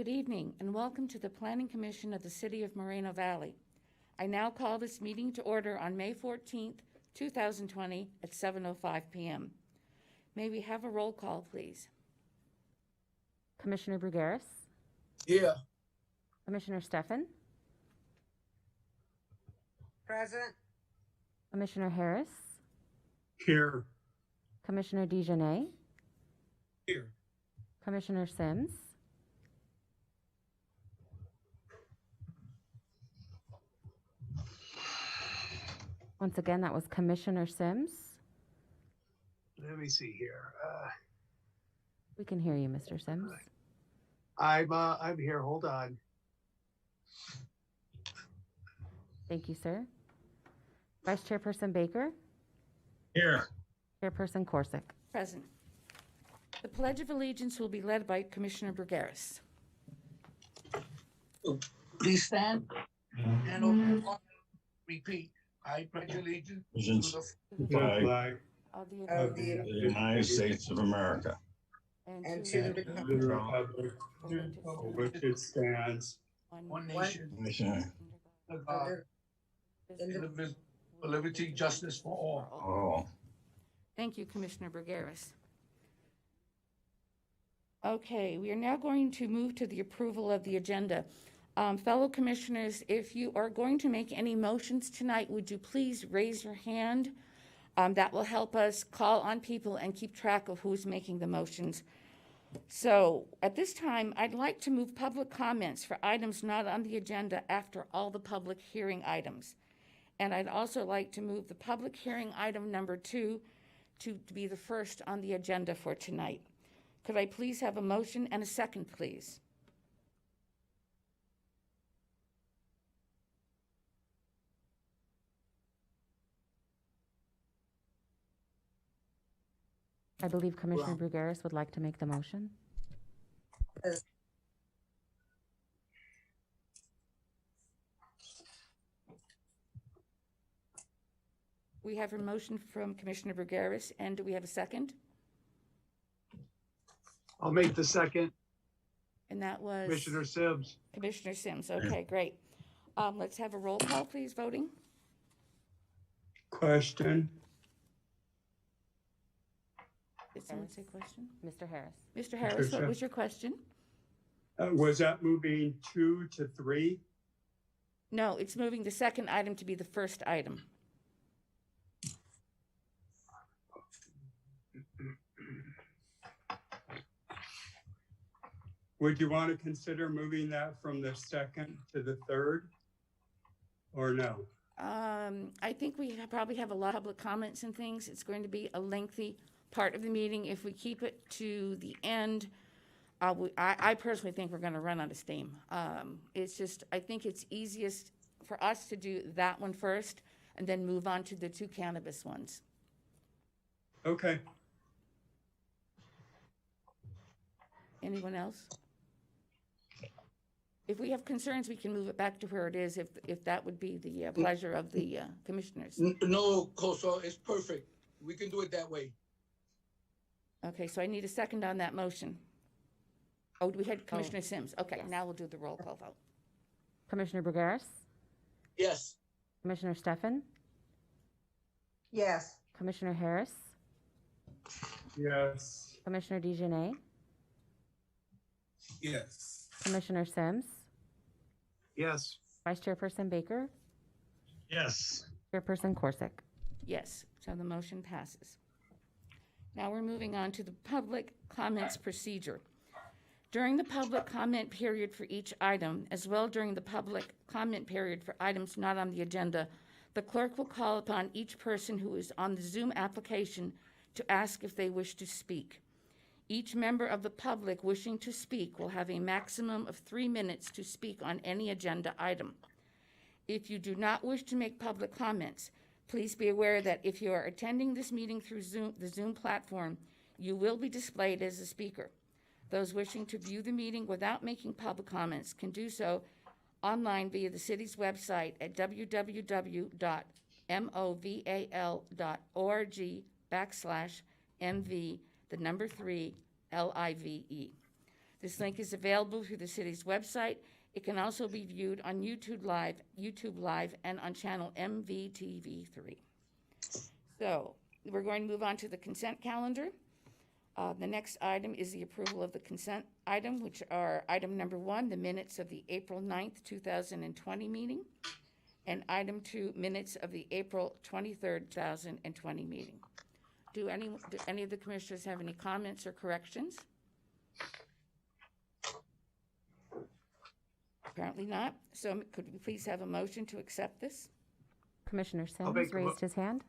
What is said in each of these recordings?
Good evening and welcome to the Planning Commission of the City of Moreno Valley. I now call this meeting to order on May 14th, 2020 at 7:05 p.m. May we have a roll call, please? Commissioner Brugaris, Here. Commissioner Stefan, Present. Commissioner Harris, Here. Commissioner DeJournette, Here. Commissioner Sims, once again, that was Commissioner Sims. Let me see here. We can hear you, Mr. Sims. I'm here. Hold on. Thank you, sir. Vice Chairperson Baker, Here. Chairperson Corsick. Present. The Pledge of Allegiance will be led by Commissioner Brugaris. Please stand and repeat. I pledge allegiance Allegiance to to the Flag Of the Of the United States of America. and to the the republic for which it stands, one nation, Nation. under God, indivisible, for liberty, justice for all. Oh, Thank you, Commissioner Brugaris. Okay, we are now going to move to the approval of the agenda. Fellow commissioners, if you are going to make any motions tonight, would you please raise your hand? That will help us call on people and keep track of who's making the motions. So at this time, I'd like to move public comments for items not on the agenda after all the public hearing items. And I'd also like to move the public hearing item number 2 to be the first on the agenda for tonight. Could I please have a motion and a second, please? I believe Commissioner Brugaris would like to make the motion. We have a motion from Commissioner Brugaris, and do we have a second? I'll make the second. And that was Commissioner Sims. Commissioner Sims. Okay, great. Let's have a roll call, please, voting. Question. Did someone say question? Mr. Harris. Mr. Harris, what was your question? Was that moving 2 to 3? No, it's moving the second item to be the first item. Would you want to consider moving that from the second to the third? Or no? I think we probably have a lot of public comments and things. It's going to be a lengthy part of the meeting. If we keep it to the end, I personally think we're going to run out of steam. It's just, I think it's easiest for us to do that one first and then move on to the 2 cannabis ones. Okay. Anyone else? If we have concerns, we can move it back to where it is, if that would be the pleasure of the commissioners. No, Koso, it's perfect. We can do it that way. Okay, so I need a second on that motion. Oh, we had Commissioner Sims. Okay, yes. now we'll do the roll call vote. Commissioner Brugaris, Yes. Commissioner Stefan, yes. Commissioner Harris, Yes. Commissioner DeJournette, Yes. Commissioner Sims, Yes. Vice Chairperson Baker, yes. Chairperson Corsick. Yes, so the motion passes. Now we're moving on to the public comments procedure. During the public comment period for each item, as well during the public comment period for items not on the agenda, the clerk will call upon each person who is on the Zoom application to ask if they wish to speak. Each member of the public wishing to speak will have a maximum of 3 minutes to speak on any agenda item. If you do not wish to make public comments, please be aware that if you are attending this meeting through the Zoom platform, you will be displayed as a speaker. Those wishing to view the meeting without making public comments can do so online via the city's website at www.moval.org/MV, the number 3, LIVE. This link is available through the city's website. It can also be viewed on YouTube Live, and on channel MVTV3. So we're going to move on to the consent calendar. The next item is the approval of the consent item, which are item number 1, the minutes of the April 9th, 2020 meeting, and item 2, minutes of the April 23rd, 2020 meeting. Do any of the commissioners have any comments or corrections? Apparently not. So could we please have a motion to accept this? Commissioner I'll Sims make a mo- raised his hand.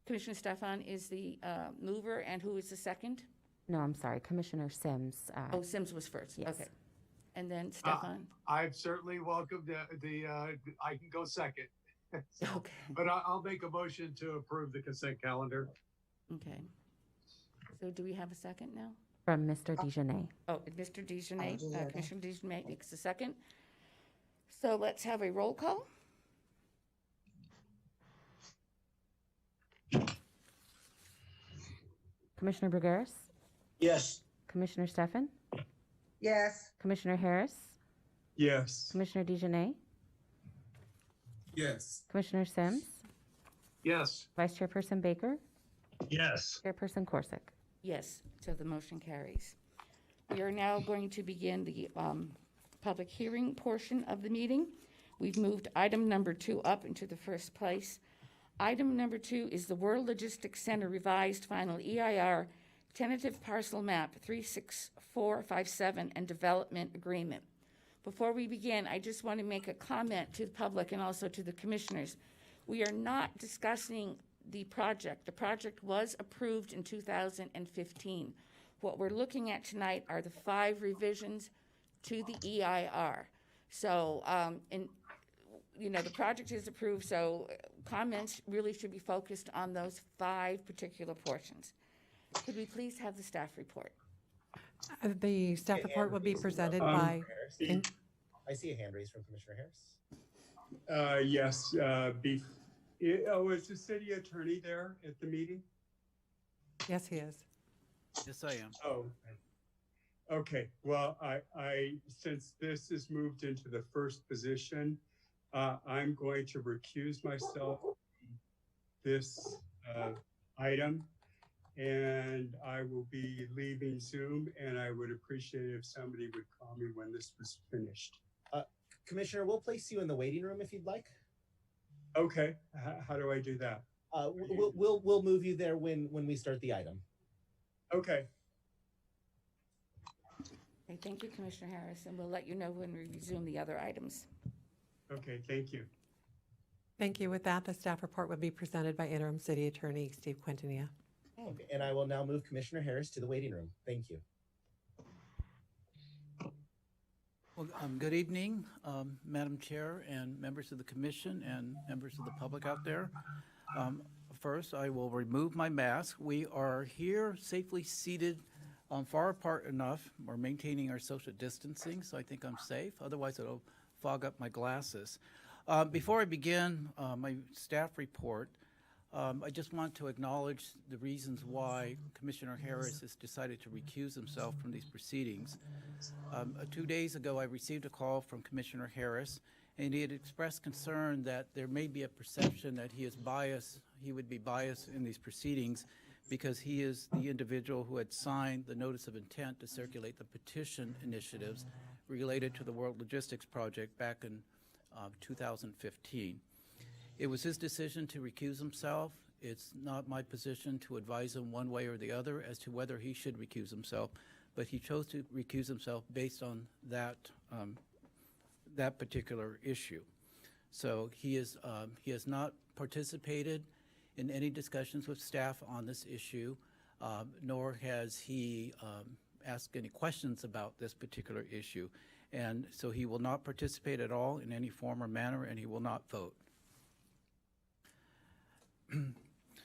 Commissioner Stefan is the mover, and who is the second? No, I'm sorry, Commissioner Sims. Oh, Sims was first. Yes. Okay. And then Stefan? I'm certainly welcome I can go second. So, Okay. But I'll make a motion to approve the consent calendar. Okay. So do we have a second now? From Mr. Dejanay. Oh, Mr. Dejanay, Dejanay. Commissioner Dejanay makes the second. So let's have a roll call. Commissioner Brugaris, Yes. Commissioner Stefan, Yes. Commissioner Harris, Yes. Commissioner Dejanay, Yes. Commissioner Sims, Yes. Vice Chairperson Baker, Yes. Chairperson Corsick. Yes, so the motion carries. We are now going to begin the public hearing portion of the meeting. We've moved item number 2 up into the first place. Item number 2 is the World Logistics Center revised final EIR tentative parcel map 36457 and development agreement. Before we begin, I just want to make a comment to the public and also to the commissioners. We are not discussing the project. The project was approved in 2015. What we're looking at tonight are the 5 revisions to the EIR. So, the project is approved, so comments really should be focused on those 5 particular portions. Could we please have the staff report? The staff report will be presented by, I see a hand raised from Commissioner Harris. Yes, is the city attorney there at the meeting? yes, he is. Yes, I am. Oh, okay. Well, since this is moved into the first position, I'm going to recuse myself from this item, and I will be leaving Zoom, and I would appreciate if somebody would call me when this was finished. Commissioner, we'll place you in the waiting room if you'd like. Okay, how do I do that? We'll move you there when we start the item. Okay. Okay, thank you, Commissioner Harris, and we'll let you know when we resume the other items. Okay, thank you. Thank you. With that, the staff report will be presented by Interim City Attorney Steve Quintanilla. Okay, and I will now move Commissioner Harris to the waiting room. Thank you. Well, good evening, Madam Chair and members of the commission and members of the public out there. First, I will remove my mask. We are here safely seated far apart enough. We're maintaining our social distancing, so I think I'm safe. Otherwise, it'll fog up my glasses. Before I begin my staff report, I just want to acknowledge the reasons why Commissioner Harris has decided to recuse himself from these proceedings. 2 days ago, I received a call from Commissioner Harris, and he had expressed concern that there may be a perception that he is biased, he would be biased in these proceedings because he is the individual who had signed the notice of intent to circulate the petition initiatives related to the World Logistics Project back in 2015. It was his decision to recuse himself. It's not my position to advise him one way or the other as to whether he should recuse himself, but he chose to recuse himself based on that particular issue. So he has not participated in any discussions with staff on this issue, nor has he asked any questions about this particular issue. And so he will not participate at all in any form or manner, and he will not vote.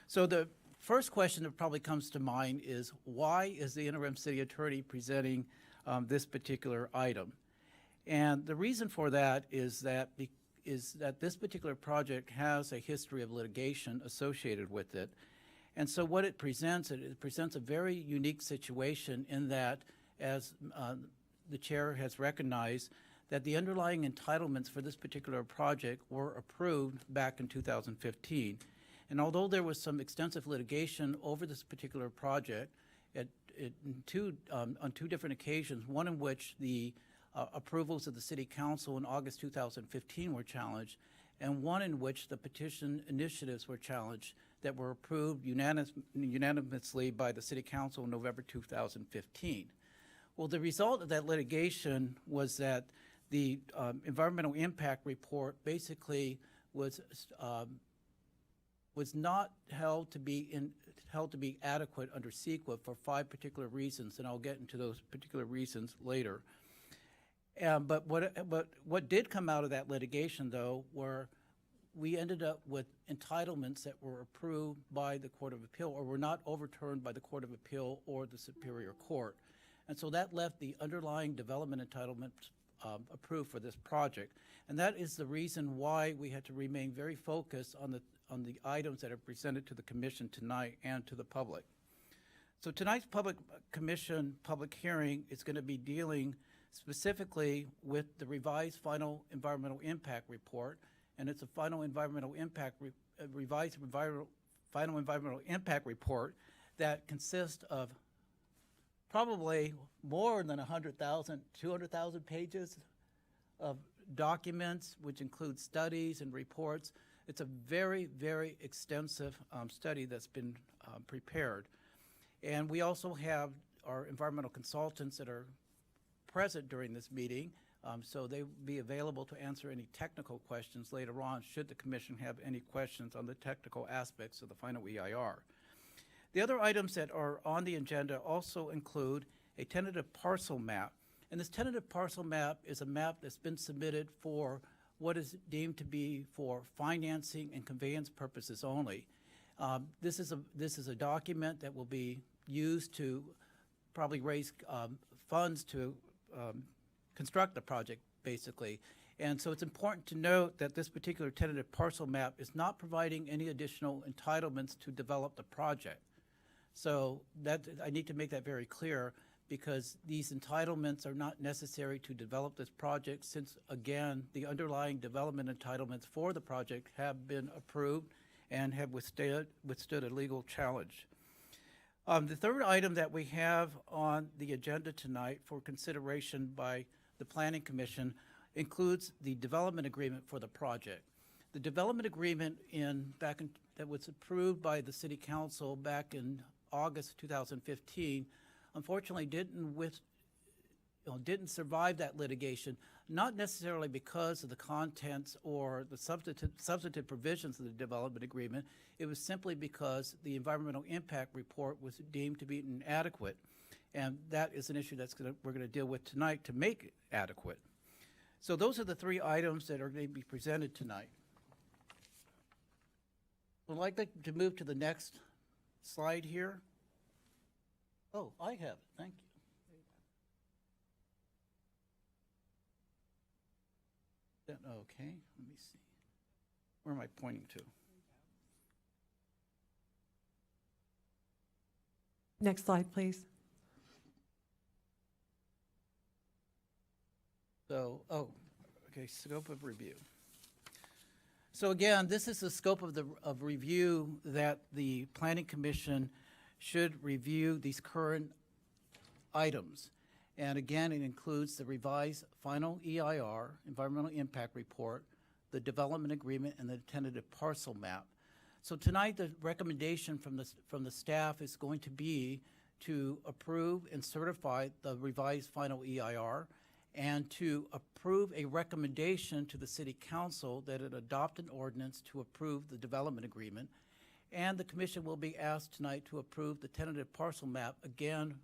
So the first question that probably comes to mind is, why is the interim city attorney presenting this particular item? And the reason for that is that this particular project has a history of litigation associated with it. And so what it presents a very unique situation in that as the chair has recognized, that the underlying entitlements for this particular project were approved back in 2015. And although there was some extensive litigation over this particular project on two different occasions, one in which the approvals of the City Council in August 2015 were challenged, and one in which the petition initiatives were challenged that were approved unanimously by the City Council in November 2015. Well, the result of that litigation was that the environmental impact report basically was not held to be adequate under CEQA for 5 particular reasons, and I'll get into those particular reasons later. But what did come out of that litigation, though, were we ended up with entitlements that were approved by the Court of Appeal or were not overturned by the Court of Appeal or the Superior Court. And so that left the underlying development entitlements approved for this project. And that is the reason why we had to remain very focused on the items that are presented to the Commission tonight and to the public. So tonight's public hearing is going to be dealing specifically with the revised final environmental impact report, and it's a final environmental impact final environmental impact report that consists of probably more than 100,000, 200,000 pages of documents, which include studies and reports. It's a very, very extensive study that's been prepared. And we also have our environmental consultants that are present during this meeting, so they will be available to answer any technical questions later on should the Commission have any questions on the technical aspects of the final EIR. The other items that are on the agenda also include a tentative parcel map. And this tentative parcel map is a map that's been submitted for what is deemed to be for financing and conveyance purposes only. This is a document that will be used to probably raise funds to construct the project, basically. And so it's important to note that this particular tentative parcel map is not providing any additional entitlements to develop the project. So that I need to make that very clear, because these entitlements are not necessary to develop this project since, again, the underlying development entitlements for the project have been approved and have withstood a legal challenge. The third item that we have on the agenda tonight for consideration by the Planning Commission includes the development agreement for the project. The development agreement that was approved by the City Council back in August 2015, unfortunately didn't survive that litigation, not necessarily because of the contents or the substantive provisions of the development agreement. It was simply because the environmental impact report was deemed to be inadequate. And that is an issue we're going to deal with tonight to make it adequate. So those are the 3 items that are going to be presented tonight. I'd like to move to the next slide here. Oh, I have it. Thank you. Okay, let me see. Where am I pointing to? Next slide, please. So, okay, scope of review. So again, this is the scope of review that the Planning Commission should review these current items. And again, it includes the revised final EIR, environmental impact report, the development agreement, and the tentative parcel map. So tonight, the recommendation from the staff is going to be to approve and certify the revised final EIR, and to approve a recommendation to the City Council that it adopt an ordinance to approve the development agreement. And the Commission will be asked tonight to approve the tentative parcel map, again,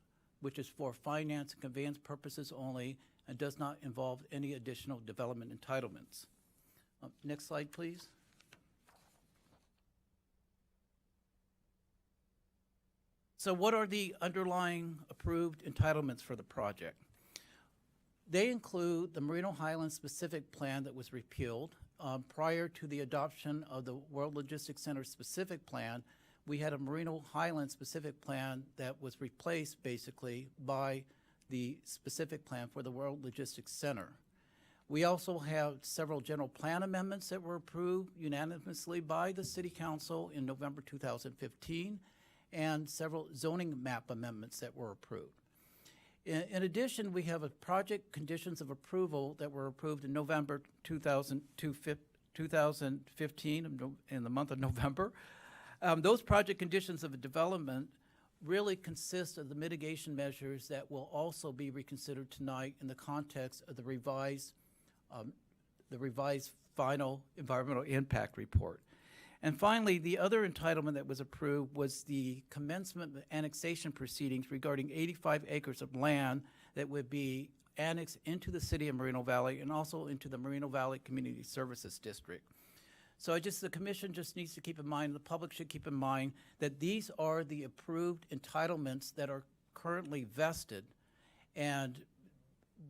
which is for finance and conveyance purposes only and does not involve any additional development entitlements. Next slide, please. So what are the underlying approved entitlements for the project? They include the Merino Highlands specific plan that was repealed. Prior to the adoption of the World Logistics Center specific plan, we had a Merino Highlands specific plan that was replaced basically by the specific plan for the World Logistics Center. We also have several general plan amendments that were approved unanimously by the City Council in November 2015, and several zoning map amendments that were approved. In addition, we have a project conditions of approval that were approved in November 2015, in the month of November. Those project conditions of development really consist of the mitigation measures that will also be reconsidered tonight in the context of the revised final environmental impact report. And finally, the other entitlement that was approved was the commencement of annexation proceedings regarding 85 acres of land that would be annexed into the city of Moreno Valley and also into the Moreno Valley Community Services District. So the commission just needs to keep in mind, the public should keep in mind that these are the approved entitlements that are currently vested. And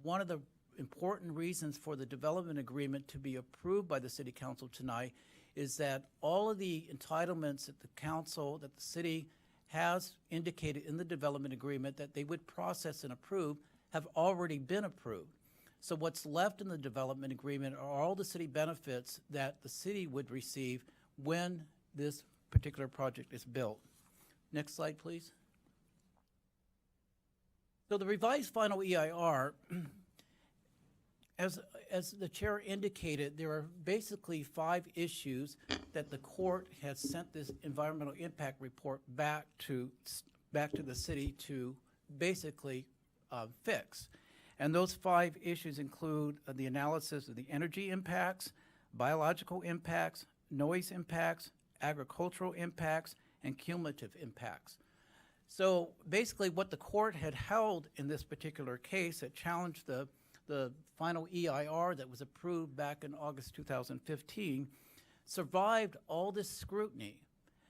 one of the important reasons for the development agreement to be approved by the City Council tonight is that all of the entitlements that the city has indicated in the development agreement that they would process and approve have already been approved. So what's left in the development agreement are all the city benefits that the city would receive when this particular project is built. Next slide, please. So the revised final EIR, as the chair indicated, there are basically 5 issues that the court has sent this environmental impact report back to the city to basically fix. And those 5 issues include the analysis of the energy impacts, biological impacts, noise impacts, agricultural impacts, and cumulative impacts. So basically what the court had held in this particular case that challenged the final EIR that was approved back in August 2015 survived all this scrutiny.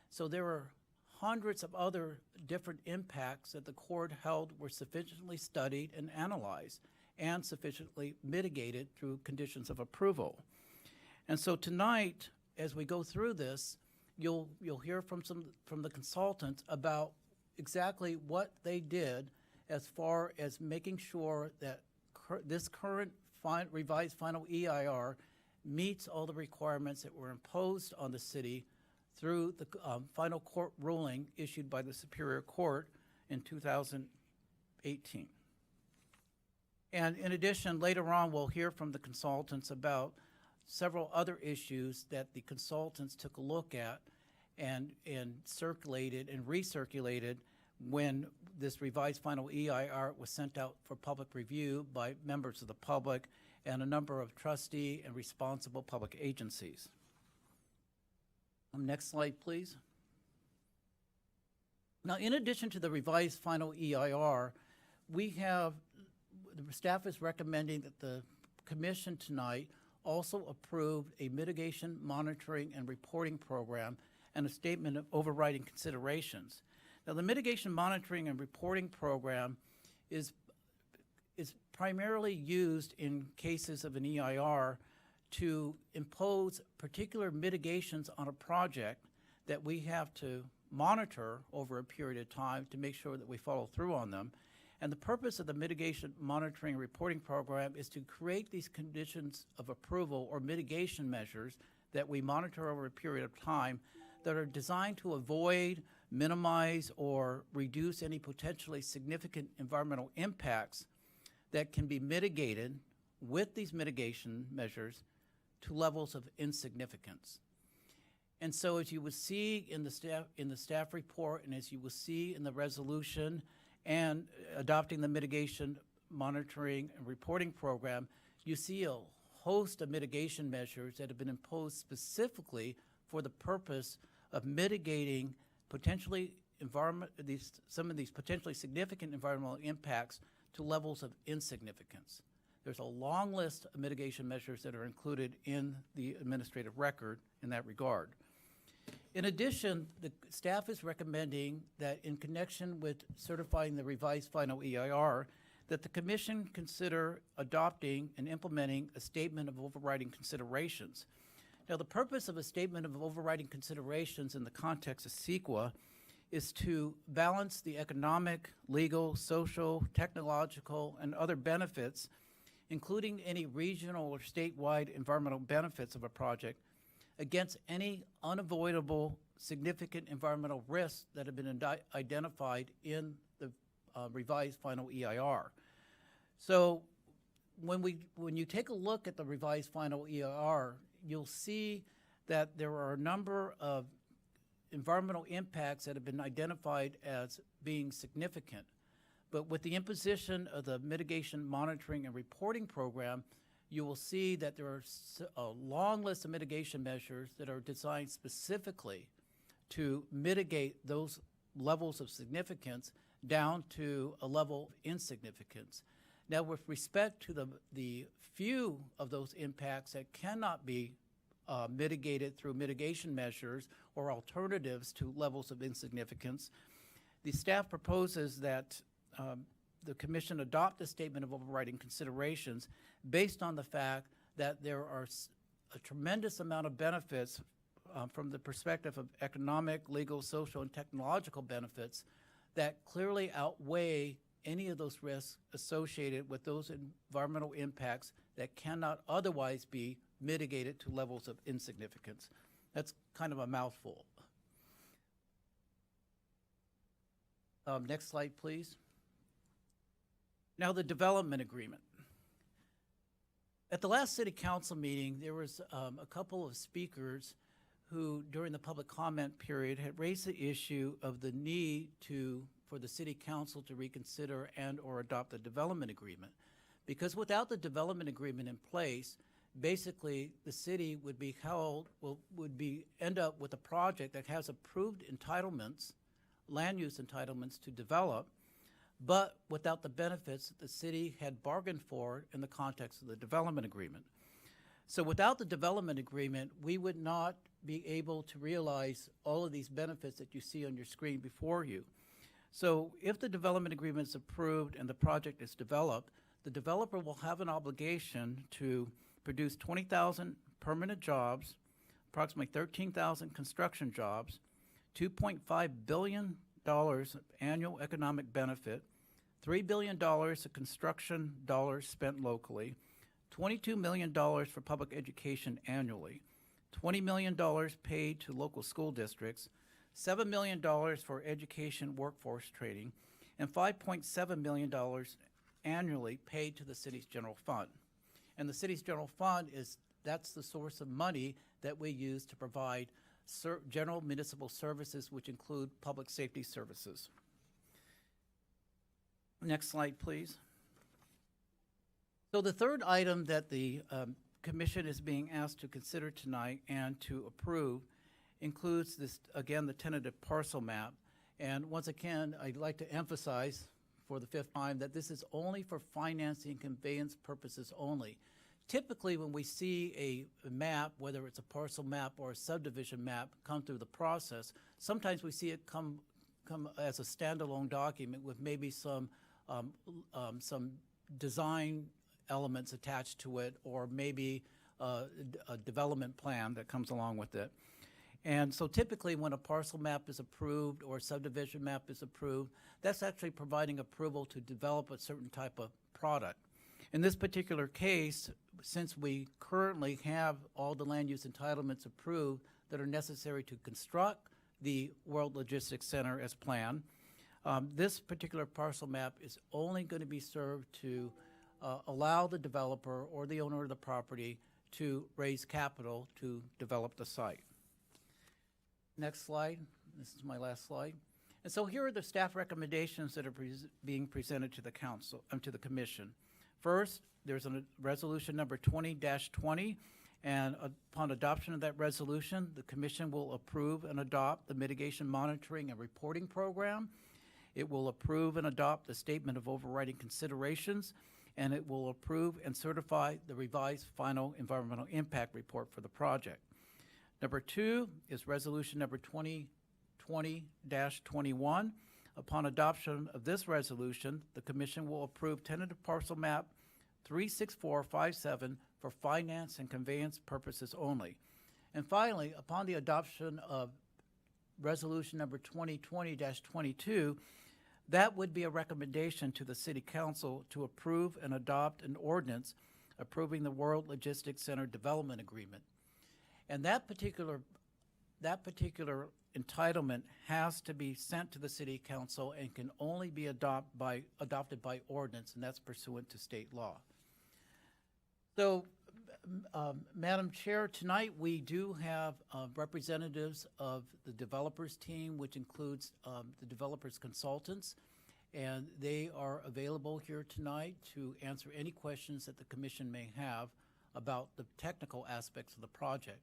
So there were hundreds of other different impacts that the court held were sufficiently studied and analyzed and sufficiently mitigated through conditions of approval. And so tonight, as we go through this, you'll hear from the consultants about exactly what they did as far as making sure that this current revised final EIR meets all the requirements that were imposed on the city through the final court ruling issued by the Superior Court in 2018. And in addition, later on, we'll hear from the consultants about several other issues that the consultants took a look at and circulated and recirculated when this revised final EIR was sent out for public review by members of the public and a number of trustee and responsible public agencies. Next slide, please. Now, in addition to the revised final EIR, the staff is recommending that the commission tonight also approve a mitigation monitoring and reporting program and a statement of overriding considerations. Now, the mitigation monitoring and reporting program is primarily used in cases of an EIR to impose particular mitigations on a project that we have to monitor over a period of time to make sure that we follow through on them. And the purpose of the mitigation monitoring and reporting program is to create these conditions of approval or mitigation measures that we monitor over a period of time that are designed to avoid, minimize, or reduce any potentially significant environmental impacts that can be mitigated with these mitigation measures to levels of insignificance. And so as you will see in the staff report and as you will see in the resolution and adopting the mitigation monitoring and reporting program, you see a host of mitigation measures that have been imposed specifically for the purpose of mitigating some of these potentially significant environmental impacts to levels of insignificance. There's a long list of mitigation measures that are included in the administrative record in that regard. In addition, the staff is recommending that in connection with certifying the revised final EIR, that the commission consider adopting and implementing a statement of overriding considerations. Now, the purpose of a statement of overriding considerations in the context of CEQA is to balance the economic, legal, social, technological, and other benefits, including any regional or statewide environmental benefits of a project, against any unavoidable significant environmental risks that have been identified in the revised final EIR. So when you take a look at the revised final EIR, you'll see that there are a number of environmental impacts that have been identified as being significant. But with the imposition of the Mitigation Monitoring and Reporting Program, you will see that there are a long list of mitigation measures that are designed specifically to mitigate those levels of significance down to a level of insignificance. Now, with respect to the few of those impacts that cannot be mitigated through mitigation measures or alternatives to levels of insignificance, the staff proposes that the Commission adopt the Statement of Overriding Considerations based on the fact that there are a tremendous amount of benefits from the perspective of economic, legal, social, and technological benefits that clearly outweigh any of those risks associated with those environmental impacts that cannot otherwise be mitigated to levels of insignificance. That's kind of a mouthful. Next slide, please. Now, the development agreement. At the last City Council meeting, there was a couple of speakers who, during the public comment period, had raised the issue of the need for the City Council to reconsider and or adopt the development agreement. Because without the development agreement in place, basically the city would end up with a project that has approved entitlements, land use entitlements to develop, but without the benefits that the city had bargained for in the context of the development agreement. So without the development agreement, we would not be able to realize all of these benefits that you see on your screen before you. So if the development agreement is approved and the project is developed, the developer will have an obligation to produce 20,000 permanent jobs, approximately 13,000 construction jobs, $2.5 billion of annual economic benefit, $3 billion of construction dollars spent locally, $22 million for public education annually, $20 million paid to local school districts, $7 million for education workforce training, and $5.7 million annually paid to the city's general fund. And the city's general fund that's the source of money that we use to provide general municipal services, which include public safety services. Next slide, please. So the third item that the Commission is being asked to consider tonight and to approve includes this, again, the tentative parcel map. And once again, I'd like to emphasize for the fifth time that this is only for financing and conveyance purposes only. Typically, when we see a map, whether it's a parcel map or a subdivision map, come through the process, sometimes we see it come as a standalone document with maybe some design elements attached to it, or maybe a development plan that comes along with it. And so typically when a parcel map is approved or a subdivision map is approved, that's actually providing approval to develop a certain type of product. In this particular case, since we currently have all the land use entitlements approved that are necessary to construct the World Logistics Center as planned, this particular parcel map is only going to be served to allow the developer or the owner of the property to raise capital to develop the site. Next slide. This is my last slide. And so here are the staff recommendations that are being presented to the council and to the commission. First, there's a resolution number 20-20, and upon adoption of that resolution, the commission will approve and adopt the Mitigation Monitoring and Reporting Program. It will approve and adopt the Statement of Overriding Considerations, and it will approve and certify the revised final environmental impact report for the project. Number 2 is resolution number 2020-21. Upon adoption of this resolution, the commission will approve tentative parcel map 36457 for finance and conveyance purposes only. And finally, upon the adoption of resolution number 2020-22, that would be a recommendation to the City Council to approve and adopt an ordinance approving the World Logistics Center Development Agreement. And that particular entitlement has to be sent to the City Council and can only be adopted by ordinance, and that's pursuant to state law. So, Madam Chair, tonight we do have representatives of the developers team, which includes the developers consultants, and they are available here tonight to answer any questions that the commission may have about the technical aspects of the project.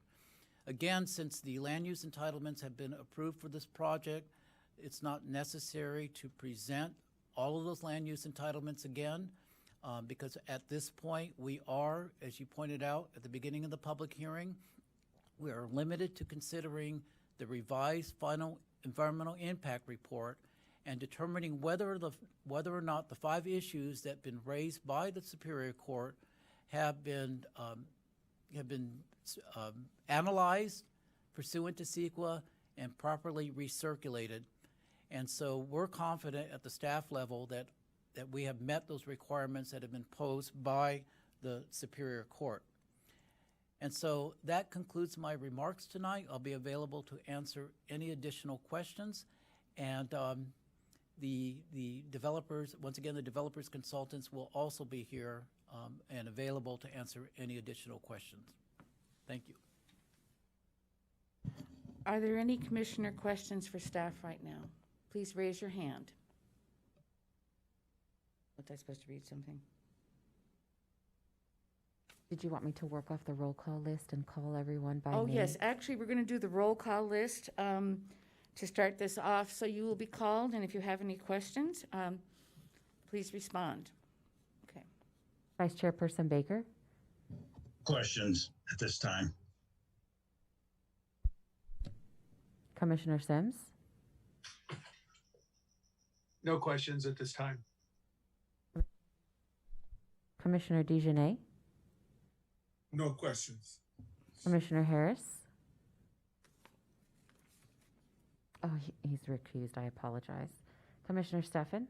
Again, since the land use entitlements have been approved for this project, it's not necessary to present all of those land use entitlements again, because at this point, we are, as you pointed out at the beginning of the public hearing, we are limited to considering the revised final environmental impact report and determining whether or not the 5 issues that have been raised by the Superior Court have been analyzed pursuant to CEQA and properly recirculated. And so we're confident at the staff level that we have met those requirements that have been posed by the Superior Court. And so that concludes my remarks tonight. I'll be available to answer any additional questions. And the developers, once again, the developers consultants will also be here and available to answer any additional questions. Thank you. Are there any commissioner questions for staff right now? Please raise your hand. Was I supposed to read something? Did you want me to work off the roll call list and call everyone by name? Oh, yes, actually, we're going to do the roll call list to start this off. So you will be called, and if you have any questions, please respond. Okay. Vice Chairperson Baker? Questions at this time? Commissioner Sims? No questions at this time. Commissioner DeJournette? No questions. Commissioner Harris? Oh, he's recused. I apologize. Commissioner Stefan?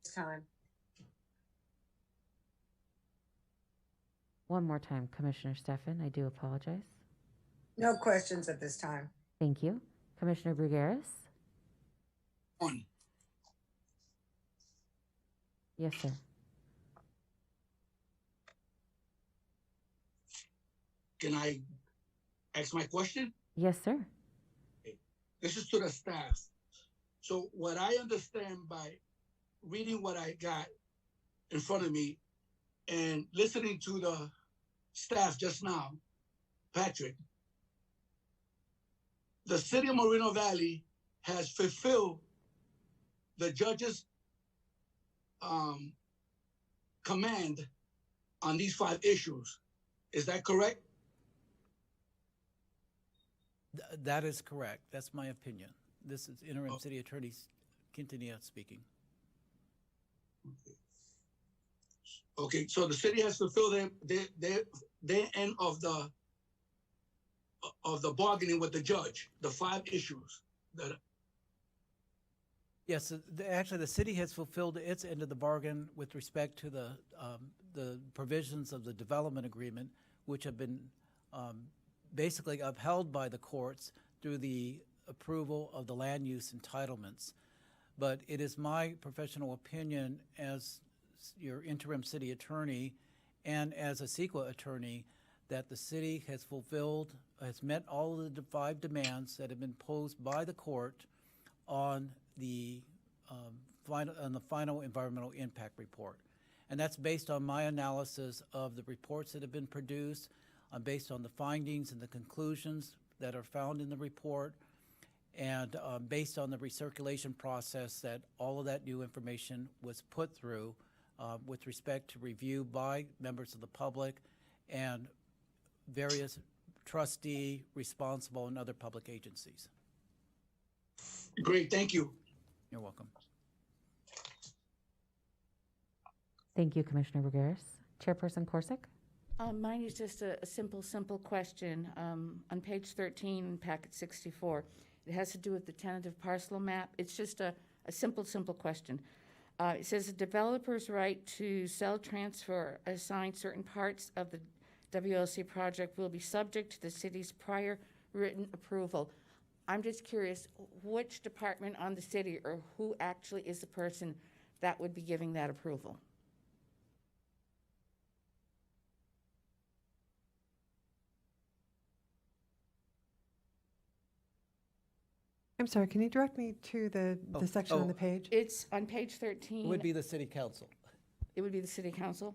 This time. One more time, Commissioner Stefan. I do apologize. No questions at this time. Thank you. Commissioner Brugueras? On. Yes, sir. Can I ask my question? Yes, sir. This is to the staff. So what I understand by reading what I got in front of me and listening to the staff just now, Patrick, the city of Moreno Valley has fulfilled the judge's command on these 5 issues. Is that correct? That is correct. That's my opinion. This is Interim City Attorney Quintanilla speaking. Okay, so the city has fulfilled their end of the bargaining with the judge, the 5 issues that. Yes, actually, the city has fulfilled its end of the bargain with respect to the provisions of the development agreement, which have been basically upheld by the courts through the approval of the land use entitlements. But it is my professional opinion as your interim city attorney and as a CEQA attorney that the city has met all of the 5 demands that have been posed by the court on the final environmental impact report. And that's based on my analysis of the reports that have been produced, based on the findings and the conclusions that are found in the report, and based on the recirculation process that all of that new information was put through with respect to review by members of the public and various trustee, responsible, and other public agencies. Great, thank you. You're welcome. Thank you, Commissioner Brugueras. Chairperson Corsick? Mine is just a simple question. On page 13, packet 64, it has to do with the tentative parcel map. It's just a simple question. It says the developer's right to sell, transfer, assign certain parts of the WLC project will be subject to the city's prior written approval. I'm just curious, which department on the city or who actually is the person that would be giving that approval? I'm sorry, can you direct me to the section on the page? It's on page 13. It would be the city council. It would be the city council.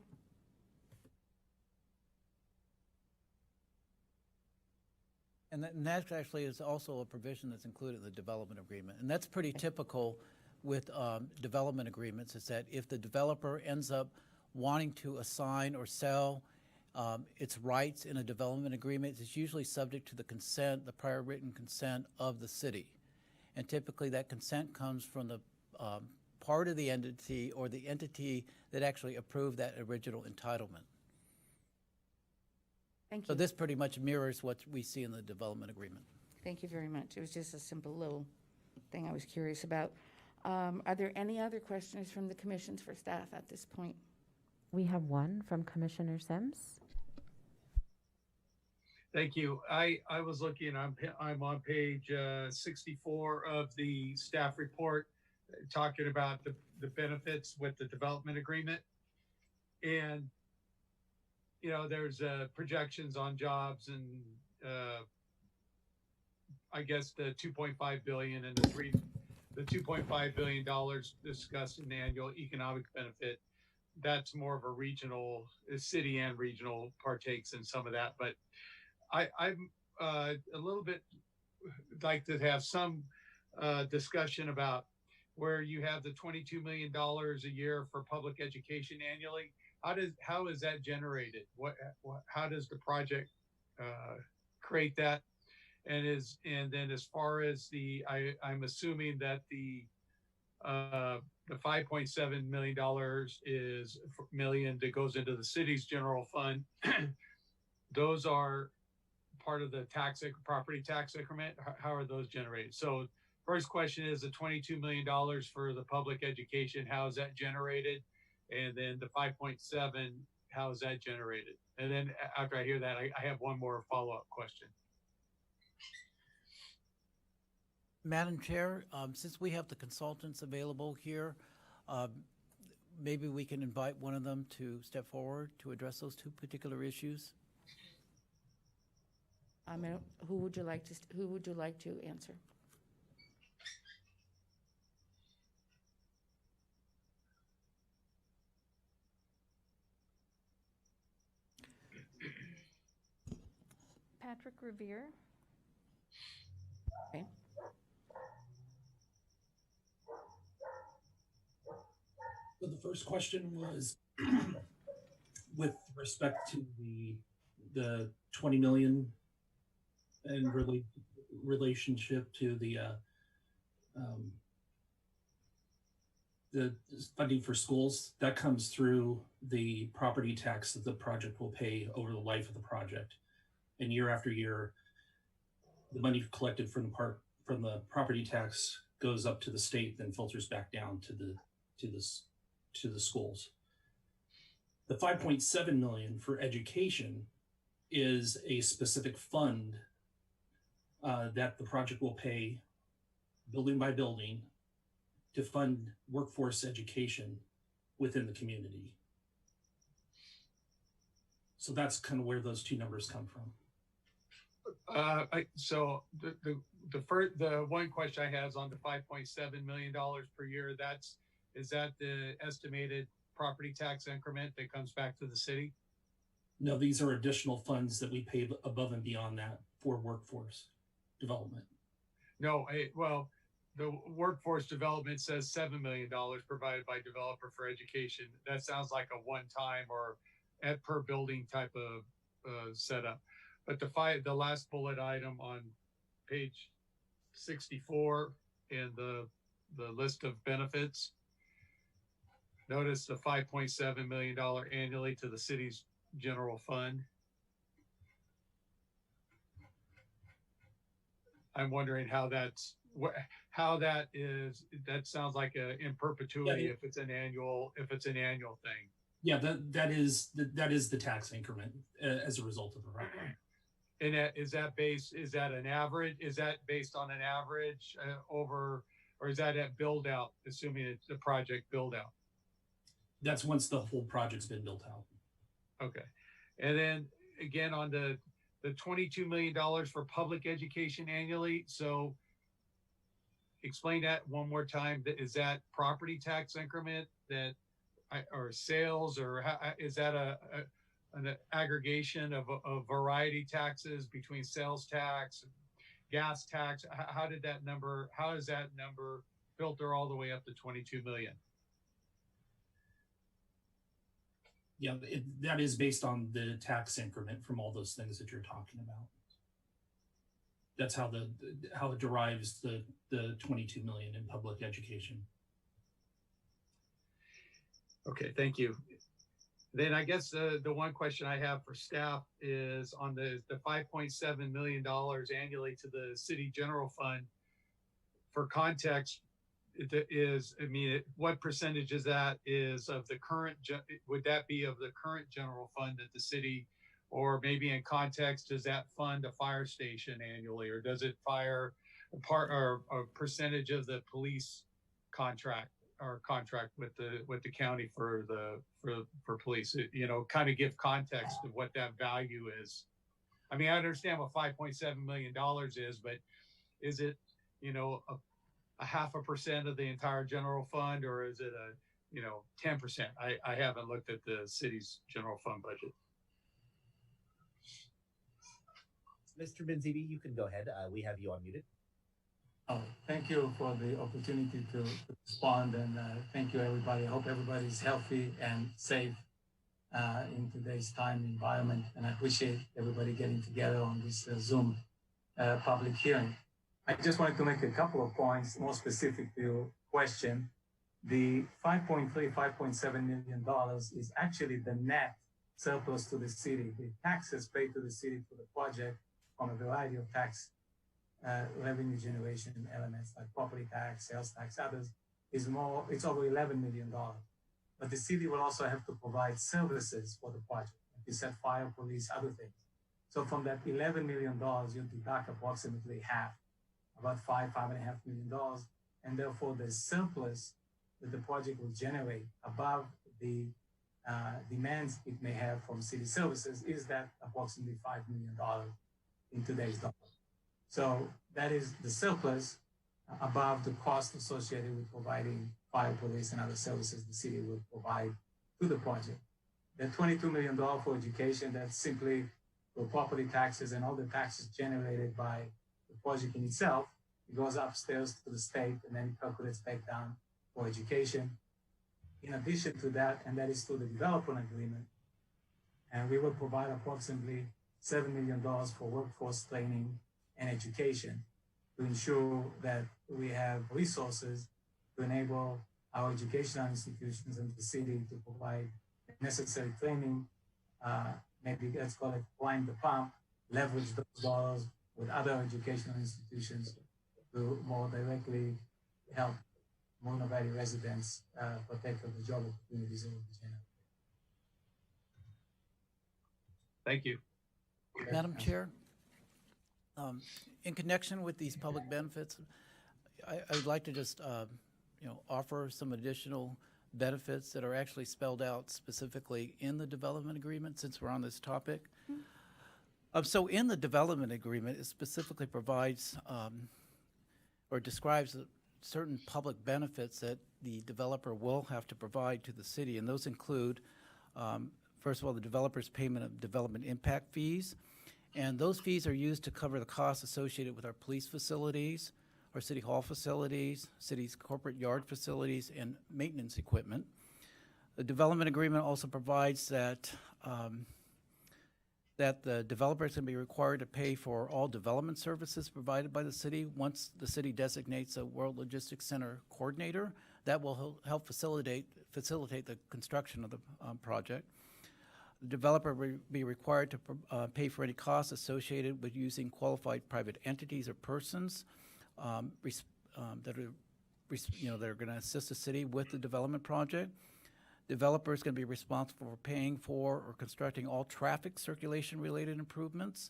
And that actually is also a provision that's included in the development agreement. And that's pretty typical with development agreements, is that if the developer ends up wanting to assign or sell its rights in a development agreement, it's usually subject to the consent, the prior written consent of the city. And typically that consent comes from the part of the entity or the entity that actually approved that original entitlement. Thank you. So this pretty much mirrors what we see in the development agreement. Thank you very much. It was just a simple little thing I was curious about. Are there any other questions from the commissions for staff at this point? We have one from Commissioner Sims. Thank you. I was looking, I'm on page 64 of the staff report, talking about the benefits with the development agreement. And, you know, there's projections on jobs and I guess the 2.5 billion and the $2.5 billion discussed in the annual economic benefit. That's more of a regional, city and regional partakes in some of that. But I'm a little bit like to have some discussion about where you have the $22 million a year for public education annually. How is that generated? How does the project create that? And then as far as I'm assuming that the $5.7 million that goes into the city's general fund, those are part of the property tax increment. How are those generated? So first question is the $22 million for the public education, how is that generated? And then the 5.7, how is that generated? And then after I hear that, I have one more follow-up question. Madam Chair, since we have the consultants available here, maybe we can invite one of them to step forward to address those two particular issues. Who would you like to answer? Patrick Revere. Okay. So the first question was with respect to the 20 million and relationship to the funding for schools that comes through the property tax that the project will pay over the life of the project, and year after year, the money collected from the property tax goes up to the state, then filters back down to the schools. The 5.7 million for education is a specific fund that the project will pay building by building to fund workforce education within the community. So that's kind of where those two numbers come from. So the one question I have is on the $5.7 million per year. Is that the estimated property tax increment that comes back to the city? No, these are additional funds that we pay above and beyond that for workforce development. No, well, the workforce development says $7 million provided by developer for education. That sounds like a one-time or at per building type of setup. But the last bullet item on page 64 in the list of benefits, notice the $5.7 million annually to the city's general fund. I'm wondering how that's, how that is, that sounds like a in perpetuity Yeah, if it's an annual thing. Yeah, that is the tax increment as a result of the right. And is that an average? Is that based on an average over, or is that at build out, assuming it's the project build out? That's once the whole project's been built out. Okay. And then again, on the $22 million for public education annually. So explain that one more time. Is that property tax increment or sales, or is that an aggregation of a variety taxes between sales tax, gas tax? How does that number filter all the way up to 22 million? Yeah, that is based on the tax increment from all those things that you're talking about. That's how it derives the 22 million in public education. Okay, thank you. Then I guess the one question I have for staff is on the $5.7 million annually to the city general fund. For context, what percentage is that is of the current, would that be of the current general fund at the city? Or maybe in context, does that fund a fire station annually, or does it fire a percentage of the police contract with the county for police? Kind of give context of what that value is. I mean, I understand what $5.7 million is, but is it, a 0.5% of the entire general fund, or is it 10%? I haven't looked at the city's general fund budget. Mr. Benzibi, you can go ahead. We have you unmuted. Oh, thank you for the opportunity to respond, and thank you, everybody. I hope everybody's healthy and safe in today's time environment, and I appreciate everybody getting together on this Zoom public hearing. I just wanted to make a couple of points more specific to your question. The $5.7 million is actually the net surplus to the city. The taxes paid to the city for the project from a variety of tax revenue generation elements like property tax, sales tax, others, it's over $11 million. But the city will also have to provide services for the project. Like you said, fire, police, other things. So from that $11 million, you deduct approximately half, about $5.5 million, and therefore the surplus that the project will generate above the demands it may have from city services is that approximately $5 million in today's dollars. So that is the surplus above the cost associated with providing fire, police, and other services the city will provide to the project. The $22 million for education, that's simply for property taxes and all the taxes generated by the project in itself. It goes upstairs to the state and then it calculates back down for education. In addition to that, and that is through the development agreement, and we will provide approximately $7 million for workforce training and education to ensure that we have resources to enable our educational institutions and the city to provide necessary training, maybe let's call it wind the pump, leverage those dollars with other educational institutions to more directly help Moreno Valley residents protect the job opportunities in Virginia. Thank you. Madam Chair, in connection with these public benefits, I would like to just offer some additional benefits that are actually spelled out specifically in the development agreement, since we're on this topic. So in the development agreement, it specifically provides or describes certain public benefits that the developer will have to provide to the city, and those include, first of all, the developer's payment of development impact fees, and those fees are used to cover the costs associated with our police facilities, our city hall facilities, city's corporate yard facilities, and maintenance equipment. The development agreement also provides that that the developer is going to be required to pay for all development services provided by the city once the city designates a World Logistics Center coordinator. That will help facilitate the construction of the project. The developer will be required to pay for any costs associated with using qualified private entities or persons that are that are going to assist the city with the development project. Developer is going to be responsible for paying for or constructing all traffic circulation related improvements.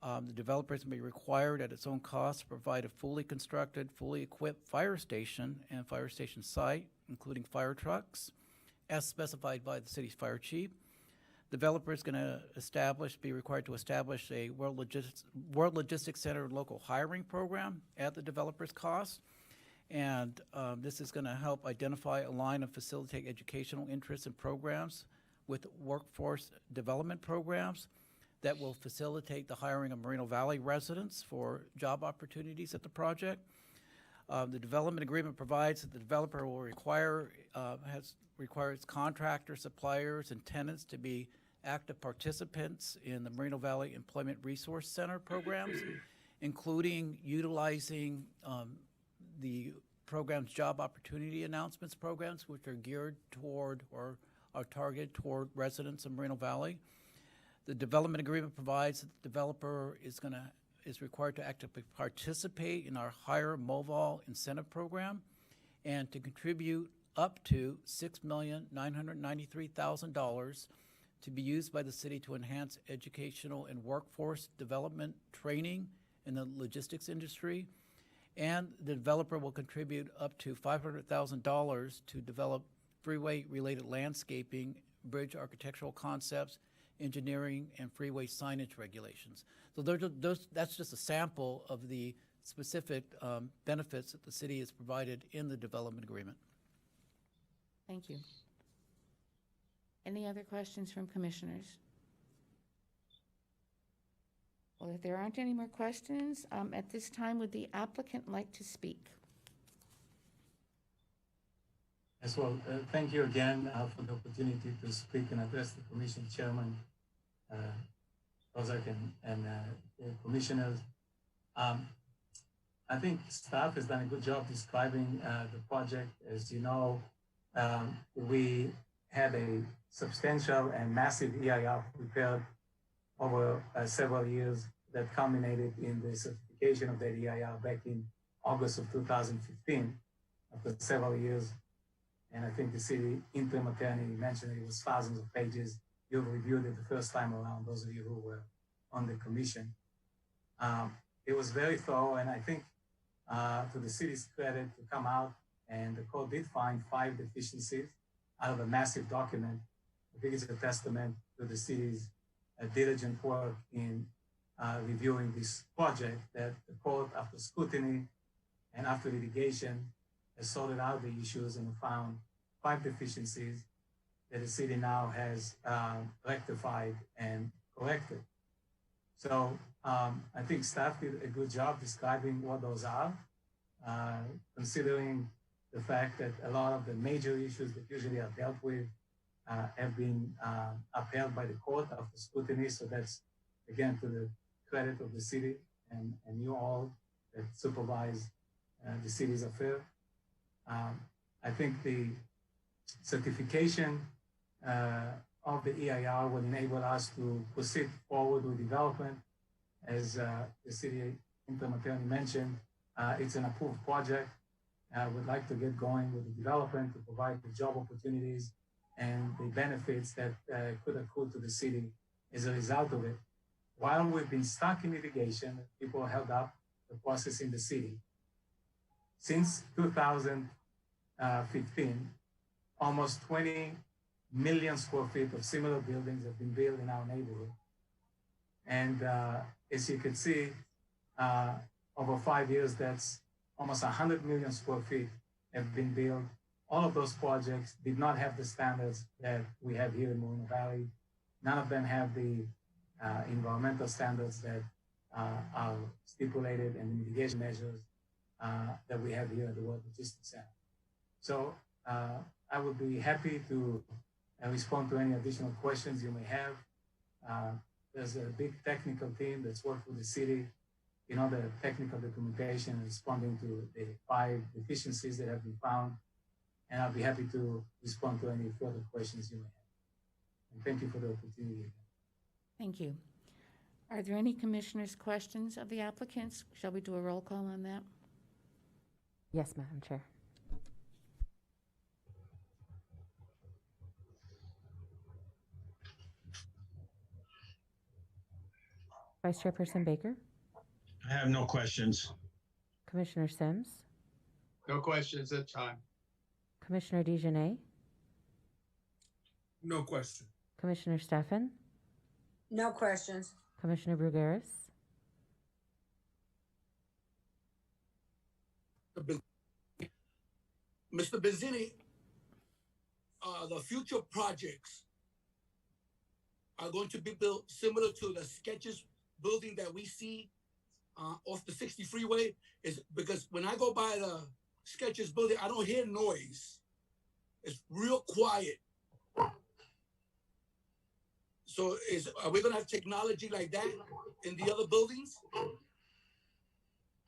The developer is going to be required at its own cost to provide a fully constructed, fully equipped fire station and fire station site, including fire trucks, as specified by the city's fire chief. Developer is going to be required to establish a World Logistics Center local hiring program at the developer's cost. And this is going to help identify, align, and facilitate educational interests and programs with workforce development programs that will facilitate the hiring of Moreno Valley residents for job opportunities at the project. The development agreement provides that the developer will requires contractors, suppliers, and tenants to be active participants in the Moreno Valley Employment Resource Center programs, including utilizing the program's job opportunity announcements programs, which are geared toward or are targeted toward residents of Moreno Valley. The development agreement provides that the developer is required to actively participate in our Hire Mobile incentive program and to contribute up to $6,993,000 to be used by the city to enhance educational and workforce development training in the logistics industry. And the developer will contribute up to $500,000 to develop freeway-related landscaping, bridge architectural concepts, engineering, and freeway signage regulations. So that's just a sample of the specific benefits that the city has provided in the development agreement. Thank you. Any other questions from commissioners? Well, if there aren't any more questions, at this time, would the applicant like to speak? As well, thank you again for the opportunity to speak and address the Commission Chairman, Ozark, and the commissioners. I think staff has done a good job describing the project. As you know, we had a substantial and massive EIR prepared over several years that culminated in the certification of that EIR back in August of 2015, after several years. And I think the city interim attorney mentioned it was thousands of pages. You've reviewed it the first time around, those of you who were on the commission. It was very thorough, and I think to the city's credit to come out, and the court did find 5 deficiencies out of a massive document. I think it's a testament to the city's diligent work in reviewing this project, that the court, after scrutiny and after litigation, has sorted out the issues and found 5 deficiencies that the city now has rectified and corrected. So I think staff did a good job describing what those are, considering the fact that a lot of the major issues that usually are dealt with have been upheld by the court after scrutiny. So that's, again, to the credit of the city and you all that supervise the city's affair. I think the certification of the EIR will enable us to proceed forward with development. As the city interim attorney mentioned, it's an approved project. We'd like to get going with the development to provide the job opportunities and the benefits that could accrue to the city as a result of it. While we've been stuck in litigation, people held up the process in the city. Since 2015, almost 20 million square feet of similar buildings have been built in our neighborhood. And as you can see, over 5 years, that's almost 100 million square feet have been built. All of those projects did not have the standards that we have here in Moreno Valley. None of them have the environmental standards that are stipulated and the mitigation measures that we have here at the World Logistics Center. So I would be happy to respond to any additional questions you may have. There's a big technical team that's worked with the city in all the technical documentation, responding to the 5 deficiencies that have been found. And I'll be happy to respond to any further questions you may have. And thank you for the opportunity. Thank you. Are there any commissioners' questions of the applicants? Shall we do a roll call on that? Yes, Madam Chair. Vice Chairperson Baker, I have no questions. Commissioner Sims, No questions at time. Commissioner DeJournette, No question. Commissioner Stefan, No questions. Commissioner Brugaris, Mr. Benzini, the future projects are going to be built similar to the Sketches building that we see off the 60 freeway. Is because when I go by the Sketches building, I don't hear noise. It's real quiet. So are we gonna have technology like that in the other buildings?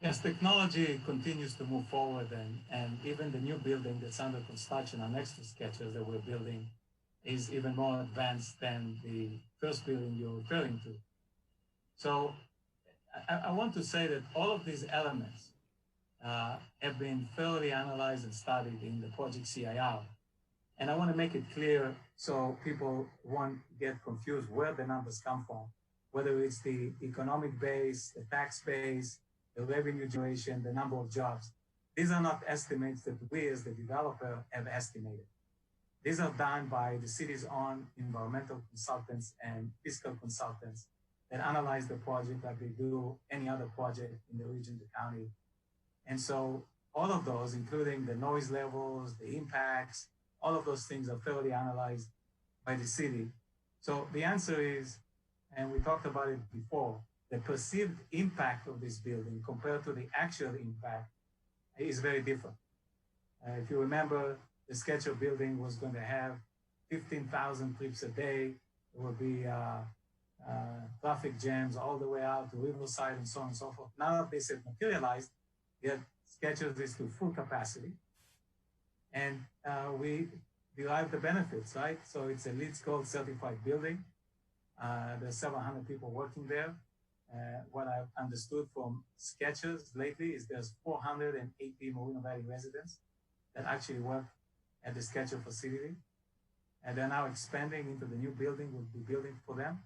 Yes, technology continues to move forward, and even the new building that's under construction or next to Skechers that we're building is even more advanced than the first building you're referring to. So I want to say that all of these elements have been thoroughly analyzed and studied in the project CIR. And I want to make it clear so people won't get confused where the numbers come from, whether it's the economic base, the tax base, the revenue generation, the number of jobs. These are not estimates that we as the developer have estimated. These are done by the city's own environmental consultants and fiscal consultants that analyze the project like they do any other project in the region, the county. And so all of those, including the noise levels, the impacts, all of those things are thoroughly analyzed by the city. So the answer is, and we talked about it before, the perceived impact of this building compared to the actual impact is very different. If you remember, the Sketcher building was going to have 15,000 trips a day. There would be traffic jams all the way out to Riverside and so on and so forth. Now that this has materialized, yet Skechers is to full capacity. And we derive the benefits, right? So it's a LEED Gold certified building. There's 700 people working there. What I've understood from Skechers lately is there's 480 Moreno Valley residents that actually work at the Sketcher facility. And they're now expanding into the new building we'll be building for them.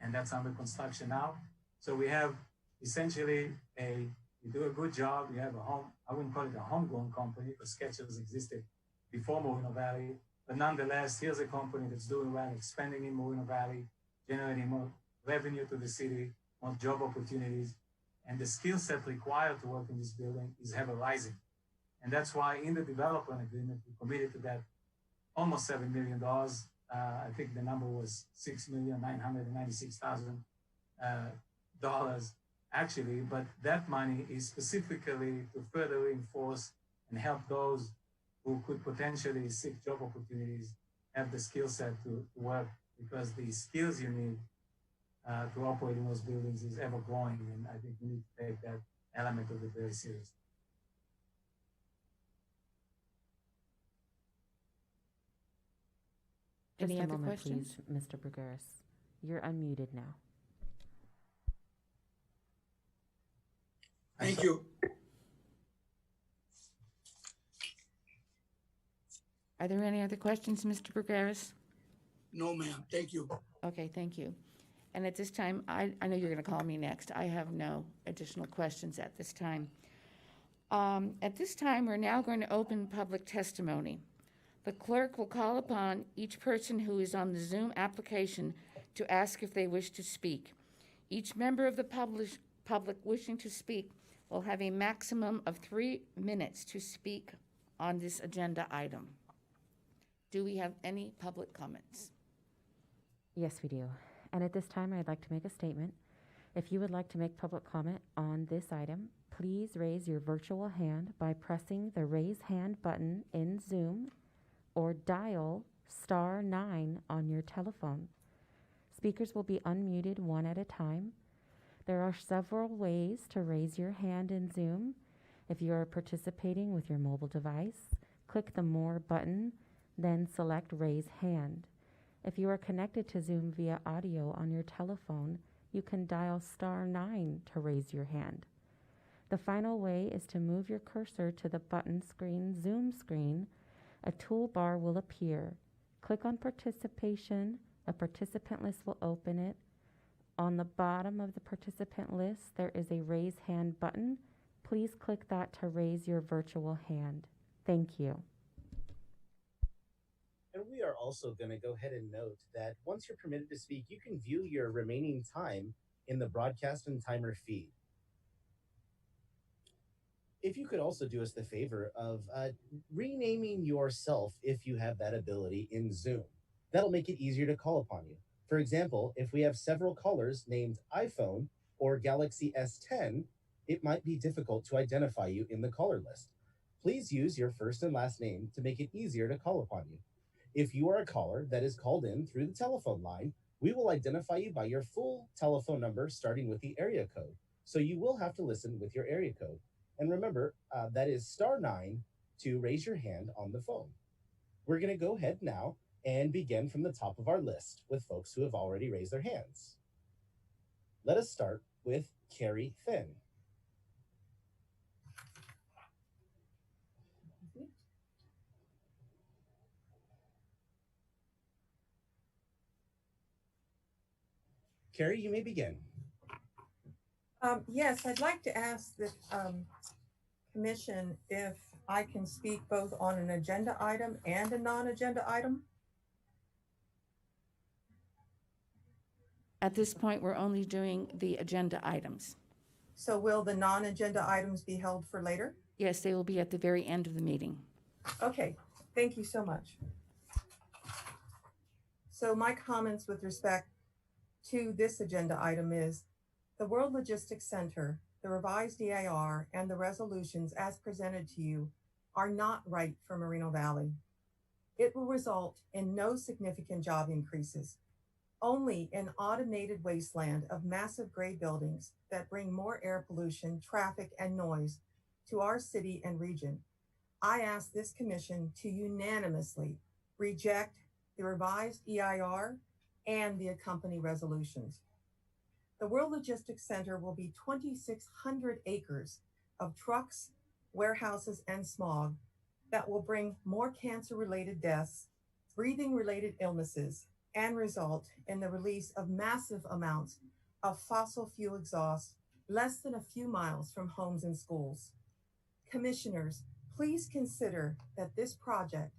And that's under construction now. So we have essentially you do a good job. You have I wouldn't call it a homegrown company because Skechers existed before Moreno Valley. But nonetheless, here's a company that's doing well, expanding in Moreno Valley, generating more revenue to the city, more job opportunities. And the skill set required to work in this building is ever rising. And that's why in the development agreement, we committed to that almost $7 million. I think the number was $6,996,000 actually, but that money is specifically to further reinforce and help those who could potentially seek job opportunities have the skill set to work, because the skills you need to operate in those buildings is ever growing, and I think we need to take that element of it very seriously. Just Any a other moment, questions? please, Mr. Brugaris. You're unmuted now. Thank you. Are there any other questions, Mr. Brugaris? No, ma'am. Thank you. Okay, thank you. And at this time, I know you're going to call me next. I have no additional questions at this time. At this time, we're now going to open public testimony. The clerk will call upon each person who is on the Zoom application to ask if they wish to speak. Each member of the public wishing to speak will have a maximum of 3 minutes to speak on this agenda item. Do we have any public comments? Yes, we do. And at this time, I'd like to make a statement. If you would like to make public comment on this item, please raise your virtual hand by pressing the raise hand button in Zoom or dial *9 on your telephone. Speakers will be unmuted one at a time. There are several ways to raise your hand in Zoom. If you are participating with your mobile device, click the More button, then select Raise Hand. If you are connected to Zoom via audio on your telephone, you can dial *9 to raise your hand. The final way is to move your cursor to the button screen Zoom screen. A toolbar will appear. Click on participation. A participant list will open it. On the bottom of the participant list, there is a raise hand button. Please click that to raise your virtual hand. Thank you. And we are also going to go ahead and note that once you're permitted to speak, you can view your remaining time in the broadcast and timer feed. If you could also do us the favor of renaming yourself if you have that ability in Zoom. That'll make it easier to call upon you. For example, if we have several callers named iPhone or Galaxy S10, it might be difficult to identify you in the caller list. Please use your first and last name to make it easier to call upon you. If you are a caller that is called in through the telephone line, we will identify you by your full telephone number starting with the area code. So you will have to listen with your area code. And remember, that is *9 to raise your hand on the phone. We're going to go ahead now and begin from the top of our list with folks who have already raised their hands. Let us start with Carrie Finn. Carrie, you may begin. Yes, I'd like to ask the commission if I can speak both on an agenda item and a non-agenda item. At this point, we're only doing the agenda items. So will the non-agenda items be held for later? Yes, they will be at the very end of the meeting. Okay, thank you so much. So my comments with respect to this agenda item is the World Logistics Center, the revised EIR, and the resolutions as presented to you are not right for Moreno Valley. It will result in no significant job increases, only an automated wasteland of massive gray buildings that bring more air pollution, traffic, and noise to our city and region. I ask this commission to unanimously reject the revised EIR and the accompanying resolutions. The World Logistics Center will be 2,600 acres of trucks, warehouses, and smog that will bring more cancer-related deaths, breathing-related illnesses, and result in the release of massive amounts of fossil fuel exhaust less than a few miles from homes and schools. Commissioners, please consider that this project,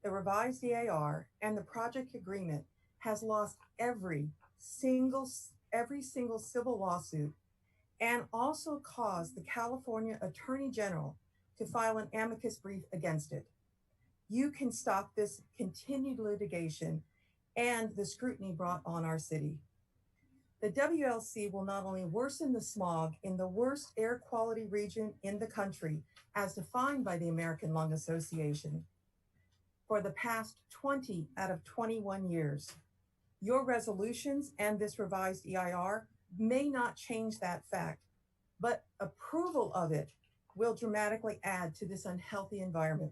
the revised EIR, and the project agreement has lost every single civil lawsuit and also caused the California Attorney General to file an amicus brief against it. You can stop this continued litigation and the scrutiny brought on our city. The WLC will not only worsen the smog in the worst air quality region in the country, as defined by the American Lung Association, for the past 20 out of 21 years. Your resolutions and this revised EIR may not change that fact, but approval of it will dramatically add to this unhealthy environment.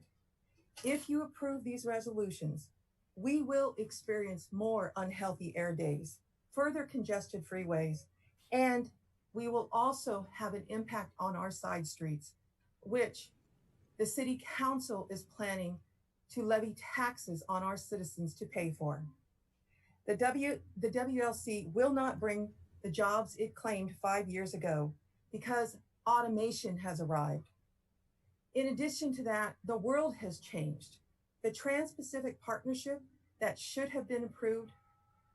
If you approve these resolutions, we will experience more unhealthy air days, further congested freeways, and we will also have an impact on our side streets, which the City Council is planning to levy taxes on our citizens to pay for. The WLC will not bring the jobs it claimed 5 years ago because automation has arrived. In addition to that, the world has changed. The Trans-Pacific Partnership that should have been approved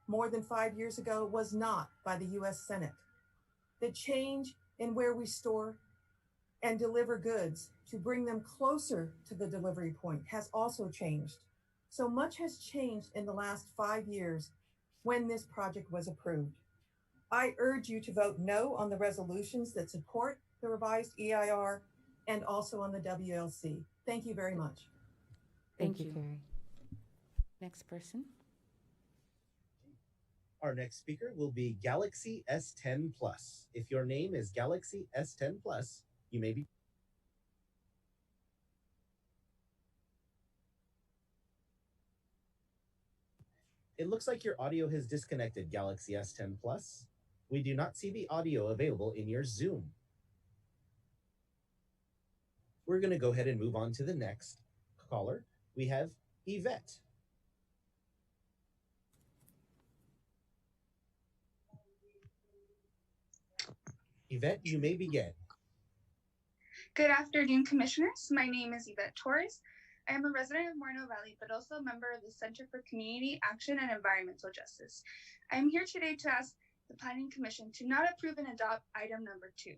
more than 5 years ago was not by the US Senate. The change in where we store and deliver goods to bring them closer to the delivery point has also changed. So much has changed in the last 5 years when this project was approved. I urge you to vote no on the resolutions that support the revised EIR and also on the WLC. Thank you very much. Thank you. Carrie. Next person. Our next speaker will be Galaxy S10 Plus. If your name is Galaxy S10 Plus, you may be. It looks like your audio has disconnected, Galaxy S10 Plus. We do not see the audio available in your Zoom. We're going to go ahead and move on to the next caller. We have Yvette. Yvette, you may begin. Good afternoon, Commissioners. My name is Yvette Torres. I am a resident of Moreno Valley, but also a member of the Center for Community Action and Environmental Justice. I am here today to ask the Planning Commission to not approve and adopt item number 2.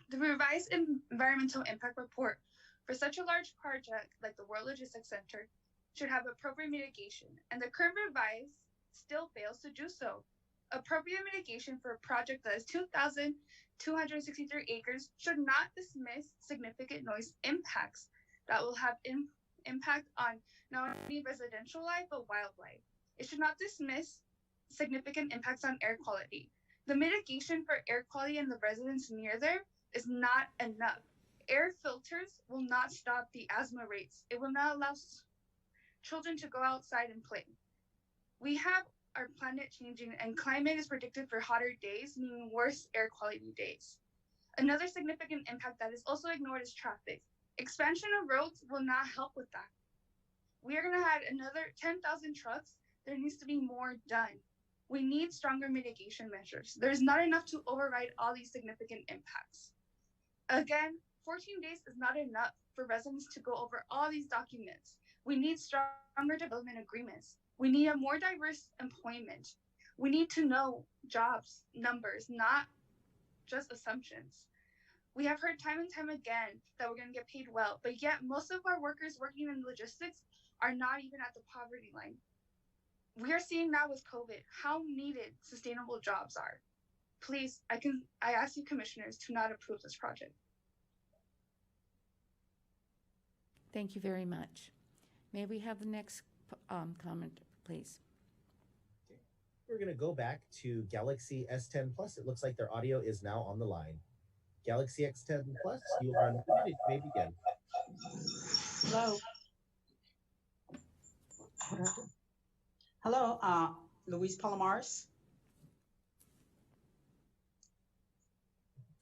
The revised environmental impact report for such a large project like the World Logistics Center should have appropriate mitigation, and the current revise still fails to do so. Appropriate mitigation for a project that is 2,263 acres should not dismiss significant noise impacts that will have impact on not only residential life but wildlife. It should not dismiss significant impacts on air quality. The mitigation for air quality and the residents near there is not enough. Air filters will not stop the asthma rates. It will not allow children to go outside and play. We have our planet changing, and climate is predicted for hotter days, meaning worse air quality days. Another significant impact that is also ignored is traffic. Expansion of roads will not help with that. We are going to add another 10,000 trucks. There needs to be more done. We need stronger mitigation measures. There's not enough to override all these significant impacts. Again, 14 days is not enough for residents to go over all these documents. We need stronger development agreements. We need a more diverse employment. We need to know jobs, numbers, not just assumptions. We have heard time and time again that we're going to get paid well, but yet most of our workers working in logistics are not even at the poverty line. We are seeing now with COVID how needed sustainable jobs are. Please, I ask you commissioners to not approve this project. Thank you very much. May we have the next comment, please? We're going to go back to Galaxy S10 Plus. It looks like their audio is now on the line. Galaxy X10 Plus, you are unmuted. You may begin. Hello. Hello, Luis Palomares.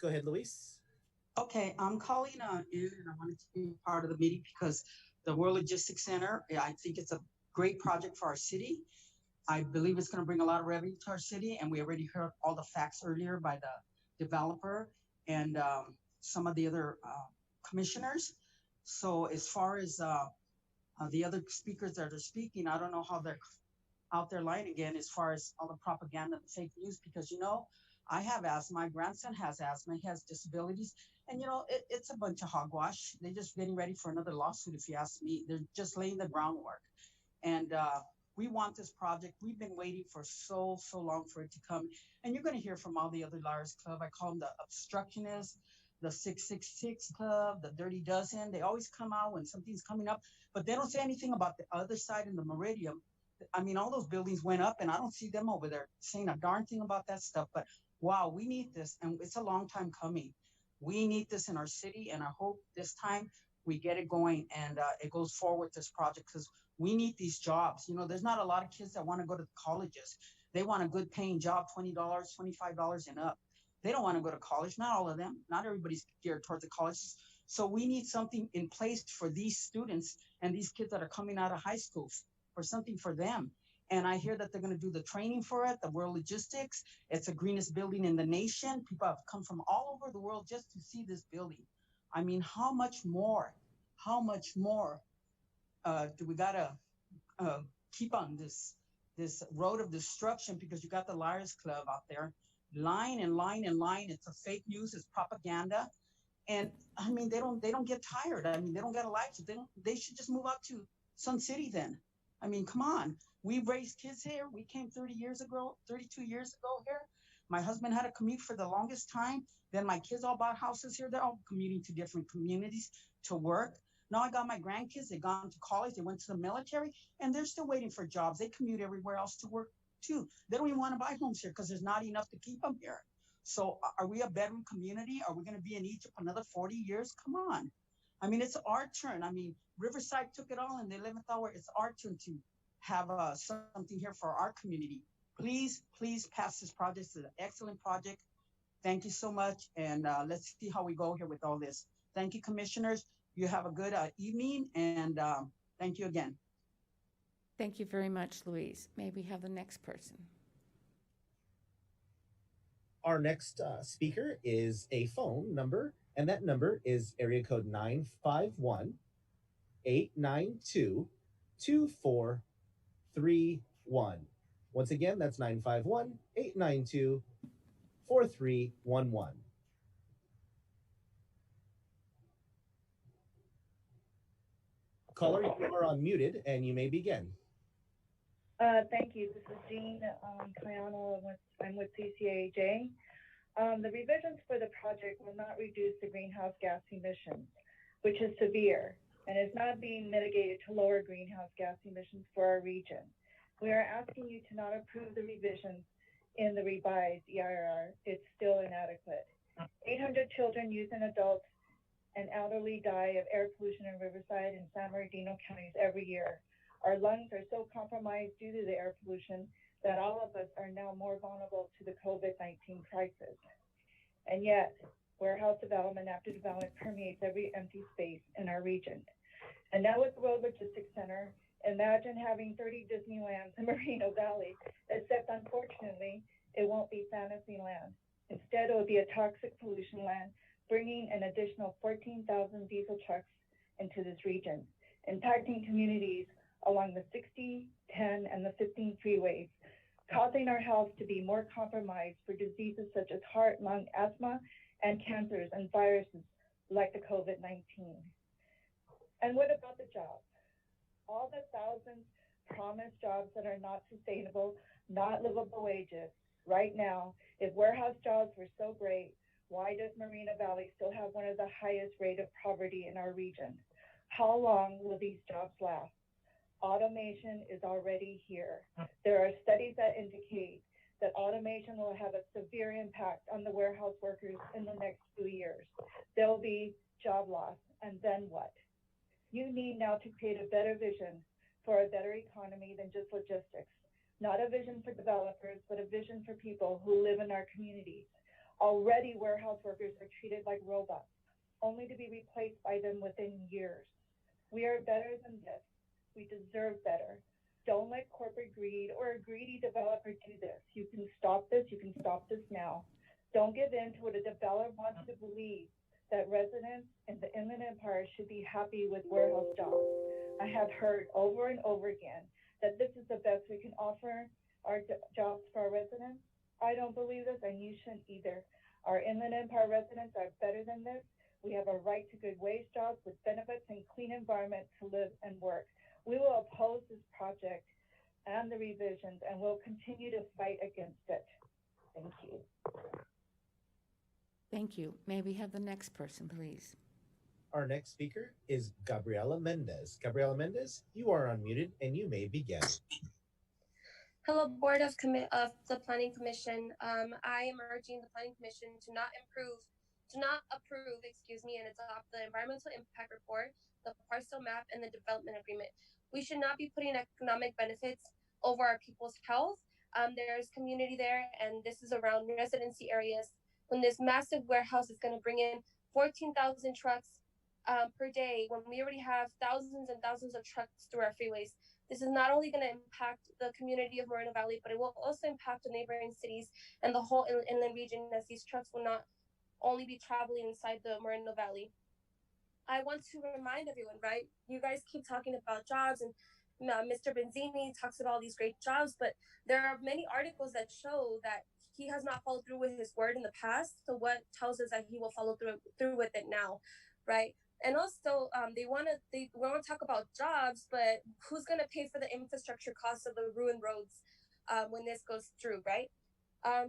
Go ahead, Luis. Okay, I'm calling in and I wanted to be part of the meeting because the World Logistics Center, I think it's a great project for our city. I believe it's going to bring a lot of revenue to our city, and we already heard all the facts earlier by the developer and some of the other commissioners. So as far as the other speakers that are speaking, I don't know how they're out there lying again as far as all the propaganda and fake news, because, you know, I have asthma, my grandson has asthma, he has disabilities, and, you know, it's a bunch of hogwash. They're just getting ready for another lawsuit, if you ask me. They're just laying the groundwork. And we want this project. We've been waiting for so long for it to come. And you're going to hear from all the other Liars Club. I call them the obstructionists, the 666 Club, the Dirty Dozen. They always come out when something's coming up, but they don't say anything about the other side in the Meridian. I mean, all those buildings went up, and I don't see them over there saying a darn thing about that stuff. But wow, we need this, and it's a long time coming. We need this in our city, and I hope this time we get it going and it goes forward, this project, because we need these jobs. You know, there's not a lot of kids that want to go to colleges. They want a good paying job, $20, $25 and up. They don't want to go to college. Not all of them. Not everybody's geared towards the colleges. So we need something in place for these students and these kids that are coming out of high school, for something for them. And I hear that they're going to do the training for it, the World Logistics. It's the greenest building in the nation. People have come from all over the world just to see this building. I mean, how much more do we got to keep on this road of destruction? Because you got the Liars Club out there lying. It's a fake news, it's propaganda. And I mean, they don't get tired. I mean, they don't get a life. They should just move out to Sun City then. I mean, come on. We raised kids here. We came 32 years ago here. My husband had to commute for the longest time. Then my kids all bought houses here. They're all commuting to different communities to work. Now I got my grandkids. They've gone to college. They went to the military, and they're still waiting for jobs. They commute everywhere else to work too. They don't even want to buy homes here because there's not enough to keep them here. So are we a bedroom community? Are we going to be in Egypt another 40 years? Come on. I mean, it's our turn. I mean, Riverside took it all in the 11th hour. It's our turn to have something here for our community. Please, please pass this project. It's an excellent project. Thank you so much. And let's see how we go here with all this. Thank you, commissioners. You have a good evening, and thank you again. Thank you very much, Louise. May we have the next person? Our next speaker is a phone number, and that number is area code 951-892-2431. Once again, that's 951-892-4311. Caller, you are unmuted and you may begin. Thank you. This is Jean Cayano. I'm with CCAJ. The revisions for the project will not reduce the greenhouse gas emissions, which is severe, and is not being mitigated to lower greenhouse gas emissions for our region. We are asking you to not approve the revisions in the revised EIR. It's still inadequate. 800 children, youth, and adults and elderly die of air pollution in Riverside and San Bernardino counties every year. Our lungs are so compromised due to the air pollution that all of us are now more vulnerable to the COVID-19 crisis. And yet, warehouse development after development permeates every empty space in our region. And now with the World Logistics Center, imagine having 30 Disneylands in Moreno Valley, except unfortunately, it won't be fantasy land. Instead, it will be a toxic pollution land, bringing an additional 14,000 diesel trucks into this region, impacting communities along the 60, 10, and the 15 freeways, causing our health to be more compromised for diseases such as heart, lung, asthma, and cancers and viruses like the COVID-19. And what about the jobs? All the thousands promised jobs that are not sustainable, not livable wages. Right now, if warehouse jobs were so great, why does Moreno Valley still have one of the highest rate of poverty in our region? How long will these jobs last? Automation is already here. There are studies that indicate that automation will have a severe impact on the warehouse workers in the next few years. There will be job loss, and then what? You need now to create a better vision for a better economy than just logistics. Not a vision for developers, but a vision for people who live in our communities. Already, warehouse workers are treated like robots, only to be replaced by them within years. We are better than this. We deserve better. Don't let corporate greed or a greedy developer do this. You can stop this. You can stop this now. Don't give in to what a developer wants to believe, that residents in the Inland Empire should be happy with warehouse jobs. I have heard over and over again that this is the best we can offer our jobs for our residents. I don't believe this, and you shouldn't either. Our Inland Empire residents are better than this. We have a right to good wage jobs with benefits and clean environment to live and work. We will oppose this project and the revisions, and we'll continue to fight against it. Thank you. Thank you. May we have the next person, please? Our next speaker is Gabriela Mendez. Gabriela Mendez, you are unmuted and you may begin. Hello, Board of the Planning Commission. I am urging the Planning Commission to not approve, and adopt the environmental impact report, the parcel map, and the development agreement. We should not be putting economic benefits over our people's health. There's community there, and this is around residency areas. When this massive warehouse is going to bring in 14,000 trucks per day, when we already have thousands and thousands of trucks through our freeways, this is not only going to impact the community of Moreno Valley, but it will also impact the neighboring cities and the whole inland region, as these trucks will not only be traveling inside the Moreno Valley. I want to remind everyone, right? You guys keep talking about jobs, and Mr. Benzini talks about all these great jobs, but there are many articles that show that he has not followed through with his word in the past. So what tells us that he will follow through with it now, right? And also, we want to talk about jobs, but who's going to pay for the infrastructure costs of the ruined roads when this goes through, right?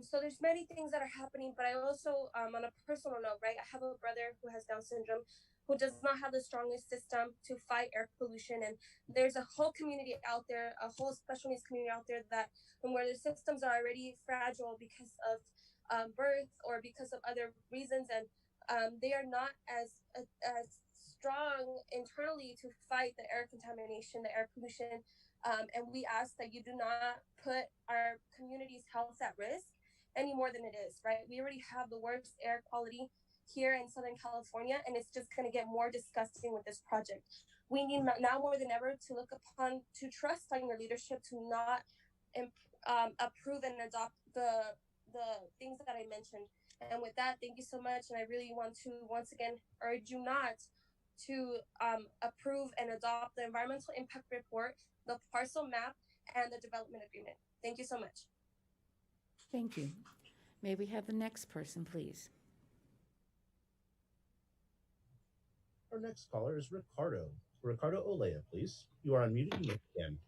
So there's many things that are happening, but I also, on a personal note, right, I have a brother who has Down syndrome, who does not have the strongest system to fight air pollution. And there's a whole community out there, a whole special needs community out there that where the systems are already fragile because of birth or because of other reasons. And they are not as strong internally to fight the air contamination, the air pollution, and we ask that you do not put our community's health at risk any more than it is, right? We already have the worst air quality here in Southern California, and it's just going to get more disgusting with this project. We need now more than ever to trust on your leadership to not approve and adopt the things that I mentioned. And with that, thank you so much. And I really want to once again urge you not to approve and adopt the environmental impact report, the parcel map, and the development agreement. Thank you so much. Thank you. May we have the next person, please? Our next caller is Ricardo. Ricardo Olea, please. You are unmuted. You may begin.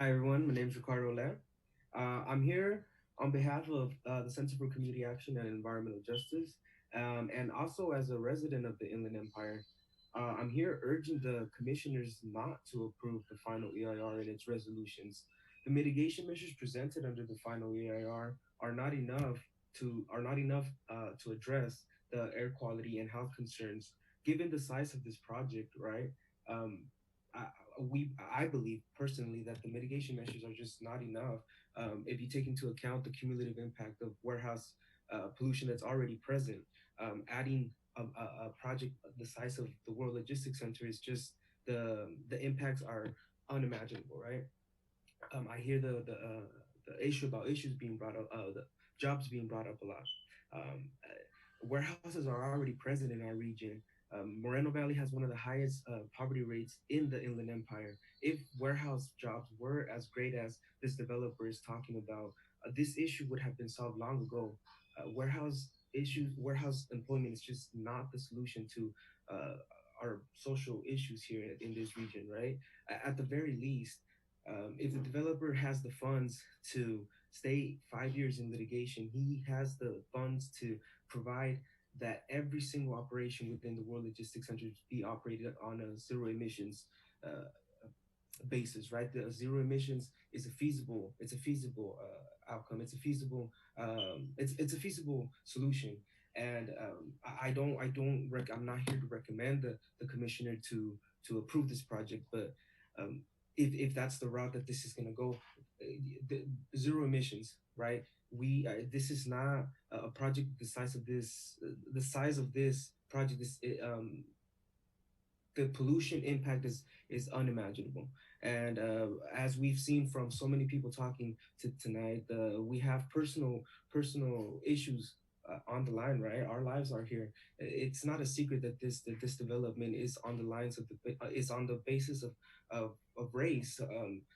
Hi, everyone. My name is Ricardo Olea. I'm here on behalf of the Center for Community Action and Environmental Justice, and also as a resident of the Inland Empire. I'm here urging the commissioners not to approve the final EIR and its resolutions. The mitigation measures presented under the final EIR are not enough to address the air quality and health concerns. Given the size of this project, right? I believe personally that the mitigation measures are just not enough. If you take into account the cumulative impact of warehouse pollution that's already present, adding a project the size of the World Logistics Center is just the impacts are unimaginable, right? I hear the issue about issues being brought up, the jobs being brought up a lot. Warehouses are already present in our region. Moreno Valley has one of the highest poverty rates in the Inland Empire. If warehouse jobs were as great as this developer is talking about, this issue would have been solved long ago. Warehouse employment is just not the solution to our social issues here in this region, right? At the very least, if the developer has the funds to stay 5 years in litigation, he has the funds to provide that every single operation within the World Logistics Center be operated on a zero emissions basis, right? The zero emissions is a feasible outcome. It's a feasible solution. And I'm not here to recommend the commissioner to approve this project, but if that's the route that this is going to go, zero emissions, right? This is not a project the size of this. The size of this project is the pollution impact is unimaginable. And as we've seen from so many people talking tonight, we have personal issues on the line, right? Our lives are here. It's not a secret that this development is on the lines of is on the basis of race.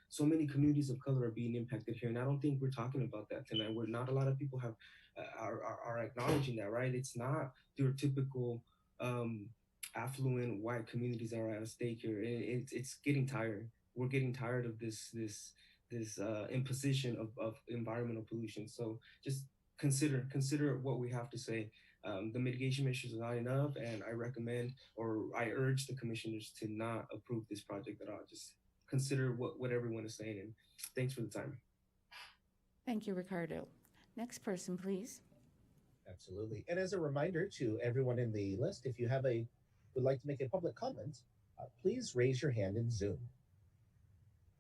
So many communities of color are being impacted here, and I don't think we're talking about that tonight. We're not a lot of people are acknowledging that, right? It's not your typical affluent white communities that are at stake here. It's getting tired. We're getting tired of this imposition of environmental pollution. So just consider what we have to say. The mitigation measures are not enough, and I urge the commissioners to not approve this project at all. Just consider what everyone is saying, and thanks for the time. Thank you, Ricardo. Next person, please. Absolutely. And as a reminder to everyone in the list, if you would like to make a public comment, please raise your hand in Zoom.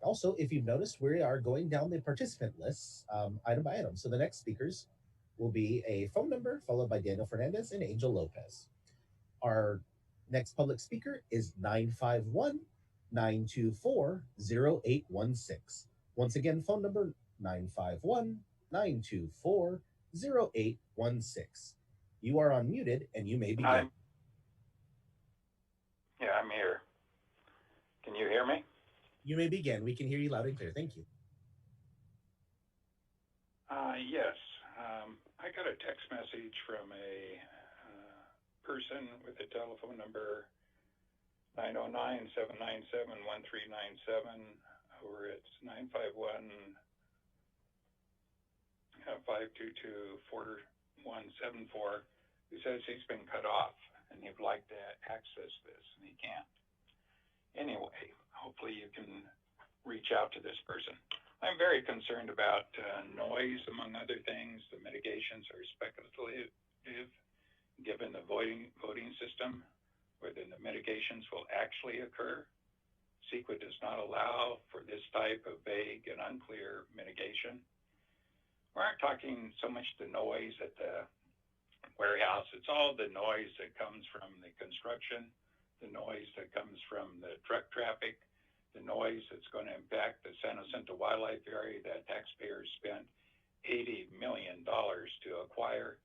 Also, if you've noticed, we are going down the participant lists item by item. So the next speakers will be a phone number followed by Daniel Fernandez and Angel Lopez. Our next public speaker is 951-924-0816. Once again, phone number 951-924-0816. You are unmuted and you may begin. I'm here. Can you hear me? You may begin. We can hear you loud and clear. Thank you. Yes. I got a text message from a person with a telephone number 909-797-1397, or it's 951-522-4174, who says he's been cut off and he'd like to access this and he can't. Anyway, hopefully you can reach out to this person. I'm very concerned about noise, among other things. The mitigations are speculative, given the voting system, whether the mitigations will actually occur. CEQA does not allow for this type of vague and unclear mitigation. We aren't talking so much the noise at the warehouse. It's all the noise that comes from the construction, the noise that comes from the truck traffic, the noise that's going to impact the San Jacinto Wildlife Area that taxpayers spent $80 million to acquire.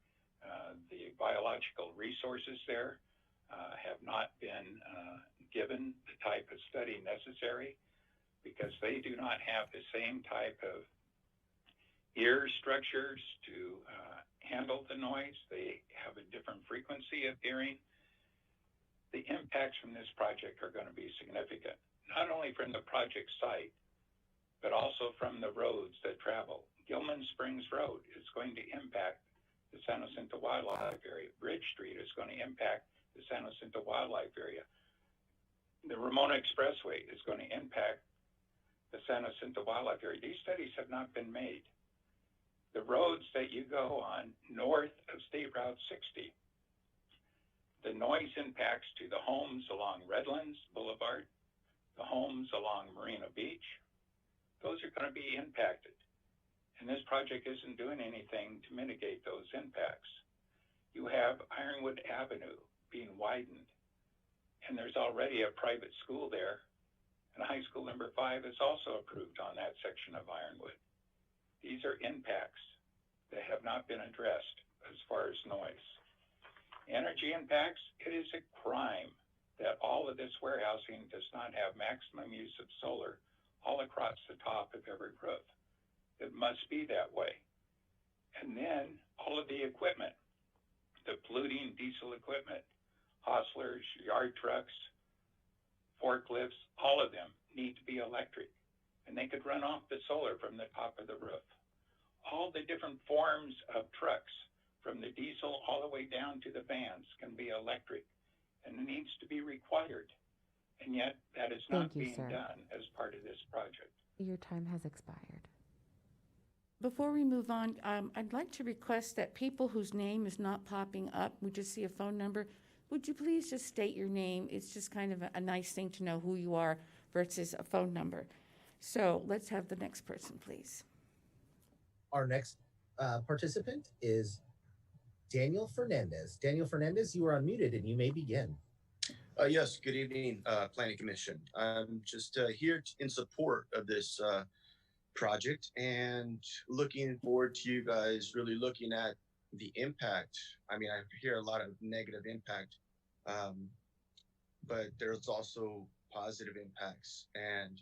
The biological resources there have not been given the type of study necessary because they do not have the same type of ear structures to handle the noise. They have a different frequency of hearing. The impacts from this project are going to be significant, not only from the project site, but also from the roads that travel. Gilman Springs Road is going to impact the San Jacinto Wildlife Area. Bridge Street is going to impact the San Jacinto Wildlife Area. The Ramona Expressway is going to impact the San Jacinto Wildlife Area. These studies have not been made. The roads that you go on north of State Route 60, the noise impacts to the homes along Redlands Boulevard, the homes along Marina Beach, those are going to be impacted. And this project isn't doing anything to mitigate those impacts. You have Ironwood Avenue being widened, and there's already a private school there, and high school number 5 is also approved on that section of Ironwood. These are impacts that have not been addressed as far as noise. Energy impacts, it is a crime that all of this warehousing does not have maximum use of solar all across the top of every roof. It must be that way. And then all of the equipment, the polluting diesel equipment, hostlers, yard trucks, forklifts, all of them need to be electric. And they could run off the solar from the top of the roof. All the different forms of trucks, from the diesel all the way down to the vans, can be electric, and it needs to be required. And yet that is not being done as part of this project. Your time has expired. Before we move on, I'd like to request that people whose name is not popping up, we just see a phone number, would you please just state your name? It's just kind of a nice thing to know who you are versus a phone number. So let's have the next person, please. Our next participant is Daniel Fernandez. Daniel Fernandez, you are unmuted and you may begin. Yes, good evening, Planning Commission. I'm just here in support of this project and looking forward to you guys really looking at the impact. I mean, I hear a lot of negative impact, but there's also positive impacts, and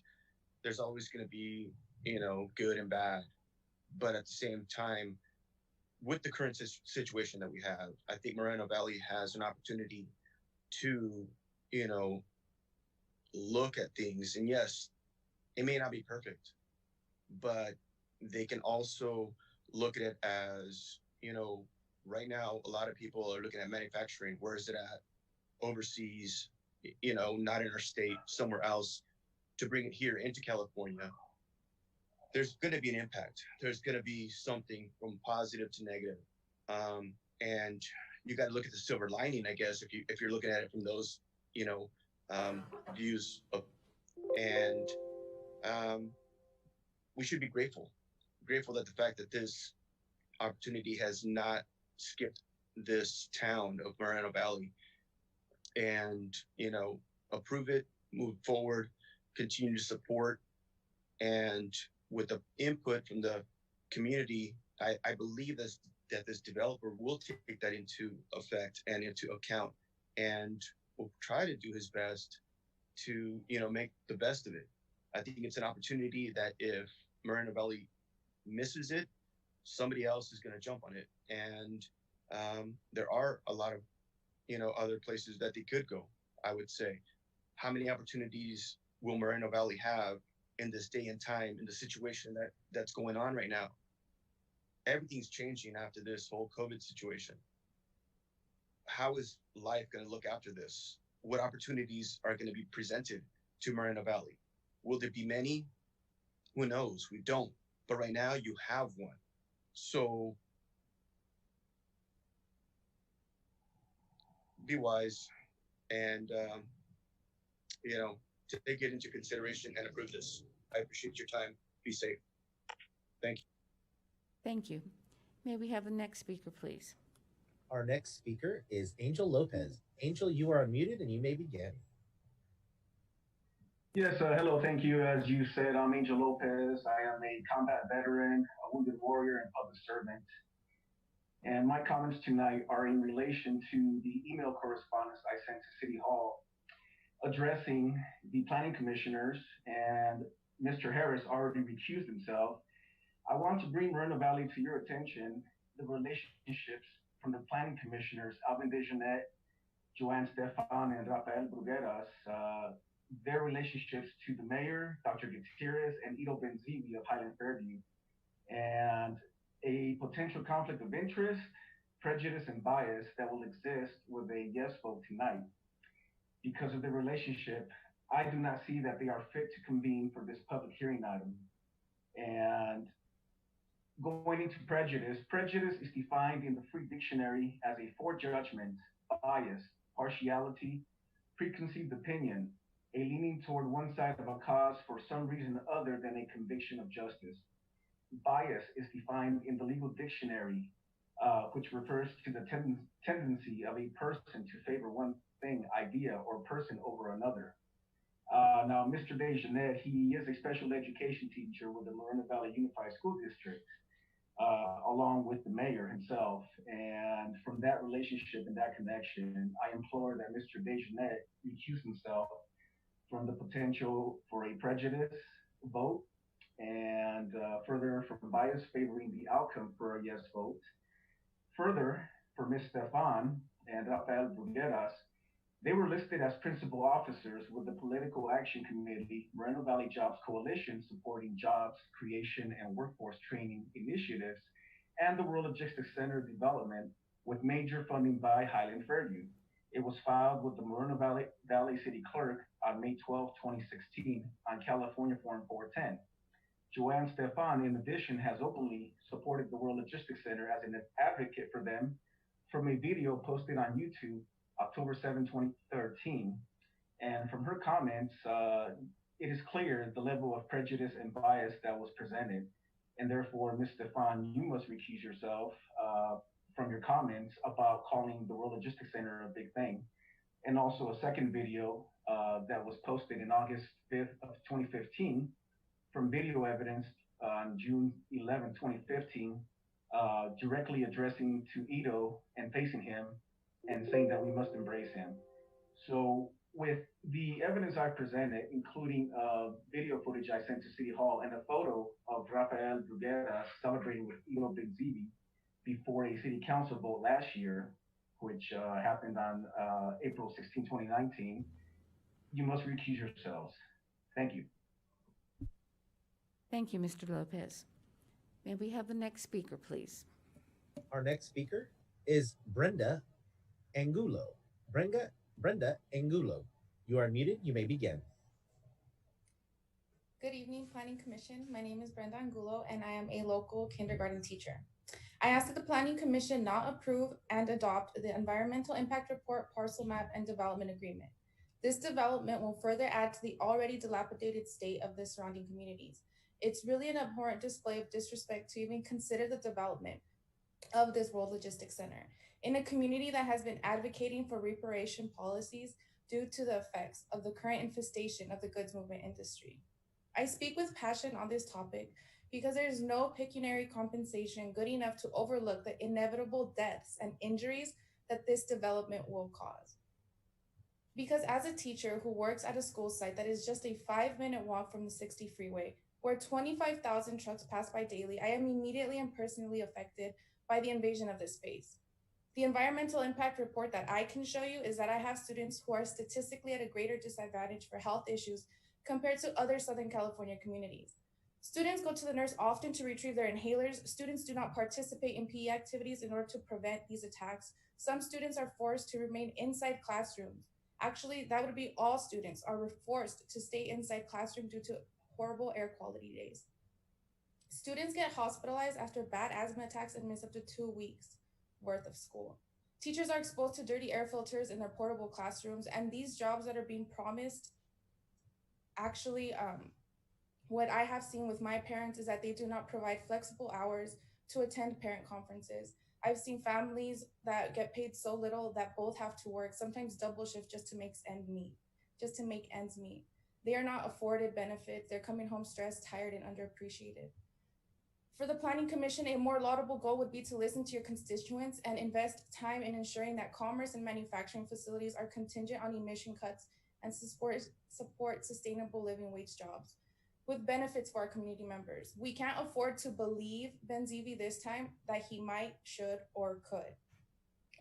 there's always going to be, you know, good and bad. But at the same time, with the current situation that we have, I think Moreno Valley has an opportunity to, you know, look at things. And yes, it may not be perfect, but they can also look at it as, you know, right now, a lot of people are looking at manufacturing. Where is it at? Overseas, you know, not in our state, somewhere else, to bring it here into California. There's going to be an impact. There's going to be something from positive to negative. And you got to look at the silver lining, I guess, if you're looking at it from those, you know, views of, and we should be grateful that the fact that this opportunity has not skipped this town of Moreno Valley, and, you know, approve it, move forward, continue to support, and with the input from the community, I believe that this developer will take that into effect and into account, and will try to do his best to, you know, make the best of it. I think it's an opportunity that if Moreno Valley misses it, somebody else is going to jump on it. And there are a lot of, you know, other places that they could go, I would say. How many opportunities will Moreno Valley have in this day and time, in the situation that's going on right now? Everything's changing after this whole COVID situation. How is life going to look after this? What opportunities are going to be presented to Moreno Valley? Will there be many? Who knows? We don't. But right now you have one. So be wise and, take it into consideration and approve this. I appreciate your time. Be safe. Thank you. Thank you. May we have the next speaker, please? Our next speaker is Angel Lopez. Angel, you are unmuted and you may begin. Yes, hello, thank you. As you said, I'm Angel Lopez. I am a combat veteran, a wounded warrior, and public servant. And my comments tonight are in relation to the email correspondence I sent to City Hall addressing the planning commissioners, and Mr. Harris already recused himself. I want to bring Moreno Valley to your attention, the relationships from the planning commissioners, Alvin Dejournette, Joanne Stefan, and Rafael Brugueras, their relationships to the mayor, Dr. Gutierrez, and Ido Benzivi of Highland Fairview, and a potential conflict of interest, prejudice, and bias that will exist with a yes vote tonight. Because of the relationship, I do not see that they are fit to convene for this public hearing item. And going into prejudice, prejudice is defined in the Free Dictionary as a forejudgment, bias, partiality, preconceived opinion, a leaning toward one side of a cause for some reason other than a conviction of justice. Bias is defined in the legal dictionary, which refers to the tendency of a person to favor one thing, idea, or person over another. Now, Mr. Dejournette, he is a special education teacher with the Moreno Valley Unified School District, along with the mayor himself. And from that relationship and that connection, I implore that Mr. Dejournette recuse himself from the potential for a prejudice vote, and further from bias favoring the outcome for a yes vote. Further, for Ms. Stefan and Rafael Brugueras, they were listed as principal officers with the Political Action Committee, Moreno Valley Jobs Coalition, supporting jobs creation and workforce training initiatives, and the World Logistics Center development with major funding by Highland Fairview. It was filed with the Moreno Valley City Clerk on May 12, 2016 on California Form 410. Joanne Stefan, in addition, has openly supported the World Logistics Center as an advocate for them from a video posted on YouTube October 7, 2013. And from her comments, it is clear the level of prejudice and bias that was presented. And therefore, Ms. Stefan, you must recuse yourself from your comments about calling the World Logistics Center a big thing. And also a second video that was posted in August 5th of 2015 from video evidence on June 11, 2015, directly addressing to Ido and facing him and saying that we must embrace him. So with the evidence I presented, including video footage I sent to City Hall and a photo of Rafael Brugueras celebrating with Ido Benzivi before a city council vote last year, which happened on April 16, 2019, you must recuse yourselves. Thank you. Thank you, Mr. Lopez. May we have the next speaker, please? Our next speaker is Brenda Angulo. Brenda Angulo, you are muted. You may begin. Good evening, Planning Commission. My name is Brenda Angulo, and I am a local kindergarten teacher. I ask that the Planning Commission not approve and adopt the Environmental Impact Report, Parcel Map, and Development Agreement. This development will further add to the already dilapidated state of the surrounding communities. It's really an abhorrent display of disrespect to even consider the development of this World Logistics Center in a community that has been advocating for reparation policies due to the effects of the current infestation of the goods movement industry. I speak with passion on this topic because there is no pecuniary compensation good enough to overlook the inevitable deaths and injuries that this development will cause. Because as a teacher who works at a school site that is just a 5-minute walk from the 60 freeway, where 25,000 trucks pass by daily, I am immediately and personally affected by the invasion of this space. The environmental impact report that I can show you is that I have students who are statistically at a greater disadvantage for health issues compared to other Southern California communities. Students go to the nurse often to retrieve their inhalers. Students do not participate in PE activities in order to prevent these attacks. Some students are forced to remain inside classrooms. Actually, that would be all students are forced to stay inside classroom due to horrible air quality days. Students get hospitalized after bad asthma attacks and miss up to 2 weeks worth of school. Teachers are exposed to dirty air filters in their portable classrooms, and these jobs that are being promised actually, what I have seen with my parents is that they do not provide flexible hours to attend parent conferences. I've seen families that get paid so little that both have to work, sometimes double shift just to make ends meet. They are not afforded benefits. They're coming home stressed, tired, and underappreciated. For the Planning Commission, a more laudable goal would be to listen to your constituents and invest time in ensuring that commerce and manufacturing facilities are contingent on emission cuts and support sustainable living wage jobs with benefits for our community members. We can't afford to believe Benzivi this time that he might, should, or could.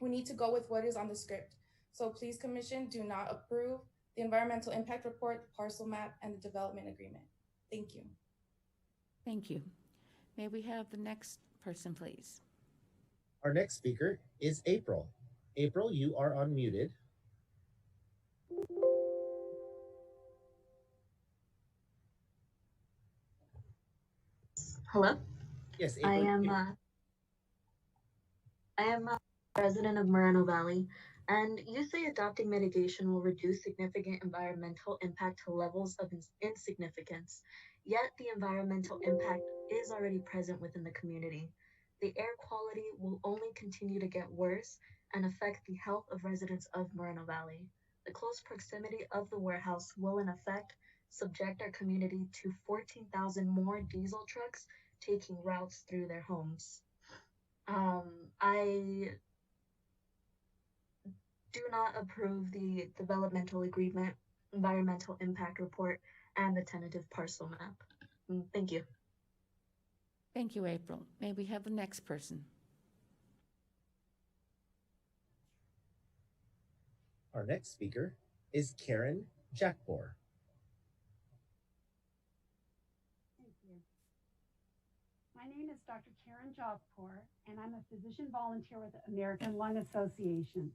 We need to go with what is on the script. So please, Commission, do not approve the environmental impact report, the parcel map, and the development agreement. Thank you. Thank you. May we have the next person, please? Our next speaker is April. April, you are unmuted. Hello? Yes, April. I am a resident of Moreno Valley, and you say adopting mitigation will reduce significant environmental impact to levels of insignificance. Yet the environmental impact is already present within the community. The air quality will only continue to get worse and affect the health of residents of Moreno Valley. The close proximity of the warehouse will in effect subject our community to 14,000 more diesel trucks taking routes through their homes. I do not approve the developmental agreement, environmental impact report, and the tentative parcel map. Thank you. Thank you, April. May we have the next person? Our next speaker is Karen Jackbour. Thank you. My name is Dr. Karen Jackbour, and I'm a physician volunteer with the American Lung Association.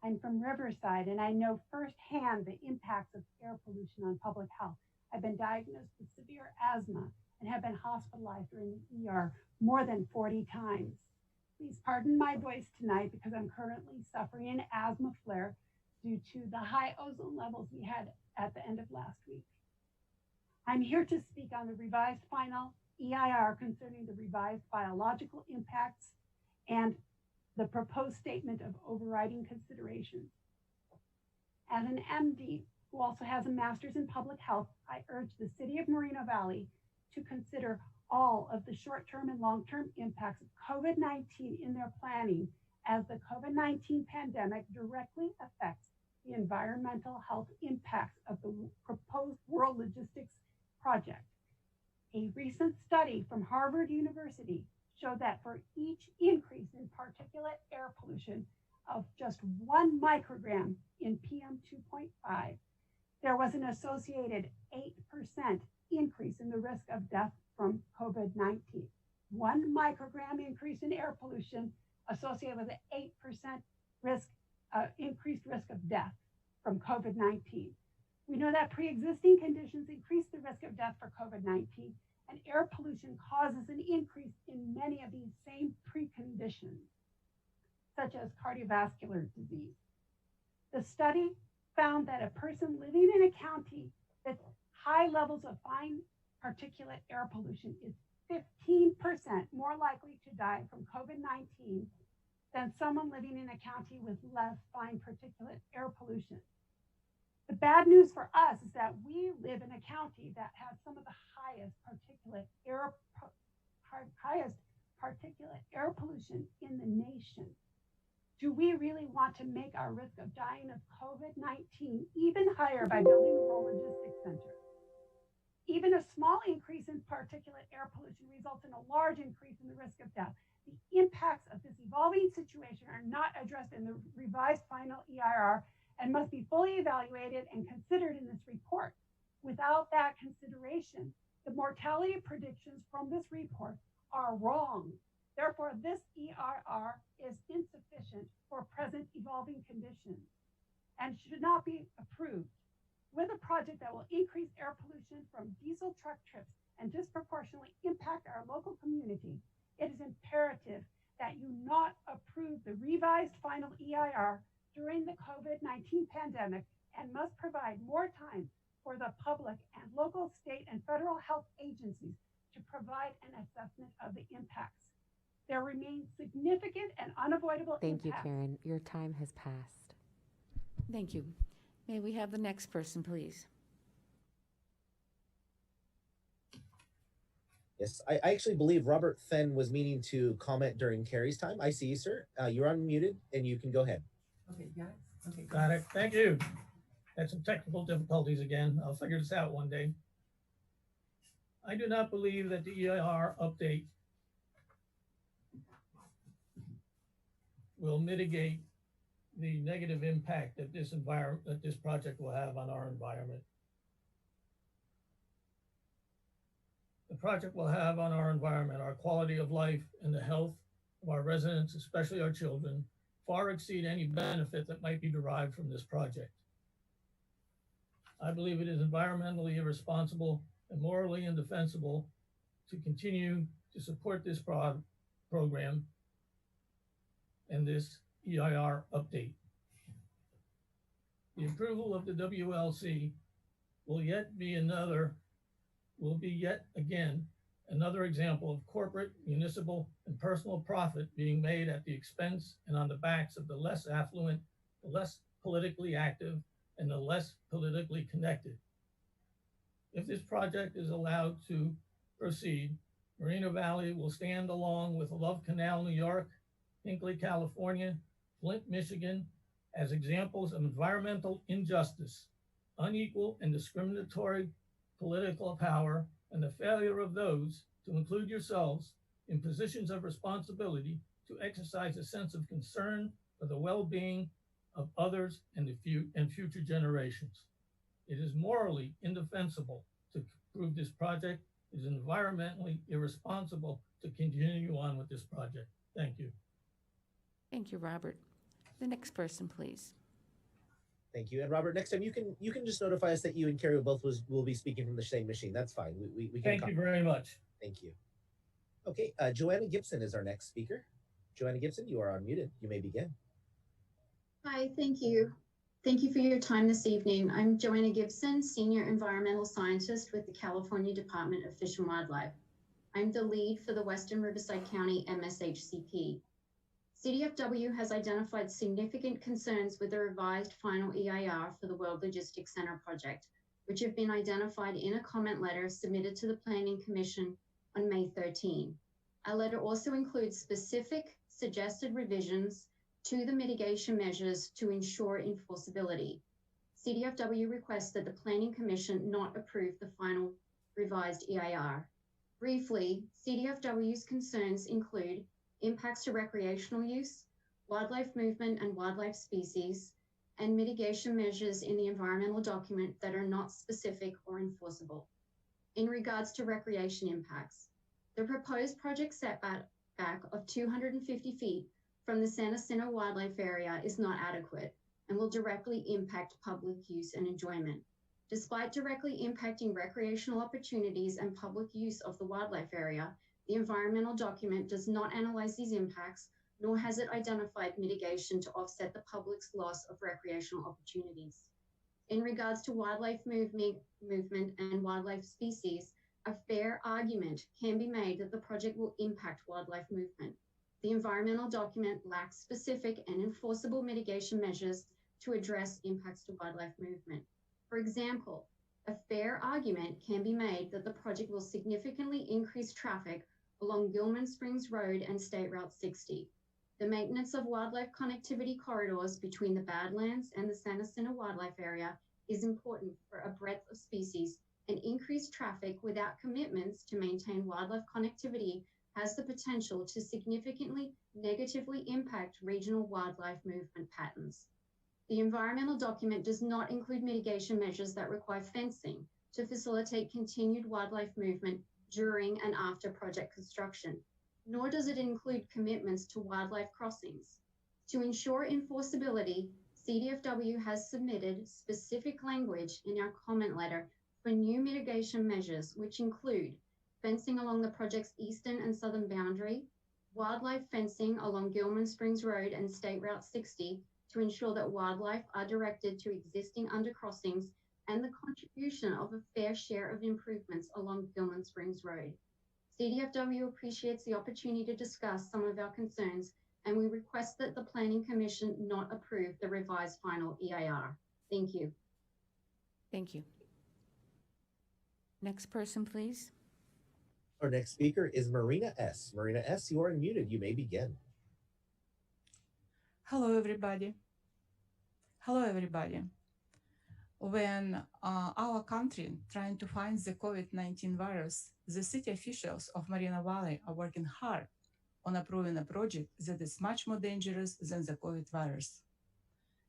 I'm from Riverside, and I know firsthand the impacts of air pollution on public health. I've been diagnosed with severe asthma and have been hospitalized or in the ER more than 40 times. Please pardon my voice tonight because I'm currently suffering an asthma flare due to the high ozone levels we had at the end of last week. I'm here to speak on the revised final EIR concerning the revised biological impacts and the proposed statement of overriding considerations. As an MD who also has a master's in public health, I urge the City of Moreno Valley to consider all of the short-term and long-term impacts of COVID-19 in their planning, as the COVID-19 pandemic directly affects the environmental health impacts of the proposed World Logistics Project. A recent study from Harvard University showed that for each increase in particulate air pollution of just 1 microgram in PM 2.5, there was an associated 8% increase in the risk of death from COVID-19. 1 microgram increase in air pollution associated with an 8% increased risk of death from COVID-19. We know that pre-existing conditions increase the risk of death for COVID-19, and air pollution causes an increase in many of these same preconditions, such as cardiovascular disease. The study found that a person living in a county with high levels of fine particulate air pollution is 15% more likely to die from COVID-19 than someone living in a county with less fine particulate air pollution. The bad news for us is that we live in a county that has some of the highest particulate air pollution in the nation. Do we really want to make our risk of dying of COVID-19 even higher by building a rural logistics center? Even a small increase in particulate air pollution results in a large increase in the risk of death. The impacts of this evolving situation are not addressed in the revised final EIR and must be fully evaluated and considered in this report. Without that consideration, the mortality predictions from this report are wrong. Therefore, this EIR is insufficient for present evolving conditions and should not be approved. with a project that will increase air pollution from diesel truck trips and disproportionately impact our local community, it is imperative that you not approve the revised final EIR during the COVID-19 pandemic and must provide more time for the public and local, state, and federal health agencies to provide an assessment of the impacts. There remains significant and unavoidable Thank you, impacts. Karen. Your time has passed. Thank you. May we have the next person, please? Yes, I actually believe Robert Fenn was meaning to comment during Carrie's time. I see you, sir. You're unmuted and you can go ahead. Okay, got it. Okay, Got it. Thank you. Had some technical difficulties again. I'll figure this out one day. I do not believe that the EIR update will mitigate the negative impact that this project will have on our environment. The project will have on our environment, our quality of life, and the health of our residents, especially our children, far exceed any benefit that might be derived from this project. I believe it is environmentally irresponsible and morally indefensible to continue to support this program and this EIR update. The approval of the WLC will be yet again another example of corporate, municipal, and personal profit being made at the expense and on the backs of the less affluent, the less politically active, and the less politically connected. If this project is allowed to proceed, Moreno Valley will stand along with Love Canal, New York, Hinkley, California, Flint, Michigan, as examples of environmental injustice, unequal and discriminatory political power, and the failure of those, to include yourselves, in positions of responsibility to exercise a sense of concern for the well-being of others and future generations. It is morally indefensible to approve this project. It is environmentally irresponsible to continue on with this project. Thank you. Thank you, Robert. The next person, please. Thank you. And Robert, next time you can just notify us that you and Carrie will be speaking from the same machine. That's fine. We can. Thank you very much. Thank you. Okay, Joanna Gibson is our next speaker. Joanna Gibson, you are unmuted. You may begin. Hi, thank you. Thank you for your time this evening. I'm Joanna Gibson, Senior Environmental Scientist with the California Department of Fish and Wildlife. I'm the lead for the Western Riverside County MSHCP. CDFW has identified significant concerns with the revised final EIR for the World Logistics Center project, which have been identified in a comment letter submitted to the Planning Commission on May 13. Our letter also includes specific suggested revisions to the mitigation measures to ensure enforceability. CDFW requests that the Planning Commission not approve the final revised EIR. Briefly, CDFW's concerns include impacts to recreational use, wildlife movement and wildlife species, and mitigation measures in the environmental document that are not specific or enforceable. In regards to recreation impacts, the proposed project setback of 250 feet from the Santa Cena Wildlife Area is not adequate and will directly impact public use and enjoyment. Despite directly impacting recreational opportunities and public use of the wildlife area, the environmental document does not analyze these impacts, nor has it identified mitigation to offset the public's loss of recreational opportunities. In regards to wildlife movement and wildlife species, a fair argument can be made that the project will impact wildlife movement. The environmental document lacks specific and enforceable mitigation measures to address impacts to wildlife movement. For example, a fair argument can be made that the project will significantly increase traffic along Gilman Springs Road and State Route 60. The maintenance of wildlife connectivity corridors between the Badlands and the Santa Cena Wildlife Area is important for a breadth of species, and increased traffic without commitments to maintain wildlife connectivity has the potential to significantly negatively impact regional wildlife movement patterns. The environmental document does not include mitigation measures that require fencing to facilitate continued wildlife movement during and after project construction, nor does it include commitments to wildlife crossings. To ensure enforceability, CDFW has submitted specific language in our comment letter for new mitigation measures, which include fencing along the project's eastern and southern boundary, wildlife fencing along Gilman Springs Road and State Route 60 to ensure that wildlife are directed to existing undercrossings, and the contribution of a fair share of improvements along Gilman Springs Road. CDFW appreciates the opportunity to discuss some of our concerns, and we request that the Planning Commission not approve the revised final EIR. Thank you. Thank you. Next person, please. Our next speaker is Marina S. Marina S., you are unmuted. You may begin. Hello, everybody. Hello, everybody. When our country trying to find the COVID-19 virus, the city officials of Moreno Valley are working hard on approving a project that is much more dangerous than the COVID virus.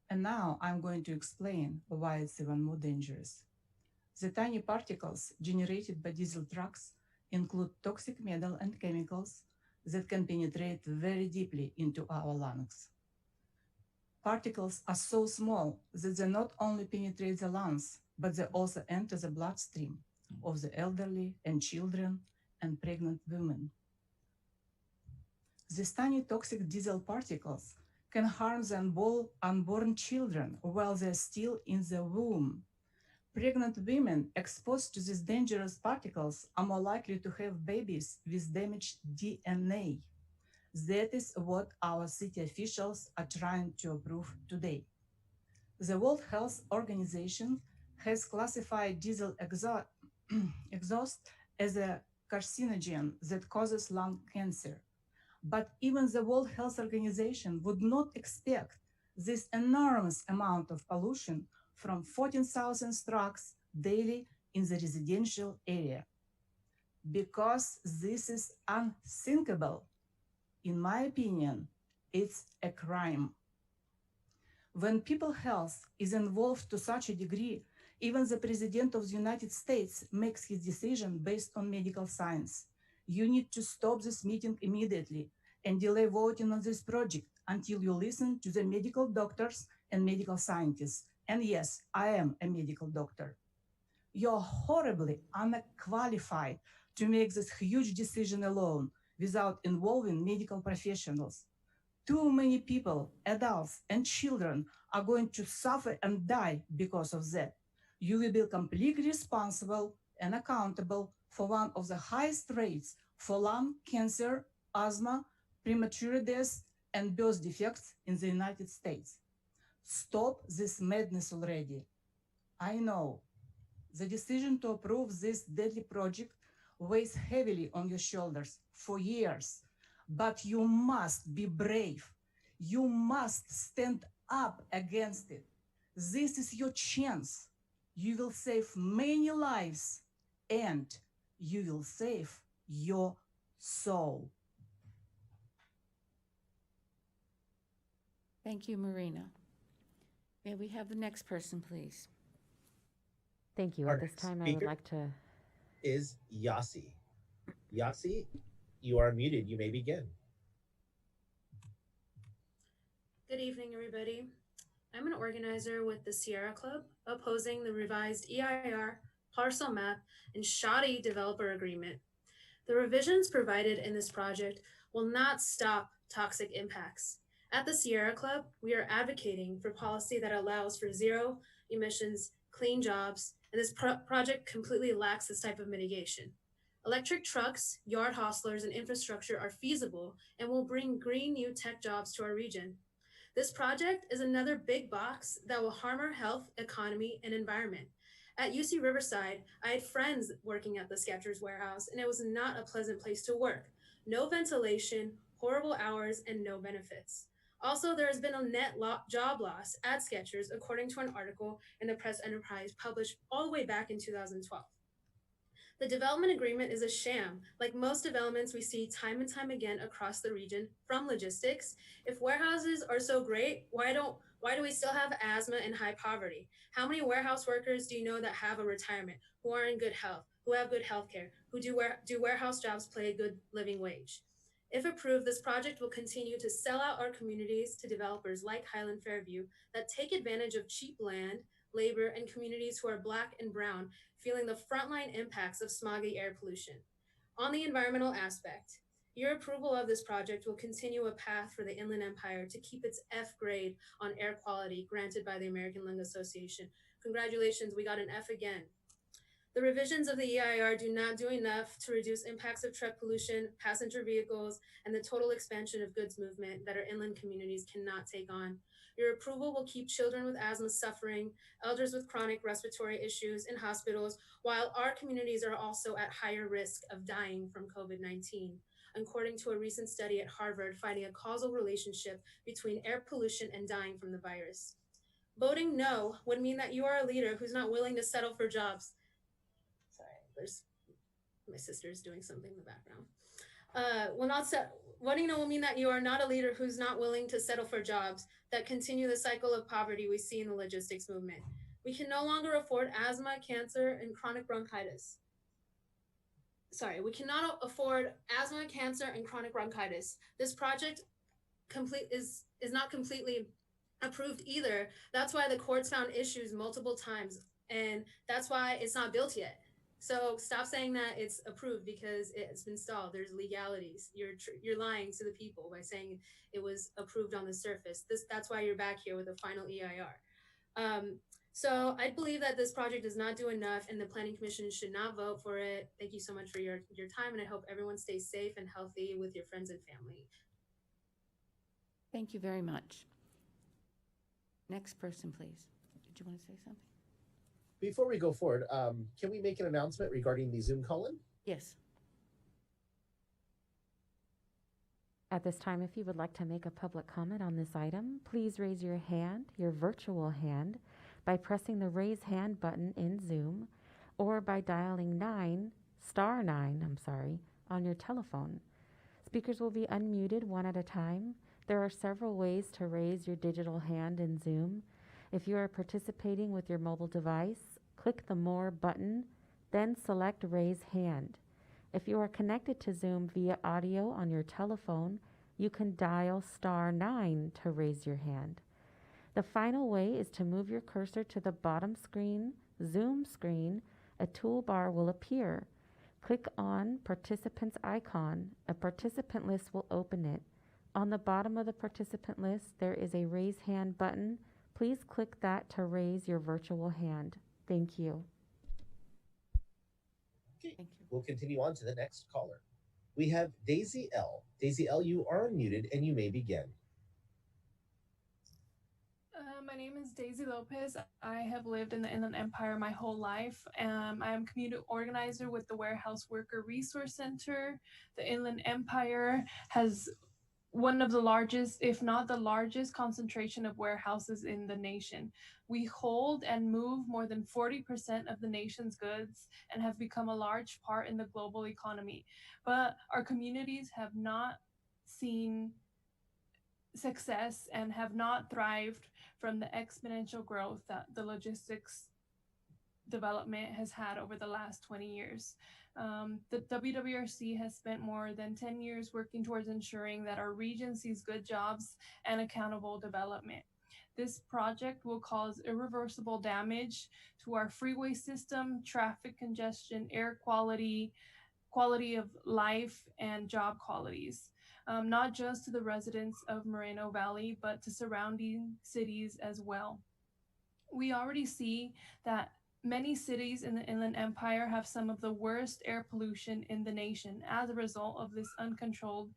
And now I'm going to explain why it's even more dangerous. The tiny particles generated by diesel trucks include toxic metal and chemicals that can penetrate very deeply into our lungs. Particles are so small that they not only penetrate the lungs, but they also enter the bloodstream of the elderly and children and pregnant women. These tiny toxic diesel particles can harm the unborn children while they're still in the womb. Pregnant women exposed to these dangerous particles are more likely to have babies with damaged DNA. That is what our city officials are trying to approve today. The World Health Organization has classified diesel exhaust as a carcinogen that causes lung cancer. But even the World Health Organization would not expect this enormous amount of pollution from 14,000 trucks daily in the residential area, because this is unthinkable. In my opinion, it's a crime. When people's health is involved to such a degree, even the President of the United States makes his decision based on medical science. You need to stop this meeting immediately and delay voting on this project until you listen to the medical doctors and medical scientists. And yes, I am a medical doctor. You're horribly unqualified to make this huge decision alone without involving medical professionals. Too many people, adults and children, are going to suffer and die because of that. You will be completely responsible and accountable for one of the highest rates for lung cancer, asthma, premature deaths, and birth defects in the United States. Stop this madness already. I know the decision to approve this deadly project weighs heavily on your shoulders for years, but you must be brave. You must stand up against it. This is your chance. You will save many lives and you will save your soul. Thank you, Marina. May we have the next person, please? Thank you. Our At this next time, I would speaker like to. is Yasi. Yasi, you are muted. You may begin. Good evening, everybody. I'm an organizer with the Sierra Club opposing the revised EIR, parcel map, and shoddy developer agreement. The revisions provided in this project will not stop toxic impacts. At the Sierra Club, we are advocating for policy that allows for zero emissions, clean jobs, and this project completely lacks this type of mitigation. Electric trucks, yard hostlers, and infrastructure are feasible and will bring green new tech jobs to our region. This project is another big box that will harm our health, economy, and environment. At UC Riverside, I had friends working at the Skechers warehouse, and it was not a pleasant place to work. No ventilation, horrible hours, and no benefits. Also, there has been a net job loss at Skechers, according to an article in the Press Enterprise published all the way back in 2012. The development agreement is a sham, like most developments we see time and time again across the region from logistics. If warehouses are so great, why do we still have asthma and high poverty? How many warehouse workers do you know that have a retirement, who are in good health, who have good health care, who do warehouse jobs pay a good living wage? If approved, this project will continue to sell out our communities to developers like Highland Fairview that take advantage of cheap land, labor, and communities who are Black and Brown, feeling the frontline impacts of smoggy air pollution. On the environmental aspect, your approval of this project will continue a path for the Inland Empire to keep its F grade on air quality granted by the American Lung Association. Congratulations, we got an F again. The revisions of the EIR do not do enough to reduce impacts of truck pollution, passenger vehicles, and the total expansion of goods movement that our inland communities cannot take on. Your approval will keep children with asthma suffering, elders with chronic respiratory issues in hospitals, while our communities are also at higher risk of dying from COVID-19, according to a recent study at Harvard finding a causal relationship between air pollution and dying from the virus. Voting no would mean that you are a leader who's not willing to settle for jobs. There's my sister's doing something in the background. Voting no will mean that you are not a leader who's not willing to settle for jobs that continue the cycle of poverty we see in the logistics movement. We can no longer afford asthma, cancer, and chronic bronchitis. We cannot afford asthma, cancer, and chronic bronchitis. This project is not completely approved either. That's why the courts found issues multiple times, and that's why it's not built yet. So stop saying that it's approved because it's been stalled. There's legalities. You're lying to the people by saying it was approved on the surface. That's why you're back here with a final EIR. So I believe that this project does not do enough, and the Planning Commission should not vote for it. Thank you so much for your time, and I hope everyone stays safe and healthy with your friends and family. Thank you very much. Next person, please. Did you want to say something? Before we go forward, can we make an announcement regarding the Zoom call-in? Yes. At this time, if you would like to make a public comment on this item, please raise your hand, your virtual hand, by pressing the raise hand button in Zoom or by dialing *9 on your telephone. Speakers will be unmuted one at a time. There are several ways to raise your digital hand in Zoom. If you are participating with your mobile device, click the More button, then select Raise Hand. If you are connected to Zoom via audio on your telephone, you can dial *9 to raise your hand. The final way is to move your cursor to the bottom screen, Zoom screen. A toolbar will appear. Click on Participants icon. A participant list will open it. On the bottom of the participant list, there is a Raise Hand button. Please click that to raise your virtual hand. Thank you. Okay, we'll continue on to the next caller. We have Daisy L. Daisy L, you are unmuted and you may begin. My name is Daisy Lopez. I have lived in the Inland Empire my whole life. I am community organizer with the Warehouse Worker Resource Center. The Inland Empire has one of the largest, if not the largest, concentration of warehouses in the nation. We hold and move more than 40% of the nation's goods and have become a large part in the global economy. But our communities have not seen success and have not thrived from the exponential growth that the logistics development has had over the last 20 years. The WWRC has spent more than 10 years working towards ensuring that our region sees good jobs and accountable development. This project will cause irreversible damage to our freeway system, traffic congestion, air quality, quality of life, and job qualities. Not just to the residents of Moreno Valley, but to surrounding cities as well. We already see that many cities in the Inland Empire have some of the worst air pollution in the nation as a result of this uncontrolled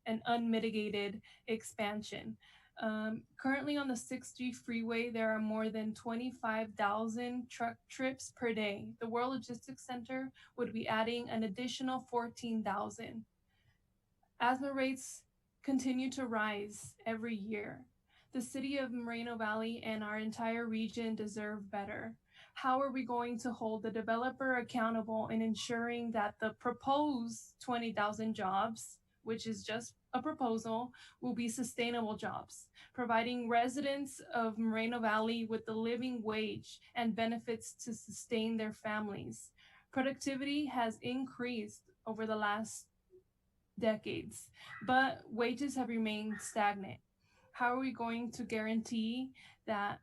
and unmitigated expansion. Currently on the 6G freeway, there are more than 25,000 truck trips per day. The World Logistics Center would be adding an additional 14,000. Asthma rates continue to rise every year. The city of Moreno Valley and our entire region deserve better. How are we going to hold the developer accountable in ensuring that the proposed 20,000 jobs, which is just a proposal, will be sustainable jobs, providing residents of Moreno Valley with the living wage and benefits to sustain their families? Productivity has increased over the last decades, but wages have remained stagnant. How are we going to guarantee that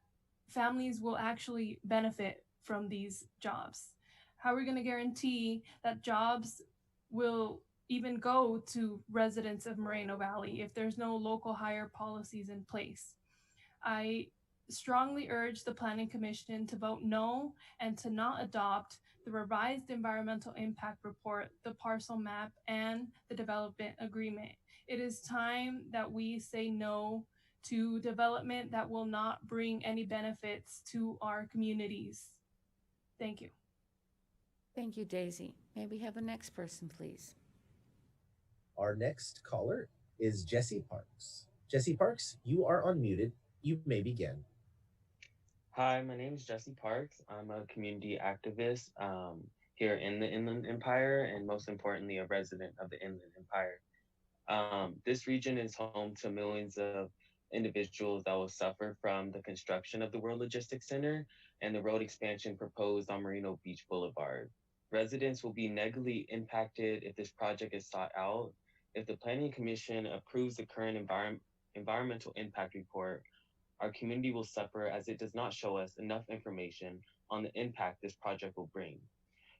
families will actually benefit from these jobs? How are we going to guarantee that jobs will even go to residents of Moreno Valley if there's no local hire policies in place? I strongly urge the Planning Commission to vote no and to not adopt the revised environmental impact report, the parcel map, and the development agreement. It is time that we say no to development that will not bring any benefits to our communities. Thank you. Thank you, Daisy. May we have the next person, please? Our next caller is Jesse Parks. Jesse Parks, you are unmuted. You may begin. Hi, my name is Jesse Parks. I'm a community activist here in the Inland Empire, and most importantly, a resident of the Inland Empire. This region is home to millions of individuals that will suffer from the construction of the World Logistics Center and the road expansion proposed on Merino Beach Boulevard. Residents will be negatively impacted if this project is sought out. If the Planning Commission approves the current environmental impact report, our community will suffer as it does not show us enough information on the impact this project will bring.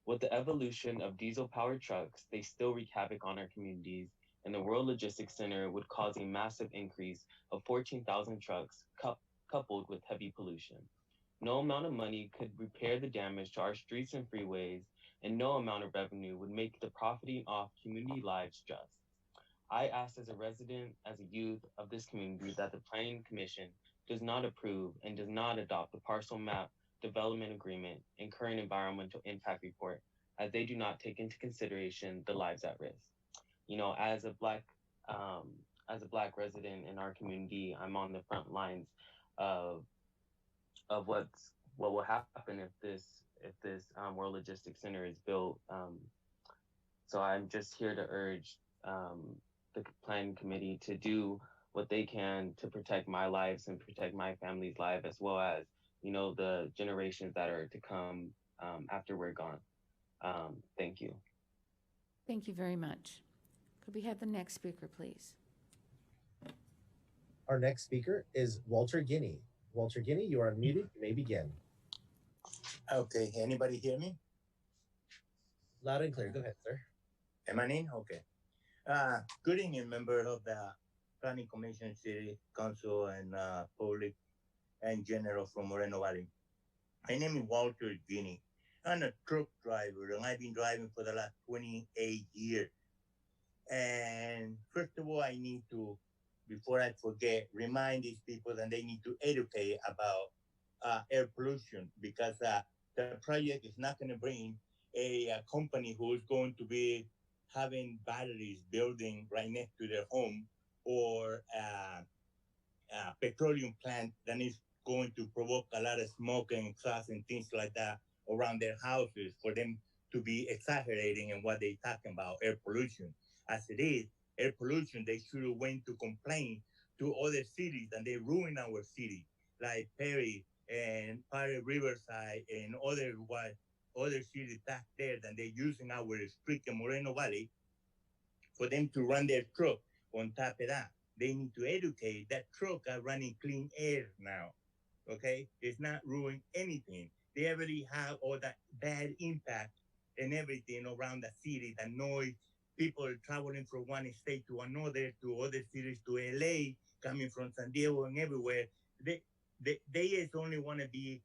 With the evolution of diesel-powered trucks, they still wreak havoc on our communities, and the World Logistics Center would cause a massive increase of 14,000 trucks coupled with heavy pollution. No amount of money could repair the damage to our streets and freeways, and no amount of revenue would make the profiting off community lives just. I ask as a resident, as a youth of this community, that the Planning Commission does not approve and does not adopt the parcel map development agreement and current environmental impact report, as they do not take into consideration the lives at risk. You know, as a black resident in our community, I'm on the front lines of what will happen if this World Logistics Center is built. So I'm just here to urge the planning committee to do what they can to protect my lives and protect my family's life, as well as, you know, the generations that are to come after we're gone. Thank you. Thank you very much. Could we have the next speaker, please? Our next speaker is Walter Guinea. Walter Guinea, you are unmuted. You may begin. Okay, anybody hear me? Loud and clear. Go ahead, sir. Am I in? Okay. Good evening, member of the Planning Commission, City Council, and public and general from Moreno Valley. My name is Walter Guinea. I'm a truck driver, and I've been driving for the last 28 years. And first of all, I need to, before I forget, remind these people that they need to educate about air pollution, because the project is not going to bring a company who is going to be having batteries building right next to their home, or a petroleum plant that is going to provoke a lot of smoke and exhaust and things like that around their houses for them to be exaggerating in what they're talking about, air pollution. As it is, air pollution, they should have went to complain to other cities, and they ruin our city, like Perry and part of Riverside and other cities back there that they're using our street in Moreno Valley for them to run their truck. On top of that, they need to educate that truck are running clean air now. Okay, it's not ruining anything. They already have all that bad impact and everything around the city, the noise, people are traveling from one state to another, to other cities, to LA, coming from San Diego and everywhere. They just only want to be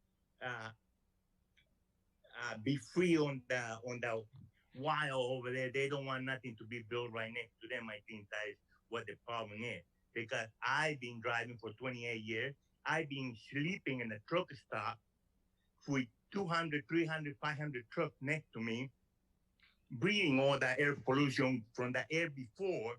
free on the wild over there. They don't want nothing to be built right next to them. I think that is what the problem is. Because I've been driving for 28 years. I've been sleeping in a truck stop with 200, 300, 500 trucks next to me, breathing all that air pollution from the air before,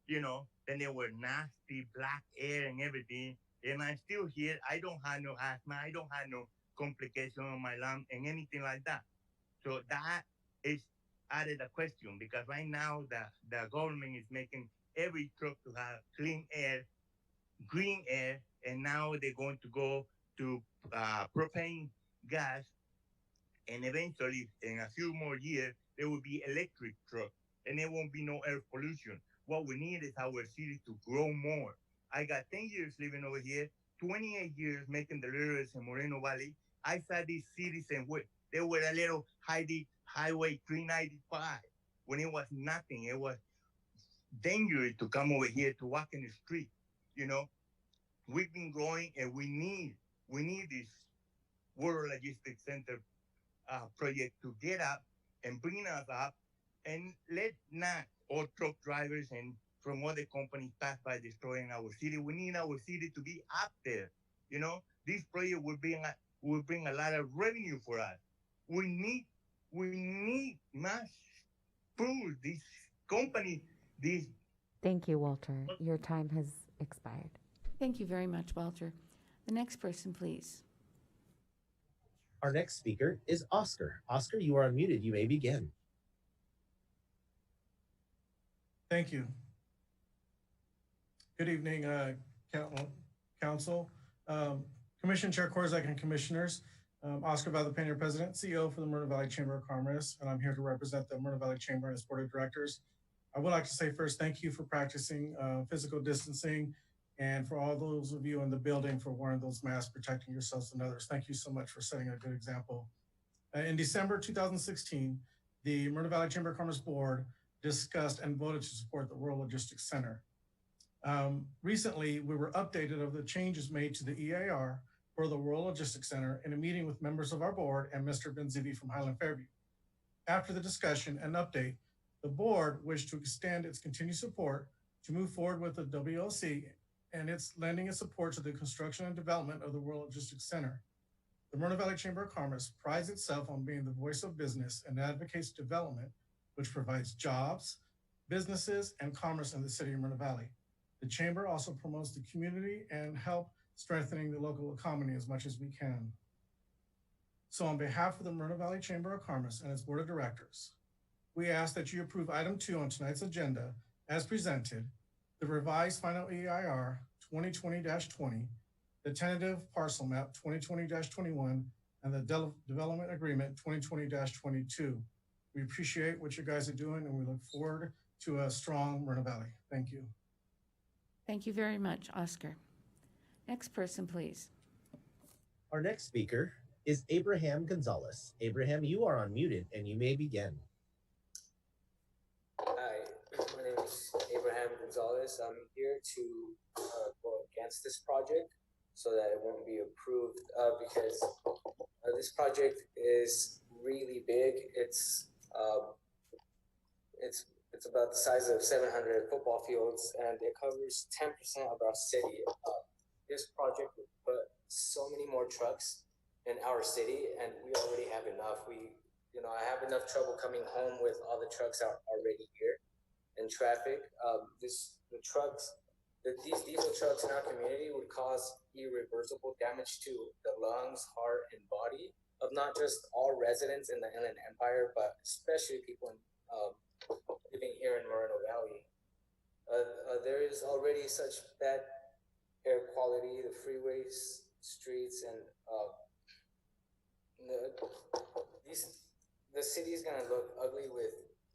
you know, then there were nasty black air and everything. And I'm still here. I don't have no asthma. I don't have no complication on my lung and anything like that. So that is out of the question, because right now the government is making every truck to have clean air, green air, and now they're going to go to propane gas, and eventually in a few more years there will be electric truck. and there won't be no air pollution. What we need is our city to grow more. I got 10 years living over here, 28 years making deliveries in Moreno Valley. I saw these cities and they were a little highway 395 when it was nothing. It was dangerous to come over here to walk in the street. You know, we've been growing and we need this World Logistics Center project to get up and bring us up and let not all truck drivers and from other companies pass by destroying our city. We need our city to be up there. You know, this project will bring a lot of revenue for us. We need mass food. This company, this. Thank you, Walter. Your time has expired. Thank you very much, Walter. The next person, please. Our next speaker is Oscar. Oscar, you are unmuted. You may begin. Thank you. Good evening, Council, Commission Chair Korzak and Commissioners. Oscar Valdepeña, President, CEO for the Moreno Valley Chamber of Commerce, and I'm here to represent the Moreno Valley Chamber and its Board of Directors. I would like to say first, thank you for practicing physical distancing, and for all those of you in the building for wearing those masks, protecting yourselves and others. Thank you so much for setting a good example. In December 2016, the Moreno Valley Chamber of Commerce Board discussed and voted to support the World Logistics Center. Recently, we were updated of the changes made to the EIR for the World Logistics Center in a meeting with members of our board and Mr. Benzivi from Highland Fairview. After the discussion and update, the board wished to extend its continued support to move forward with the WLC and its lending its support to the construction and development of the World Logistics Center. The Moreno Valley Chamber of Commerce prides itself on being the voice of business and advocates development, which provides jobs, businesses, and commerce in the city of Moreno Valley. The Chamber also promotes the community and help strengthening the local economy as much as we can. So on behalf of the Moreno Valley Chamber of Commerce and its Board of Directors, we ask that you approve item 2 on tonight's agenda as presented, the revised final EIR 2020-20, the tentative parcel map 2020-21, and the development agreement 2020-22. We appreciate what you guys are doing, and we look forward to a strong Moreno Valley. Thank you. Thank you very much, Oscar. Next person, please. Our next speaker is Abraham Gonzalez. Abraham, you are unmuted and you may begin. Hi, my name is Abraham Gonzalez. I'm here to go against this project so that it won't be approved because this project is really big. It's about the size of 700 football fields, and it covers 10% of our city. This project would put so many more trucks in our city, and we already have enough. I have enough trouble coming home with all the trucks are already here in traffic. These diesel trucks in our community would cause irreversible damage to the lungs, heart, and body of not just all residents in the Inland Empire, but especially people living here in Moreno Valley. There is already such bad air quality, the freeways, streets, and the city is gonna look ugly with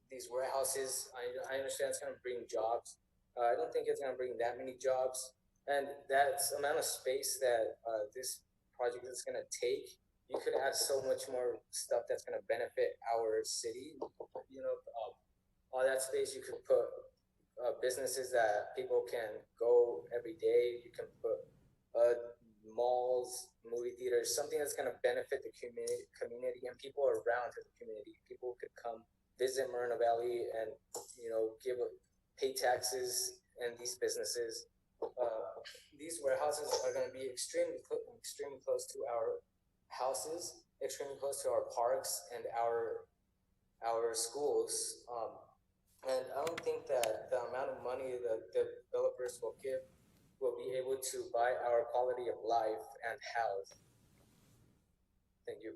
these warehouses. I understand it's gonna bring jobs. I don't think it's gonna bring that many jobs, and that amount of space that this project is gonna take, you could add so much more stuff that's gonna benefit our city. All that space you could put businesses that people can go every day. You can put malls, movie theaters, something that's going to benefit the community and people around the community. People could come visit Moreno Valley and pay taxes in these businesses. These warehouses are going to be extremely close to our houses, extremely close to our parks and our schools. And I don't think that the amount of money that the developers will give will be able to buy our quality of life and house. Thank you.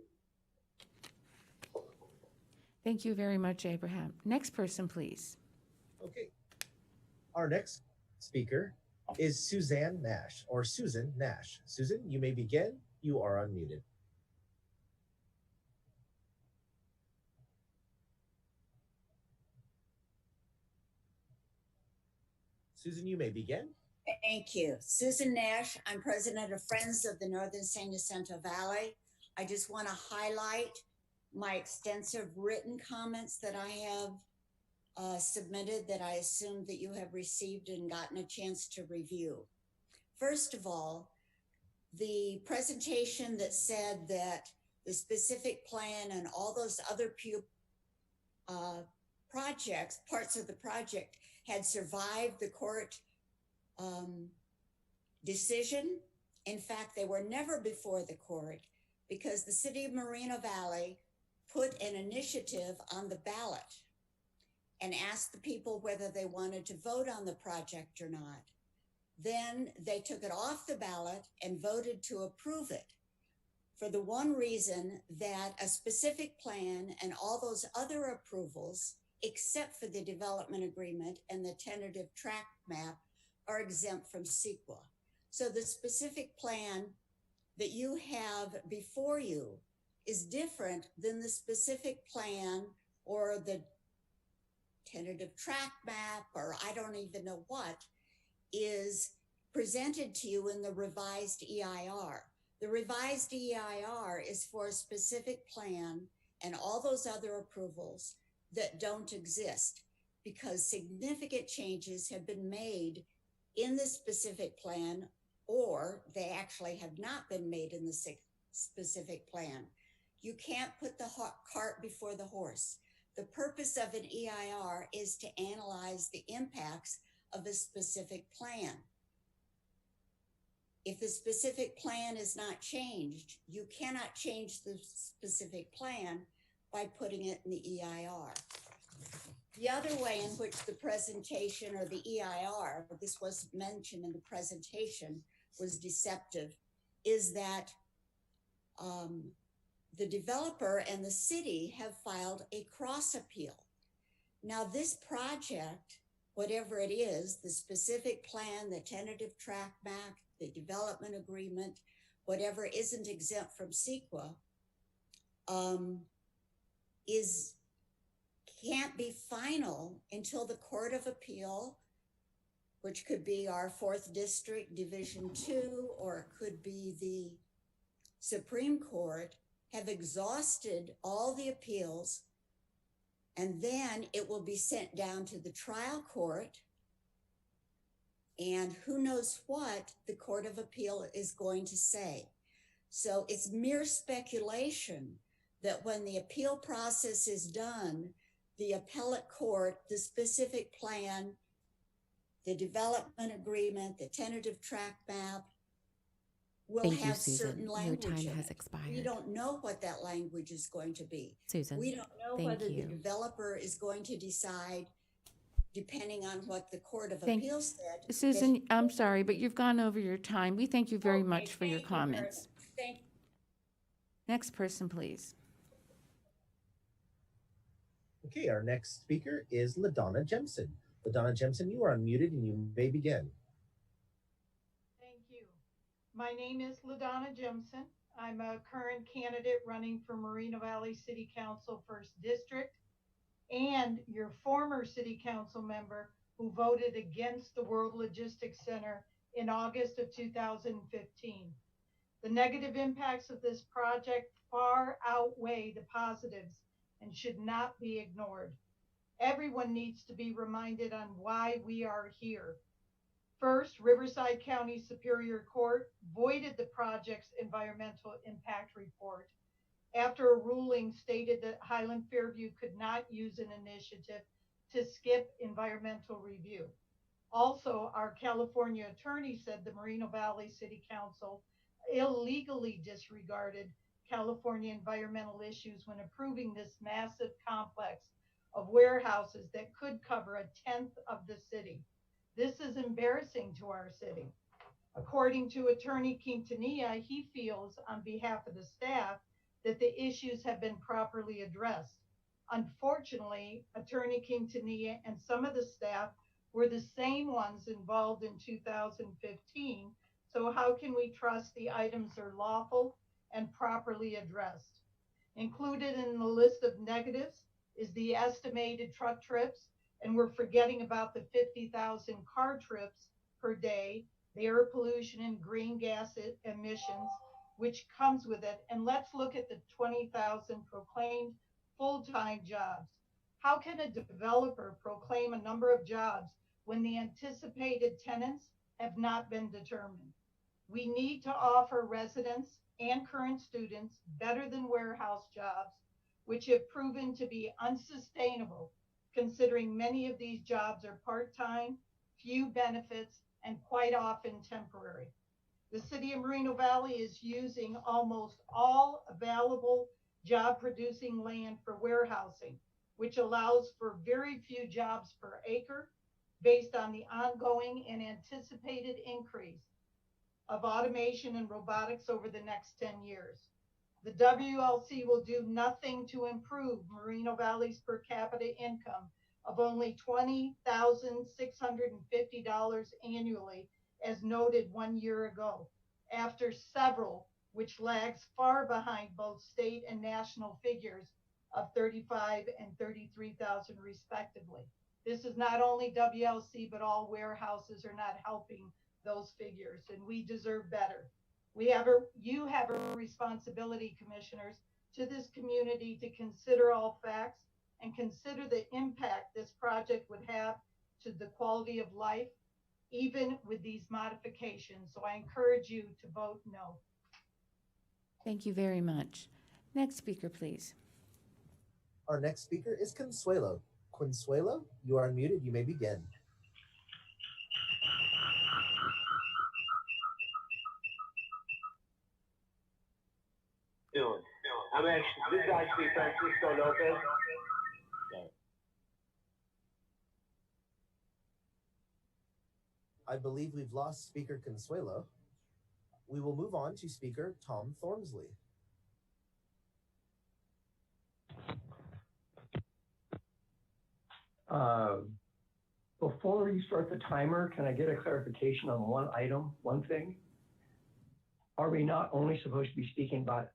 Thank you very much, Abraham. Next person, please. Okay. Our next speaker is Suzanne Nash, or Susan Nash. Susan, you may begin. You are unmuted. Susan, you may begin. Thank you. Susan Nash, I'm president of Friends of the Northern San Jacinto Valley. I just want to highlight my extensive written comments that I have submitted that I assume that you have received and gotten a chance to review. First of all, the presentation that said that the specific plan and all those other projects, parts of the project, had survived the court decision. In fact, they were never before the court because the city of Moreno Valley put an initiative on the ballot and asked the people whether they wanted to vote on the project or not. Then they took it off the ballot and voted to approve it for the one reason that a specific plan and all those other approvals, except for the development agreement and the tentative track map, are exempt from CEQA. So the specific plan that you have before you is different than the specific plan or the tentative track map, or I don't even know what, is presented to you in the revised EIR. The revised EIR is for a specific plan and all those other approvals that don't exist because significant changes have been made in the specific plan, or they actually have not been made in the specific plan. You can't put the cart before the horse. The purpose of an EIR is to analyze the impacts of a specific plan. If the specific plan is not changed, you cannot change the specific plan by putting it in the EIR. The other way in which the presentation or the EIR, this was mentioned in the presentation, was deceptive is that the developer and the city have filed a cross appeal. Now this project, whatever it is, the specific plan, the tentative track map, the development agreement, whatever isn't exempt from CEQA, can't be final until the Court of Appeal, which could be our 4th District Division 2, or it could be the Supreme Court, have exhausted all the appeals, and then it will be sent down to the trial court, and who knows what the Court of Appeal is going to say. So it's mere speculation that when the appeal process is done, the appellate court, the specific plan, the development agreement, the tentative track map, will Thank you, have Susan. certain Your language time in has it. expired. We don't know what that language is going to be. Susan, We don't know thank whether you. the developer is going to decide, depending on what the Court of Thank- Appeals said. that Susan, I'm sorry, but you've gone over your time. We thank you very much for your thank you very comments. much. Thank Next person, please. Okay, our next speaker is LaDonna Jemison. LaDonna Jemison, you are unmuted and you may begin. Thank you. My name is LaDonna Jemison. I'm a current candidate running for Moreno Valley City Council 1st District and your former City Council member who voted against the World Logistics Center in August of 2015. The negative impacts of this project far outweigh the positives and should not be ignored. Everyone needs to be reminded on why we are here. First, Riverside County Superior Court voided the project's environmental impact report after a ruling stated that Highland Fairview could not use an initiative to skip environmental review. Also, our California attorney said the Moreno Valley City Council illegally disregarded California environmental issues when approving this massive complex of warehouses that could cover 1/10 of the city. This is embarrassing to our city. According to Attorney Quintanilla, he feels on behalf of the staff that the issues have been properly addressed. Unfortunately, Attorney Quintanilla and some of the staff were the same ones involved in 2015. So how can we trust the items are lawful and properly addressed? Included in the list of negatives is the estimated truck trips And we're forgetting about the 50,000 car trips per day, the air pollution and green gas emissions, which comes with it. And let's look at the 20,000 proclaimed full-time jobs. How can a developer proclaim a number of jobs when the anticipated tenants have not been determined? We need to offer residents and current students better than warehouse jobs, which have proven to be unsustainable, considering many of these jobs are part-time, few benefits, and quite often temporary. The city of Moreno Valley is using almost all available job-producing land for warehousing, which allows for very few jobs per acre based on the ongoing and anticipated increase of automation and robotics over the next 10 years. The WLC will do nothing to improve Moreno Valley's per capita income of only $20,650 annually, as noted 1 year ago, after several which lags far behind both state and national figures of 35 and 33,000 respectively. This is not only WLC, but all warehouses are not helping those figures, and we deserve better. You have a responsibility, commissioners, to this community to consider all facts and consider the impact this project would have to the quality of life, even with these modifications. So I encourage you to vote no. Thank you very much. Next speaker, please. Our next speaker is Consuelo. Consuelo, you are unmuted. You may begin. This is actually Francisco Lopez. I believe we've lost Speaker Consuelo. We will move on to Speaker Tom Thormsley. Before you start the timer, can I get a clarification on one item, one thing? Are we not only supposed to be speaking about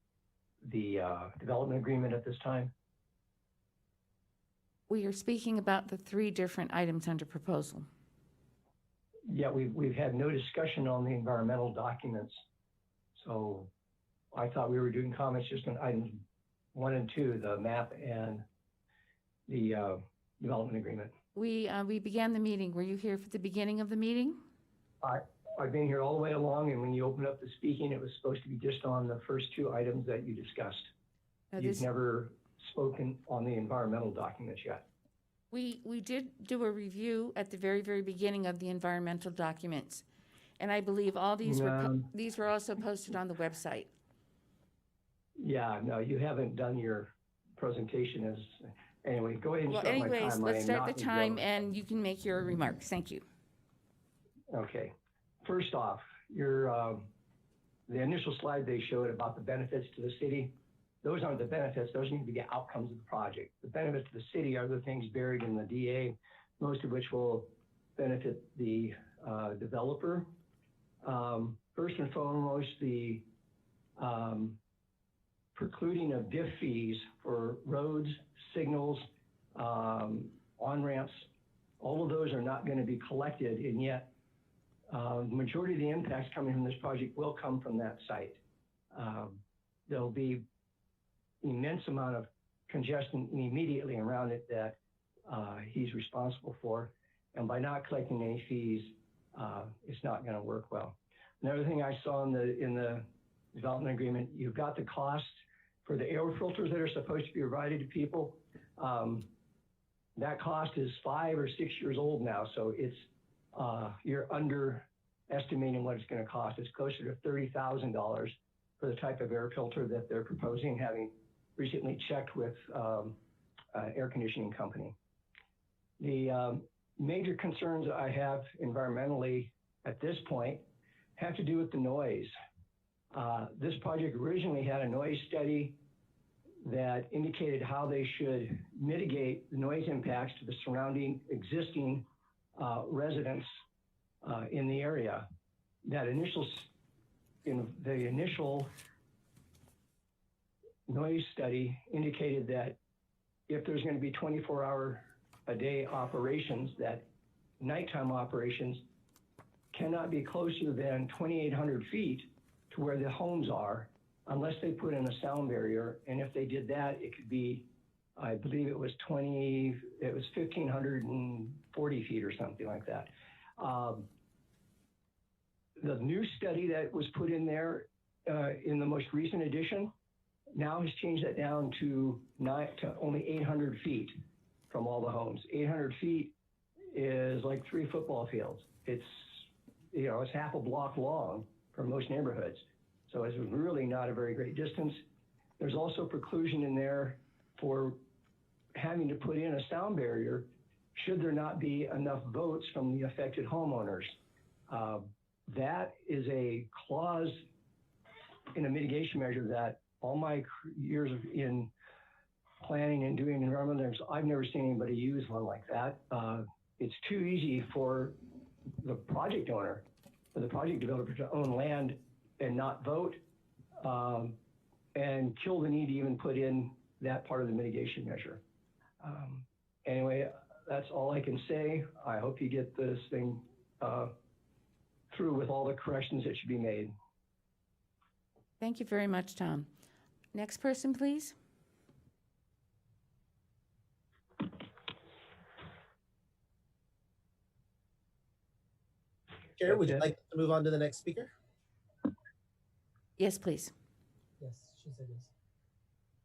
the development agreement at this time? We are speaking about the 3 different items under proposal. Yeah, we've had no discussion on the environmental documents. So I thought we were doing comments just on items 1 and 2, the map and the development agreement. We began the meeting. Were you here for the beginning of the meeting? I've been here all the way along, and when you opened up the speaking, it was supposed to be just on the first 2 items that you discussed. You've never spoken on the environmental documents yet. We did do a review at the very, very beginning of the environmental documents. And I believe all these were also posted on the website. Yeah, no, you haven't done your presentation as, anyway, go ahead and start my time. Let's start the time and you can make your remarks. Thank you. Okay. First off, the initial slide they showed about the benefits to the city, those aren't the benefits, those need to be the outcomes of the project. The benefits to the city are the things buried in the DA, most of which will benefit the developer. First and foremost, the precluding of DIF fees for roads, signals, on-ramps, all of those are not going to be collected, and yet the majority of the impacts coming from this project will come from that site. There'll be immense amount of congestion immediately around it that he's responsible for, and by not collecting any fees, it's not going to work well. Another thing I saw in the development agreement, you've got the cost for the air filters that are supposed to be provided to people. That cost is 5 or 6 years old now, so it's you're underestimating what it's going to cost. It's closer to $30,000 for the type of air filter that they're proposing, having recently checked with air conditioning company. The major concerns I have environmentally at this point have to do with the noise. This project originally had a noise study that indicated how they should mitigate the noise impacts to the surrounding existing residents in the area. That initial noise study indicated that if there's going to be 24-hour a day operations, that nighttime operations cannot be closer than 2,800 feet to where the homes are unless they put in a sound barrier. And if they did that, it could be, I believe it was 1,540 feet or something like that. The new study that was put in there in the most recent edition now has changed that down to only 800 feet from all the homes. 800 feet is like 3 football fields. It's, you know, it's half a block long for most neighborhoods. So it's really not a very great distance. There's also preclusion in there for having to put in a sound barrier should there not be enough votes from the affected homeowners. That is a clause in a mitigation measure that all my years in planning and doing environmental things, I've never seen anybody use one like that. It's too easy for the project owner, for the project developer to own land and not vote, and kill the need to even put in that part of the mitigation measure. Anyway, that's all I can say. I hope you get this thing through with all the corrections that should be made. Thank you very much, Tom. Next person, please. Chair, would you like to move on to the next speaker? Yes, please. Yes, she said yes.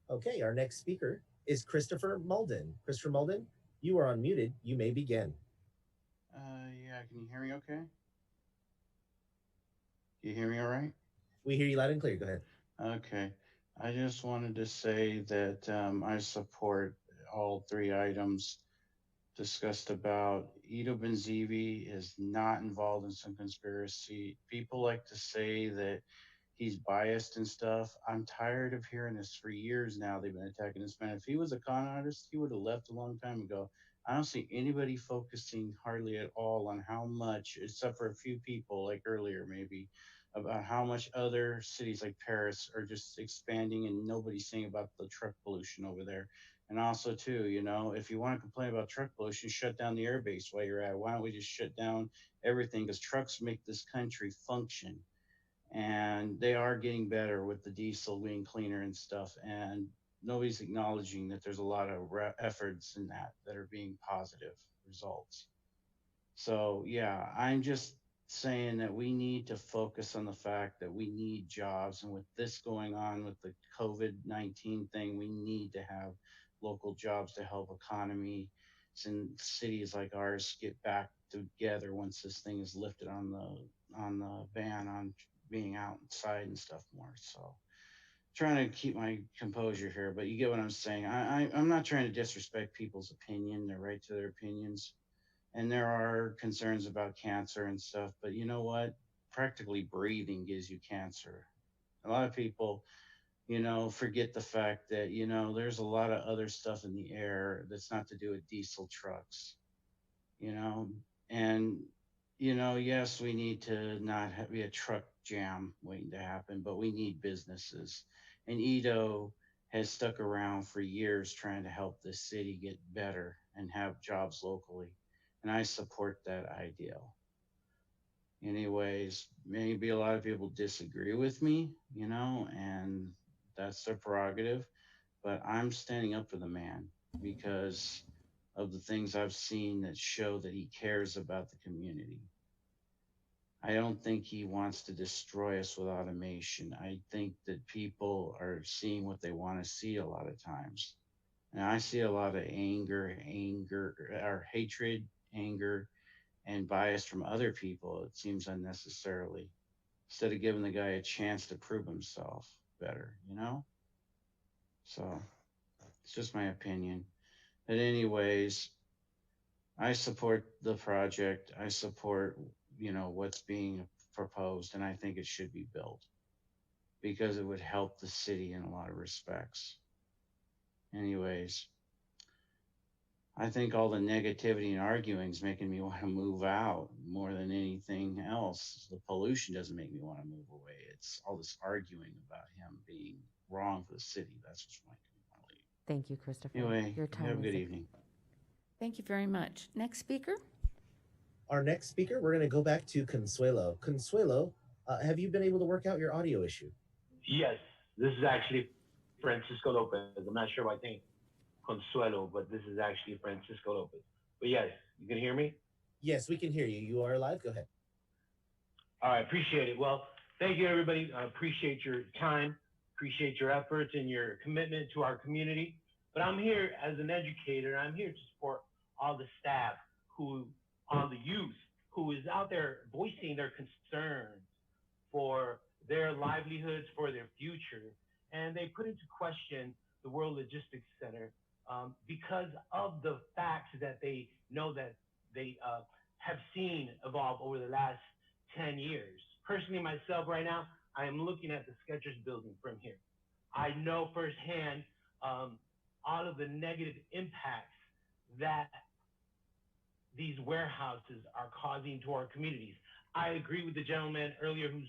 Okay, our next speaker is Christopher Malden. Christopher Malden, you are unmuted. You may begin. Yeah, can you hear me okay? Can you hear me all right? We hear you loud and clear. Go ahead. Okay. I just wanted to say that I support all 3 items discussed about. Ido Benzivi is not involved in some conspiracy. People like to say that he's biased and stuff. I'm tired of hearing this for years now. They've been attacking this man. If he was a con artist, he would have left a long time ago. I don't see anybody focusing hardly at all on how much, except for a few people like earlier maybe, about how much other cities like Paris are just expanding and nobody's saying about the truck pollution over there. And also too, you know, if you want to complain about truck pollution, shut down the airbase while you're at it. Why don't we just shut down everything? Because trucks make this country function. And they are getting better with the diesel being cleaner and stuff. And nobody's acknowledging that there's a lot of efforts in that are being positive results. So yeah, I'm just saying that we need to focus on the fact that we need jobs. And with this going on with the COVID-19 thing, we need to have local jobs to help economies in cities like ours get back together once this thing is lifted on the ban on being outside and stuff more. So trying to keep my composure here, but you get what I'm saying. I'm not trying to disrespect people's opinion. They're right to their opinions. And there are concerns about cancer and stuff, but you know what? Practically breathing gives you cancer. A lot of people, you know, forget the fact that, you know, there's a lot of other stuff in the air that's not to do with diesel trucks, you know, and, you know, yes, we need to not be a truck jam waiting to happen, but we need businesses. And Ido has stuck around for years trying to help this city get better and have jobs locally. And I support that ideal. Anyways, maybe a lot of people disagree with me, you know, and that's their prerogative, but I'm standing up for the man because of the things I've seen that show that he cares about the community. I don't think he wants to destroy us with automation. I think that people are seeing what they want to see a lot of times. And I see a lot of anger, or hatred, anger, and bias from other people, it seems unnecessarily, instead of giving the guy a chance to prove himself better, you know? So it's just my opinion. But anyways, I support the project. I support, you know, what's being proposed, and I think it should be built because it would help the city in a lot of respects. Anyways, I think all the negativity and arguing is making me want to move out more than anything else. The pollution doesn't make me want to move away. It's all this arguing about him being wrong for the city. That's what's making me want to leave. Thank you, Christopher. Anyway, Your time have a is good up. evening. Thank you very much. Next speaker? Our next speaker, we're going to go back to Consuelo. Consuelo, have you been able to work out your audio issue? Yes, this is actually Francisco Lopez. I'm not sure why I think Consuelo, but this is actually Francisco Lopez. But yes, you can hear me? Yes, we can hear you. You are live. Go ahead. All right, appreciate it. Well, thank you, everybody. I appreciate your time, appreciate your efforts and your commitment to our community. But I'm here as an educator. I'm here to support all the staff, all the youth who is out there voicing their concerns for their livelihoods, for their future. And they put into question the World Logistics Center because of the facts that they know that they have seen evolve over the last 10 years. Personally, myself right now, I am looking at the Skechers building from here. I know firsthand all of the negative impacts that these warehouses are causing to our communities. I agree with the gentleman earlier who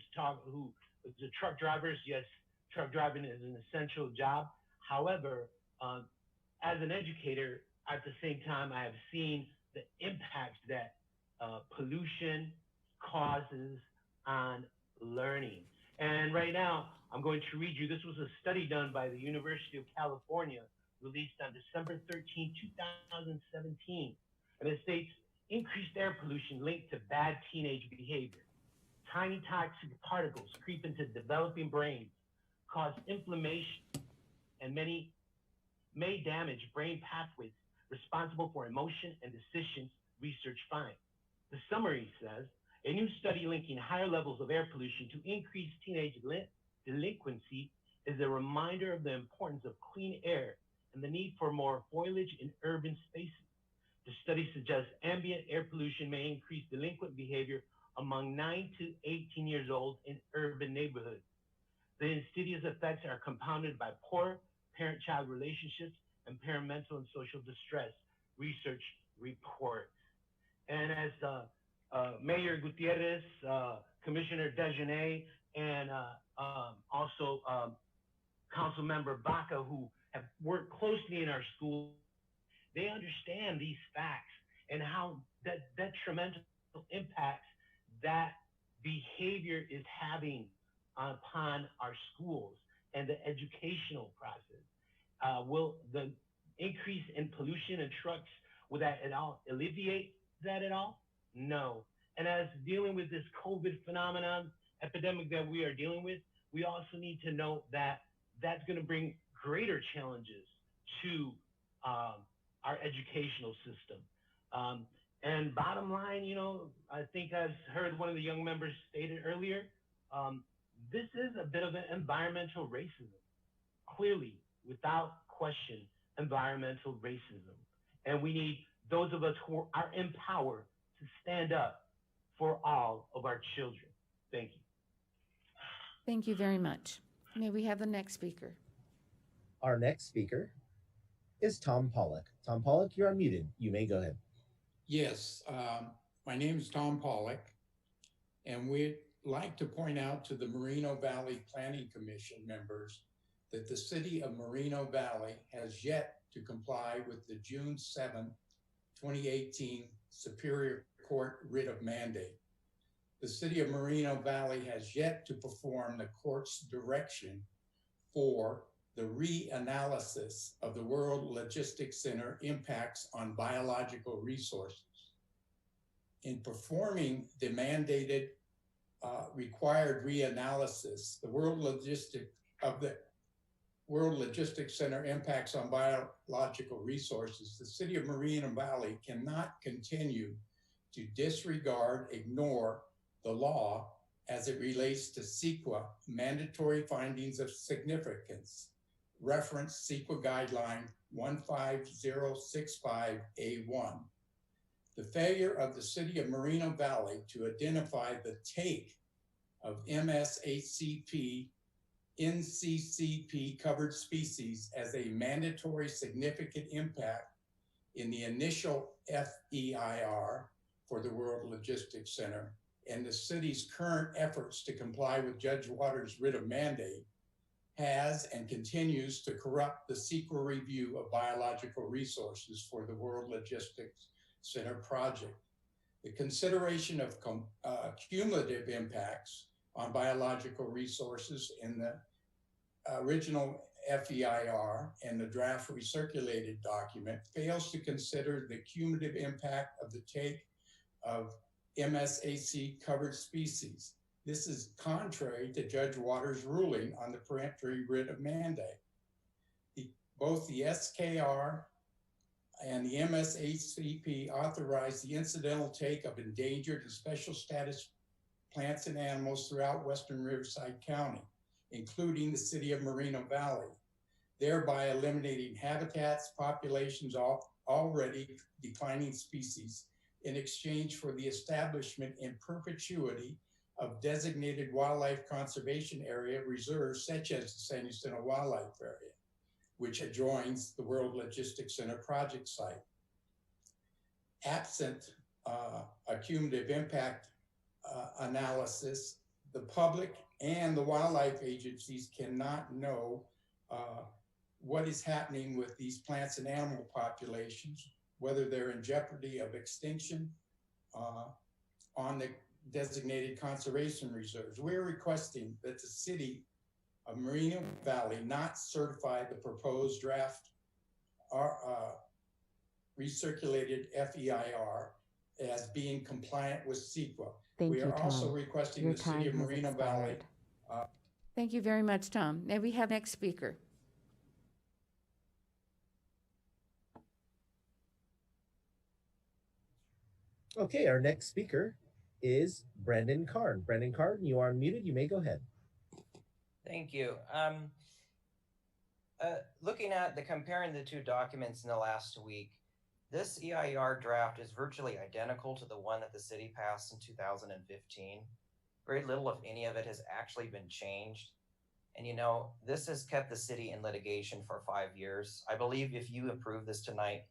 the truck drivers. Yes, truck driving is an essential job. However, as an educator, at the same time, I have seen the impact that pollution causes on learning. And right now, I'm going to read you, this was a study done by the University of California, released on December 13, 2017. And it states, increased air pollution linked to bad teenage behavior. Tiny toxic particles creep into developing brains, cause inflammation, and many may damage brain pathways responsible for emotion and decisions, research finds. The summary says, a new study linking higher levels of air pollution to increased teenage delinquency is a reminder of the importance of clean air and the need for more foliage in urban spaces. The study suggests ambient air pollution may increase delinquent behavior among 9 to 18 years old in urban neighborhoods. The insidious effects are compounded by poor parent-child relationships and parental and social distress, research report. And as Mayor Gutierrez, Commissioner Dejanay, and also Council Member Baca, who have worked closely in our schools, they understand these facts and how detrimental impacts that behavior is having upon our schools and the educational process. Will the increase in pollution and trucks, will that at all alleviate that at all? No. And as dealing with this COVID phenomenon, epidemic that we are dealing with, we also need to know that that's going to bring greater challenges to our educational system. And bottom line, I think I've heard one of the young members stated earlier, this is a bit of an environmental racism. Clearly, without question, environmental racism. And we need those of us who are in power to stand up for all of our children. Thank you. Thank you very much. May we have the next speaker? Our next speaker is Tom Pollock. Tom Pollock, you're unmuted. You may go ahead. Yes, my name is Tom Pollock, and we'd like to point out to the Moreno Valley Planning Commission members that the city of Moreno Valley has yet to comply with the June 7, 2018 Superior Court writ of mandate. The city of Moreno Valley has yet to perform the court's direction for the reanalysis of the World Logistics Center impacts on biological resources. In performing the mandated required reanalysis, the World Logistics Center impacts on biological resources, the city of Moreno Valley cannot continue to disregard, ignore the law as it relates to CEQA, mandatory findings of significance, reference CEQA guideline 15065A1. The failure of the city of Moreno Valley to identify the take of MSHCP, NCCP covered species as a mandatory significant impact in the initial FEIR for the World Logistics Center and the city's current efforts to comply with Judge Waters' writ of mandate has and continues to corrupt the CEQA review of biological resources for the World Logistics Center project. The consideration of cumulative impacts on biological resources in the original FEIR and the draft recirculated document fails to consider the cumulative impact of the take of MSAC covered species. This is contrary to Judge Waters' ruling on the peremptory writ of mandate. Both the SKR and the MSACP authorized the incidental take of endangered and special status plants and animals throughout Western Riverside County, including the city of Moreno Valley, thereby eliminating habitats, populations of already declining species in exchange for the establishment in perpetuity of designated wildlife conservation area reserves such as the San Jacinto Wildlife Area, which adjoins the World Logistics Center project site. Absent a cumulative impact analysis, the public and the wildlife agencies cannot know what is happening with these plants and animal populations, whether they're in jeopardy of extinction on the designated conservation reserves. We're requesting that the city of Moreno Valley not certify the proposed draft recirculated FEIR as being compliant with CEQA. Thank We you, are also Tom. requesting Your the city of time has Moreno Valley. expired. Thank you very much, Tom. May we have next speaker? Okay, our next speaker is Brandon Karn. Brandon Karn, you are unmuted. You may go ahead. Thank you. Looking at comparing the two documents in the last week, this EIR draft is virtually identical to the one that the city passed in 2015. Very little, if any of it, has actually been changed. And you know, this has kept the city in litigation for 5 years. I believe if you approve this tonight,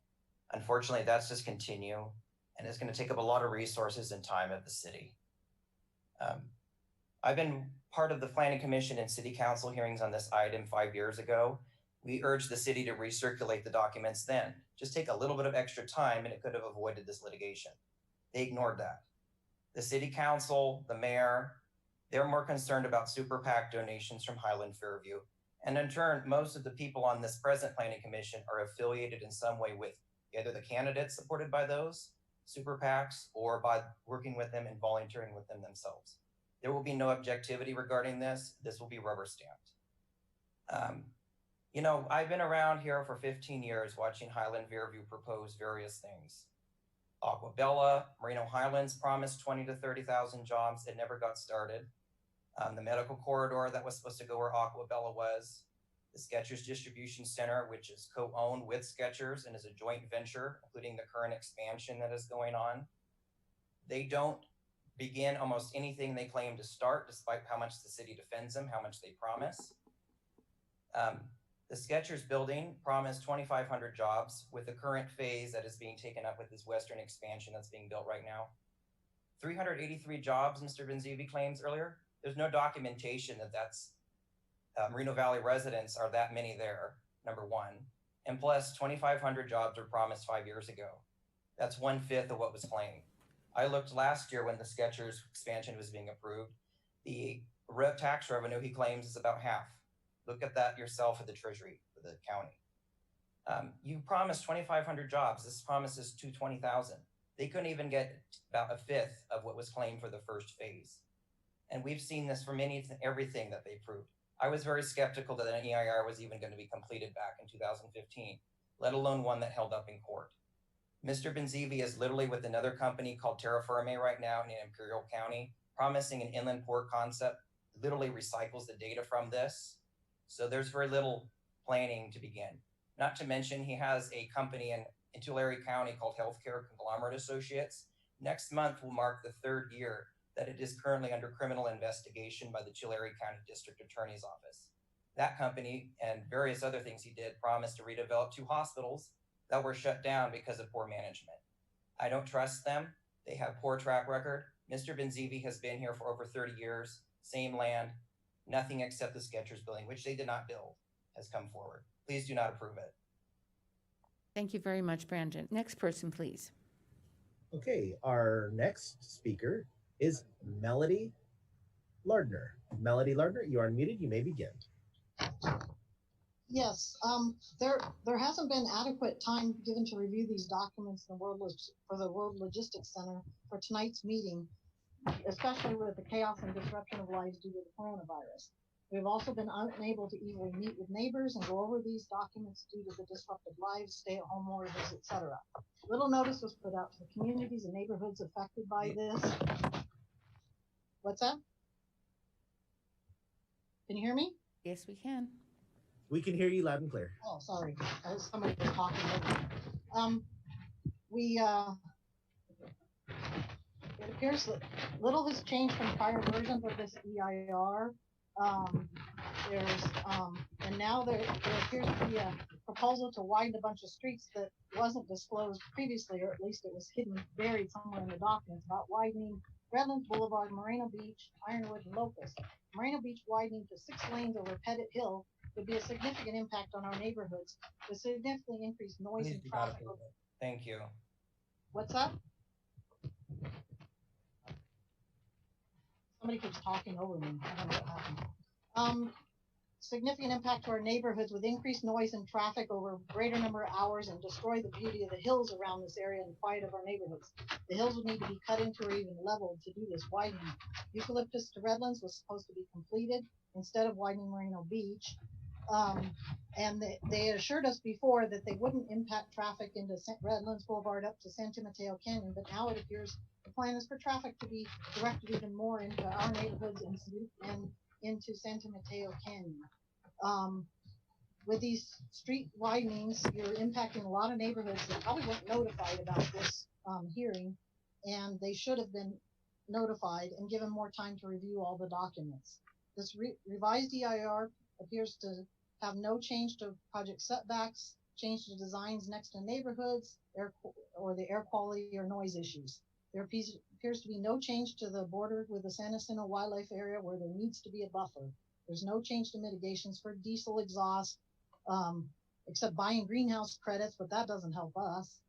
unfortunately, that's just continue, and it's going to take up a lot of resources and time of the city. I've been part of the Planning Commission and City Council hearings on this item 5 years ago. We urged the city to recirculate the documents then. Just take a little bit of extra time and it could have avoided this litigation. They ignored that. The City Council, the mayor, they're more concerned about super PAC donations from Highland Fairview. And in turn, most of the people on this present Planning Commission are affiliated in some way with either the candidates supported by those super PACs or by working with them and volunteering with them themselves. There will be no objectivity regarding this. This will be rubber stamped. You know, I've been around here for 15 years watching Highland Fairview propose various things. Aquabella, Moreno Highlands promised 20 to 30,000 jobs. It never got started. The medical corridor that was supposed to go where Aquabella was. The Skechers Distribution Center, which is co-owned with Skechers and is a joint venture, including the current expansion that is going on. They don't begin almost anything they claim to start, despite how much the city defends them, how much they promise. The Skechers building promised 2,500 jobs with the current phase that is being taken up with this western expansion that's being built right now. 383 jobs, Mr. Benzivi claims earlier. There's no documentation that that's Moreno Valley residents are that many there, number one. And plus 2,500 jobs were promised 5 years ago. That's 1/5 of what was claimed. I looked last year when the Skechers expansion was being approved. The tax revenue he claims is about half. Look at that yourself at the Treasury for the county. You promised 2,500 jobs. This promises 220,000. They couldn't even get about 1/5 of what was claimed for the first phase. And we've seen this from everything that they proved. I was very skeptical that an EIR was even going to be completed back in 2015, let alone one that held up in court. Mr. Benzivi is literally with another company called Terra Firme right now in Imperial County, promising an inland port concept, literally recycles the data from this. So there's very little planning to begin. Not to mention he has a company in Tulare County called Healthcare Conglomerate Associates. Next month will mark the 3rd year that it is currently under criminal investigation by the Tulare County District Attorney's Office. That company and various other things he did promised to redevelop 2 hospitals that were shut down because of poor management. I don't trust them. They have poor track record. Mr. Benzivi has been here for over 30 years, same land. Nothing except the Skechers building, which they did not build, has come forward. Please do not approve it. Thank you very much, Brandon. Next person, please. Okay, our next speaker is Melody Lardner. Melody Lardner, you are unmuted. You may begin. Yes, there hasn't been adequate time given to review these documents in the for the World Logistics Center for tonight's meeting, especially with the chaos and disruption of lives due to the coronavirus. We've also been unable to easily meet with neighbors and go over these documents due to the disrupted lives, stay-at-home orders, etc. Little notice was put out to the communities and neighborhoods affected by this. What's that? Can you hear me? Yes, we can. We can hear you loud and clear. Oh, sorry. Somebody was talking over me. It appears that little has changed from prior versions of this EIR. And now there appears to be a proposal to widen a bunch of streets that wasn't disclosed previously, or at least it was buried somewhere in the documents, about widening Redlands Boulevard, Moreno Beach, Ironwood, and Locust. Moreno Beach widening to 6 lanes over Pettit Hill would be a significant impact on our neighborhoods, with significantly increased noise Please and do not traffic. approve it. Thank you. What's that? Somebody keeps talking over me. I don't know what happened. Significant impact to our neighborhoods with increased noise and traffic over a greater number of hours and destroy the beauty of the hills around this area and quiet of our neighborhoods. The hills would need to be cut into or even leveled to do this widening. Eucalyptus to Redlands was supposed to be completed instead of widening Moreno Beach. And they assured us before that they wouldn't impact traffic into Redlands Boulevard up to San Mateo Canyon, but now it appears the plan is for traffic to be directed even more into our neighborhoods and into Santa Mateo Canyon. With these street widenings, you're impacting a lot of neighborhoods that probably weren't notified about this hearing, and they should have been notified and given more time to review all the documents. This revised EIR appears to have no change to project setbacks, change to designs next to neighborhoods, or the air quality or noise issues. There appears to be no change to the border with the San Jacinto Wildlife Area where there needs to be a buffer. There's no change to mitigations for diesel exhaust, except buying greenhouse credits, but that doesn't help us.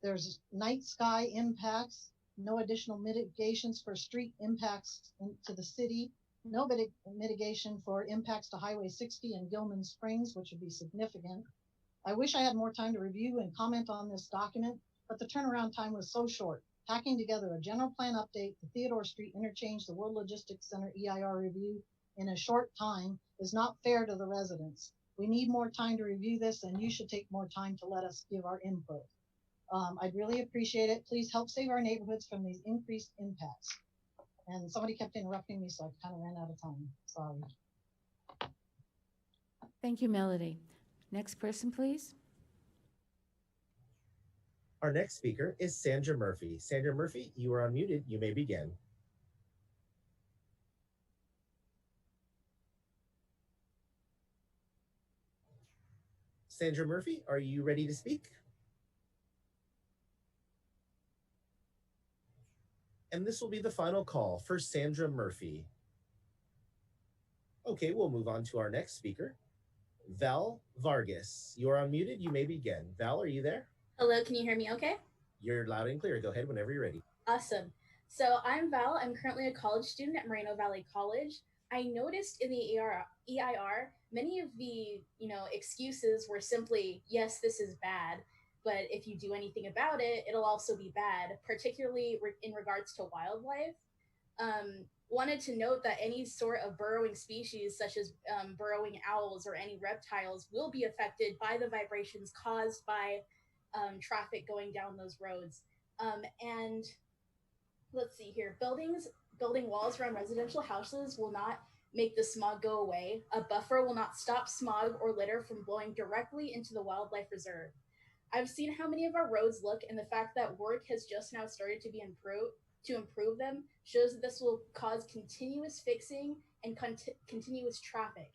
There's night sky impacts, no additional mitigations for street impacts to the city, no mitigation for impacts to Highway 60 and Gilman Springs, which would be significant. I wish I had more time to review and comment on this document, but the turnaround time was so short. Packing together a general plan update, the Theodore Street interchange, the World Logistics Center EIR review in a short time is not fair to the residents. We need more time to review this, and you should take more time to let us give our input. I'd really appreciate it. Please help save our neighborhoods from these increased impacts. And somebody kept interrupting me, so I kind of ran out of time. Sorry. Thank you, Melody. Next person, please. Our next speaker is Sandra Murphy. Sandra Murphy, you are unmuted. You may begin. Sandra Murphy, are you ready to speak? And this will be the final call for Sandra Murphy. Okay, we'll move on to our next speaker, Val Vargas. You are unmuted. You may begin. Val, are you there? Hello, can you hear me okay? You're loud and clear. Go ahead whenever you're ready. Awesome. So I'm Val. I'm currently a college student at Moreno Valley College. I noticed in the EIR, many of the excuses were simply, yes, this is bad, but if you do anything about it, it'll also be bad, particularly in regards to wildlife. Wanted to note that any sort of burrowing species, such as burrowing owls or any reptiles, will be affected by the vibrations caused by traffic going down those roads. And let's see here, building walls around residential houses will not make the smog go away. A buffer will not stop smog or litter from blowing directly into the wildlife reserve. I've seen how many of our roads look, and the fact that work has just now started to be improve them shows that this will cause continuous fixing and continuous traffic.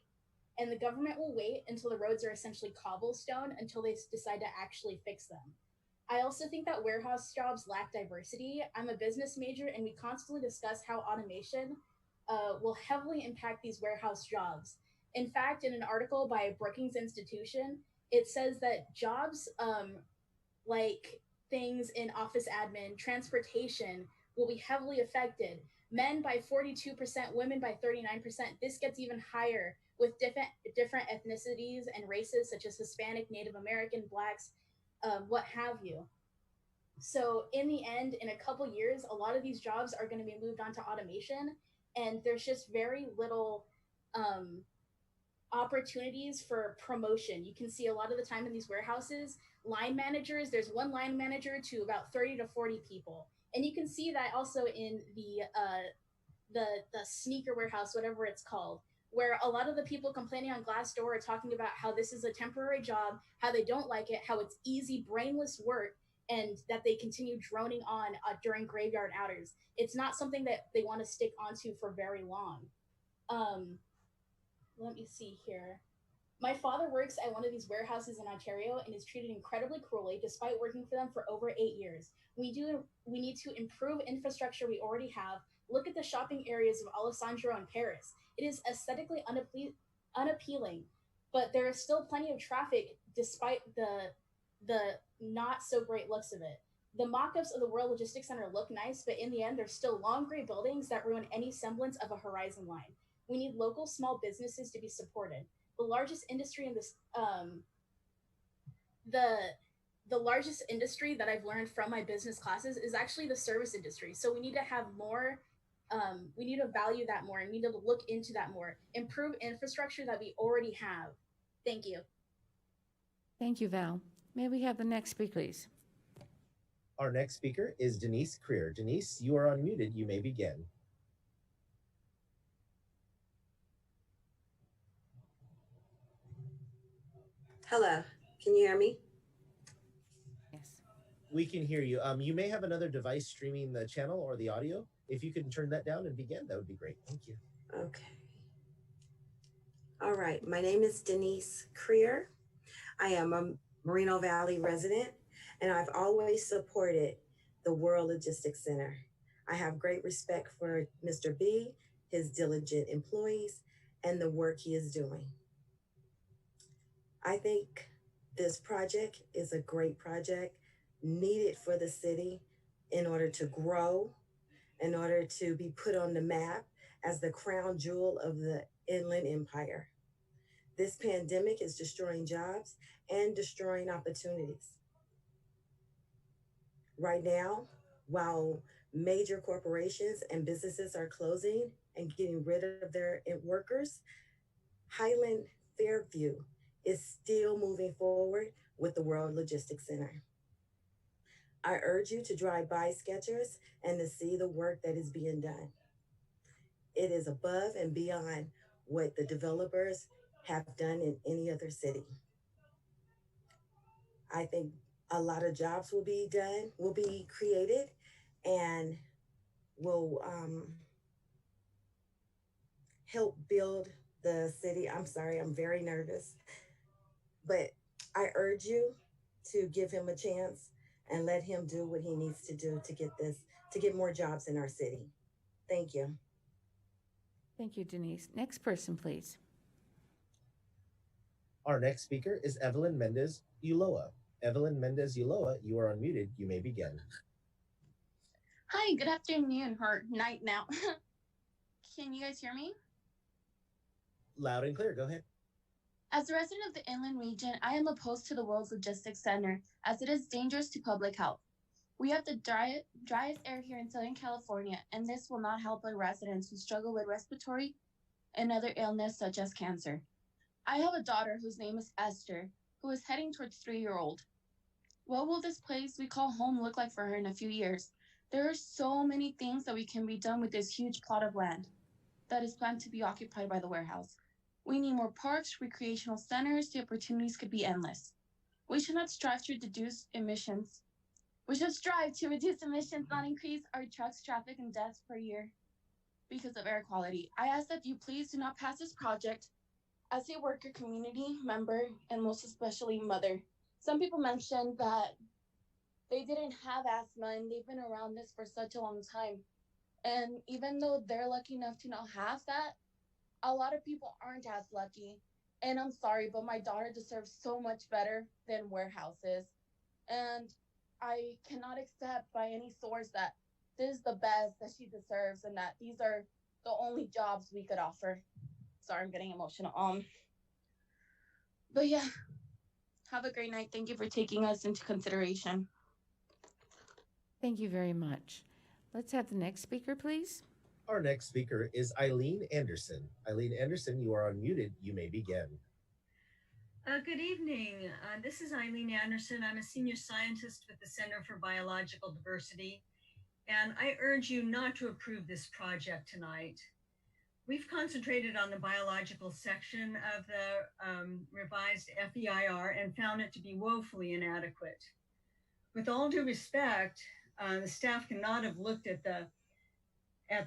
And the government will wait until the roads are essentially cobblestone until they decide to actually fix them. I also think that warehouse jobs lack diversity. I'm a business major, and we constantly discuss how automation will heavily impact these warehouse jobs. In fact, in an article by Brookings Institution, it says that jobs like things in office admin, transportation will be heavily affected. Men by 42%, women by 39%. This gets even higher with different ethnicities and races such as Hispanic, Native American, Blacks, what have you. So in the end, in a couple years, a lot of these jobs are going to be moved on to automation, and there's just very little opportunities for promotion. You can see a lot of the time in these warehouses, line managers, there's one line manager to about 30 to 40 people. And you can see that also in the sneaker warehouse, whatever it's called, where a lot of the people complaining on Glassdoor are talking about how this is a temporary job, how they don't like it, how it's easy, brainless work, and that they continue droning on during graveyard hours. It's not something that they want to stick onto for very long. Let me see here. My father works at one of these warehouses in Ontario and is treated incredibly cruelly despite working for them for over 8 years. We need to improve infrastructure we already have. Look at the shopping areas of Alessandro and Paris. It is aesthetically unappealing, but there is still plenty of traffic despite the not so great looks of it. The mock-ups of the World Logistics Center look nice, but in the end, there's still long gray buildings that ruin any semblance of a horizon line. We need local small businesses to be supported. The largest industry in this, the largest industry that I've learned from my business classes is actually the service industry. So we need to have more, we need to value that more, and we need to look into that more. Improve infrastructure that we already have. Thank you. Thank you, Val. May we have the next speaker, please? Our next speaker is Denise Creer. Denise, you are unmuted. You may begin. Hello, can you hear me? Yes. We can hear you. You may have another device streaming the channel or the audio. If you can turn that down and begin, that would be great. Thank you. Okay. All right, my name is Denise Creer. I am a Moreno Valley resident, and I've always supported the World Logistics Center. I have great respect for Mr. B, his diligent employees, and the work he is doing. I think this project is a great project needed for the city in order to grow, in order to be put on the map as the crown jewel of the Inland Empire. This pandemic is destroying jobs and destroying opportunities. Right now, while major corporations and businesses are closing and getting rid of their workers, Highland Fairview is still moving forward with the World Logistics Center. I urge you to drive by Skechers and to see the work that is being done. It is above and beyond what the developers have done in any other city. I think a lot of jobs will be created, and will help build the city. I'm sorry, I'm very nervous. But I urge you to give him a chance and let him do what he needs to do to get more jobs in our city. Thank you. Thank you, Denise. Next person, please. Our next speaker is Evelyn Mendez Ulloa. Evelyn Mendez Ulloa, you are unmuted. You may begin. Hi, good afternoon or night now. Can you guys hear me? Loud and clear. Go ahead. As a resident of the inland region, I am opposed to the World Logistics Center as it is dangerous to public health. We have the driest air here in Southern California, and this will not help our residents who struggle with respiratory and other illness such as cancer. I have a daughter whose name is Esther, who is heading towards 3-year-old. What will this place we call home look like for her in a few years? There are so many things that can be done with this huge plot of land that is planned to be occupied by the warehouse. We need more parks, recreational centers. The opportunities could be endless. We should not strive to reduce emissions. We should strive to reduce emissions, not increase our trucks, traffic, and deaths per year because of air quality. I ask that you please do not pass this project. As a worker, community member, and most especially mother, some people mentioned that they didn't have asthma and they've been around this for such a long time. And even though they're lucky enough to not have that, a lot of people aren't as lucky. And I'm sorry, but my daughter deserves so much better than warehouses. And I cannot accept by any source that this is the best that she deserves and that these are the only jobs we could offer. Sorry, I'm getting emotional. But yeah, have a great night. Thank you for taking us into consideration. Thank you very much. Let's have the next speaker, please. Our next speaker is Eileen Anderson. Eileen Anderson, you are unmuted. You may begin. Good evening. This is Eileen Anderson. I'm a senior scientist with the Center for Biological Diversity, and I urge you not to approve this project tonight. We've concentrated on the biological section of the revised FEIR and found it to be woefully inadequate. With all due respect, the staff cannot have looked at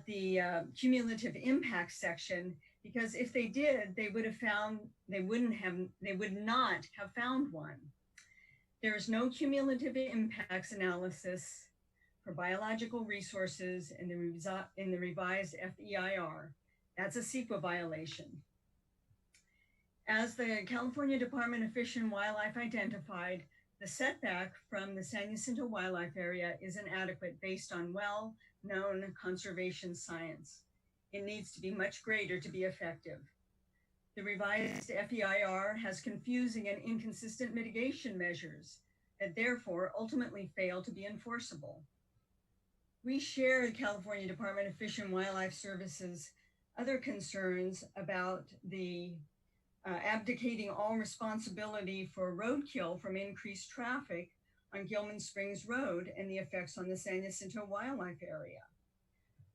the cumulative impact section, because if they did, they would not have found one. There is no cumulative impacts analysis for biological resources in the revised FEIR. That's a CEQA violation. As the California Department of Fish and Wildlife identified, the setback from the San Jacinto Wildlife Area is inadequate based on well-known conservation science. It needs to be much greater to be effective. The revised FEIR has confusing and inconsistent mitigation measures that therefore ultimately fail to be enforceable. We share the California Department of Fish and Wildlife Services' other concerns about the abdicating all responsibility for roadkill from increased traffic on Gilman Springs Road and the effects on the San Jacinto Wildlife Area.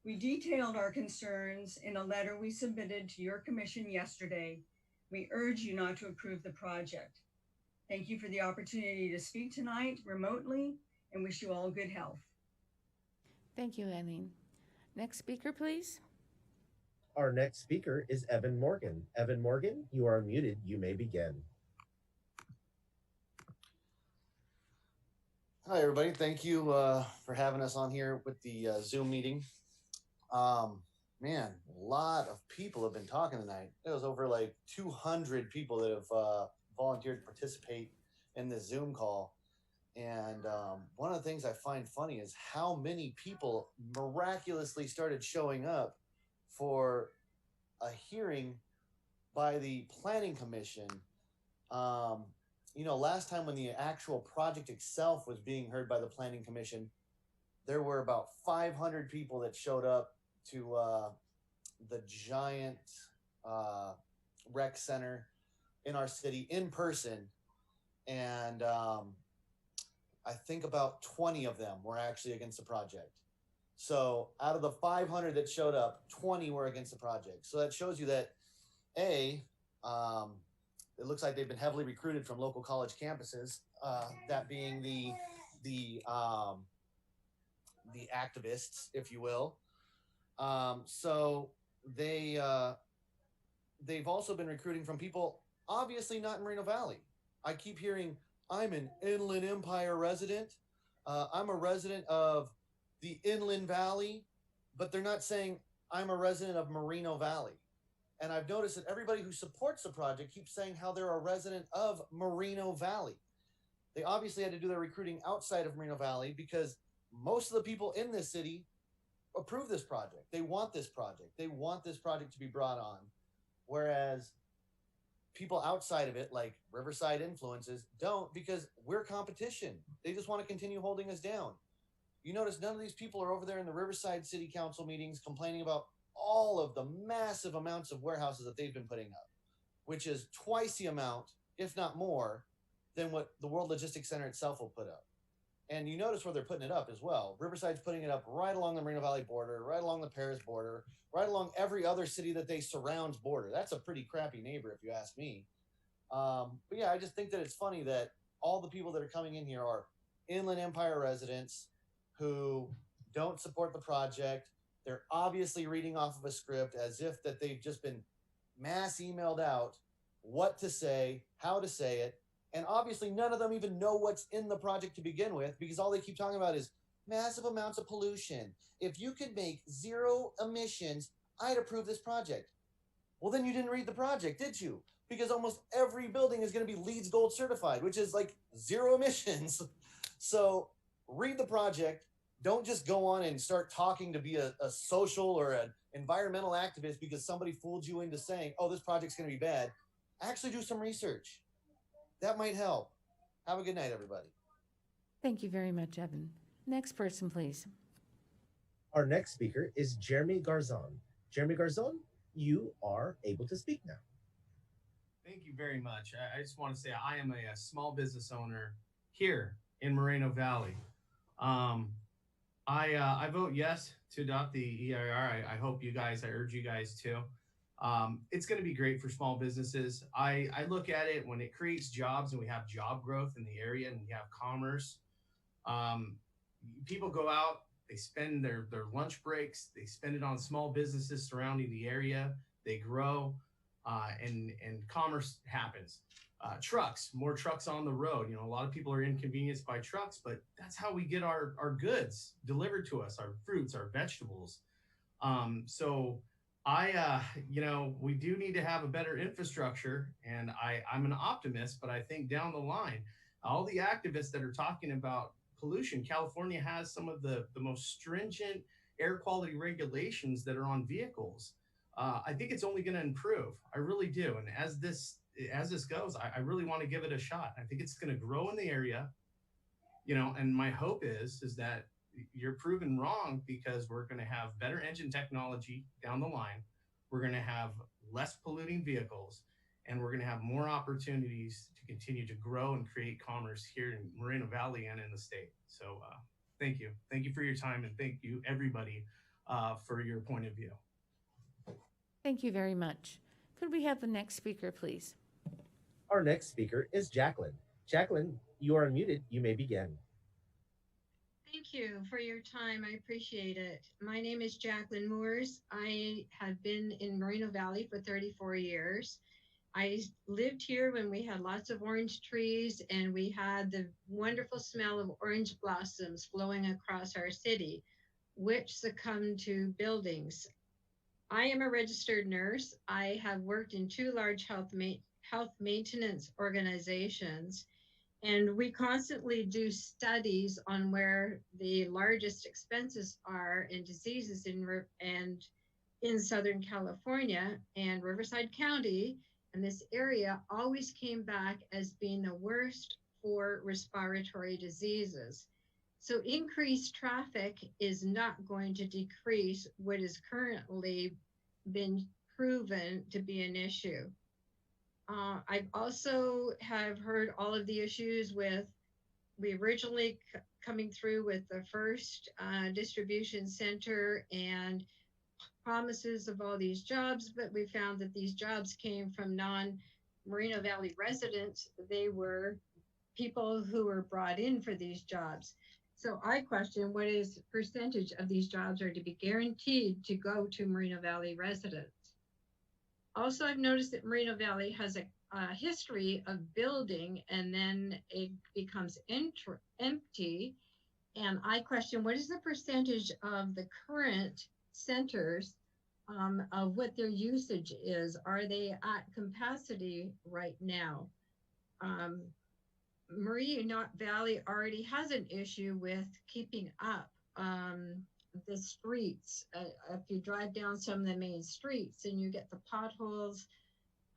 We detailed our concerns in a letter we submitted to your commission yesterday. We urge you not to approve the project. Thank you for the opportunity to speak tonight remotely and wish you all good health. Thank you, Eileen. Next speaker, please. Our next speaker is Evan Morgan. Evan Morgan, you are unmuted. You may begin. Hi, everybody. Thank you for having us on here with the Zoom meeting. Man, a lot of people have been talking tonight. There was over like 200 people that have volunteered to participate in this Zoom call. And one of the things I find funny is how many people miraculously started showing up for a hearing by the Planning Commission. Last time when the actual project itself was being heard by the Planning Commission, there were about 500 people that showed up to the giant rec center in our city in person. And I think about 20 of them were actually against the project. So out of the 500 that showed up, 20 were against the project. So that shows you that, it looks like they've been heavily recruited from local college campuses, that being the activists, if you will. So they've also been recruiting from people obviously not in Moreno Valley. I keep hearing, I'm an Inland Empire resident. I'm a resident of the Inland Valley, but they're not saying I'm a resident of Moreno Valley. And I've noticed that everybody who supports the project keeps saying how they're a resident of Moreno Valley. They obviously had to do their recruiting outside of Moreno Valley because most of the people in this city approve this project. They want this project. They want this project to be brought on. Whereas people outside of it, like Riverside Influences, don't, because we're competition. They just want to continue holding us down. You notice none of these people are over there in the Riverside City Council meetings complaining about all of the massive amounts of warehouses that they've been putting up, which is twice the amount, if not more, than what the World Logistics Center itself will put up. And you notice where they're putting it up as well. Riverside's putting it up right along the Moreno Valley border, right along the Paris border, right along every other city that they surround border. That's a pretty crappy neighbor, if you ask me. But yeah, I just think that it's funny that all the people that are coming in here are Inland Empire residents who don't support the project. They're obviously reading off of a script as if that they've just been mass emailed out what to say, how to say it. And obviously none of them even know what's in the project to begin with, because all they keep talking about is massive amounts of pollution. If you could make zero emissions, I'd approve this project. Well, then you didn't read the project, did you? Because almost every building is going to be LEED Gold certified, which is like zero emissions. So read the project. Don't just go on and start talking to be a social or an environmental activist because somebody fooled you into saying, oh, this project's going to be bad. Actually do some research. That might help. Have a good night, everybody. Thank you very much, Evan. Next person, please. Our next speaker is Jeremy Garzon. Jeremy Garzon, you are able to speak now. Thank you very much. I just want to say I am a small business owner here in Moreno Valley. I vote yes to adopt the EIR. I hope you guys, I urge you guys to. It's going to be great for small businesses. I look at it when it creates jobs and we have job growth in the area and we have commerce. People go out, they spend their lunch breaks, they spend it on small businesses surrounding the area, they grow, and commerce happens. Trucks, more trucks on the road. You know, a lot of people are inconvenienced by trucks, but that's how we get our goods delivered to us, our fruits, our vegetables. So you know, we do need to have a better infrastructure, and I'm an optimist, but I think down the line, all the activists that are talking about pollution, California has some of the most stringent air quality regulations that are on vehicles. I think it's only going to improve. I really do. And as this goes, I really want to give it a shot. I think it's going to grow in the area, you know, and my hope is that you're proven wrong because we're going to have better engine technology down the line. We're going to have less polluting vehicles, and we're going to have more opportunities to continue to grow and create commerce here in Moreno Valley and in the state. So thank you. Thank you for your time, and thank you everybody for your point of view. Thank you very much. Could we have the next speaker, please? Our next speaker is Jacqueline. Jacqueline, you are unmuted. You may begin. Thank you for your time. I appreciate it. My name is Jacqueline Moores. I have been in Moreno Valley for 34 years. I lived here when we had lots of orange trees and we had the wonderful smell of orange blossoms flowing across our city, which succumbed to buildings. I am a registered nurse. I have worked in 2 large health maintenance organizations, and we constantly do studies on where the largest expenses are in diseases in Southern California, and Riverside County and this area always came back as being the worst for respiratory diseases. So increased traffic is not going to decrease what is currently been proven to be an issue. I've also have heard all of the issues with, we originally coming through with the first distribution center and promises of all these jobs, but we found that these jobs came from non-Moreno Valley residents. They were people who were brought in for these jobs. So I question what is percentage of these jobs are to be guaranteed to go to Moreno Valley residents. Also, I've noticed that Moreno Valley has a history of building and then it becomes empty. And I question what is the percentage of the current centers of what their usage is? Are they at capacity right now? Moreno Valley already has an issue with keeping up the streets. If you drive down some of the main streets and you get the potholes,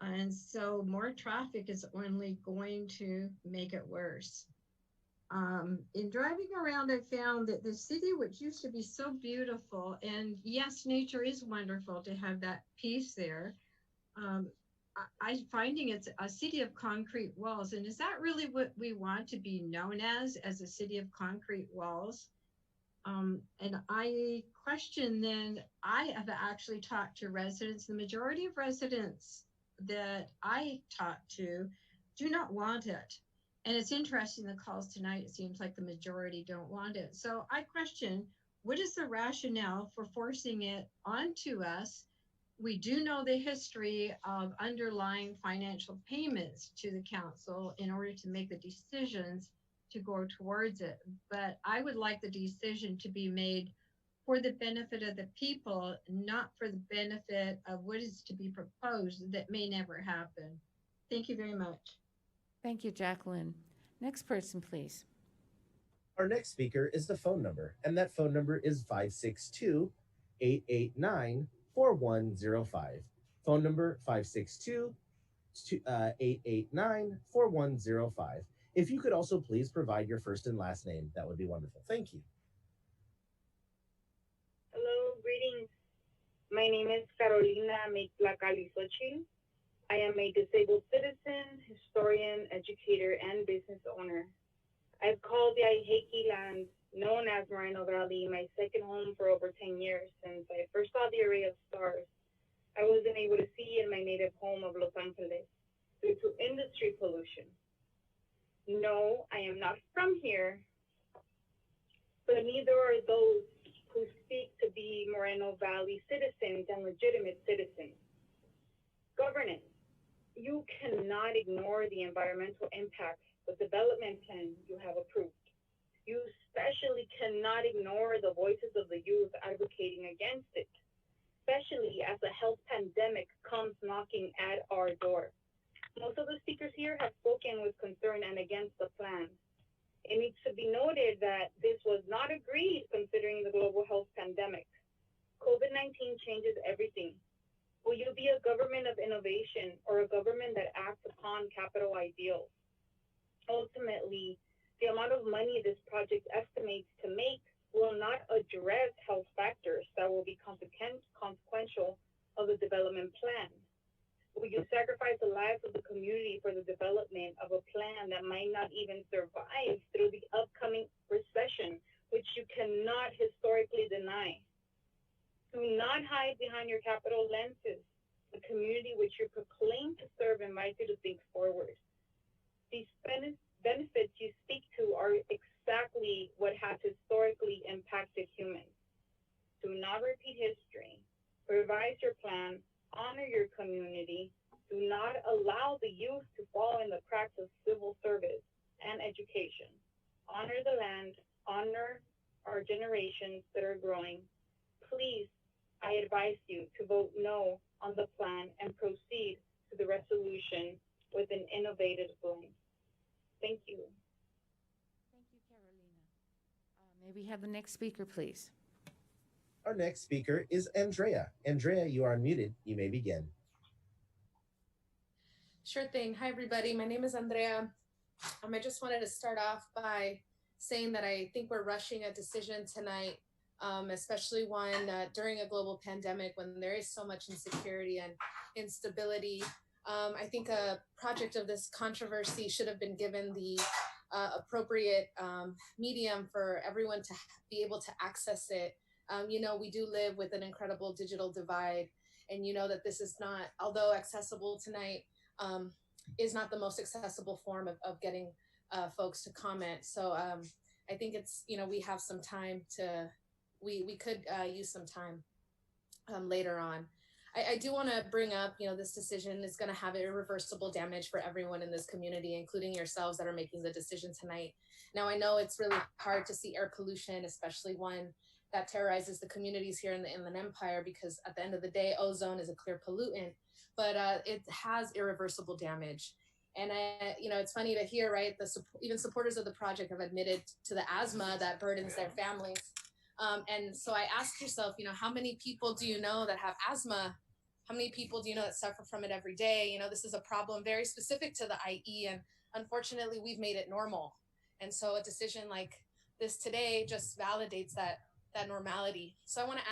and so more traffic is only going to make it worse. In driving around, I found that the city, which used to be so beautiful, and yes, nature is wonderful to have that peace there. I'm finding it's a city of concrete walls. And is that really what we want to be known as a city of concrete walls? And I question then, I have actually talked to residents. The majority of residents that I talked to do not want it. And it's interesting, the calls tonight, it seems like the majority don't want it. So I question, what is the rationale for forcing it onto us? We do know the history of underlying financial payments to the council in order to make the decisions to go towards it. But I would like the decision to be made for the benefit of the people, not for the benefit of what is to be proposed that may never happen. Thank you very much. Thank you, Jacqueline. Next person, please. Our next speaker is the phone number, and that phone number is 562-889-4105. Phone number 562-889-4105. If you could also please provide your first and last name, that would be wonderful. Thank you. Hello, greetings. My name is Carolina Meitlacalisochil. I am a disabled citizen, historian, educator, and business owner. I've called the Aiheki land, known as Moreno Valley, my second home for over 10 years since I first saw the array of stars I wasn't able to see in my native home of Los Angeles due to industry pollution. No, I am not from here, but neither are those who speak to be Moreno Valley citizens and legitimate citizens. Governance. You cannot ignore the environmental impact the development plan you have approved. You especially cannot ignore the voices of the youth advocating against it, especially as a health pandemic comes knocking at our door. Most of the speakers here have spoken with concern and against the plan. It needs to be noted that this was not agreed considering the global health pandemic. COVID-19 changes everything. Will you be a government of innovation or a government that acts upon capital ideals? Ultimately, the amount of money this project estimates to make will not address health factors that will be consequential of the development plan. Will you sacrifice the lives of the community for the development of a plan that might not even survive through the upcoming recession, which you cannot historically deny? Do not hide behind your capital lenses. The community which you proclaim to serve invites you to think forward. These benefits you speak to are exactly what has historically impacted humans. Do not repeat history. Revise your plan. Honor your community. Do not allow the youth to fall in the cracks of civil service and education. Honor the land. Honor our generations that are growing. Please, I advise you to vote no on the plan and proceed to the resolution with an innovative blend. Thank you. Thank you, Carolina. May we have the next speaker, please? Our next speaker is Andrea. Andrea, you are unmuted. You may begin. Sure thing. Hi, everybody. My name is Andrea. I just wanted to start off by saying that I think we're rushing a decision tonight, especially one during a global pandemic when there is so much insecurity and instability. I think a project of this controversy should have been given the appropriate medium for everyone to be able to access it. We do live with an incredible digital divide, and you know that this is not, although accessible tonight, is not the most accessible form of getting folks to comment. So I think it's, we have some time to, we could use some time later on. I do want to bring up, this decision is going to have irreversible damage for everyone in this community, including yourselves that are making the decision tonight. Now, I know it's really hard to see air pollution, especially one that terrorizes the communities here in the Inland Empire, because at the end of the day, ozone is a clear pollutant, but it has irreversible damage. And, it's funny to hear, right, even supporters of the project have admitted to the asthma that burdens their families. And so I asked yourself, how many people do you know that have asthma? How many people do you know that suffer from it every day? This is a problem very specific to the IE, and unfortunately, we've made it normal. And so a decision like this today just validates that normality. So I want to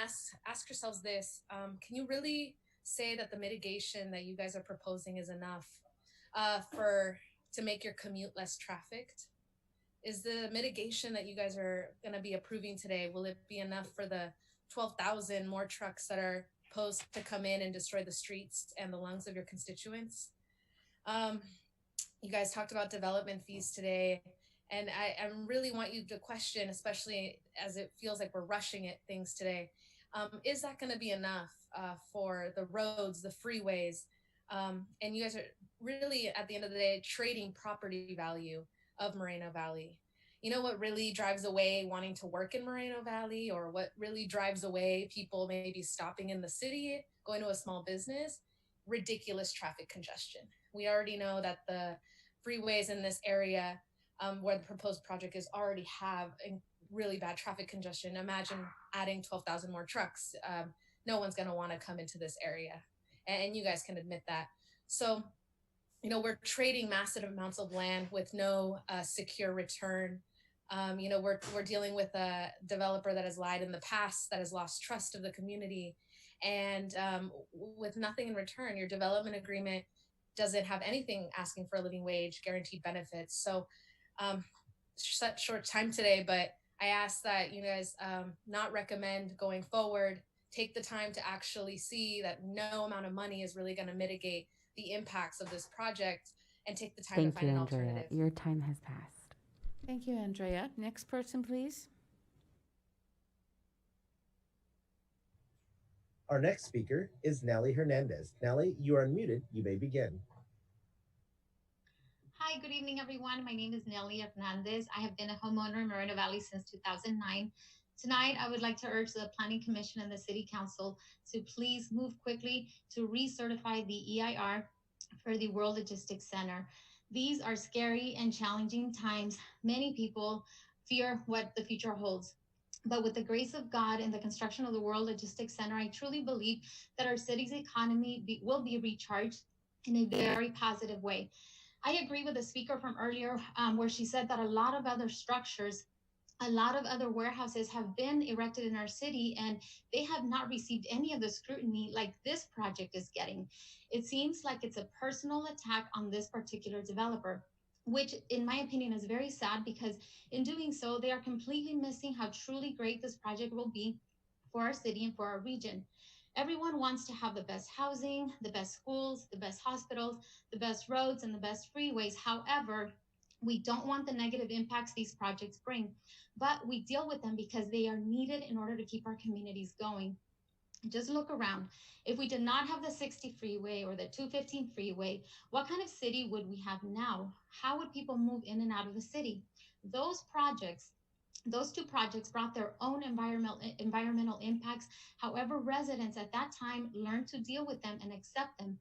ask yourselves this: can you really say that the mitigation that you guys are proposing is enough to make your commute less trafficked? Is the mitigation that you guys are going to be approving today, will it be enough for the 12,000 more trucks that are posed to come in and destroy the streets and the lungs of your constituents? You guys talked about development fees today, and I really want you to question, especially as it feels like we're rushing at things today, is that going to be enough for the roads, the freeways? And you guys are really, at the end of the day, trading property value of Moreno Valley. you know what really drives away wanting to work in Moreno Valley, or what really drives away people maybe stopping in the city, going to a small business? Ridiculous traffic congestion. We already know that the freeways in this area where the proposed project is already have really bad traffic congestion. Imagine adding 12,000 more trucks. No one's going to want to come into this area. And you guys can admit that. So, you know, we're trading massive amounts of land with no secure return. You know, we're dealing with a developer that has lied in the past, that has lost trust of the community, and with nothing in return. Your development agreement doesn't have anything asking for a living wage, guaranteed benefits. So such short time today, but I ask that you guys not recommend going forward. Take the time to actually see that no amount of money is really going to mitigate the impacts of this project, and take the time to Thank find you, an Andrea. alternative. Your time has passed. Thank you, Andrea. Next person, please. Our next speaker is Nelly Hernandez. Nelly, you are unmuted. You may begin. Hi, good evening, everyone. My name is Nelly Hernandez. I have been a homeowner in Moreno Valley since 2009. Tonight, I would like to urge the Planning Commission and the City Council to please move quickly to recertify the EIR for the World Logistics Center. These are scary and challenging times. Many people fear what the future holds. But with the grace of God and the construction of the World Logistics Center, I truly believe that our city's economy will be recharged in a very positive way. I agree with the speaker from earlier where she said that a lot of other structures, a lot of other warehouses have been erected in our city, and they have not received any of the scrutiny like this project is getting. It seems like it's a personal attack on this particular developer, which in my opinion is very sad, because in doing so, they are completely missing how truly great this project will be for our city and for our region. Everyone wants to have the best housing, the best schools, the best hospitals, the best roads, and the best freeways. However, we don't want the negative impacts these projects bring, but we deal with them because they are needed in order to keep our communities going. Just look around. If we did not have the 60 freeway or the 215 freeway, what kind of city would we have now? How would people move in and out of the city? Those two projects brought their own environmental impacts. However, residents at that time learned to deal with them and accept them,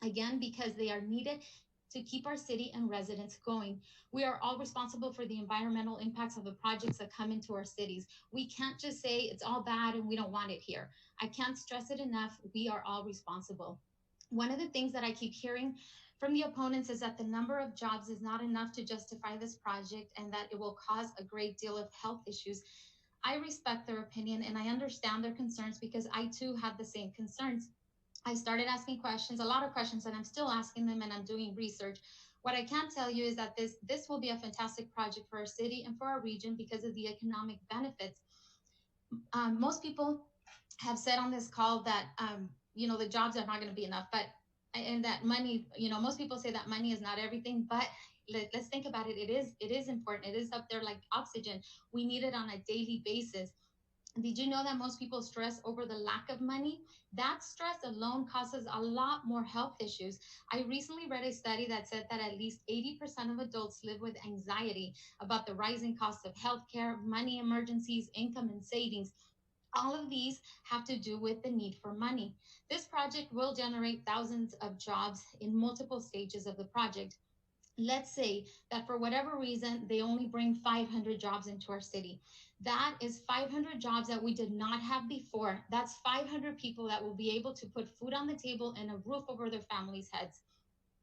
again, because they are needed to keep our city and residents going. We are all responsible for the environmental impacts of the projects that come into our cities. We can't just say it's all bad and we don't want it here. I can't stress it enough. We are all responsible. One of the things that I keep hearing from the opponents is that the number of jobs is not enough to justify this project, and that it will cause a great deal of health issues. I respect their opinion and I understand their concerns, because I too had the same concerns. I started asking questions, a lot of questions, and I'm still asking them, and I'm doing research. What I can tell you is that this will be a fantastic project for our city and for our region because of the economic benefits. Most people have said on this call that, you know, the jobs are not going to be enough, and that money, you know, most people say that money is not everything, but let's think about it. It is important. It is up there like oxygen. We need it on a daily basis. Did you know that most people stress over the lack of money? That stress alone causes a lot more health issues. I recently read a study that said that at least 80% of adults live with anxiety about the rising cost of healthcare, money emergencies, income, and savings. All of these have to do with the need for money. This project will generate thousands of jobs in multiple stages of the project. Let's say that for whatever reason, they only bring 500 jobs into our city. That is 500 jobs that we did not have before. That's 500 people that will be able to put food on the table and a roof over their families' heads.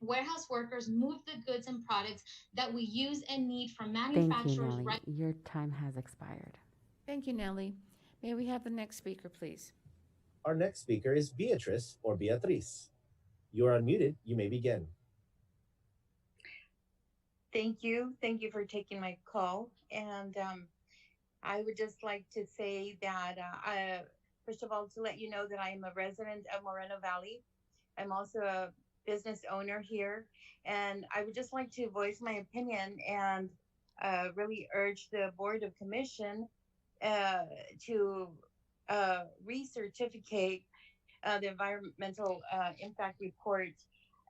Warehouse workers move the goods and products that we use and need from Thank you, manufacturers. Nelly. Your time has expired. Thank you, Nelly. May we have the next speaker, please? Our next speaker is Beatrice or Beatriz. You are unmuted. You may begin. Thank you. Thank you for taking my call. And I would just like to say that, first of all, to let you know that I am a resident of Moreno Valley. I'm also a business owner here. And I would just like to voice my opinion and really urge the Board of Commission to recertificate the environmental impact report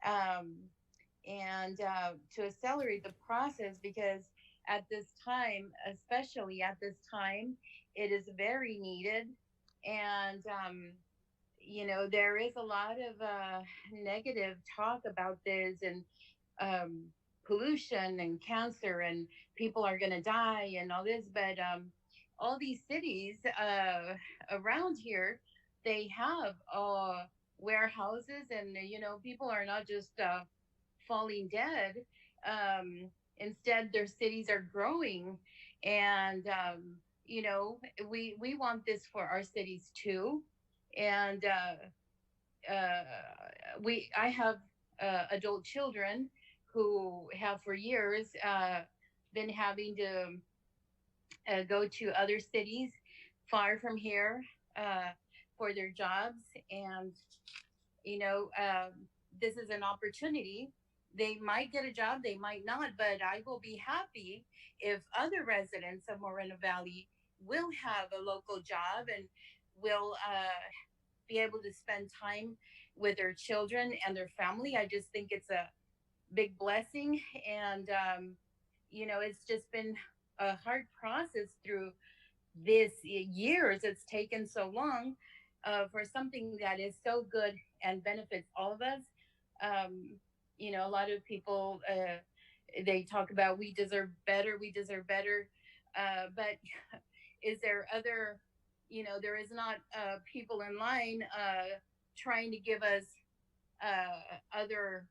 and to accelerate the process, because at this time, especially at this time, it is very needed. And, there is a lot of negative talk about this and um, pollution and cancer and people are going to die and all this. But all these cities around here, they have warehouses and, people are not just falling dead. Instead, their cities are growing. And, we want this for our cities too. And I have adult children who have for years been having to go to other cities far from here for their jobs. And, this is an opportunity. They might get a job, they might not, but I will be happy if other residents of Moreno Valley will have a local job and will be able to spend time with their children and their family. I just think it's a big blessing. And, it's just been a hard process through this years. It's taken so long for something that is so good and benefits all of us. A lot of people, they talk about we deserve better, but is there other, there is not people in line trying to give us other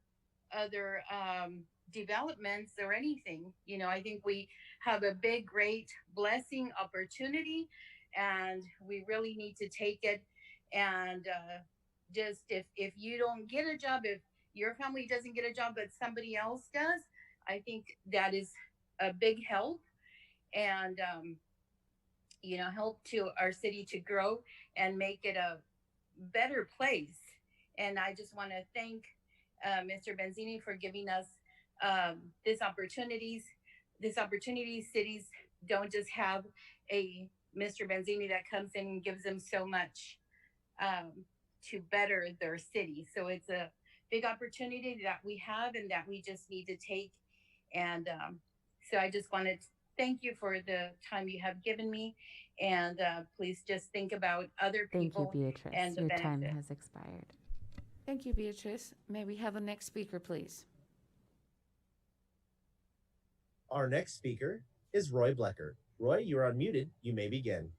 developments or anything. I think we have a big, great blessing opportunity, and we really need to take it. And just if you don't get a job, if your family doesn't get a job, but somebody else does, I think that is a big help. And help to our city to grow and make it a better place. And I just want to thank Mr. Benzini for giving us this opportunity. Cities don't just have a Mr. Benzini that comes in and gives them so much to better their city. So it's a big opportunity that we have and that we just need to take. And so I just wanted to thank you for the time you have given me. And please just think about other people. Thank you, Beatrice. And the Your benefit. time has expired. Thank you, Beatrice. May we have the next speaker, please? Our next speaker is Roy Blecker. Roy, you are unmuted. You may begin.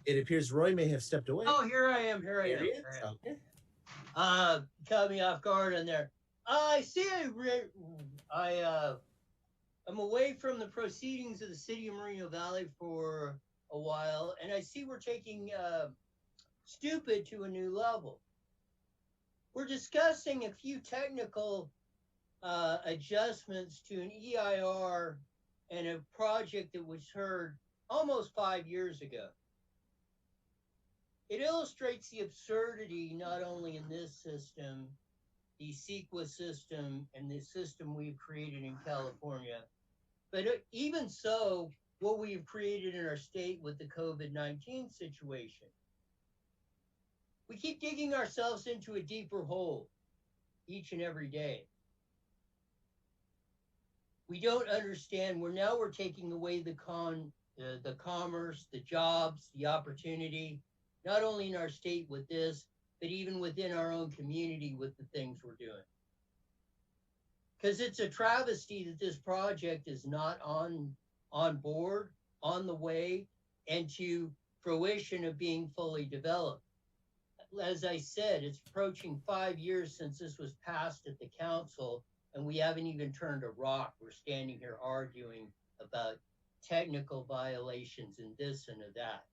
It appears Roy may have stepped away. Oh, here I am. Here I There am. he is. Okay. Caught me off guard in there. I see. I'm away from the proceedings of the city of Moreno Valley for a while, and I see we're taking stupid to a new level. We're discussing a few technical adjustments to an EIR and a project that was heard almost 5 years ago. It illustrates the absurdity not only in this system, the CEQA system, and the system we've created in California, but even so, what we've created in our state with the COVID-19 situation. We keep digging ourselves into a deeper hole each and every day. We don't understand. We're taking away the commerce, the jobs, the opportunity, not only in our state with this, but even within our own community with the things we're doing. Because it's a travesty that this project is not on board, on the way, and to fruition of being fully developed. As I said, it's approaching 5 years since this was passed at the council, and we haven't even turned a rock. We're standing here arguing about technical violations and this and that.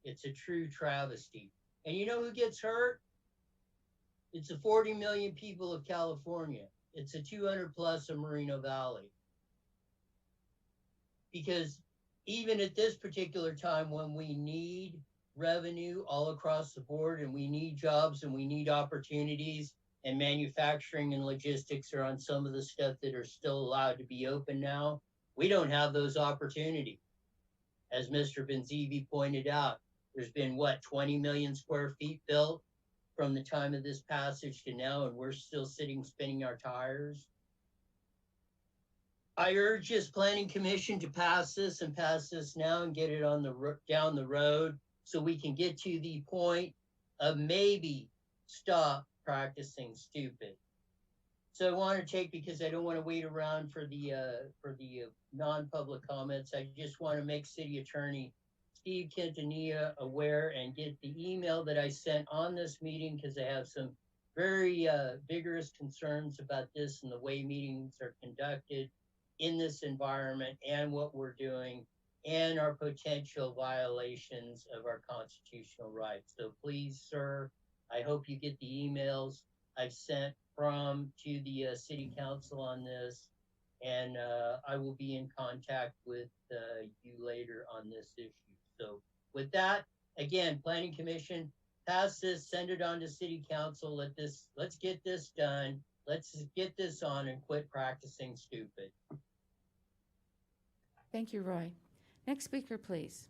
It's a true travesty. And you know who gets hurt? It's the 40 million people of California. It's the 200 plus of Moreno Valley. Because even at this particular time when we need revenue all across the board and we need jobs and we need opportunities, and manufacturing and logistics are on some of the stuff that are still allowed to be open now, we don't have those opportunities. As Mr. Benzivi pointed out, there's been 20 million square feet built from the time of this passage to now, and we're still sitting spinning our tires. I urge this planning commission to pass this and pass this now and get it on down the road so we can get to the point of maybe stop practicing stupid. So I want to take, because I don't want to wait around for the non-public comments. I just want to make City Attorney Steve Quintanilla aware and get the email that I sent on this meeting, because I have some very vigorous concerns about this and the way meetings are conducted in this environment and what we're doing and our potential violations of our constitutional rights. So please, sir, I hope you get the emails I've sent to the City Council on this, and I will be in contact with you later on this issue. So with that, again, Planning Commission, pass this, send it on to City Council. Let's get this done. Let's get this on and quit practicing stupid. Thank you, Roy. Next speaker, please.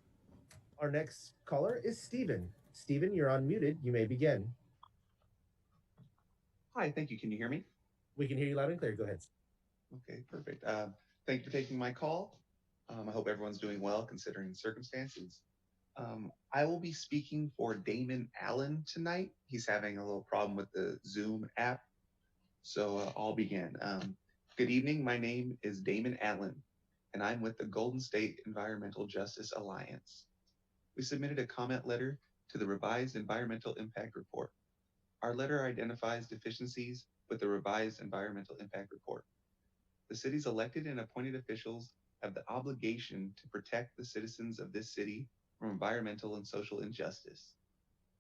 Our next caller is Stephen. Stephen, you're unmuted. You may begin. Hi, thank you. Can you hear me? We can hear you loud and clear. Go ahead. Okay, perfect. Thank you for taking my call. I hope everyone's doing well considering the circumstances. I will be speaking for Damon Allen tonight. He's having a little problem with the Zoom app. So I'll begin. Good evening. My name is Damon Allen, and I'm with the Golden State Environmental Justice Alliance. We submitted a comment letter to the revised environmental impact report. Our letter identifies deficiencies with the revised environmental impact report. The city's elected and appointed officials have the obligation to protect the citizens of this city from environmental and social injustice,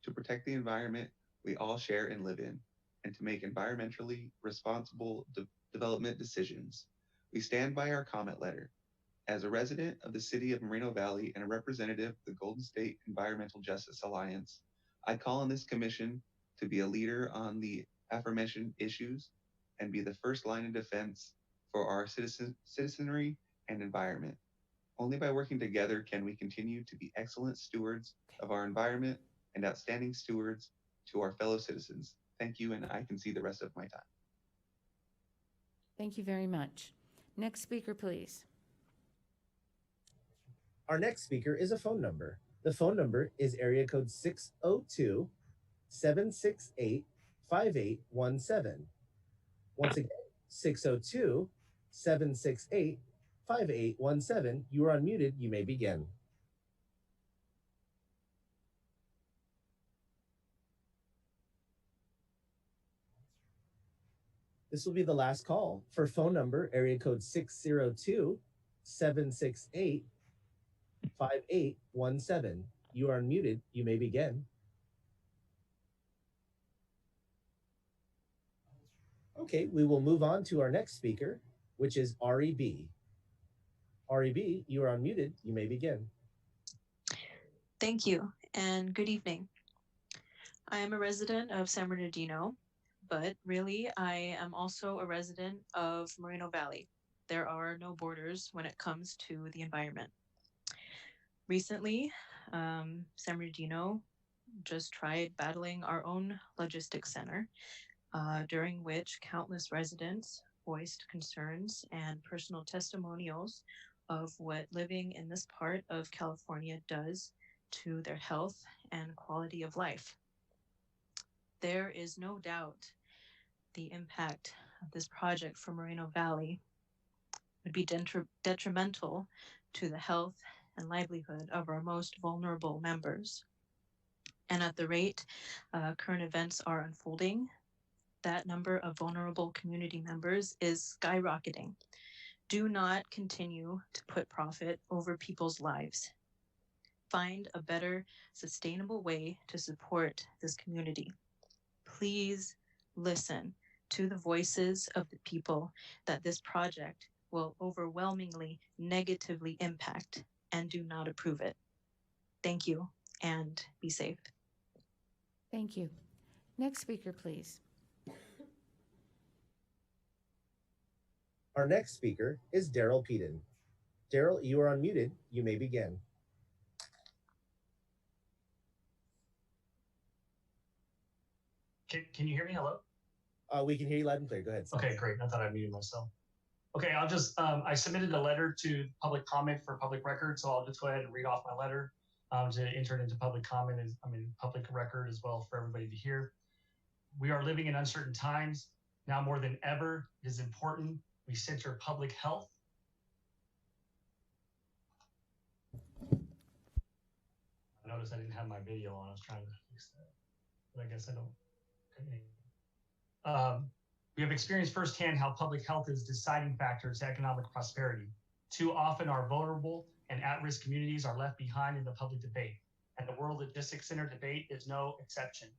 to protect the environment we all share and live in, and to make environmentally responsible development decisions. We stand by our comment letter. As a resident of the city of Moreno Valley and a representative of the Golden State Environmental Justice Alliance, I call on this commission to be a leader on the aforementioned issues and be the first line of defense for our citizenry and environment. Only by working together can we continue to be excellent stewards of our environment and outstanding stewards to our fellow citizens. Thank you, and I can see the rest of my time. Thank you very much. Next speaker, please. Our next speaker is a phone number. The phone number is area code 602-768-5817. Once again, 602-768-5817. You are unmuted. You may begin. This will be the last call for phone number area code 602-768-5817. You are unmuted. You may begin. Okay, we will move on to our next speaker, which is REB. REB, you are unmuted. You may begin. Thank you, and good evening. I am a resident of San Bernardino, but really I am also a resident of Moreno Valley. There are no borders when it comes to the environment. Recently, San Bernardino just tried battling our own logistics center, during which countless residents voiced concerns and personal testimonials of what living in this part of California does to their health and quality of life. There is no doubt the impact of this project for Moreno Valley would be detrimental to the health and livelihood of our most vulnerable members. And at the rate current events are unfolding, that number of vulnerable community members is skyrocketing. Do not continue to put profit over people's lives. Find a better, sustainable way to support this community. Please listen to the voices of the people that this project will overwhelmingly negatively impact, and do not approve it. Thank you, and be safe. Thank you. Next speaker, please. Our next speaker is Daryl Peden. Daryl, you are unmuted. You may begin. Can you hear me? Hello? We can hear you loud and clear. Go ahead. Okay, great. I thought I muted myself. Okay, I'll just, I submitted a letter to public comment for public record, so I'll just go ahead and read off my letter to enter it into public comment and public record as well for everybody to hear. We are living in uncertain times. Now more than ever, it is important we center public health. I noticed I didn't have my video on. I was trying to fix that, but I guess I don't. We have experienced firsthand how public health is a deciding factor to economic prosperity. Too often our vulnerable and at-risk communities are left behind in the public debate, and the World Logistics Center debate is no exception.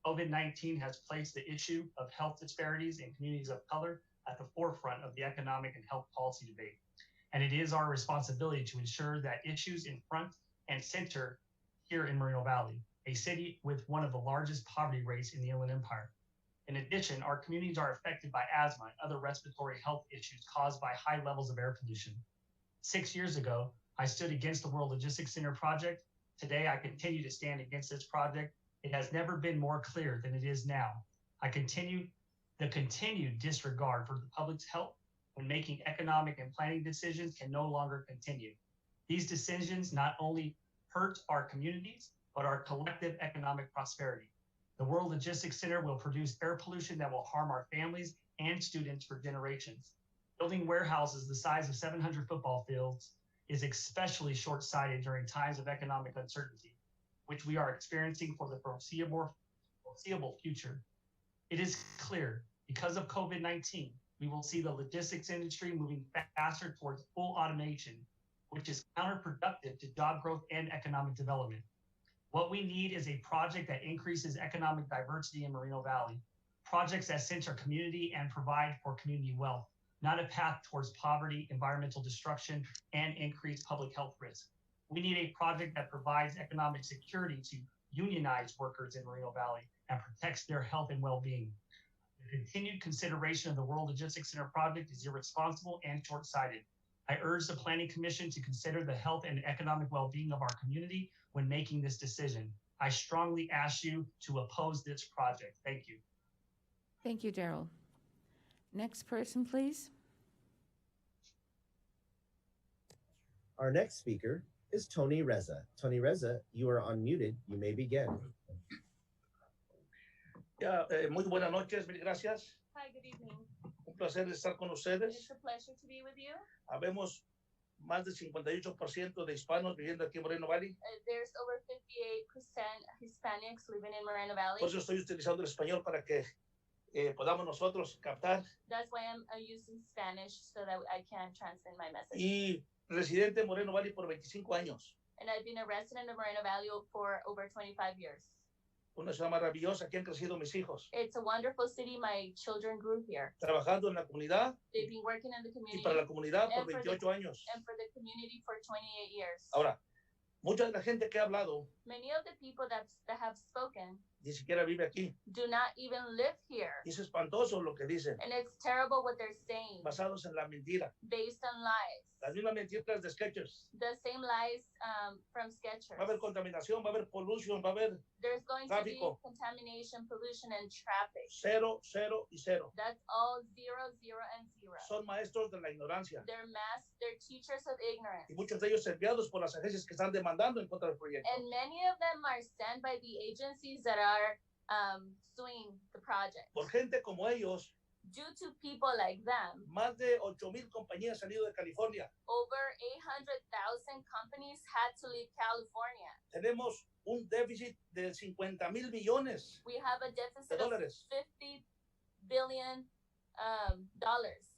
COVID-19 has placed the issue of health disparities in communities of color at the forefront of the economic and health policy debate. And it is our responsibility to ensure that issues in front and center here in Moreno Valley, a city with one of the largest poverty rates in the Inland Empire. In addition, our communities are affected by asthma and other respiratory health issues caused by high levels of air pollution. 6 years ago, I stood against the World Logistics Center project. Today, I continue to stand against this project. It has never been more clear than it is now. The continued disregard for the public's health when making economic and planning decisions can no longer continue. These decisions not only hurt our communities, but our collective economic prosperity. The World Logistics Center will produce air pollution that will harm our families and students for generations. Building warehouses the size of 700 football fields is especially short-sighted during times of economic uncertainty, which we are experiencing for the foreseeable future. It is clear, because of COVID-19, we will see the logistics industry moving faster towards full automation, which is counterproductive to job growth and economic development. What we need is a project that increases economic diversity in Moreno Valley, projects that center community and provide for community wealth, not a path towards poverty, environmental destruction, and increased public health risk. We need a project that provides economic security to unionized workers in Moreno Valley and protects their health and well-being. The continued consideration of the World Logistics Center project is irresponsible and short-sighted. I urge the Planning Commission to consider the health and economic well-being of our community when making this decision. I strongly ask you to oppose this project. Thank you. Thank you, Daryl. Next person, please. Our next speaker is Tony Reza. Tony Reza, you are unmuted. You may begin. Muy buenas noches, mil gracias. Hi, good evening. Un placer estar con ustedes. It's a pleasure to be with you. Habemos más del 58% de hispanos viviendo aquí en Moreno Valley. There's over 58% Hispanics living in Moreno Valley. Por eso estoy utilizando el español para que podamos nosotros captar. That's why I'm using Spanish so that I can translate my message. Y residente en Moreno Valley por 25 años. And I've been a resident of Moreno Valley for over 25 years. Una ciudad maravillosa, aquí han crecido mis hijos. It's a wonderful city. My children grew here. Trabajando en la comunidad. They've been working in the community. Y para la comunidad por 28 años. And for the community for 28 years. Ahora, mucha de la gente que ha hablado. Many of the people that have spoken. Ni siquiera vive aquí. Do not even live here. Y es espantoso lo que dicen. And it's terrible what they're saying. Basados en la mentira. Based on lies. Las mismas mentiras de Skechers. The same lies from Skechers. Va a haber contaminación, va a haber pollution, va a haber There's going tráfico. to be contamination, pollution, and traffic. 0, 0 y 0. That's all 0, 0, and 0. Son maestros de la ignorancia. They're teachers of ignorance. Y muchos de ellos enviados por las agencias que están demandando en contra del proyecto. And many of them are sent by the agencies that are suing the project. Por gente como ellos, due to people like them, más de 8,000 compañías han ido de California. Over 800,000 companies had to leave California. Tenemos un déficit de 50,000 millones We have a deficit de dólares. of $50 billion dollars.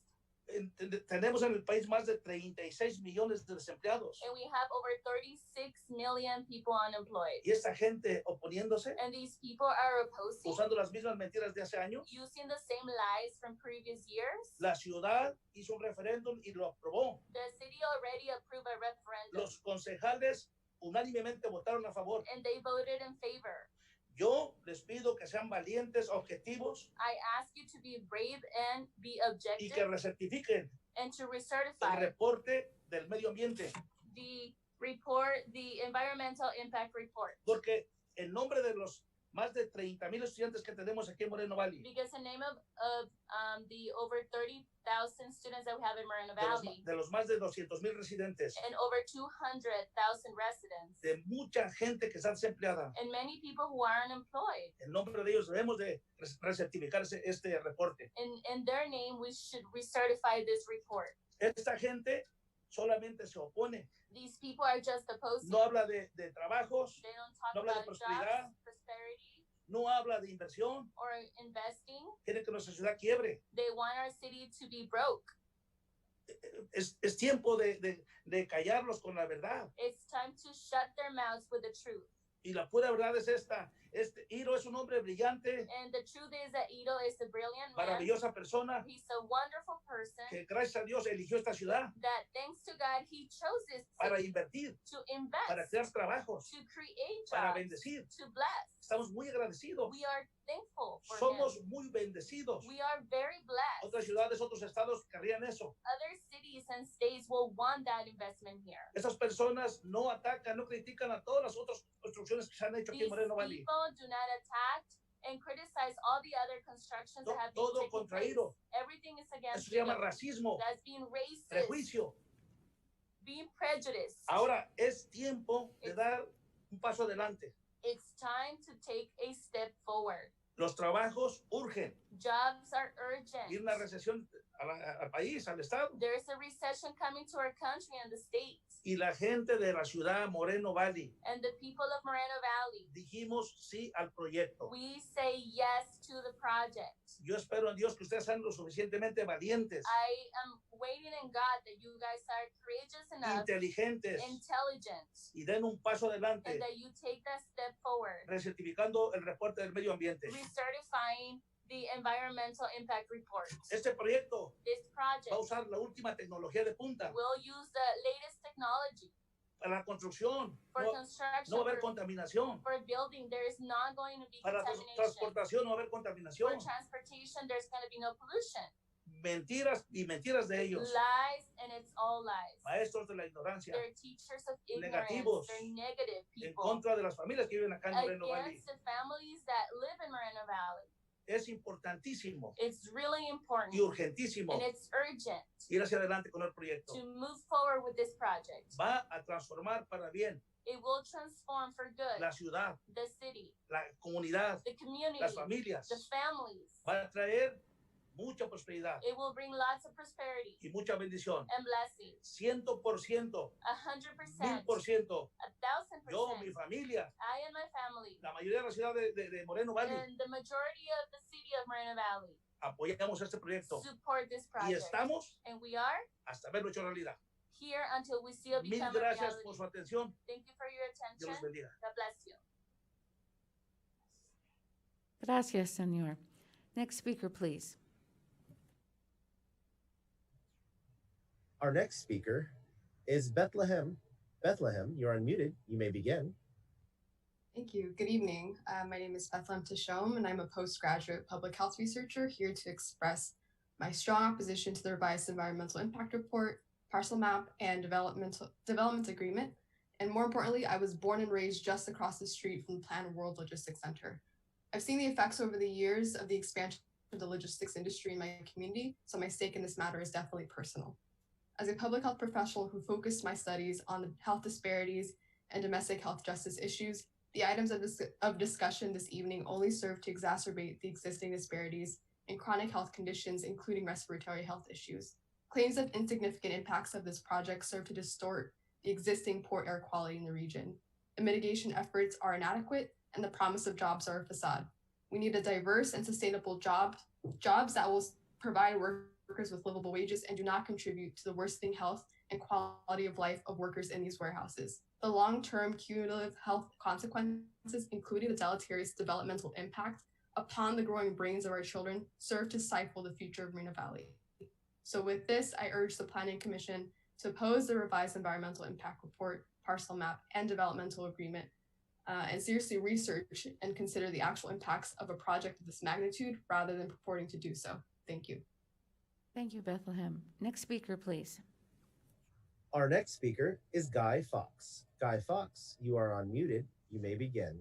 Tenemos en el país más de 36 millones de desempleados. And we have over 36 million people unemployed. Y esta gente oponiéndose, And these people are opposing, usando las mismas mentiras de hace años. using the same lies from previous years. La ciudad hizo un referéndum y lo aprobó. The city already approved a referendum. Los concejales unánimemente votaron a favor. And they voted in favor. Yo les pido que sean valientes, objetivos I ask you to be brave and be y objective que recertifiquen and to el recertify reporte del medio ambiente. the report, the environmental impact report. Porque en nombre de los más de 30,000 estudiantes que tenemos aquí en Moreno Valley. Because the name of the over 30,000 students that we have in Moreno De los, Valley de los más de 200,000 residentes. and over 200,000 residents De mucha gente que está desempleada. and many people who are unemployed. En nombre de ellos debemos de recertificar este reporte. In their name, we should recertify this report. Esta gente solamente se opone. These people are just opposing. No habla de trabajos, They don't talk no habla de about prosperidad, jobs, prosperity, no habla de inversión. or investing. Quiere que nuestra ciudad quiebre. They want our city to be broke. Es tiempo de callarlos con la verdad. It's time to shut their mouths with the truth. Y la pura verdad es esta. Hiro es un hombre brillante, And the truth is that Ito is a brilliant man. maravillosa persona, He's a wonderful person que gracias a Dios eligió esta ciudad that thanks to God, he chose this para city invertir, to invest, para crear trabajos, to create para jobs, bendecir. to bless. Estamos muy agradecidos. We are thankful for Somos him. muy bendecidos. We are very blessed. Otras ciudades, otros estados querrían eso. Other cities and states will want that investment here. Esas personas no atacan, no critican a todas las otras construcciones que se han hecho aquí en These Moreno Valley. people do not attack and criticize all the other constructions that have been Todo taking place. contraído. Everything is against Eso se llama Ito. racismo, That's being racist, prejuicio. being prejudiced. Ahora es tiempo de dar un paso adelante. It's time to take a step forward. Los trabajos urgen. Jobs are urgent. Viene una recesión al país, al estado. There's a recession coming to our country and the states. Y la gente de la ciudad Moreno Valley And the people of Moreno Valley, dijimos sí al proyecto. we say yes to the project. Yo espero en Dios que ustedes sean lo suficientemente valientes, I am waiting in God that you guys are courageous enough, inteligentes intelligent, y den un paso adelante and that you take that step forward, recertificando el reporte del medio ambiente. recertifying the environmental impact report. Este proyecto This project va a usar la última tecnología de punta will use the latest technology para la construcción. for No, construction, no va a haber for, contaminación. for building. There is not going to be Para contamination. transportación no va a haber For contaminación. transportation, there's going to be no pollution. Mentiras y mentiras de ellos. Lies, and it's all lies. Maestros de la ignorancia. They're teachers of ignorance. Negativos. They're negative En people contra de las familias que viven acá en Moreno Valley. against the families that live in Moreno Valley. Es importantísimo It's really important y urgentísimo and it's urgent ir hacia adelante con el proyecto. to move forward with this project. Va a transformar para bien It will transform for good la ciudad, the city, la comunidad, the community, las familias. the families. Va a traer mucha prosperidad It will bring lots of prosperity y mucha bendición. and blessings. 100%, 100%, 1000%. 1,000%. Yo, mi familia, I and my family, la mayoría de la ciudad de Moreno Valley, and the majority of the city of Moreno Valley apoyamos este proyecto support this y project. estamos And we are hasta verlo hecho realidad. here until we see it Mil become a gracias reality. por su atención. Thank you for your Dios los attention. bendiga. God bless you. Gracias, Senor. Next speaker, please. Our next speaker is Bethlehem. Bethlehem, you're unmuted. You may begin. Thank you. Good evening. My name is Bethlehem Tashom, and I'm a postgraduate public health researcher here to express my strong opposition to the revised environmental impact report, parcel map, and development agreement. And more importantly, I was born and raised just across the street from the Planned World Logistics Center. I've seen the effects over the years of the expansion of the logistics industry in my community, so my stake in this matter is definitely personal. As a public health professional who focused my studies on the health disparities and domestic health justice issues, the items of discussion this evening only serve to exacerbate the existing disparities in chronic health conditions, including respiratory health issues. Claims of insignificant impacts of this project serve to distort the existing poor air quality in the region. The mitigation efforts are inadequate, and the promise of jobs are a facade. We need a diverse and sustainable jobs that will provide workers with livable wages and do not contribute to the worsening health and quality of life of workers in these warehouses. The long-term cumulative health consequences, including the deleterious developmental impact upon the growing brains of our children, serve to stifle the future of Moreno Valley. So with this, I urge the Planning Commission to oppose the revised environmental impact report, parcel map, and developmental agreement, and seriously research and consider the actual impacts of a project of this magnitude rather than purporting to do so. Thank you. Thank you, Bethlehem. Next speaker, please. Our next speaker is Guy Fox. Guy Fox, you are unmuted. You may begin.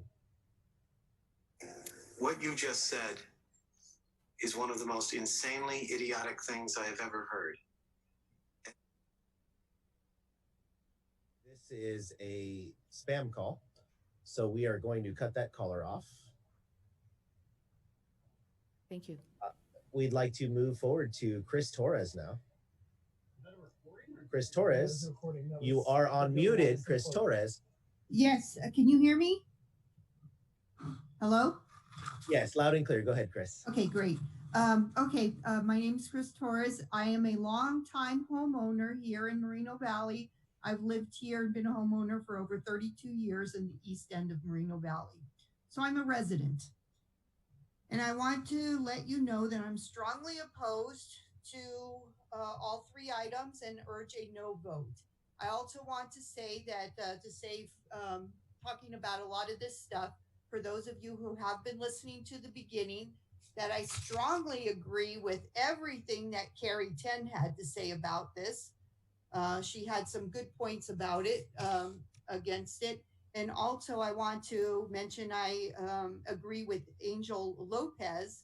What you just said is one of the most insanely idiotic things I have ever heard. This is a spam call, so we are going to cut that caller off. Thank you. We'd like to move forward to Chris Torres now. Chris Torres, you are unmuted, Chris Torres. Yes, can you hear me? Hello? Yes, loud and clear. Go ahead, Chris. Okay, great. My name is Chris Torres. I am a longtime homeowner here in Moreno Valley. I've lived here and been a homeowner for over 32 years in the east end of Moreno Valley. So I'm a resident. And I want to let you know that I'm strongly opposed to all three items and urge a no vote. I also want to say that to save talking about a lot of this stuff, for those of you who have been listening to the beginning, that I strongly agree with everything that Carrie Ten had to say about this. She had some good points about it, against it. And also I want to mention I agree with Angel Lopez,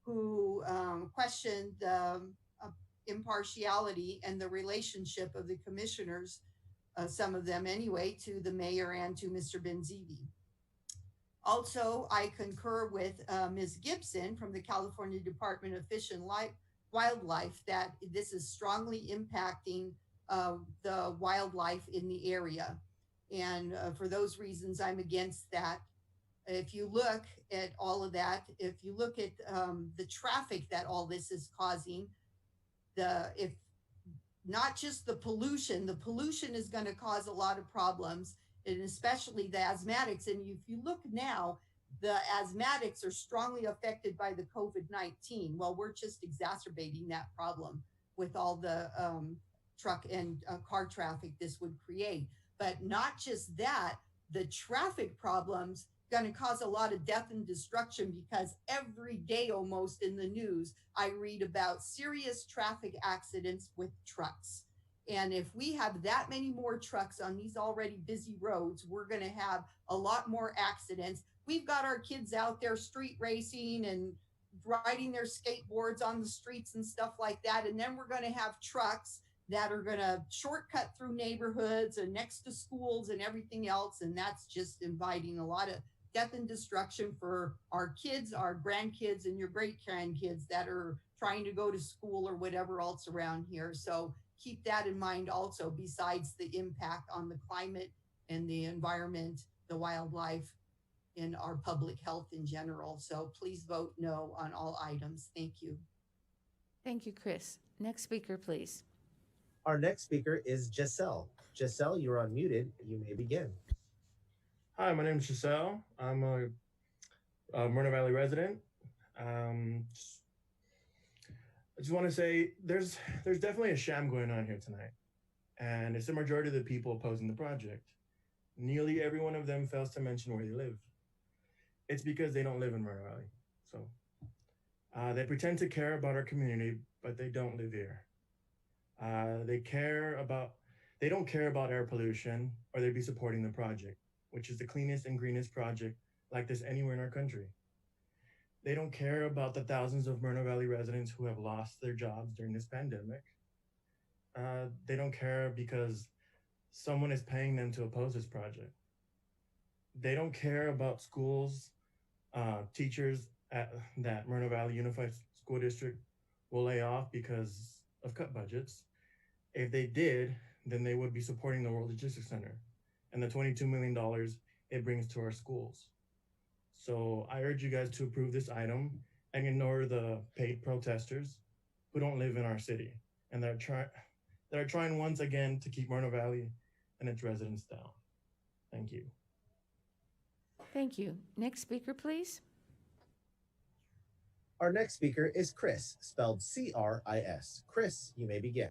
who questioned the impartiality and the relationship of the commissioners, some of them anyway, to the mayor and to Mr. Benzivi. Also, I concur with Ms. Gibson from the California Department of Fish and Wildlife that this is strongly impacting the wildlife in the area. And for those reasons, I'm against that. If you look at all of that, if you look at the traffic that all this is causing, if not just the pollution is going to cause a lot of problems, and especially the asthmatics. And if you look now, the asthmatics are strongly affected by the COVID-19. Well, we're just exacerbating that problem with all the truck and car traffic this would create. But not just that, the traffic problems going to cause a lot of death and destruction, because every day almost in the news, I read about serious traffic accidents with trucks. And if we have that many more trucks on these already busy roads, we're going to have a lot more accidents. We've got our kids out there street racing and riding their skateboards on the streets and stuff like that. And then we're going to have trucks that are going to shortcut through neighborhoods and next to schools and everything else. And that's just inviting a lot of death and destruction for our kids, our grandkids, and your great grandkids that are trying to go to school or whatever else around here. So keep that in mind also, besides the impact on the climate and the environment, the wildlife, and our public health in general. So please vote no on all items. Thank you. Thank you, Chris. Next speaker, please. Our next speaker is Giselle. Giselle, you're unmuted. You may begin. Hi, my name is Giselle. I'm a Moreno Valley resident. I just want to say there's definitely a sham going on here tonight, and it's the majority of the people opposing the project. Nearly every one of them fails to mention where they live. It's because they don't live in Moreno Valley. So they pretend to care about our community, but they don't live here. They don't care about air pollution, or they'd be supporting the project, which is the cleanest and greenest project like this anywhere in our country. They don't care about the thousands of Moreno Valley residents who have lost their jobs during this pandemic. They don't care because someone is paying them to oppose this project. They don't care about schools, teachers that Moreno Valley Unified School District will lay off because of cut budgets. If they did, then they would be supporting the World Logistics Center and the $22 million it brings to our schools. So I urge you guys to approve this item and ignore the paid protesters who don't live in our city and that are trying once again to keep Moreno Valley and its residents down. Thank you. Thank you. Next speaker, please. Our next speaker is Chris, spelled C-R-I-S. Chris, you may begin.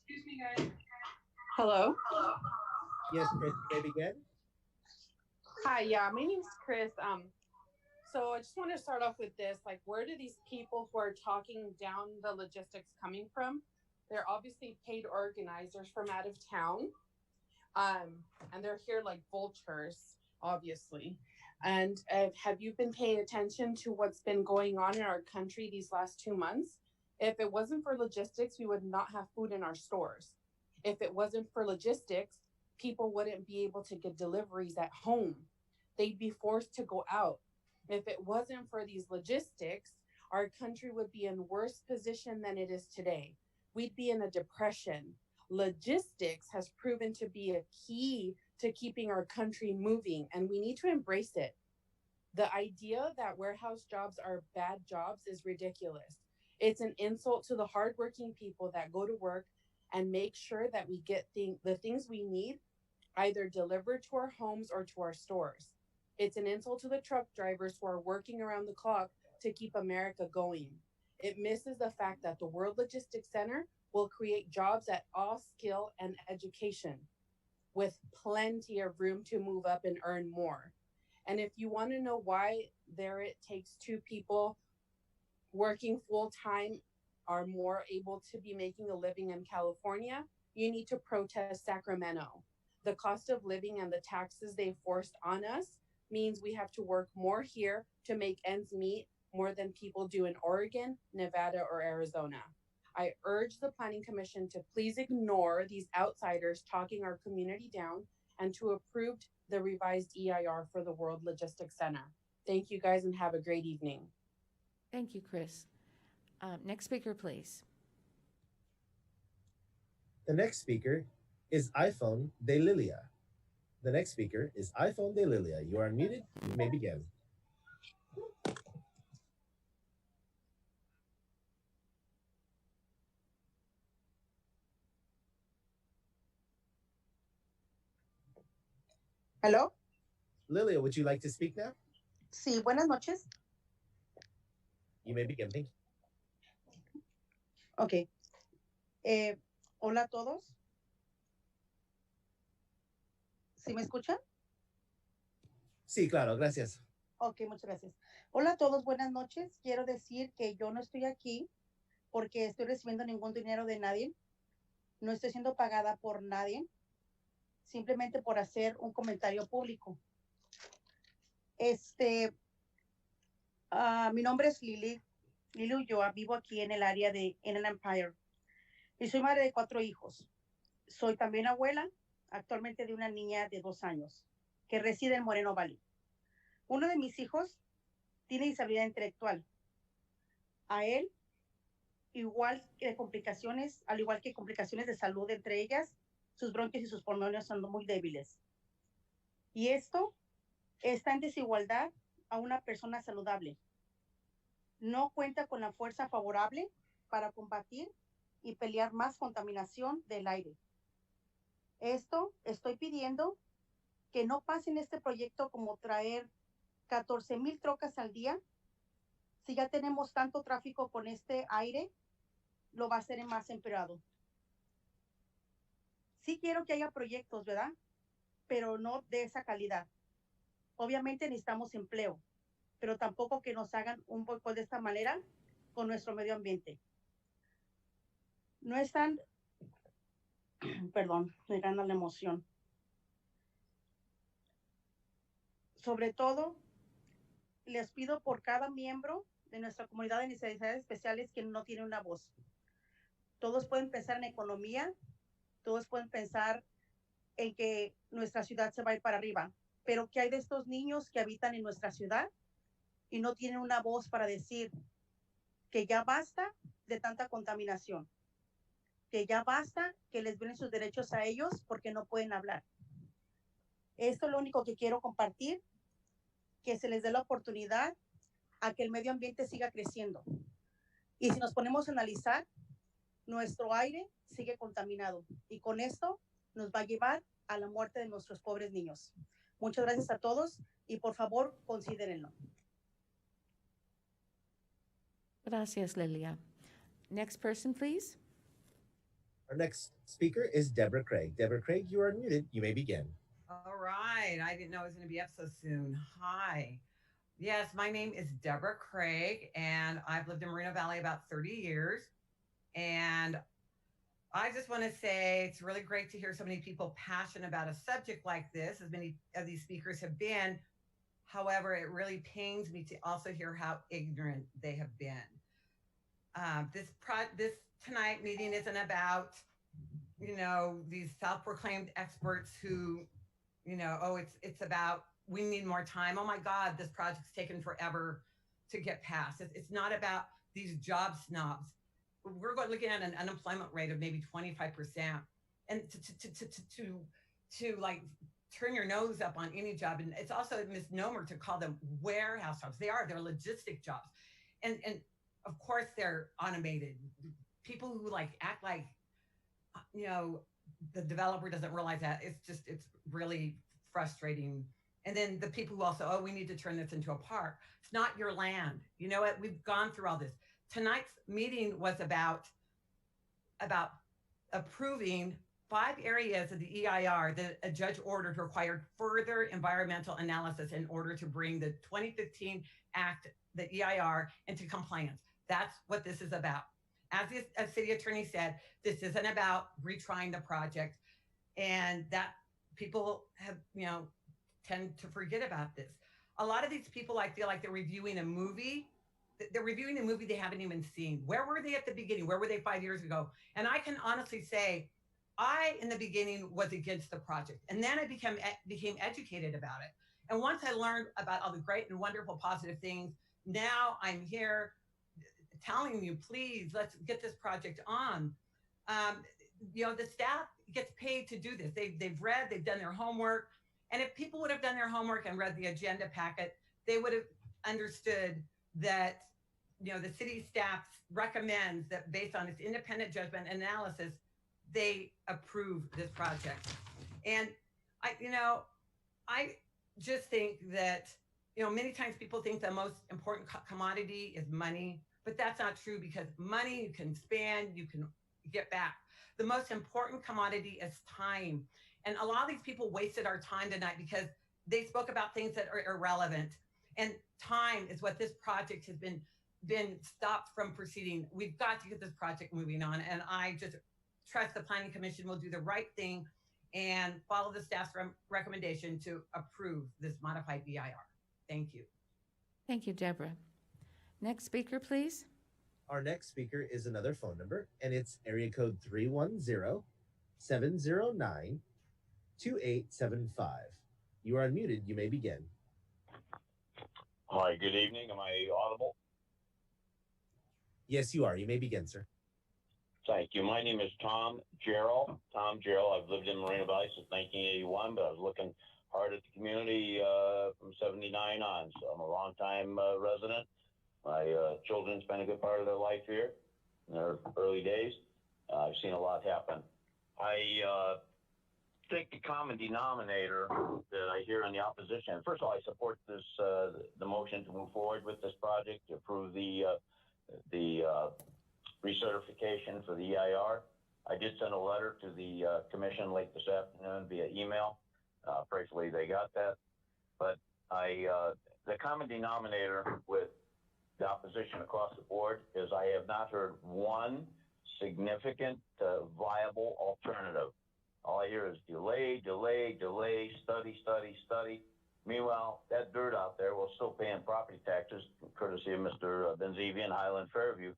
Excuse me, guys. Hello? Yes, Chris, you may begin. Hi, yeah, my name's Chris. So I just want to start off with this. Like, where do these people who are talking down the logistics coming from? They're obviously paid organizers from out of town. and they're here like vultures, obviously. And have you been paying attention to what's been going on in our country these last 2 months? If it wasn't for logistics, we would not have food in our stores. If it wasn't for logistics, people wouldn't be able to get deliveries at home. They'd be forced to go out. If it wasn't for these logistics, our country would be in worse position than it is today. We'd be in a depression. Logistics has proven to be a key to keeping our country moving, and we need to embrace it. The idea that warehouse jobs are bad jobs is ridiculous. It's an insult to the hardworking people that go to work and make sure that we get the things we need either delivered to our homes or to our stores. It's an insult to the truck drivers who are working around the clock to keep America going. It misses the fact that the World Logistics Center will create jobs at all skill and education with plenty of room to move up and earn more. And if you want to know why it takes two people working full time are more able to be making a living in California, you need to protest Sacramento. The cost of living and the taxes they forced on us means we have to work more here to make ends meet more than people do in Oregon, Nevada, or Arizona. I urge the Planning Commission to please ignore these outsiders talking our community down and to approve the revised EIR for the World Logistics Center. Thank you guys and have a great evening. Thank you, Chris. Next speaker, please. The next speaker is iPhone de Lilia. The next speaker is iPhone de Lilia. You are unmuted. You may begin. ¿Aló? Lilia, would you like to speak now? Sí, buenas noches. You may begin. Thank you. Ok. Hola a todos. ¿Sí me escuchan? Sí, claro, gracias. Ok, muchas gracias. Hola a todos, buenas noches. Quiero decir que yo no estoy aquí porque estoy recibiendo ningún dinero de nadie. No estoy siendo pagada por nadie, simplemente por hacer un comentario público. Mi nombre es Lili Ulloa, vivo aquí en el área de Inland Empire y soy madre de 4 hijos. Soy también abuela, actualmente de una niña de 2 años que reside en Moreno Valley. Uno de mis hijos tiene disabilidad intelectual. A él, al igual que complicaciones de salud, entre ellas, sus bronquios y sus pulmones son muy débiles. Y esto está en desigualdad a una persona saludable. No cuenta con la fuerza favorable para combatir y pelear más contaminación del aire. Estoy pidiendo que no pasen este proyecto como traer 14,000 trocas al día. Si ya tenemos tanto tráfico con este aire, lo va a hacer más empeorado. Sí quiero que haya proyectos, ¿verdad? Pero no de esa calidad. Obviamente necesitamos empleo, pero tampoco que nos hagan un boicot de esta manera con nuestro medio ambiente. No están, perdón, me gana la emoción. Sobre todo, les pido por cada miembro de nuestra comunidad de necesidades especiales que no tiene una voz. Todos pueden pensar en economía, todos pueden pensar en que nuestra ciudad se va a ir para arriba, pero ¿qué hay de estos niños que habitan en nuestra ciudad y no tienen una voz para decir que ya basta de tanta contaminación, que ya basta que les violen sus derechos a ellos porque no pueden hablar? Esto es lo único que quiero compartir, que se les dé la oportunidad a que el medio ambiente siga creciendo. Y si nos ponemos a analizar, nuestro aire sigue contaminado y con esto nos va a llevar a la muerte de nuestros pobres niños. Muchas gracias a todos y por favor considérenlo. Gracias, Lilia. Next person, please. Our next speaker is Deborah Craig. Deborah Craig, you are unmuted. You may begin. All right. I didn't know I was going to be up so soon. Hi. Yes, my name is Deborah Craig, and I've lived in Moreno Valley about 30 years. And I just want to say it's really great to hear so many people passionate about a subject like this, as many of these speakers have been. However, it really pains me to also hear how ignorant they have been. This tonight meeting isn't about, these self-proclaimed experts who, it's about we need more time. Oh my God, this project's taken forever to get passed. It's not about these job snobs. We're looking at an unemployment rate of maybe 25%, and to like turn your nose up on any job. And it's also a misnomer to call them warehouse jobs. They're logistic jobs. And of course they're automated. People who act like, the developer doesn't realize that. It's really frustrating. And then the people who also, we need to turn this into a park. It's not your land. You know what? We've gone through all this. Tonight's meeting was about approving 5 areas of the EIR that a judge ordered required further environmental analysis in order to bring the 2015 Act, the EIR, into compliance. That's what this is about. As the city attorney said, this isn't about retrying the project, and that people have, tend to forget about this. A lot of these people, I feel like they're reviewing a movie. They're reviewing a movie they haven't even seen. Where were they at the beginning? Where were they 5 years ago? And I can honestly say, I, in the beginning, was against the project. And then I became educated about it. And once I learned about all the great and wonderful positive things, now I'm here telling you, please, let's get this project on. The staff gets paid to do this. They've read, they've done their homework. And if people would have done their homework and read the agenda packet, they would have understood that, the city staff recommends that based on its independent judgment and analysis, they approve this project. And I just think that, many times people think the most important commodity is money, but that's not true, because money you can spend, you can get back. The most important commodity is time. And a lot of these people wasted our time tonight because they spoke about things that are irrelevant. And time is what this project has been stopped from proceeding. We've got to get this project moving on. And I just trust the Planning Commission will do the right thing and follow the staff's recommendation to approve this modified EIR. Thank you. Thank you, Deborah. Next speaker, please. Our next speaker is another phone number, and it's area code 310-709-2875. You are unmuted. You may begin. Hi, good evening. Am I audible? Yes, you are. You may begin, sir. Thank you. My name is Tom Gerald. Tom Gerald. I've lived in Moreno Valley since 1981, but I was looking hard at the community from 79 on. So I'm a longtime resident. My children spent a good part of their life here in their early days. I've seen a lot happen. I think the common denominator that I hear in the opposition, first of all, I support this, the motion to move forward with this project to approve the recertification for the EIR. I did send a letter to the commission late this afternoon via email. Prayerfully they got that. But the common denominator with the opposition across the board is I have not heard one significant viable alternative. All I hear is delay, delay, delay, study, study, study. Meanwhile, that dirt out there, we're still paying property taxes, courtesy of Mr. Benzivi and Highland Fairview,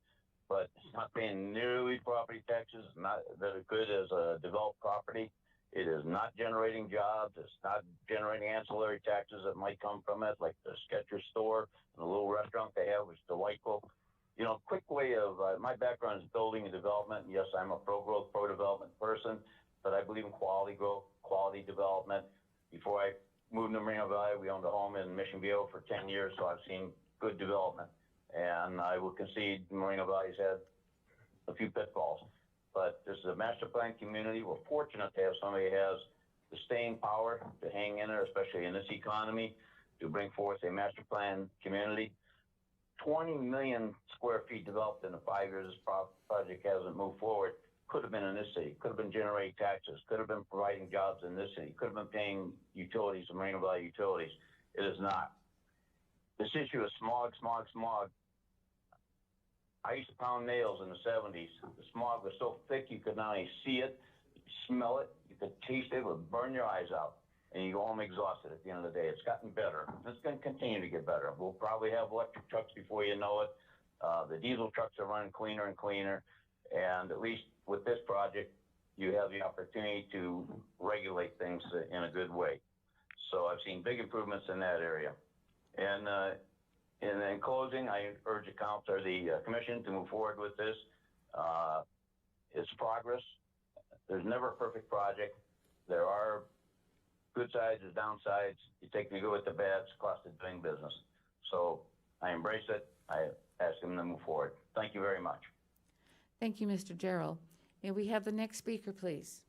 but it's not paying nearly property taxes, not that it could as a developed property. It is not generating jobs. It's not generating ancillary taxes that might come from it, like the Skechers store and the little restaurant they have, which is delightful. Quick way of, my background is building and development. Yes, I'm a pro-growth, pro-development person, but I believe in quality growth, quality development. Before I moved to Moreno Valley, we owned a home in Mission Viejo for 10 years, so I've seen good development. And I will concede Moreno Valley's had a few pitfalls. But this is a master plan community. We're fortunate to have somebody who has the staying power to hang in there, especially in this economy, to bring forth a master plan community. 20 million square feet developed in the 5 years this project hasn't moved forward. Could have been in this city, could have been generating taxes, could have been providing jobs in this city, could have been paying utilities, Moreno Valley utilities. It is not. This issue of smog. I used to pound nails in the 70s. The smog was so thick you could not only see it, smell it, you could taste it, it would burn your eyes out. And you go home exhausted at the end of the day. It's gotten better. It's going to continue to get better. We'll probably have electric trucks before you know it. The diesel trucks are running cleaner and cleaner. And at least with this project, you have the opportunity to regulate things in a good way. So I've seen big improvements in that area. And in closing, I urge the council or the commission to move forward with this. It's progress. There's never a perfect project. There are good sides and downsides. You take the good with the bad. It's the cost of doing business. So I embrace it. I ask them to move forward. Thank you very much. Thank you, Mr. Gerald. May we have the next speaker, please?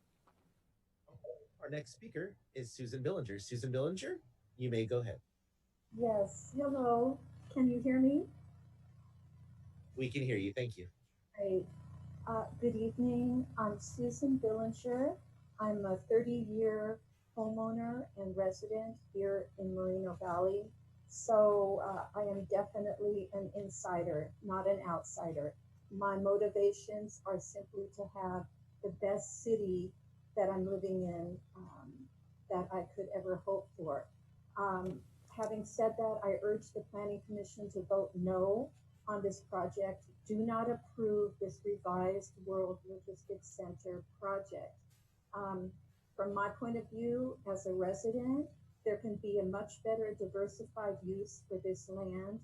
Our next speaker is Susan Billinger. Susan Billinger, you may go ahead. Yes, hello. Can you hear me? We can hear you. Thank you. Great. Good evening. I'm Susan Billinger. I'm a 30-year homeowner and resident here in Moreno Valley. So I am definitely an insider, not an outsider. My motivations are simply to have the best city that I'm living in that I could ever hope for. Having said that, I urge the Planning Commission to vote no on this project. Do not approve this revised World Logistics Center project. From my point of view, as a resident, there can be a much better diversified use for this land.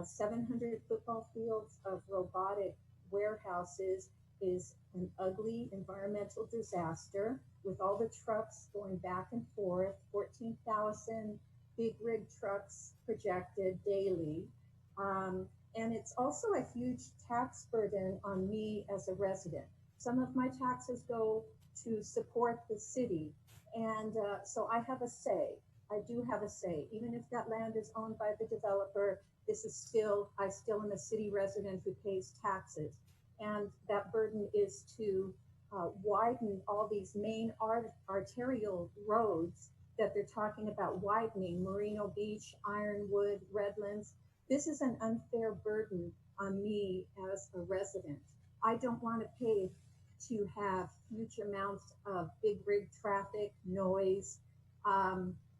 700 football fields of robotic warehouses is an ugly environmental disaster with all the trucks going back and forth, 14,000 big rig trucks projected daily. And it's also a huge tax burden on me as a resident. Some of my taxes go to support the city. And so I have a say. I do have a say. Even if that land is owned by the developer, this is still, I still am a city resident who pays taxes. And that burden is to widen all these main arterial roads that they're talking about widening, Moreno Beach, Ironwood, Redlands. This is an unfair burden on me as a resident. I don't want to pay to have huge amounts of big rig traffic, noise,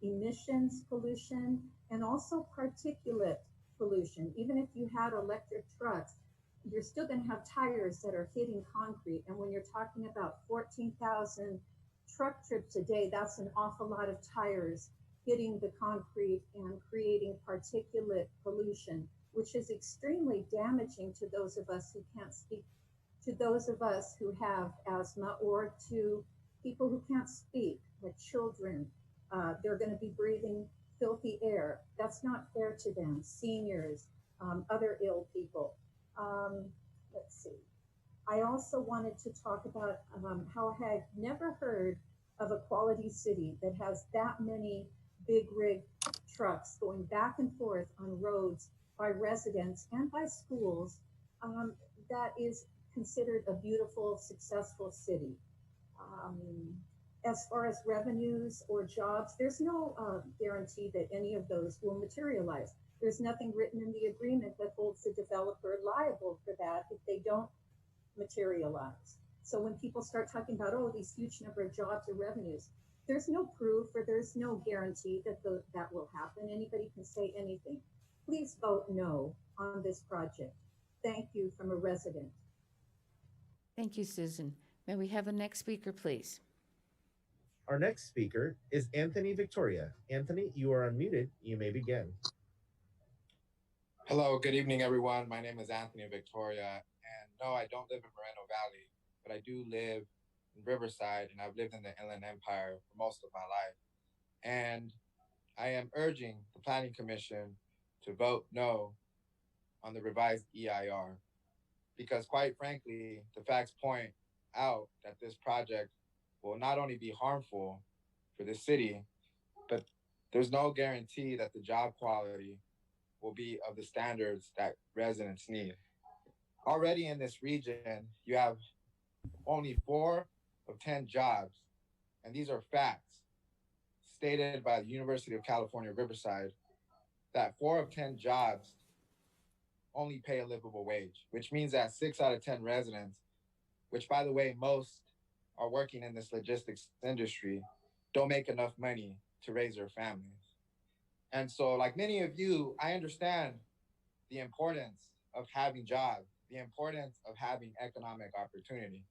emissions pollution, and also particulate pollution. Even if you had electric trucks, you're still going to have tires that are hitting concrete. And when you're talking about 14,000 truck trips a day, that's an awful lot of tires hitting the concrete and creating particulate pollution, which is extremely damaging to those of us who can't speak, to those of us who have asthma, or to people who can't speak, like children. They're going to be breathing filthy air. That's not fair to them. Seniors, other ill people. Let's see. I also wanted to talk about how I had never heard of a quality city that has that many big rig trucks going back and forth on roads by residents and by schools. That is considered a beautiful, successful city. As far as revenues or jobs, there's no guarantee that any of those will materialize. There's nothing written in the agreement that holds the developer liable for that if they don't materialize. So when people start talking about, oh, these huge number of jobs or revenues, there's no proof or there's no guarantee that that will happen. Anybody can say anything. Please vote no on this project. Thank you from a resident. Thank you, Susan. May we have the next speaker, please? Our next speaker is Anthony Victoria. Anthony, you are unmuted. You may begin. Hello, good evening, everyone. My name is Anthony Victoria, and no, I don't live in Moreno Valley, but I do live in Riverside, and I've lived in the Inland Empire for most of my life. And I am urging the Planning Commission to vote no on the revised EIR, because quite frankly, the facts point out that this project will not only be harmful for the city, but there's no guarantee that the job quality will be of the standards that residents need. Already in this region, you have only 4 of 10 jobs, and these are facts stated by the University of California, Riverside, that 4 of 10 jobs only pay a livable wage, which means that 6 out of 10 residents, which by the way, most are working in this logistics industry, don't make enough money to raise their families. And so, like many of you, I understand the importance of having jobs, the importance of having economic opportunity.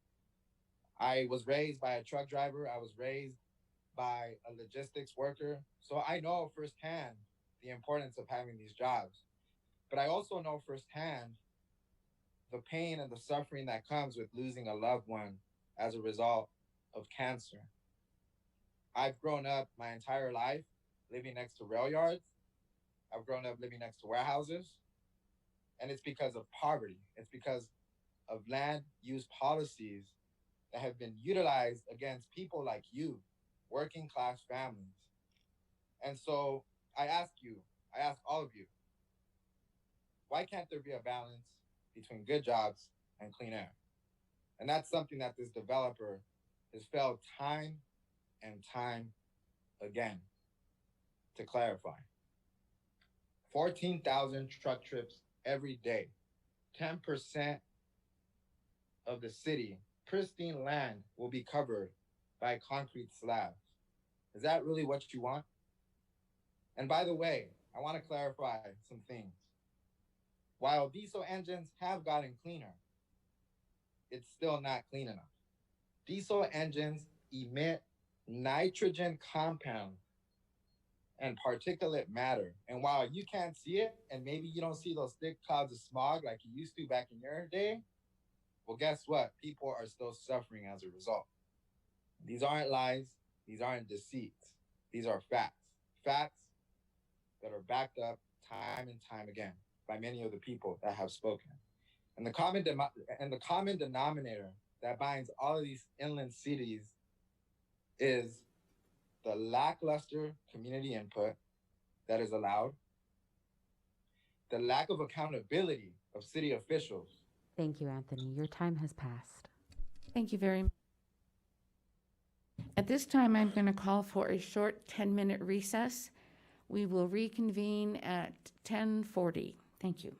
I was raised by a truck driver. I was raised by a logistics worker. So I know firsthand the importance of having these jobs. But I also know firsthand the pain and the suffering that comes with losing a loved one as a result of cancer. I've grown up my entire life living next to rail yards. I've grown up living next to warehouses. And it's because of poverty. It's because of land use policies that have been utilized against people like you, working class families. And so I ask all of you, why can't there be a balance between good jobs and clean air? And that's something that this developer has failed time and time again to clarify. 14,000 truck trips every day, 10% of the city, pristine land will be covered by concrete slabs. Is that really what you want? And by the way, I want to clarify some things. While diesel engines have gotten cleaner, it's still not clean enough. Diesel engines emit nitrogen compounds and particulate matter. And while you can't see it, and maybe you don't see those thick clouds of smog like you used to back in your day, well, guess what? People are still suffering as a result. These aren't lies. These aren't deceits. These are facts. Facts that are backed up time and time again by many of the people that have spoken. And the common denominator that binds all of these inland cities is the lackluster community input that is allowed, the lack of accountability of city officials. Thank you, Anthony. Your time has passed. Thank you very much. At this time, I'm going to call for a short 10-minute recess. We will reconvene at 10:40. Thank you.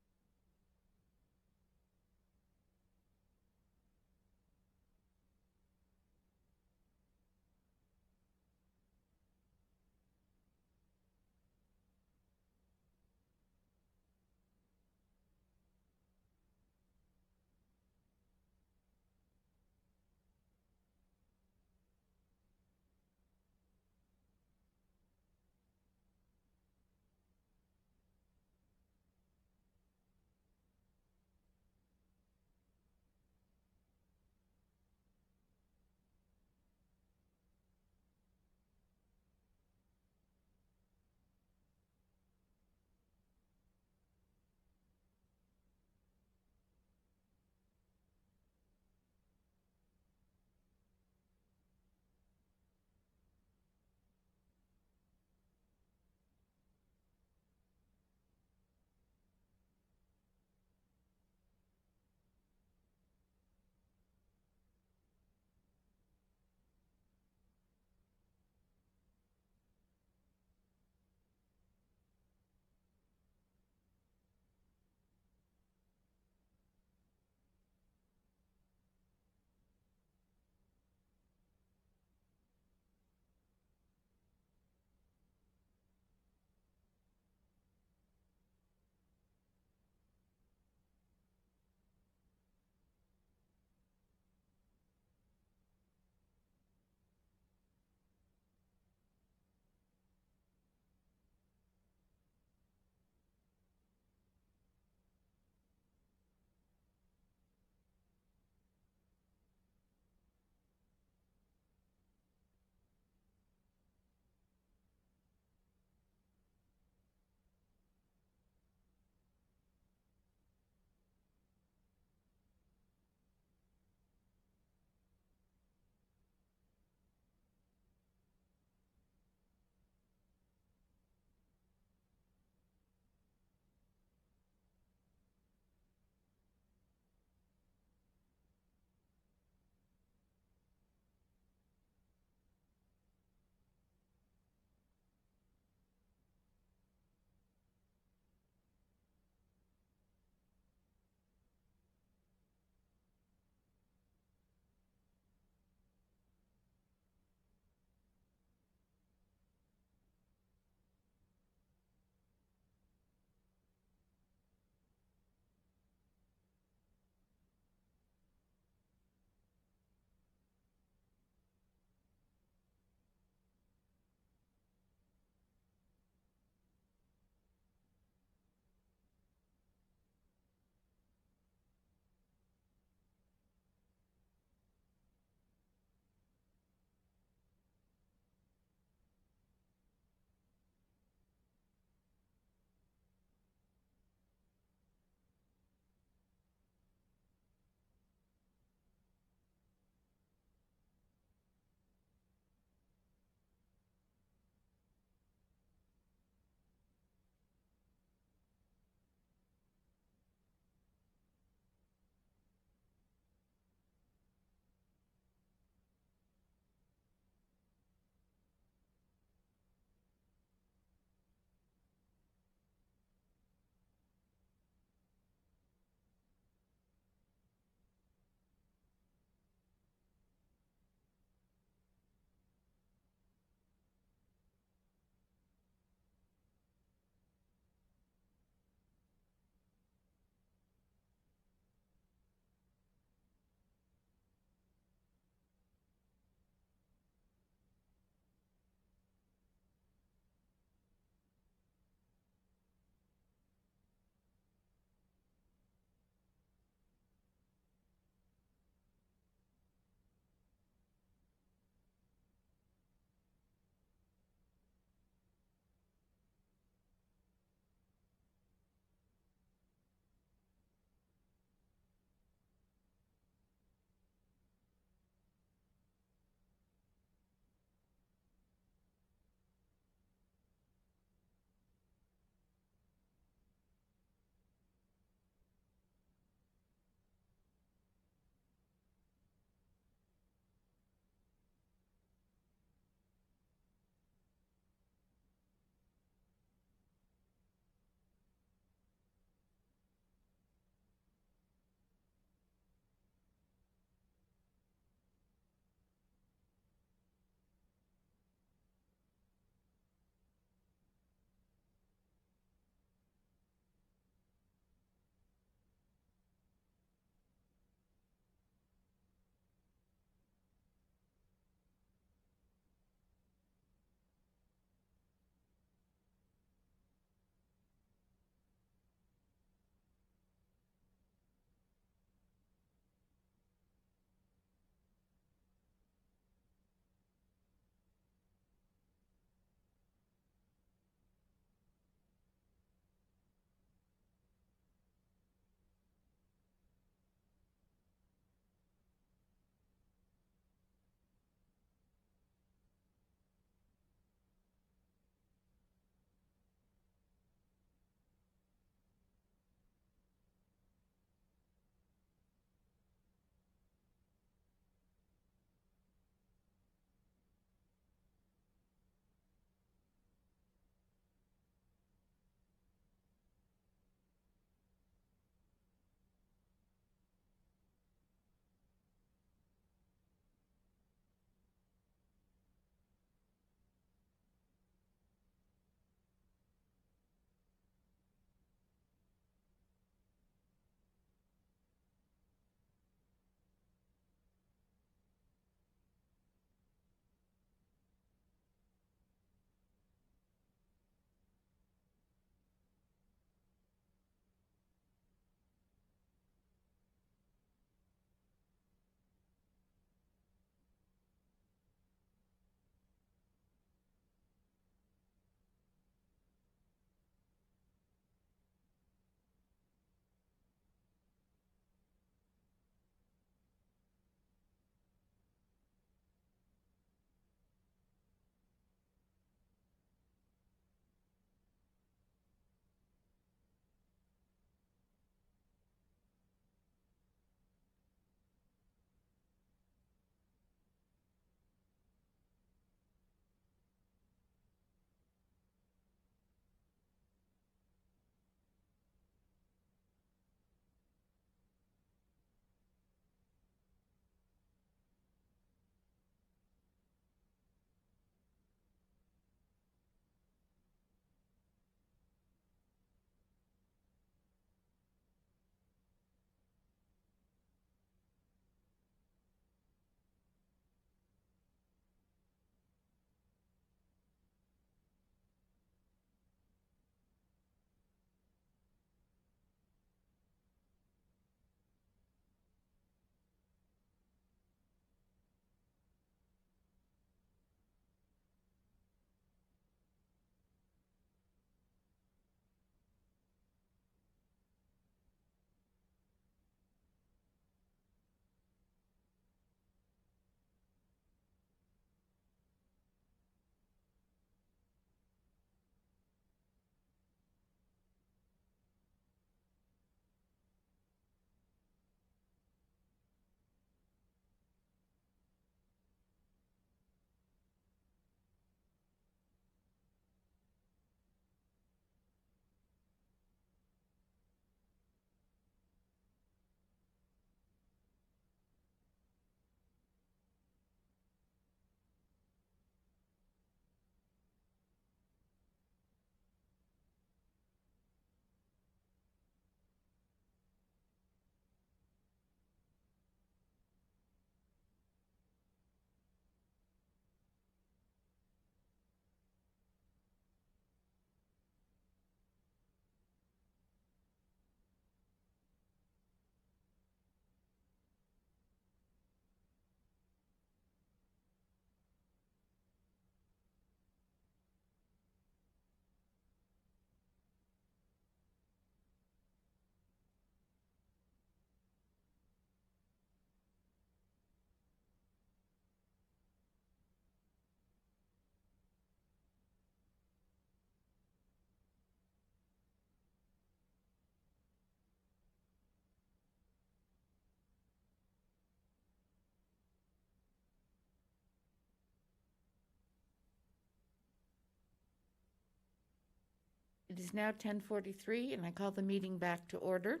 It is now 10:43, and I call the meeting back to order.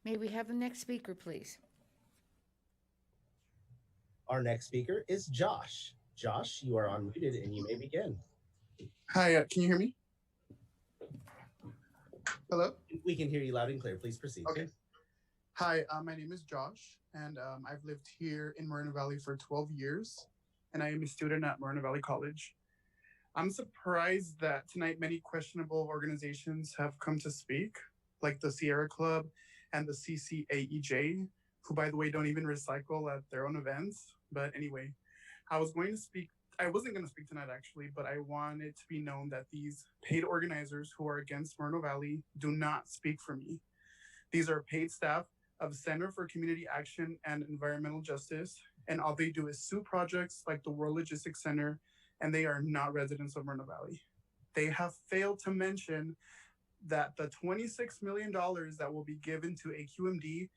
May we have the next speaker, please? Our next speaker is Josh. Josh, you are unmuted and you may begin. Hi, can you hear me? Hello? We can hear you loud and clear. Please proceed. Okay. Hi, my name is Josh, and I've lived here in Moreno Valley for 12 years, and I am a student at Moreno Valley College. I'm surprised that tonight many questionable organizations have come to speak, like the Sierra Club and the CCAEJ, who, by the way, don't even recycle at their own events. But anyway, I wasn't going to speak tonight, actually, but I want it to be known that these paid organizers who are against Moreno Valley do not speak for me. These are paid staff of Center for Community Action and Environmental Justice, and all they do is sue projects like the World Logistics Center, and they are not residents of Moreno Valley. They have failed to mention that the $26 million that will be given to AQMD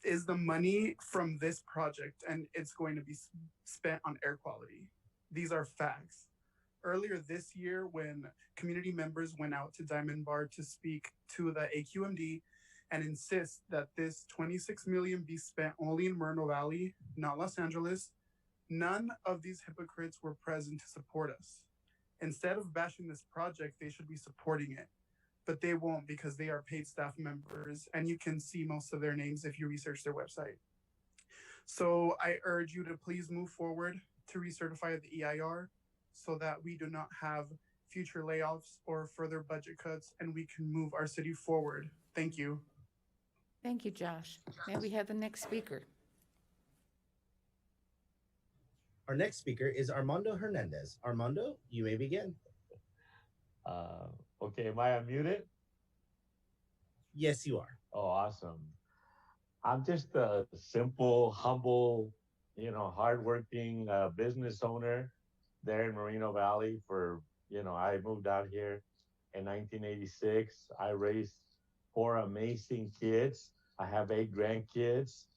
is the money from this project, and it's going to be spent on air quality. These are facts. Earlier this year, when community members went out to Diamond Bar to speak to the AQMD and insist that this $26 million be spent only in Moreno Valley, not Los Angeles, none of these hypocrites were present to support us. Instead of bashing this project, they should be supporting it. But they won't, because they are paid staff members, and you can see most of their names if you research their website. So I urge you to please move forward to recertify the EIR so that we do not have future layoffs or further budget cuts, and we can move our city forward. Thank you. Thank you, Josh. May we have the next speaker? Our next speaker is Armando Hernandez. Armando, you may begin. Okay, am I unmuted? Yes, you are. Oh, awesome. I'm just a simple, humble, hardworking business owner there in Moreno Valley I moved out here in 1986. I raised 4 amazing kids. I have 8 grandkids,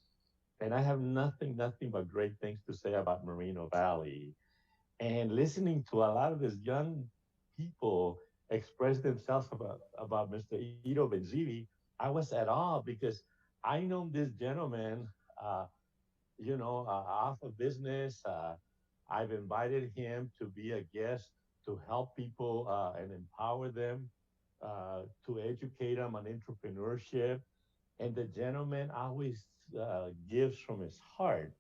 and I have nothing but great things to say about Moreno Valley. And listening to a lot of these young people express themselves about Mr. Ido Benzivi, I was at awe because I know this gentleman, off of business. I've invited him to be a guest to help people and empower them, to educate them on entrepreneurship. And the gentleman always gives from his heart.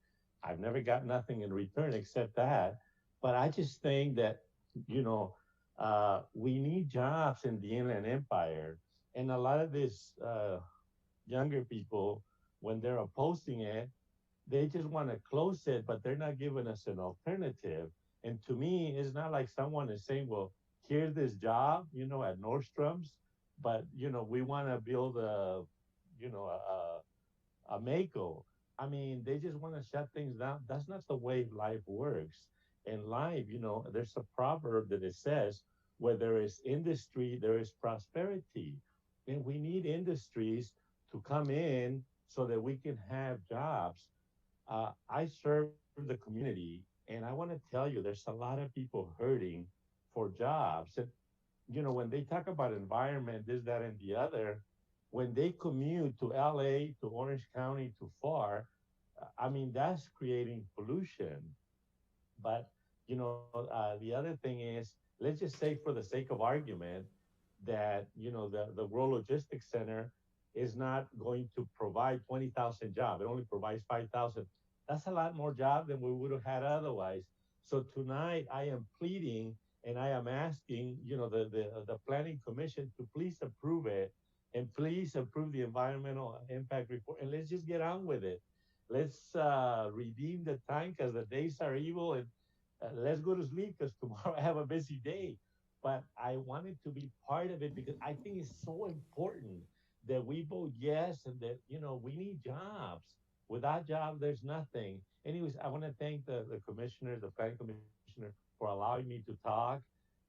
I've never got nothing in return except that. But I just think that, we need jobs in the Inland Empire. And a lot of these younger people, when they're opposing it, they just want to close it, but they're not giving us an alternative. And to me, it's not like someone is saying, well, here's this job, at Nordstrom's, but, we want to build a Mako. I mean, they just want to shut things down. That's not the way life works. In life, there's a proverb that it says, where there is industry, there is prosperity. And we need industries to come in so that we can have jobs. I serve the community, and I want to tell you, there's a lot of people hurting for jobs. And, when they talk about environment, this, that, and the other, when they commute to LA, to Orange County, to FAR, that's creating pollution. But, the other thing is, let's just say for the sake of argument that, the World Logistics Center is not going to provide 20,000 jobs. It only provides 5,000. That's a lot more jobs than we would have had otherwise. So tonight I am pleading and I am asking, the Planning Commission to please approve it, and please approve the environmental impact report, and let's just get on with it. Let's redeem the time, because the days are evil, and let's go to sleep, because tomorrow I have a busy day. But I wanted to be part of it because I think it's so important that we vote yes, and that, we need jobs. Without jobs, there's nothing. Anyways, I want to thank the commissioner, the planning commissioner, for allowing me to talk.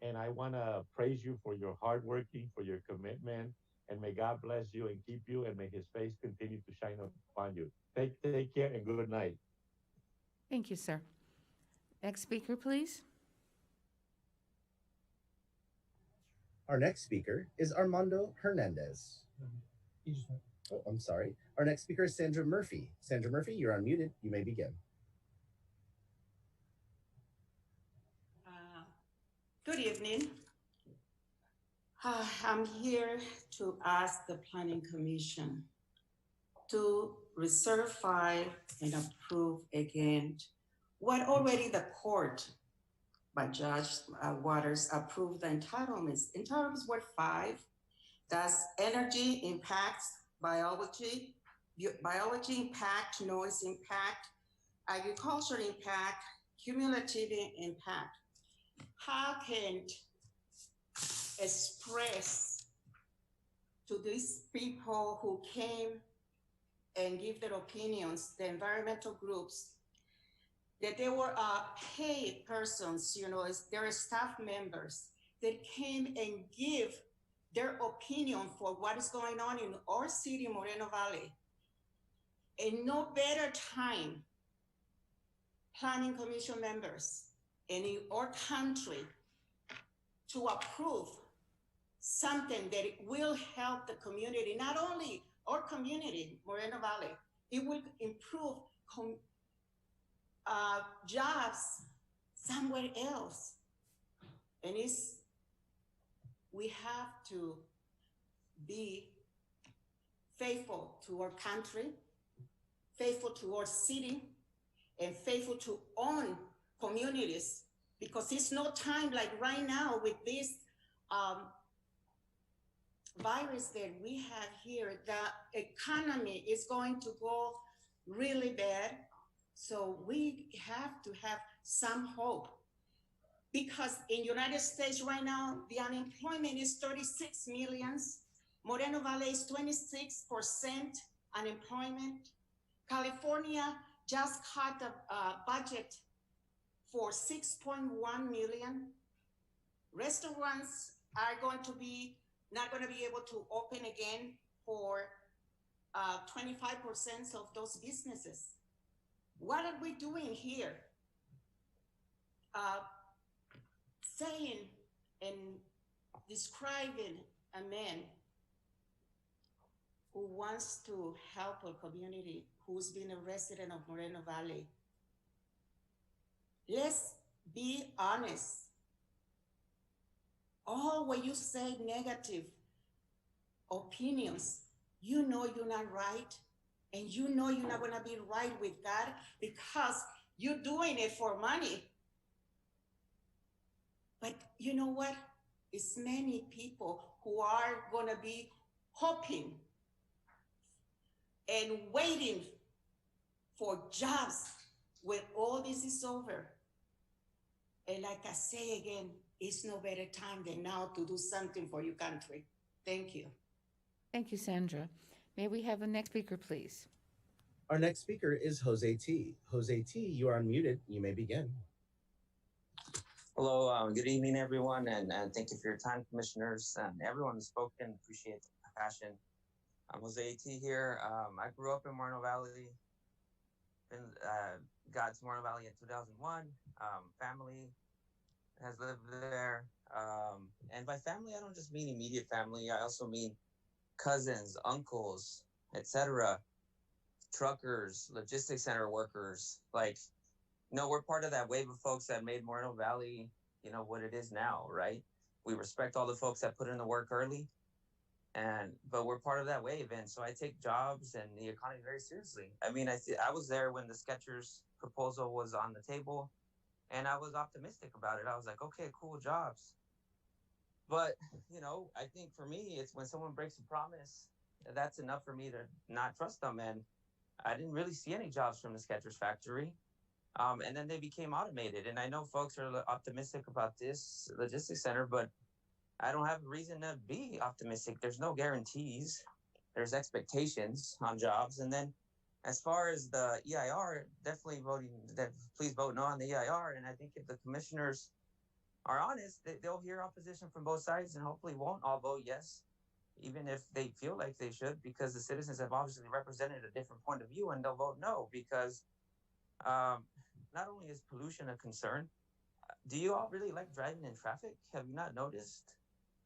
And I want to praise you for your hard working, for your commitment. And may God bless you and keep you, and may his face continue to shine upon you. Take care and good night. Thank you, sir. Next speaker, please. Our next speaker is Armando Hernandez. Oh, I'm sorry. Our next speaker is Sandra Murphy. Sandra Murphy, you're unmuted. You may begin. Good evening. I'm here to ask the Planning Commission to recertify and approve again what already the court by Judge Waters approved the entitlements. Entitlements were 5. That's energy impacts, biology impact, noise impact, agriculture impact, cumulative impact. How can express to these people who came and give their opinions, the environmental groups, that they were paid persons, they're staff members that came and give their opinion for what is going on in our city, Moreno Valley. And no better time, Planning Commission members, and in our country to approve something that will help the community, not only our community, Moreno Valley, it will improve jobs somewhere else. And we have to be faithful to our country, faithful to our city, and faithful to own communities, because it's no time like right now with this virus that we have here. The economy is going to go really bad. So we have to have some hope, because in United States right now, the unemployment is 36 million. Moreno Valley is 26% unemployment. California just cut the budget for 6.1 million. Restaurants are not going to be able to open again for 25% of those businesses. What are we doing here? Saying and describing a man who wants to help a community, who's been a resident of Moreno Valley. Let's be honest. All when you say negative opinions, you know you're not right, and you know you're not gonna be right with God, because you're doing it for money. But you know what? It's many people who are gonna be hoping and waiting for jobs when all this is over. And like I say again, it's no better time than now to do something for your country. Thank you. Thank you, Sandra. May we have the next speaker, please? Our next speaker is Jose T. Jose T, you are unmuted. You may begin. Hello, good evening, everyone, and thank you for your time, commissioners, and everyone who's spoken. Appreciate the passion. I'm Jose T here. I grew up in Moreno Valley, got to Moreno Valley in 2001. Family has lived there. And by family, I don't just mean immediate family. I also mean cousins, uncles, etc., truckers, logistics center workers. We're part of that wave of folks that made Moreno Valley, what it is now, right? We respect all the folks that put in the work early, but we're part of that wave. And so I take jobs and the economy very seriously. I mean, I was there when the Skechers proposal was on the table, and I was optimistic about it. I was like, okay, cool, jobs. But, I think for me, it's when someone breaks a promise, that's enough for me to not trust them. And I didn't really see any jobs from the Skechers factory. And then they became automated. And I know folks are optimistic about this logistics center, but I don't have a reason to be optimistic. There's no guarantees. There's expectations on jobs. And then as far as the EIR, definitely please vote no on the EIR. And I think if the commissioners are honest, they'll hear opposition from both sides and hopefully won't all vote yes, even if they feel like they should, because the citizens have obviously represented a different point of view, and they'll vote no because not only is pollution a concern, do you all really like driving in traffic? Have you not noticed?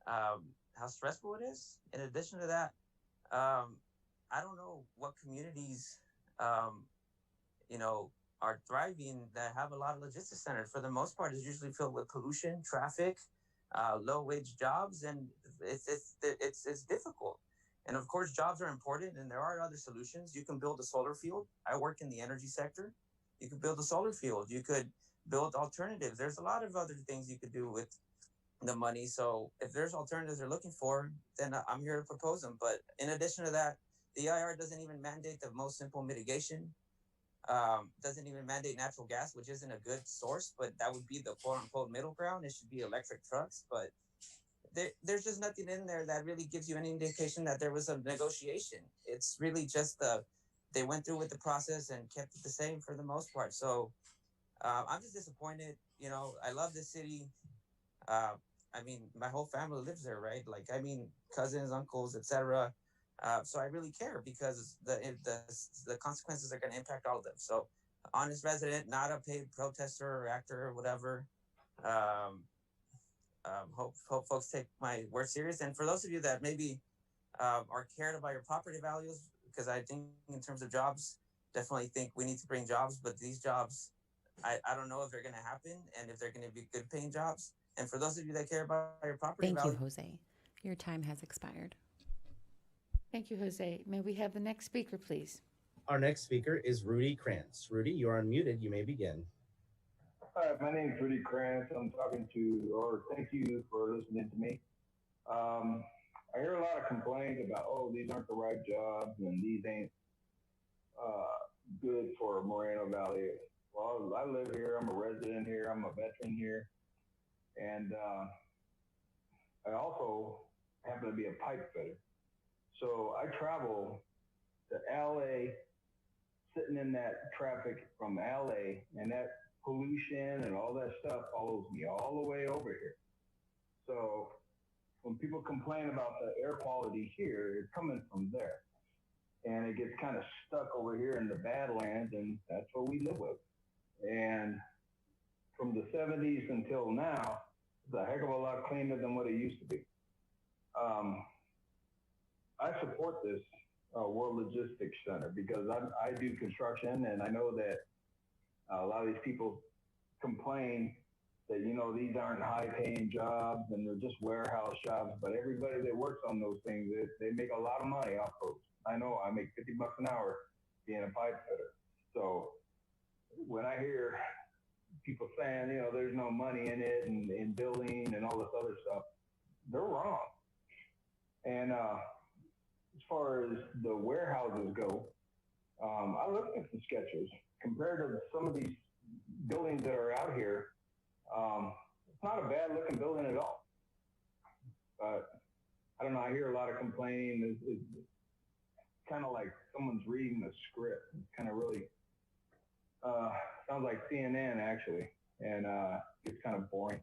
how stressful it is. In addition to that, I don't know what communities, you know, are thriving that have a lot of logistics centers. For the most part, it's usually filled with pollution, traffic, low wage jobs, and it's difficult. And of course, jobs are important, and there are other solutions. You can build a solar field. I work in the energy sector. You could build a solar field. You could build alternatives. There's a lot of other things you could do with the money. So if there's alternatives they're looking for, then I'm here to propose them. But in addition to that, the EIR doesn't even mandate the most simple mitigation. Doesn't even mandate natural gas, which isn't a good source, but that would be the quote unquote middle ground. It should be electric trucks, but there's just nothing in there that really gives you any indication that there was a negotiation. It's really just they went through with the process and kept it the same for the most part. So I'm just disappointed. You know, I love this city. I mean, my whole family lives there, right? Like, I mean, cousins, uncles, etc. So I really care because the consequences are going to impact all of them. So, honest resident, not a paid protester or actor or whatever. Hope folks take my word serious. And for those of you that maybe are cared about your property values, because I think in terms of jobs, definitely think we need to bring jobs. But these jobs, I don't know if they're going to happen and if they're going to be good paying jobs. And for those of you that care about your property Thank value, you, Jose. Your time has expired. Thank you, Jose. May we have the next speaker, please? Our next speaker is Rudy Krantz. Rudy, you are unmuted. You may begin. Hi, my name is Rudy Krantz. Thank you for listening to me. I hear a lot of complaints about, oh, these aren't the right jobs and these ain't good for Moreno Valley. Well, I live here. I'm a resident here. I'm a veteran here. And I also happen to be a pipe fitter. So I travel to LA, sitting in that traffic from LA, and that pollution and all that stuff follows me all the way over here. So when people complain about the air quality here, it's coming from there. And it gets kind of stuck over here in the Badlands, and that's what we live with. And from the 70s until now, it's a heck of a lot cleaner than what it used to be. I support this World Logistics Center because I do construction, and I know that a lot of these people complain that, you know, these aren't high-paying jobs and they're just warehouse jobs, but everybody that works on those things, they make a lot of money off those. I know I make $50 an hour being a pipe fitter. So when I hear people saying, you know, there's no money in it and in building and all this other stuff, they're wrong. And as far as the warehouses go, I looked at some sketches compared to some of these buildings that are out here. It's not a bad looking building at all. But I don't know, I hear a lot of complaining. It's kind of like someone's reading a script. It's kind of really, sounds like CNN actually. And it's kind of boring.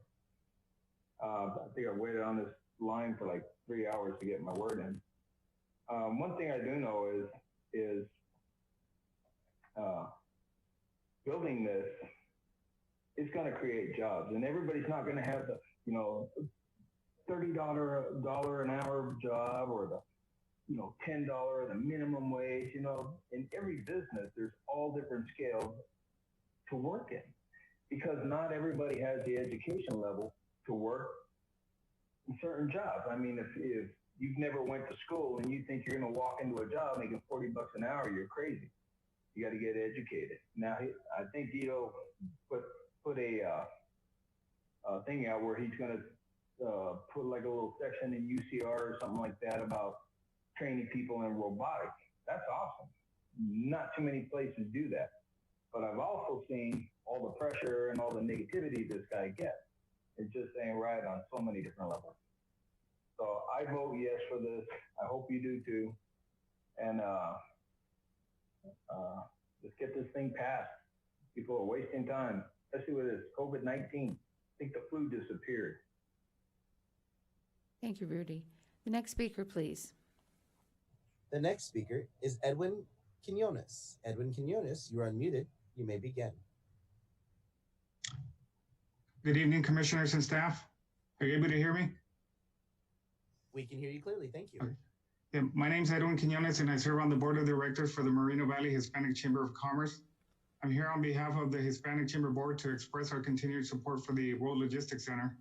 I think I waited on this line for like 3 hours to get my word in. One thing I do know is building this is going to create jobs, and everybody's not going to have the, you know, $30 an hour job or the, you know, $10 the minimum wage. You know, in every business, there's all different scales to work in because not everybody has the education level to work in certain jobs. I mean, if you've never went to school and you think you're going to walk into a job making $40 an hour, you're crazy. You got to get educated. Now, I think Guido put a thing out where he's going to put like a little section in UCR or something like that about training people in robotics. That's awesome. Not too many places do that. But I've also seen all the pressure and all the negativity this guy gets. It just ain't right on so many different levels. So I vote yes for this. I hope you do too. And let's get this thing passed. People are wasting time, especially with this COVID-19. I think the flu disappeared. Thank you, Rudy. The next speaker, please. The next speaker is Edwin Quinones. Edwin Quinones, you are unmuted. You may begin. Good evening, commissioners and staff. Are you able to hear me? We can hear you clearly. Thank you. Okay. Yeah, my name's Edwin Quinones, and I serve on the board of directors for the Moreno Valley Hispanic Chamber of Commerce. I'm here on behalf of the Hispanic Chamber Board to express our continued support for the World Logistics Center.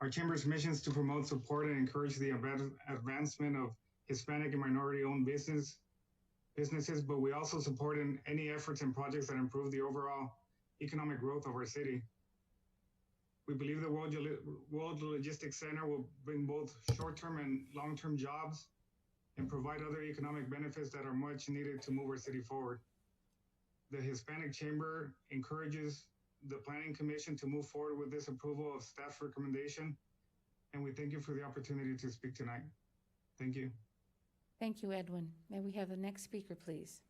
Our chamber's mission is to promote, support, and encourage the advancement of Hispanic and minority-owned businesses, but we also support in any efforts and projects that improve the overall economic growth of our city. We believe the World Logistics Center will bring both short-term and long-term jobs and provide other economic benefits that are much needed to move our city forward. The Hispanic Chamber encourages the Planning Commission to move forward with this approval of staff's recommendation, and we thank you for the opportunity to speak tonight. Thank you. Thank you, Edwin. May we have the next speaker, please?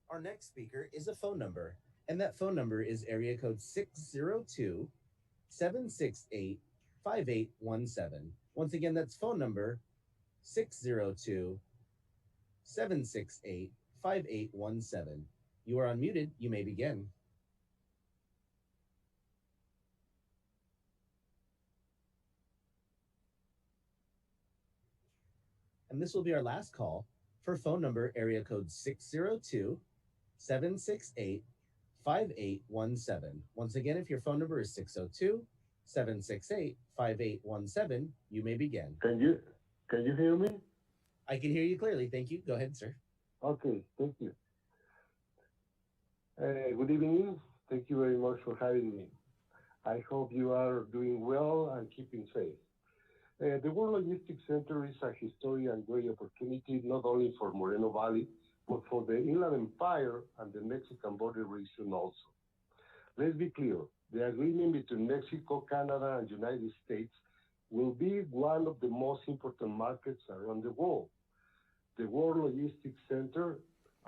Our next speaker is a phone number, and that phone number is area code 602-768-5817. Once again, that's phone number 602-768-5817. You are unmuted. You may begin. And this will be our last call for phone number area code 602-768-5817. Once again, if your phone number is 602-768-5817, you may begin. Can you hear me? I can hear you clearly. Thank you. Go ahead, sir. Okay, thank you. Good evening. Thank you very much for having me. I hope you are doing well and keeping safe. The World Logistics Center is a historic and great opportunity, not only for Moreno Valley, but for the Inland Empire and the Mexican border region also. Let's be clear, the agreement between Mexico, Canada, and United States will be one of the most important markets around the world. The World Logistics Center,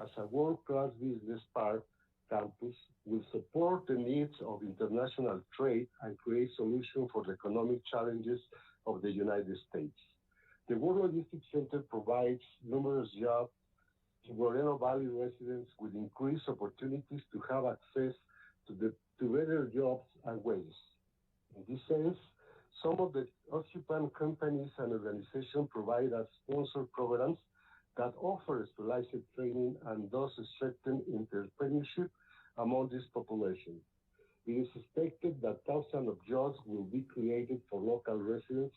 as a world-class business park campus, will support the needs of international trade and create solutions for the economic challenges of the United States. The World Logistics Center provides numerous jobs to Moreno Valley residents with increased opportunities to have access to better jobs and wages. In this sense, some of the occupant companies and organizations provide us sponsor programs that offer specialized training and thus strengthen entrepreneurship among this population. It is expected that thousands of jobs will be created for local residents,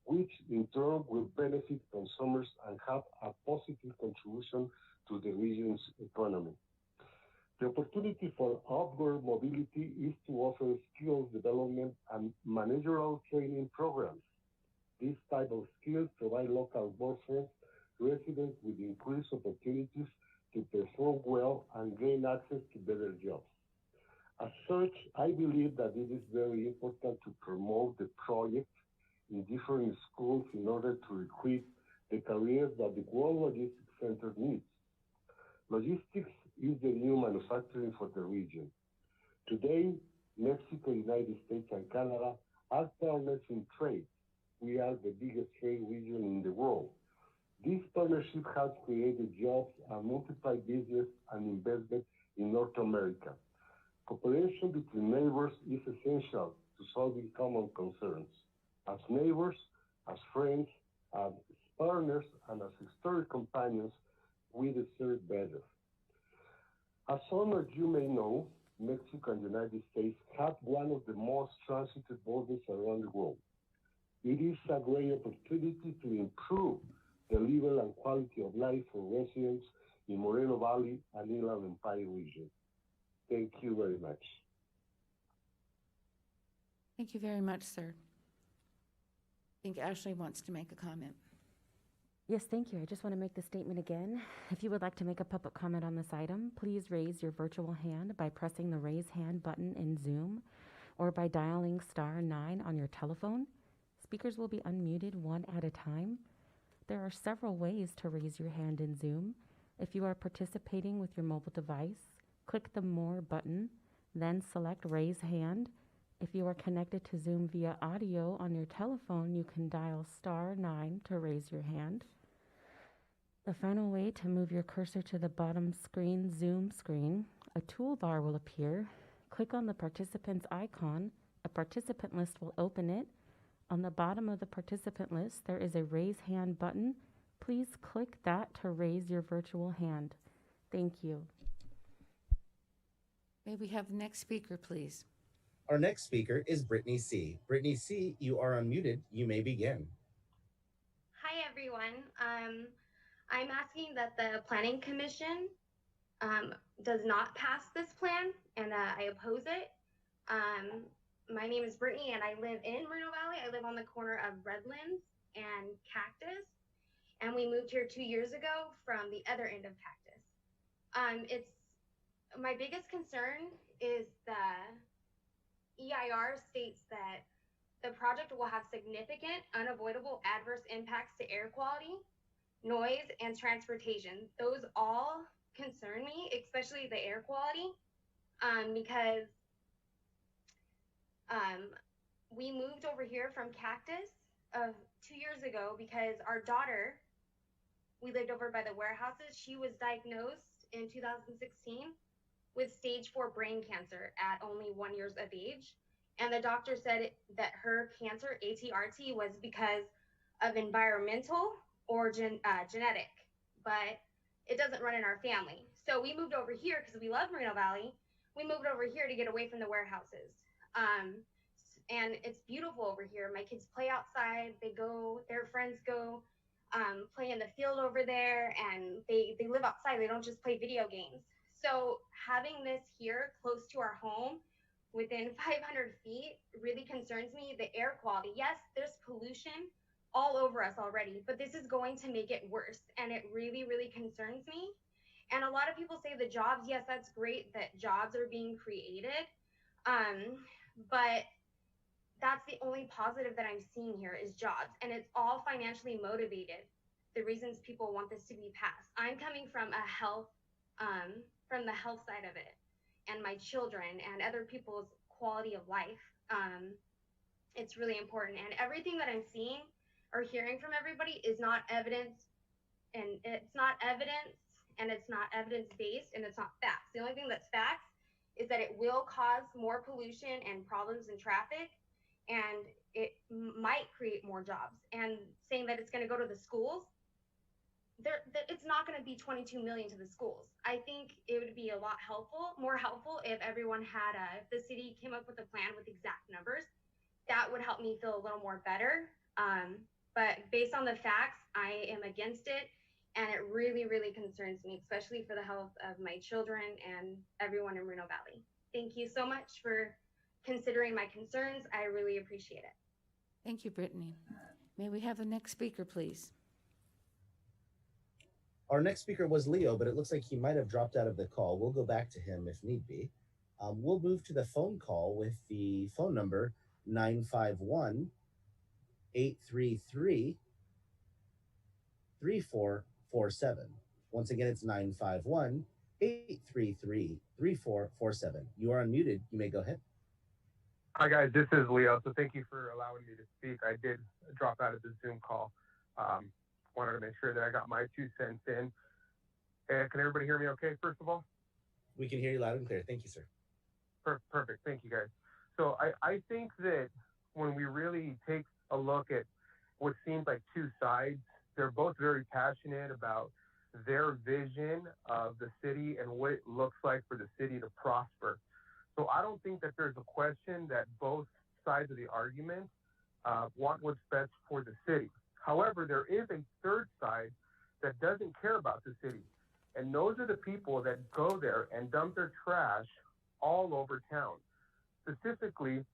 which in turn will benefit consumers and have a positive contribution to the region's economy. The opportunity for upward mobility is to offer skills development and managerial training programs. This type of skills provide local workforce residents with increased opportunities to perform well and gain access to better jobs. As such, I believe that it is very important to promote the project in different schools in order to recruit the careers that the World Logistics Center needs. Logistics is the new manufacturing for the region. Today, Mexico, United States, and Canada are partners in trade. We are the biggest trade region in the world. This partnership has created jobs and multiplied business and investment in North America. Cooperation between neighbors is essential to solving common concerns. As neighbors, as friends, as partners, and as historic companions, we deserve better. As some of you may know, Mexico and the United States have one of the most transited borders around the world. It is a great opportunity to improve the level and quality of life for residents in Moreno Valley and Inland Empire region. Thank you very much. Thank you very much, sir. I think Ashley wants to make a comment. Yes, thank you. I just want to make the statement again. If you would like to make a public comment on this item, please raise your virtual hand by pressing the raise hand button in Zoom or by dialing *9 on your telephone. Speakers will be unmuted one at a time. There are several ways to raise your hand in Zoom. If you are participating with your mobile device, click the More button, then select Raise Hand. If you are connected to Zoom via audio on your telephone, you can dial *9 to raise your hand. The final way to move your cursor to the bottom screen, Zoom screen, a toolbar will appear. Click on the participant's icon. A participant list will open it. On the bottom of the participant list, there is a raise hand button. Please click that to raise your virtual hand. Thank you. May we have the next speaker, please? Our next speaker is Brittany C. Brittany C., you are unmuted. You may begin. Hi, everyone. I'm asking that the Planning Commission does not pass this plan, and I oppose it. My name is Brittany, and I live in Moreno Valley. I live on the corner of Redlands and Cactus, and we moved here 2 years ago from the other end of Cactus. It's my biggest concern is the EIR states that the project will have significant, unavoidable adverse impacts to air quality, noise, and transportation. Those all concern me, especially the air quality, because we moved over here from Cactus 2 years ago because our daughter, we lived over by the warehouses, she was diagnosed in 2016 with stage 4 brain cancer at only 1 year of age. And the doctor said that her cancer, ATRT, was because of environmental or genetic, but it doesn't run in our family. So we moved over here because we love Moreno Valley. We moved over here to get away from the warehouses. And it's beautiful over here. My kids play outside. They go, their friends go play in the field over there, and they live outside. They don't just play video games. So having this here close to our home within 500 feet really concerns me. The air quality, yes, there's pollution all over us already, but this is going to make it worse, and it really, really concerns me. And a lot of people say the jobs, yes, that's great that jobs are being created, but that's the only positive that I'm seeing here is jobs, and it's all financially motivated. The reasons people want this to be passed. I'm coming from from the health side of it, and my children and other people's quality of life. It's really important, and everything that I'm seeing or hearing from everybody is not evidence, and it's not evidence, and it's not evidence-based, and it's not facts. The only thing that's facts is that it will cause more pollution and problems in traffic, and it might create more jobs. And saying that it's going to go to the schools, it's not going to be 22 million to the schools. I think it would be a lot more helpful if everyone had if the city came up with a plan with exact numbers. That would help me feel a little more better. But based on the facts, I am against it, and it really, really concerns me, especially for the health of my children and everyone in Moreno Valley. Thank you so much for considering my concerns. I really appreciate it. Thank you, Brittany. May we have the next speaker, please? Our next speaker was Leo, but it looks like he might have dropped out of the call. We'll go back to him if need be. We'll move to the phone call with the phone number 951-833-3447. Once again, it's 951-833-3447. You are unmuted. You may go ahead. Hi, guys. This is Leo. So thank you for allowing me to speak. I did drop out of the Zoom call. Wanted to make sure that I got my 2 cents in. And can everybody hear me okay, first of all? We can hear you loud and clear. Thank you, sir. Perfect. Thank you, guys. So I think that when we really take a look at what seems like 2 sides, they're both very passionate about their vision of the city and what it looks like for the city to prosper. So I don't think that there's a question that both sides of the argument want what's best for the city. However, there is a third side that doesn't care about the city. And those are the people that go there and dump their trash all over town. Specifically,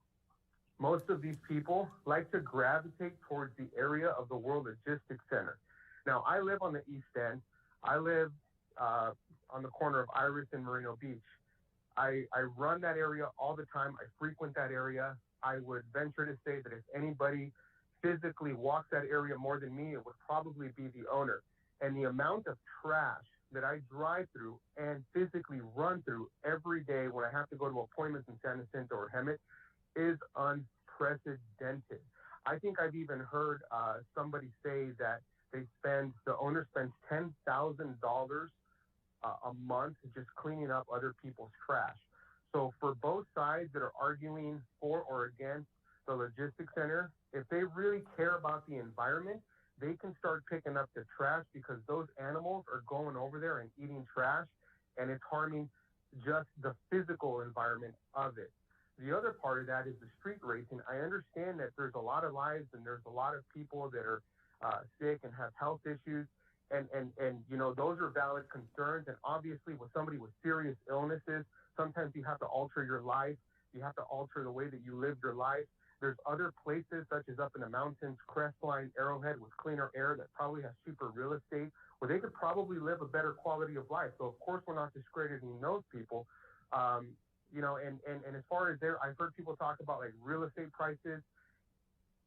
most of these people like to gravitate towards the area of the World Logistics Center. Now, I live on the East End. I live on the corner of Iris and Moreno Beach. I run that area all the time. I frequent that area. I would venture to say that if anybody physically walks that area more than me, it would probably be the owner. And the amount of trash that I drive through and physically run through every day when I have to go to appointments in San Jacinto or Hemet is unprecedented. I think I've even heard somebody say that the owner spends $10,000 a month just cleaning up other people's trash. So for both sides that are arguing for or against the logistics center, if they really care about the environment, they can start picking up the trash, because those animals are going over there and eating trash, and it's harming just the physical environment of it. The other part of that is the street racing. I understand that there's a lot of lives and there's a lot of people that are sick and have health issues. And you know, those are valid concerns. And obviously with somebody with serious illnesses, sometimes you have to alter your life. You have to alter the way that you live your life. There's other places, such as up in the mountains, Crestline, Arrowhead, with cleaner air, that probably has cheaper real estate, where they could probably live a better quality of life. So of course we're not discrediting those people. You know, and as far as I've heard people talk about like real estate prices.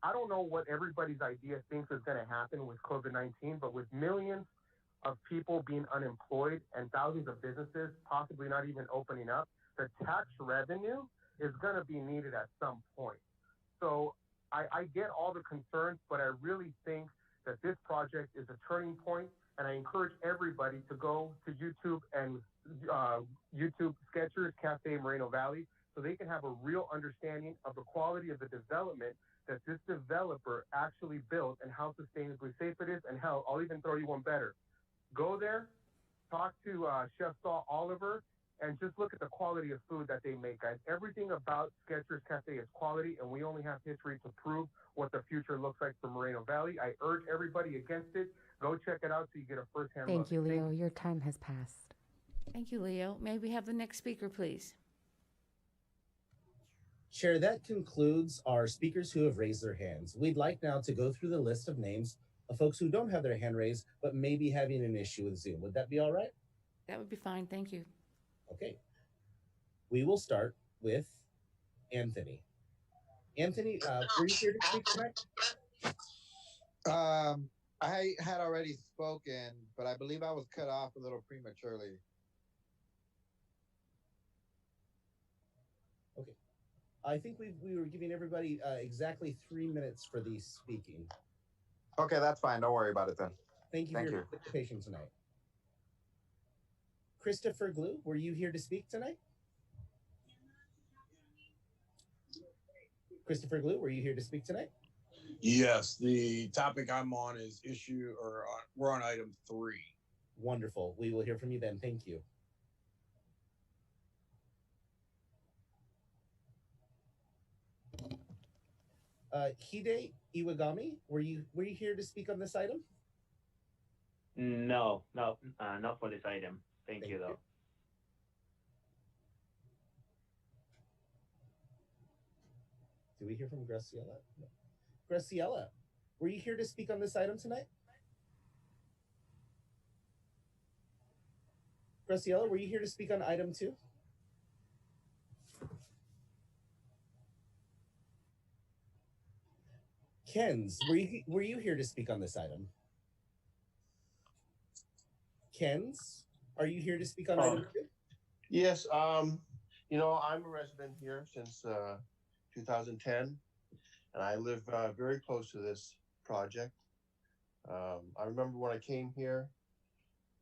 I don't know what everybody's idea thinks is going to happen with COVID-19, but with millions of people being unemployed and thousands of businesses possibly not even opening up, the tax revenue is going to be needed at some point. So I get all the concerns, but I really think that this project is a turning point, and I encourage everybody to go to YouTube and YouTube Skechers Cafe Moreno Valley, so they can have a real understanding of the quality of the development that this developer actually built and how sustainably safe it is. And hell, I'll even throw you one better. Go there, talk to Chef Saul Oliver, and just look at the quality of food that they make, guys. Everything about Skechers Cafe is quality, and we only have history to prove what the future looks like for Moreno Valley. I urge everybody against it. Go check it out so you get a firsthand look. Thank you, Leo. Your time has passed. Thank you, Leo. May we have the next speaker, please? Chair, that concludes our speakers who have raised their hands. We'd like now to go through the list of names of folks who don't have their hand raised, but may be having an issue with Zoom. Would that be all right? That would be fine. Thank you. Okay. We will start with Anthony. Anthony, were you here to speak tonight? I had already spoken, but I believe I was cut off a little prematurely. Okay. I think we were giving everybody exactly 3 minutes for the speaking. Okay, that's fine. Don't worry about it then. Thank you for your participation tonight. Christopher Glue, were you here to speak tonight? Christopher Glue, were you here to speak tonight? Yes, the topic I'm on is we're on item 3. Wonderful. We will hear from you then. Thank you. Hide Iwagami, were you here to speak on this item? No, not for this item. Thank you, though. Do we hear from Graciela? No. Graciela, were you here to speak on this item tonight? Graciela, were you here to speak on item 2? Kens, were you here to speak on this item? Kens, are you here to speak on item 2? Yes, you know, I'm a resident here since 2010, and I live very close to this project. I remember when I came here,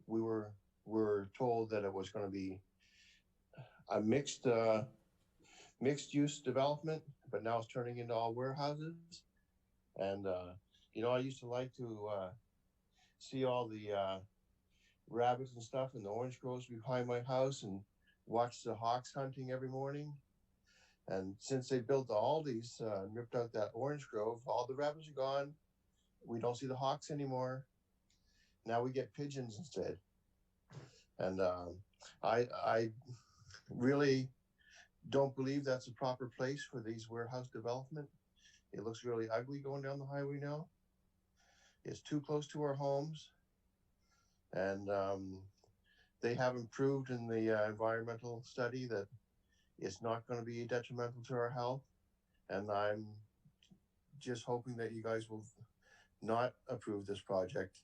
we were told that it was going to be a mixed use development, but now it's turning into all warehouses. And you know, I used to like to see all the rabbits and stuff in the orange groves behind my house and watch the hawks hunting every morning. And since they built the Aldi's and ripped out that orange grove, all the rabbits are gone. We don't see the hawks anymore. Now we get pigeons instead. And I really don't believe that's a proper place for these warehouse development. It looks really ugly going down the highway now. It's too close to our homes. And they haven't proved in the environmental study that it's not going to be detrimental to our health. And I'm just hoping that you guys will not approve this project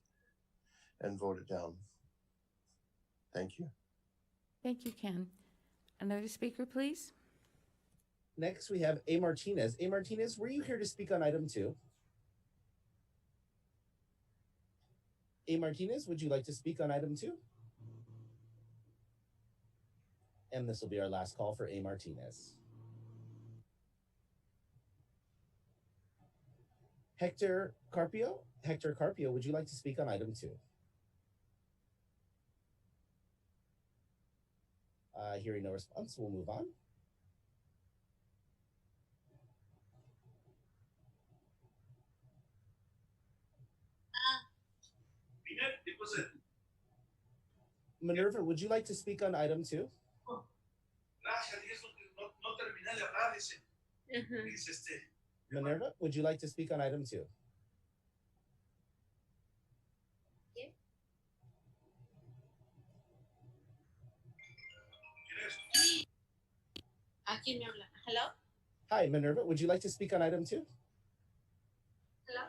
and vote it down. Thank you. Thank you, Ken. Another speaker, please. Next, we have A. Martinez. A. Martinez, were you here to speak on item 2? A. Martinez, would you like to speak on item 2? And this will be our last call for A. Martinez. Hector Carpio? Hector Carpio, would you like to speak on item 2? Hearing no response, we'll move on. Minerva, would you like to speak on item 2? Minerva, would you like to speak on item 2? Aquí me habla. Hello? Hi, Minerva, would you like to speak on item 2? Hello?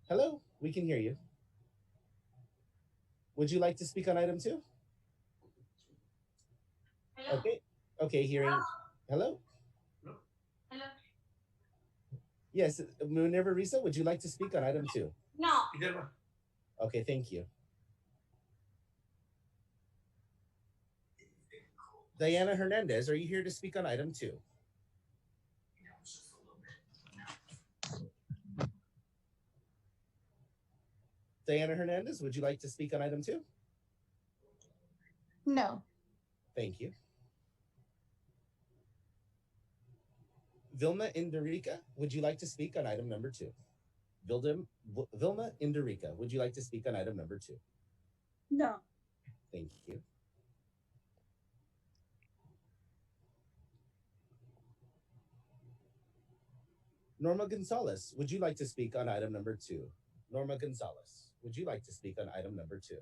Hello, we can hear you. Would you like to speak on item 2? Hello? Okay, hearing. Hello? Hello? Yes, Minerva Risa, would you like to speak on item 2? No. Okay, thank you. Diana Hernandez, are you here to speak on item 2? Diana Hernandez, would you like to speak on item 2? No. Thank you. Vilma Indarica, would you like to speak on item number 2? Vilma Indarica, would you like to speak on item number 2? No. Thank you. Norma Gonzalez, would you like to speak on item number 2? Norma Gonzalez, would you like to speak on item number 2?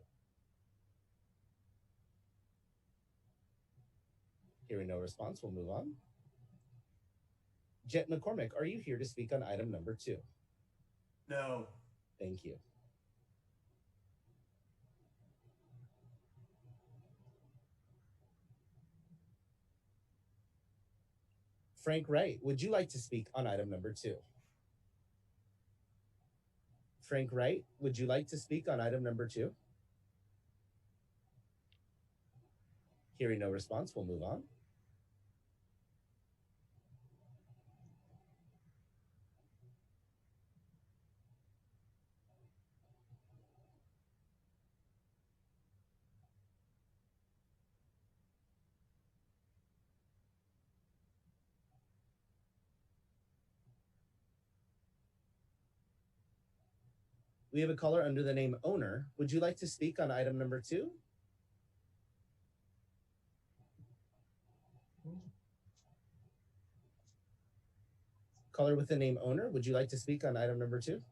Hearing no response, we'll move on. Jet McCormick, are you here to speak on item number 2? No. Thank you. Frank Wright, would you like to speak on item number 2? Frank Wright, would you like to speak on item number 2? Hearing no response, we'll move on. We have a caller under the name Owner. Would you like to speak on item number 2? Caller with the name Owner, would you like to speak on item number 2?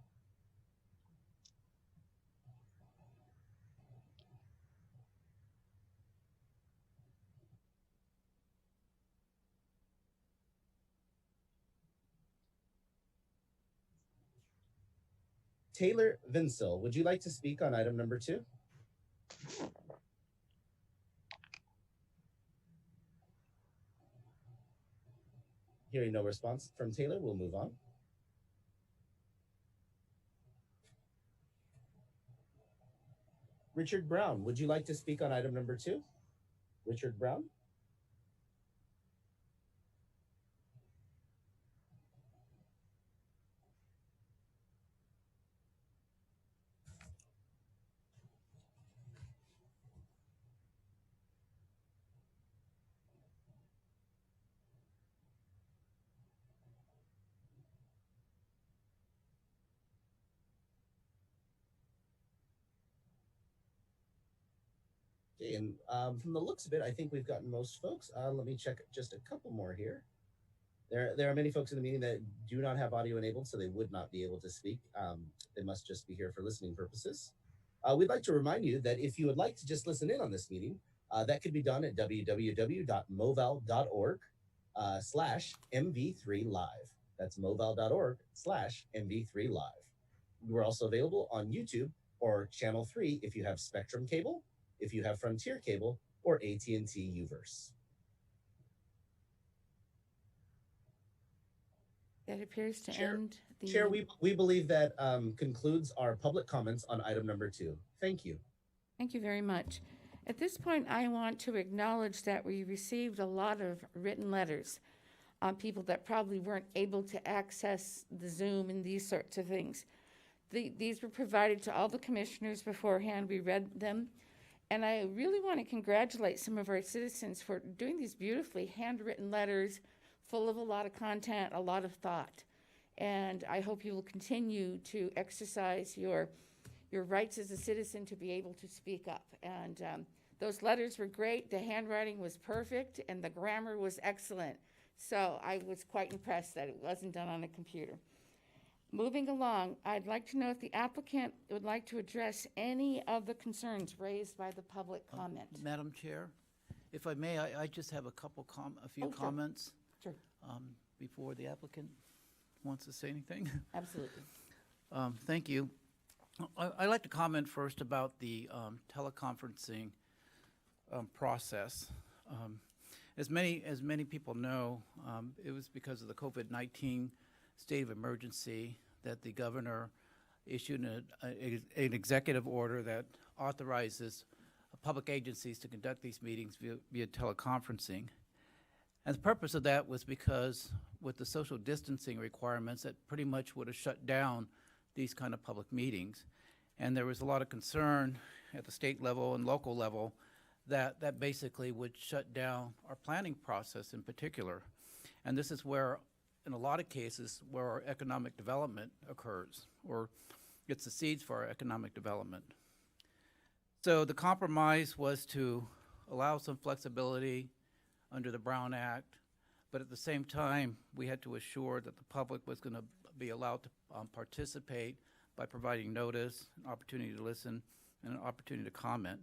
Taylor Vinsel, would you like to speak on item number 2? Hearing no response from Taylor, we'll move on. Richard Brown, would you like to speak on item number 2? Richard Brown? Okay, and from the looks of it, I think we've gotten most folks. Let me check just a couple more here. There are many folks in the meeting that do not have audio enabled, so they would not be able to speak. They must just be here for listening purposes. We'd like to remind you that if you would like to just listen in on this meeting, that could be done at www.moval.org/MV3Live. That's moval.org/MV3Live. We're also available on YouTube or Channel 3 if you have Spectrum cable, if you have Frontier cable, or AT&T Uverse. That appears to Chair, end the... Chair, we believe that concludes our public comments on item number 2. Thank you. Thank you very much. At this point, I want to acknowledge that we received a lot of written letters. on people that probably weren't able to access the Zoom and these sorts of things. These were provided to all the commissioners beforehand. We read them. And I really want to congratulate some of our citizens for doing these beautifully handwritten letters full of a lot of content, a lot of thought. And I hope you will continue to exercise your rights as a citizen to be able to speak up. And those letters were great. The handwriting was perfect, and the grammar was excellent. So I was quite impressed that it wasn't done on a computer. Moving along, I'd like to know if the applicant would like to address any of the concerns raised by the public comment. Madam Chair, if I may, I just have a few sure. comments. Sure. Before the applicant wants to say anything. Absolutely. Thank you. I'd like to comment first about the teleconferencing process. As many people know, it was because of the COVID-19 state of emergency that the governor issued an executive order that authorizes public agencies to conduct these meetings via teleconferencing. And the purpose of that was because with the social distancing requirements, that pretty much would have shut down these kind of public meetings. And there was a lot of concern at the state level and local level that basically would shut down our planning process in particular. And this is where, in a lot of cases, where our economic development occurs, or gets the seeds for our economic development. So the compromise was to allow some flexibility under the Brown Act, but at the same time, we had to assure that the public was going to be allowed to participate by providing notice, an opportunity to listen, and an opportunity to comment.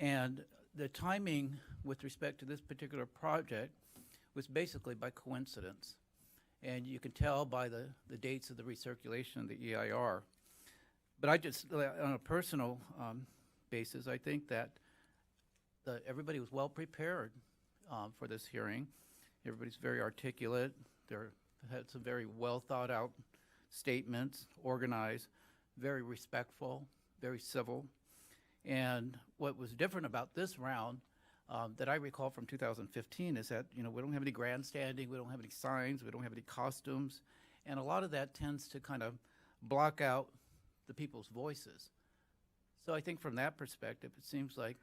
And the timing with respect to this particular project was basically by coincidence. And you can tell by the dates of the recirculation of the EIR. But I just, on a personal basis, I think that everybody was well prepared for this hearing. Everybody's very articulate. They had some very well thought out statements, organized, very respectful, very civil. And what was different about this round that I recall from 2015 is that, we don't have any grandstanding, we don't have any signs, we don't have any costumes, and a lot of that tends to kind of block out the people's voices. So I think from that perspective, it seems like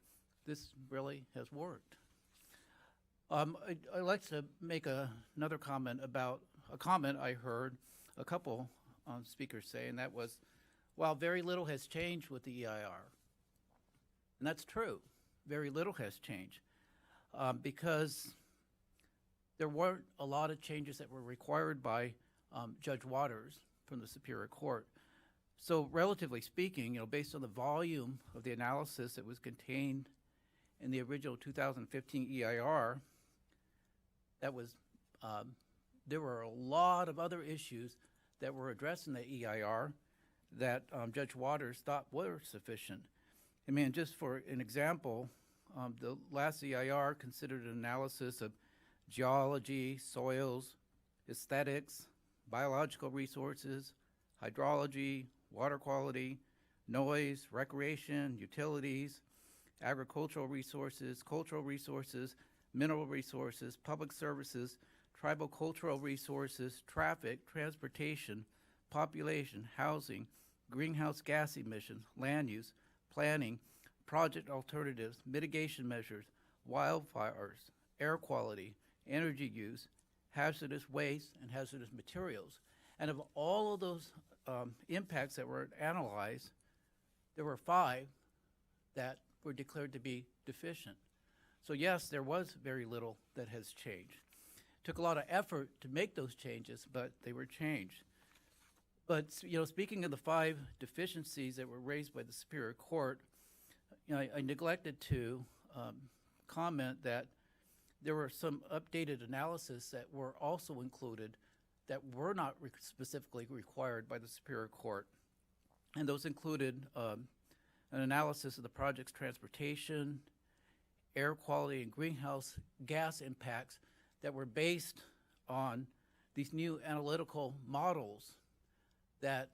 this really has worked. I'd like to make another comment about a comment I heard a couple speakers say, and that was, while very little has changed with the EIR. And that's true. Very little has changed because there weren't a lot of changes that were required by Judge Waters from the Superior Court. So relatively speaking, based on the volume of the analysis that was contained in the original 2015 EIR, that was there were a lot of other issues that were addressed in the EIR that Judge Waters thought were sufficient. I mean, just for an example, the last EIR considered an analysis of geology, soils, aesthetics, biological resources, hydrology, water quality, noise, recreation, utilities, agricultural resources, cultural resources, mineral resources, public services, tribal cultural resources, traffic, transportation, population, housing, greenhouse gas emissions, land use, planning, project alternatives, mitigation measures, wildfires, air quality, energy use, hazardous waste, and hazardous materials. And of all of those impacts that were analyzed, there were 5 that were declared to be deficient. So yes, there was very little that has changed. It took a lot of effort to make those changes, but they were changed. But speaking of the 5 deficiencies that were raised by the Superior Court, I neglected to comment that there were some updated analysis that were also included that were not specifically required by the Superior Court. And those included an analysis of the project's transportation, air quality, and greenhouse gas impacts that were based on these new analytical models that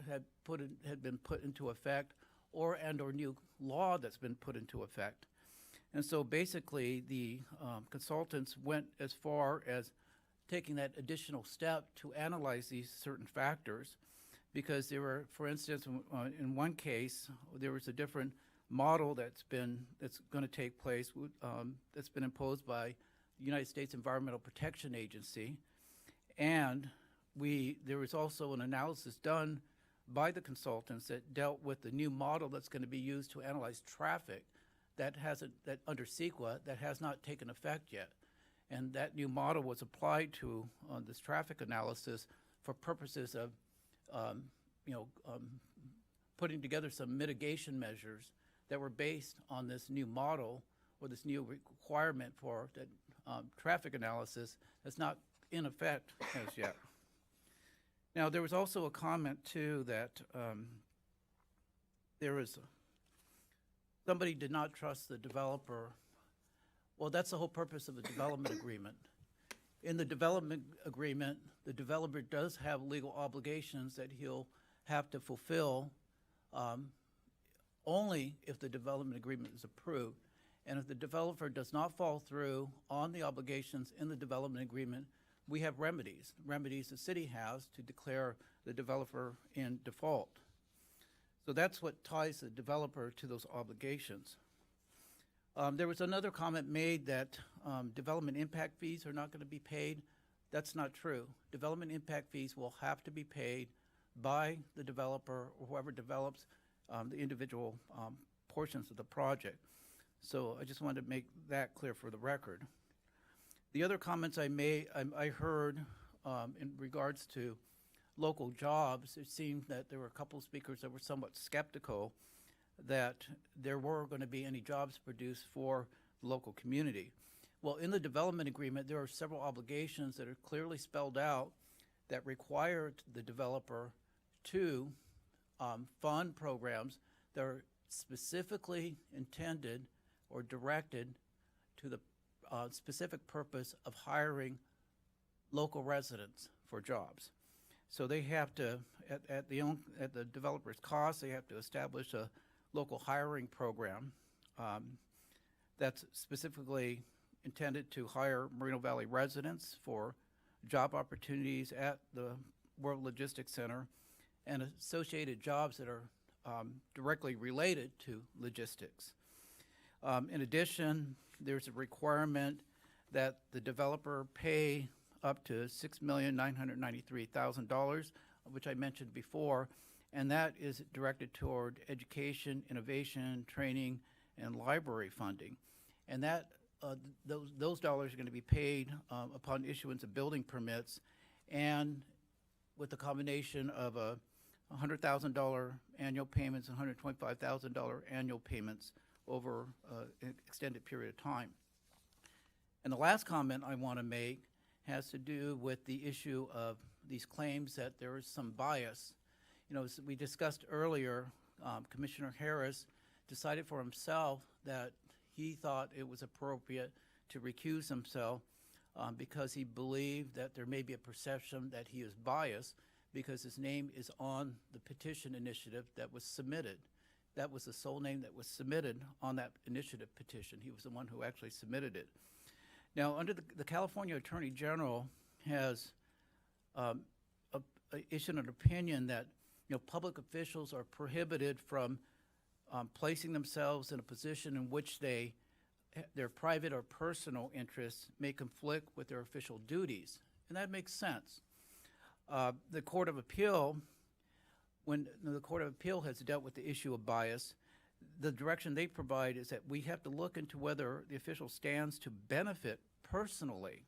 had been put into effect, or new law that's been put into effect. And so basically the consultants went as far as taking that additional step to analyze these certain factors, because there were, for instance, in one case, there was a different model that's going to take place, that's been imposed by the United States Environmental Protection Agency, and there was also an analysis done by the consultants that dealt with the new model that's going to be used to analyze traffic that under CEQA that has not taken effect yet. And that new model was applied to this traffic analysis for purposes of putting together some mitigation measures that were based on this new model or this new requirement for that traffic analysis that's not in effect as yet. Now, there was also a comment, too, that somebody did not trust the developer. Well, that's the whole purpose of the development agreement. In the development agreement, the developer does have legal obligations that he'll have to fulfill only if the development agreement is approved. And if the developer does not follow through on the obligations in the development agreement, we have remedies the city has to declare the developer in default. So that's what ties the developer to those obligations. There was another comment made that development impact fees are not going to be paid. That's not true. Development impact fees will have to be paid by the developer or whoever develops the individual portions of the project. So I just wanted to make that clear for the record. The other comments I heard in regards to local jobs, it seemed that there were a couple of speakers that were somewhat skeptical that there were going to be any jobs produced for the local community. Well, in the development agreement, there are several obligations that are clearly spelled out that require the developer to fund programs that are specifically intended or directed to the specific purpose of hiring local residents for jobs. So they have to, at the developer's cost, they have to establish a local hiring program that's specifically intended to hire Moreno Valley residents for job opportunities at the World Logistics Center and associated jobs that are directly related to logistics. In addition, there's a requirement that the developer pay up to $6,993,000, which I mentioned before, and that is directed toward education, innovation, training, and library funding. And that those dollars are going to be paid upon issuance of building permits, and with the combination of a $100,000 annual payments and $125,000 annual payments over an extended period of time. And the last comment I want to make has to do with the issue of these claims that there is some bias. You know, as we discussed earlier, Commissioner Harris decided for himself that he thought it was appropriate to recuse himself because he believed that there may be a perception that he is biased because his name is on the petition initiative that was submitted. That was the sole name that was submitted on that initiative petition. He was the one who actually submitted it. Now, under the California Attorney General has issued an opinion that public officials are prohibited from placing themselves in a position in which their private or personal interests may conflict with their official duties, and that makes sense. The Court of Appeal, when the Court of Appeal has dealt with the issue of bias, the direction they provide is that we have to look into whether the official stands to benefit personally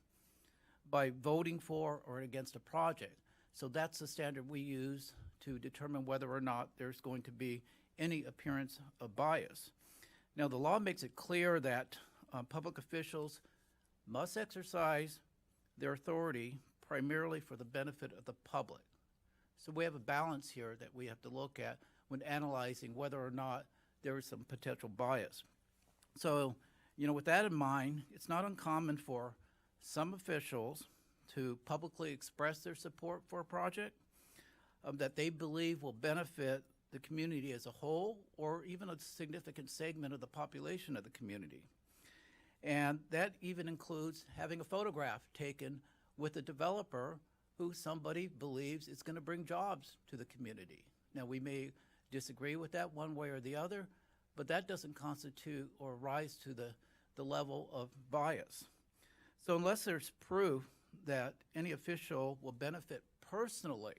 by voting for or against a project. So that's the standard we use to determine whether or not there's going to be any appearance of bias. Now, the law makes it clear that public officials must exercise their authority primarily for the benefit of the public. So we have a balance here that we have to look at when analyzing whether or not there is some potential bias. So, with that in mind, it's not uncommon for some officials to publicly express their support for a project that they believe will benefit the community as a whole or even a significant segment of the population of the community. And that even includes having a photograph taken with a developer who somebody believes is going to bring jobs to the community. Now, we may disagree with that one way or the other, but that doesn't constitute or rise to the level of bias. So unless there's proof that any official will benefit personally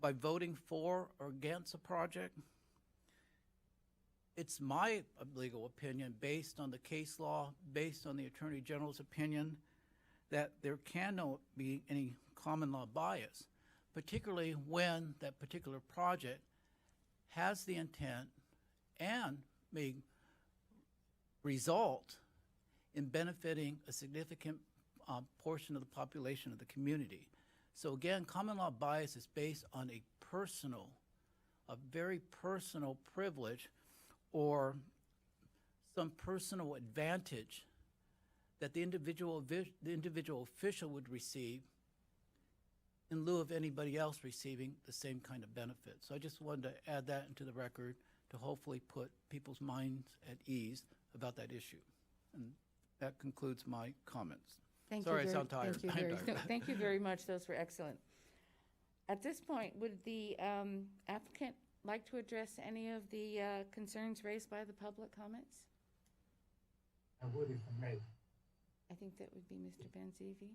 by voting for or against a project, it's my legal opinion, based on the case law, based on the Attorney General's opinion, that there cannot be any common law bias, particularly when that particular project has the intent and may result in benefiting a significant portion of the population of the community. So again, common law bias is based on a very personal privilege or some personal advantage that the individual official would receive in lieu of anybody else receiving the same kind of benefit. So I just wanted to add that into the record to hopefully put people's minds at ease about that issue. And that concludes my comments. Sorry, I sound tired. Thank you very much. Those were excellent. At this point, would the applicant like to address any of the concerns raised by the public comments? I would, if I may. I think that would be Mr. Benzivi.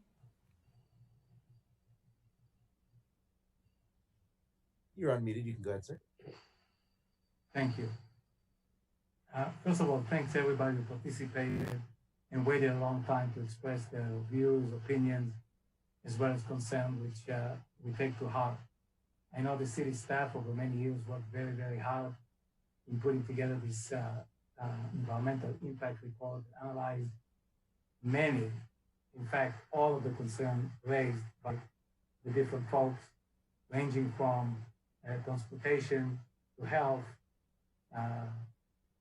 You're unmuted. You can go ahead, sir. Thank you. First of all, thanks everybody who participated and waited a long time to express their views, opinions, as well as concern, which we take to heart. I know the city staff over many years worked very, very hard in putting together this environmental impact report, analyzed many, in fact, all of the concerns raised by the different folks, ranging from transportation to health,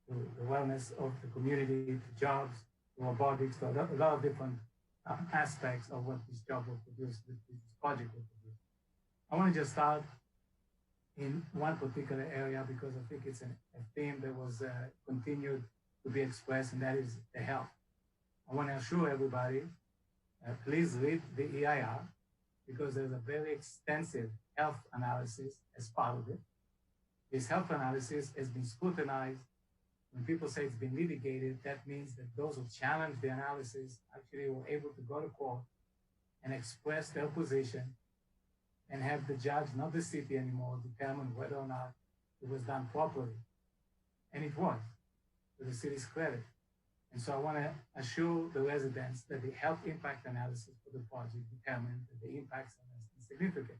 to the wellness of the community, to jobs, to robotics, to a lot of different aspects of what this job will produce, this project will produce. I want to just start in one particular area because I think it's a theme that was continued to be expressed, and that is the health. I want to assure everybody, please read the EIR because there's a very extensive health analysis as part of it. This health analysis has been scrutinized. When people say it's been litigated, that means that those who challenge the analysis actually were able to go to court and express their position and have the judge, not the city anymore, determine whether or not it was done properly. And it was, to the city's credit. And so I want to assure the residents that the health impact analysis for the project determined that the impacts are insignificant.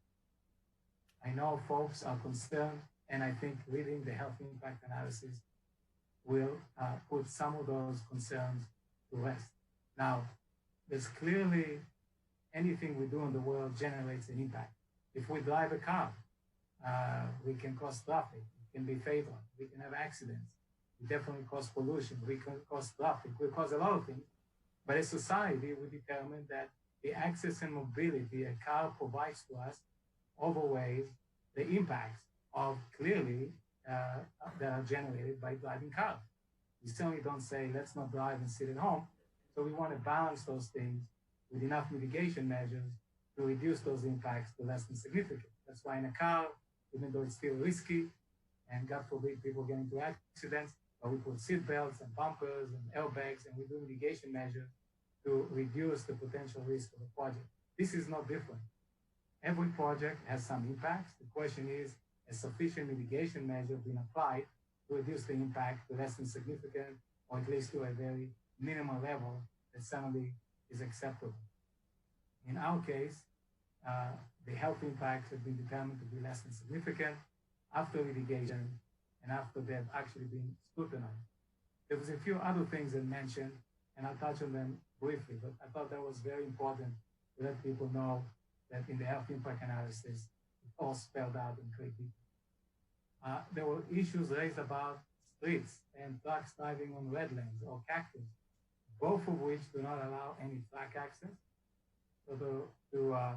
I know folks are concerned, and I think reading the health impact analysis will put some of those concerns to rest. Now, there's clearly anything we do in the world generates an impact. If we drive a car, we can cause traffic, it can be fatal, we can have accidents, we definitely cause pollution, we can cause traffic, we cause a lot of things. But as society, we determine that the access and mobility a car provides to us overweighs the impacts of clearly that are generated by driving cars. We certainly don't say, let's not drive and sit at home. So we want to balance those things with enough mitigation measures to reduce those impacts to less than significant. That's why in a car, even though it's still risky, and God forbid people get into accidents, but we put seat belts and bumpers and airbags, and we do mitigation measures to reduce the potential risk of a project. This is not different. Every project has some impacts. The question is, has sufficient mitigation measure been applied to reduce the impact to less than significant, or at least to a very minimal level that certainly is acceptable. In our case, the health impacts have been determined to be less than significant after litigation and after they've actually been scrutinized. There was a few other things that mentioned, and I'll touch on them briefly, but I thought that was very important to let people know that in the health impact analysis, it's all spelled out in great detail. There were issues raised about streets and trucks driving on wetlands or cactus, both of which do not allow any track access. So the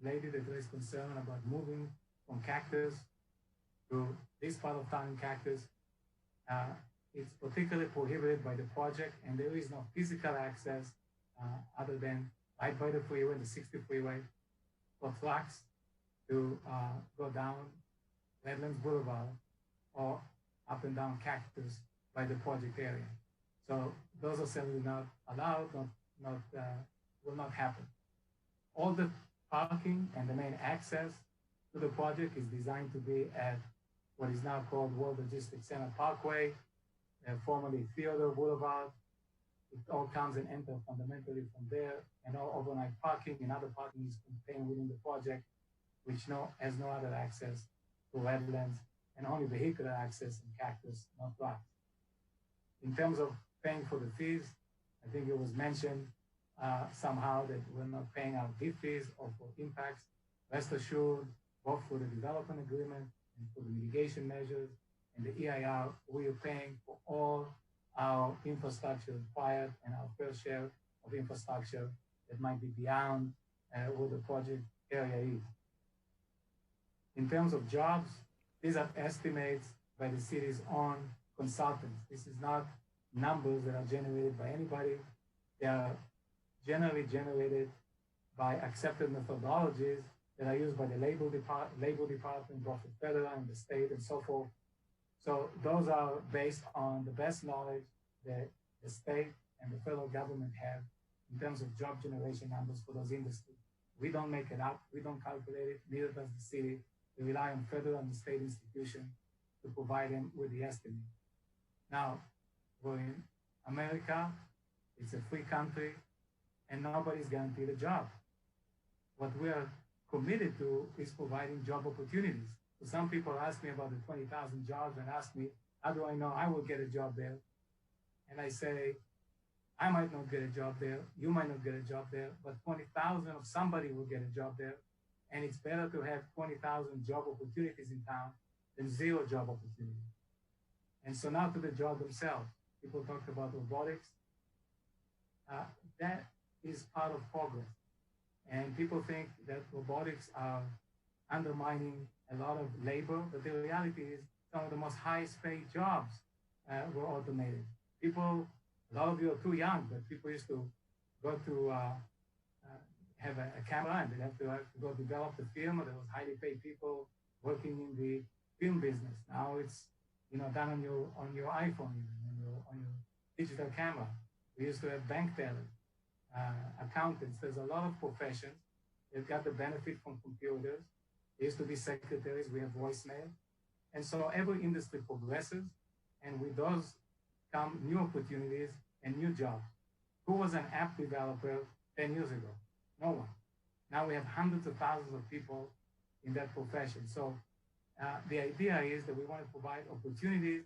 lady that raised concern about moving from Cactus to this part of town in Cactus, it's particularly prohibited by the project, and there is no physical access other than right by the freeway, the 60 freeway, for trucks to go down Redlands Boulevard or up and down Cactus by the project area. So those are certainly not allowed, will not happen. All the parking and the main access to the project is designed to be at what is now called World Logistics Center Parkway, formerly Theodore Boulevard. It all comes and enters fundamentally from there, and all overnight parking and other parking is contained within the project, which has no other access to Redlands and only vehicular access in Cactus, not trucks. In terms of paying for the fees, I think it was mentioned somehow that we're not paying our deed fees or for impacts. Rest assured, both for the development agreement and for the mitigation measures and the EIR, we are paying for all our infrastructure required and our fair share of infrastructure that might be beyond what the project area is. In terms of jobs, these are estimates by the city's own consultants. This is not numbers that are generated by anybody. They are generally generated by accepted methodologies that are used by the labor department, both the federal and the state and so forth. So those are based on the best knowledge that the state and the federal government have in terms of job generation numbers for those industries. We don't make it up, we don't calculate it, neither does the city. We rely on federal and the state institutions to provide them with the estimate. Now, we're in America, it's a free country, and nobody's guaranteed a job. What we are committed to is providing job opportunities. So some people ask me about the 20,000 jobs and ask me, how do I know I will get a job there? And I say, I might not get a job there, you might not get a job there, but 20,000 of somebody will get a job there. And it's better to have 20,000 job opportunities in town than 0 job opportunities. And so now to the job themselves. People talked about robotics. That is part of progress. And people think that robotics are undermining a lot of labor, but the reality is some of the most highest paid jobs were automated. People, a lot of you are too young, but people used to go to have a camera and they'd have to go develop the film, or there was highly paid people working in the film business. Now it's done on your iPhone, on your digital camera. We used to have bank tellers, accountants. There's a lot of professions that got the benefit from computers. There used to be secretaries, we have voicemail. And so every industry progresses, and with those come new opportunities and new jobs. Who was an app developer 10 years ago? No one. Now we have hundreds of thousands of people in that profession. So the idea is that we want to provide opportunities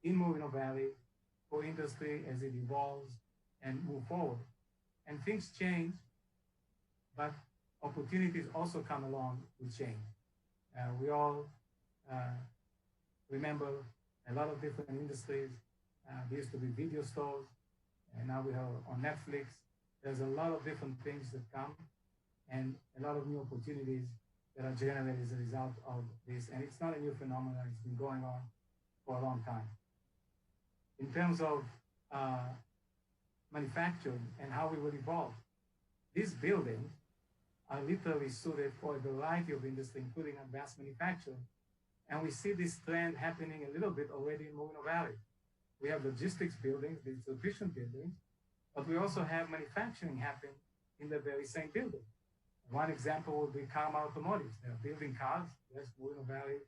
in Moreno Valley for industry as it evolves and move forward. And things change, but opportunities also come along with change. We all remember a lot of different industries. There used to be video stores, and now we are on Netflix. There's a lot of different things that come and a lot of new opportunities that are generated as a result of this. And it's not a new phenomenon, it's been going on for a long time. In terms of manufacturing and how we will evolve, these buildings are literally suited for a variety of industry, including advanced manufacturing. And we see this trend happening a little bit already in Moreno Valley. We have logistics buildings, distribution buildings, but we also have manufacturing happening in the very same building. One example would be Karma Automotive. They're building cars. Yes, Moreno Valley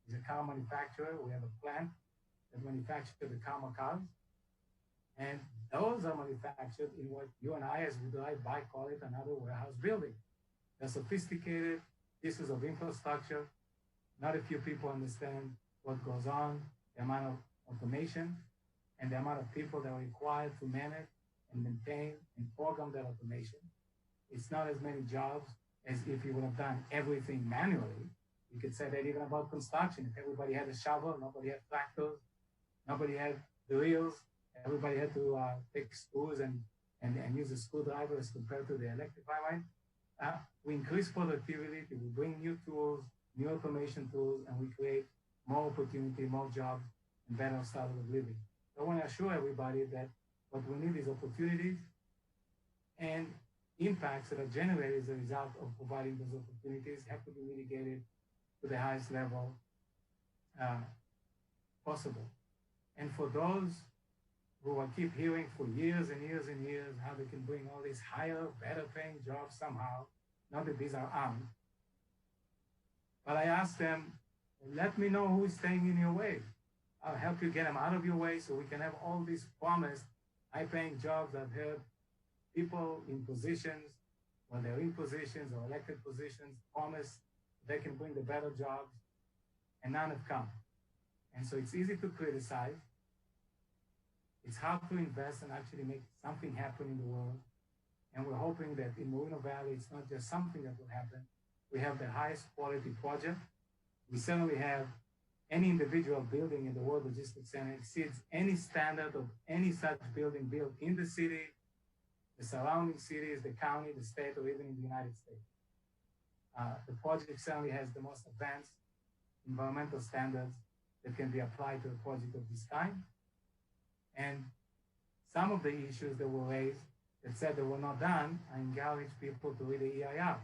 is a car manufacturer. We have a plant that manufactures the Karma cars. And those are manufactured in what you and I, as we drive by, call it another warehouse building. They're sophisticated pieces of infrastructure. Not a few people understand what goes on, the amount of automation, and the amount of people that are required to manage and maintain and program that automation. It's not as many jobs as if you would have done everything manually. You could say that even about construction. If everybody had a shovel, nobody had tractors, nobody had the reels, everybody had to take screws and use a screwdriver as compared to the electrified one. We increase productivity, we bring new tools, new automation tools, and we create more opportunity, more jobs, and better standard of living. So I want to assure everybody that what we need is opportunities. And impacts that are generated as a result of providing those opportunities have to be mitigated to the highest level possible. And for those who will keep hearing for years and years and years how they can bring all these higher, better paying jobs somehow, not that these are armed, but I asked them, let me know who is staying in your way. I'll help you get them out of your way so we can have all these promised high-paying jobs. I've heard people in positions, when they're in positions or elected positions, promise they can bring the better jobs, and none have come. And so it's easy to criticize. It's hard to invest and actually make something happen in the world. And we're hoping that in Moreno Valley, it's not just something that will happen. We have the highest quality project. We certainly have any individual building in the World Logistics Center exceeds any standard of any such building built in the city, the surrounding cities, the county, the state, or even in the United States. The project certainly has the most advanced environmental standards that can be applied to a project of this kind. And some of the issues that were raised that said they were not done, I encourage people to read the EIR.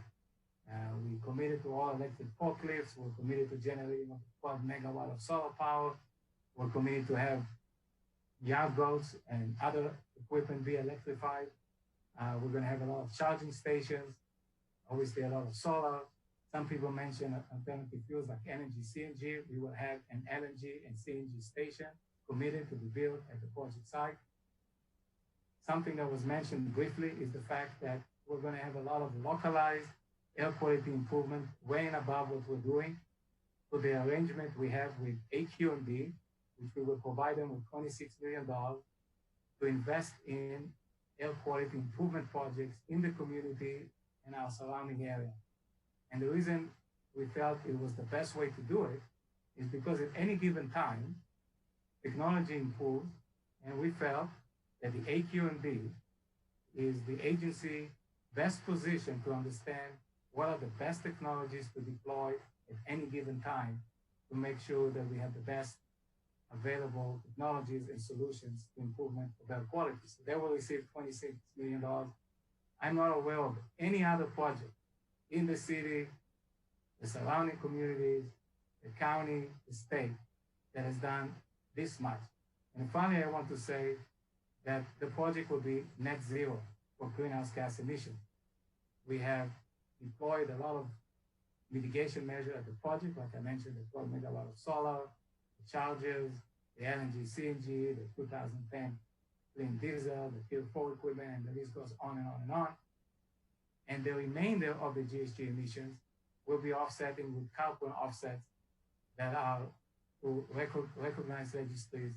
We committed to all electric forklifts. We're committed to generating up to 12 megawatt of solar power. We're committed to have yard goats and other equipment be electrified. We're going to have a lot of charging stations, obviously a lot of solar. Some people mentioned alternative fuels like energy, CNG. We will have an LNG and CNG station committed to be built at the project site. Something that was mentioned briefly is the fact that we're going to have a lot of localized air quality improvement way and above what we're doing. So the arrangement we have with AQMD, which we will provide them with $26 million to invest in air quality improvement projects in the community and our surrounding area. And the reason we felt it was the best way to do it is because at any given time, technology improves, and we felt that the AQMD is the agency best positioned to understand what are the best technologies to deploy at any given time to make sure that we have the best available technologies and solutions to improvement of air quality. So they will receive $26 million. I'm not aware of any other project in the city, the surrounding communities, the county, the state that has done this much. And finally, I want to say that the project will be net zero for greenhouse gas emissions. We have deployed a lot of mitigation measures at the project, like I mentioned, the 12 megawatt of solar, the chargers, the LNG, CNG, the 2010 clean diesel, the Tier 4 equipment, and the list goes on and on and on. And the remainder of the GHG emissions will be offsetting with carbon offsets that are to recognized registries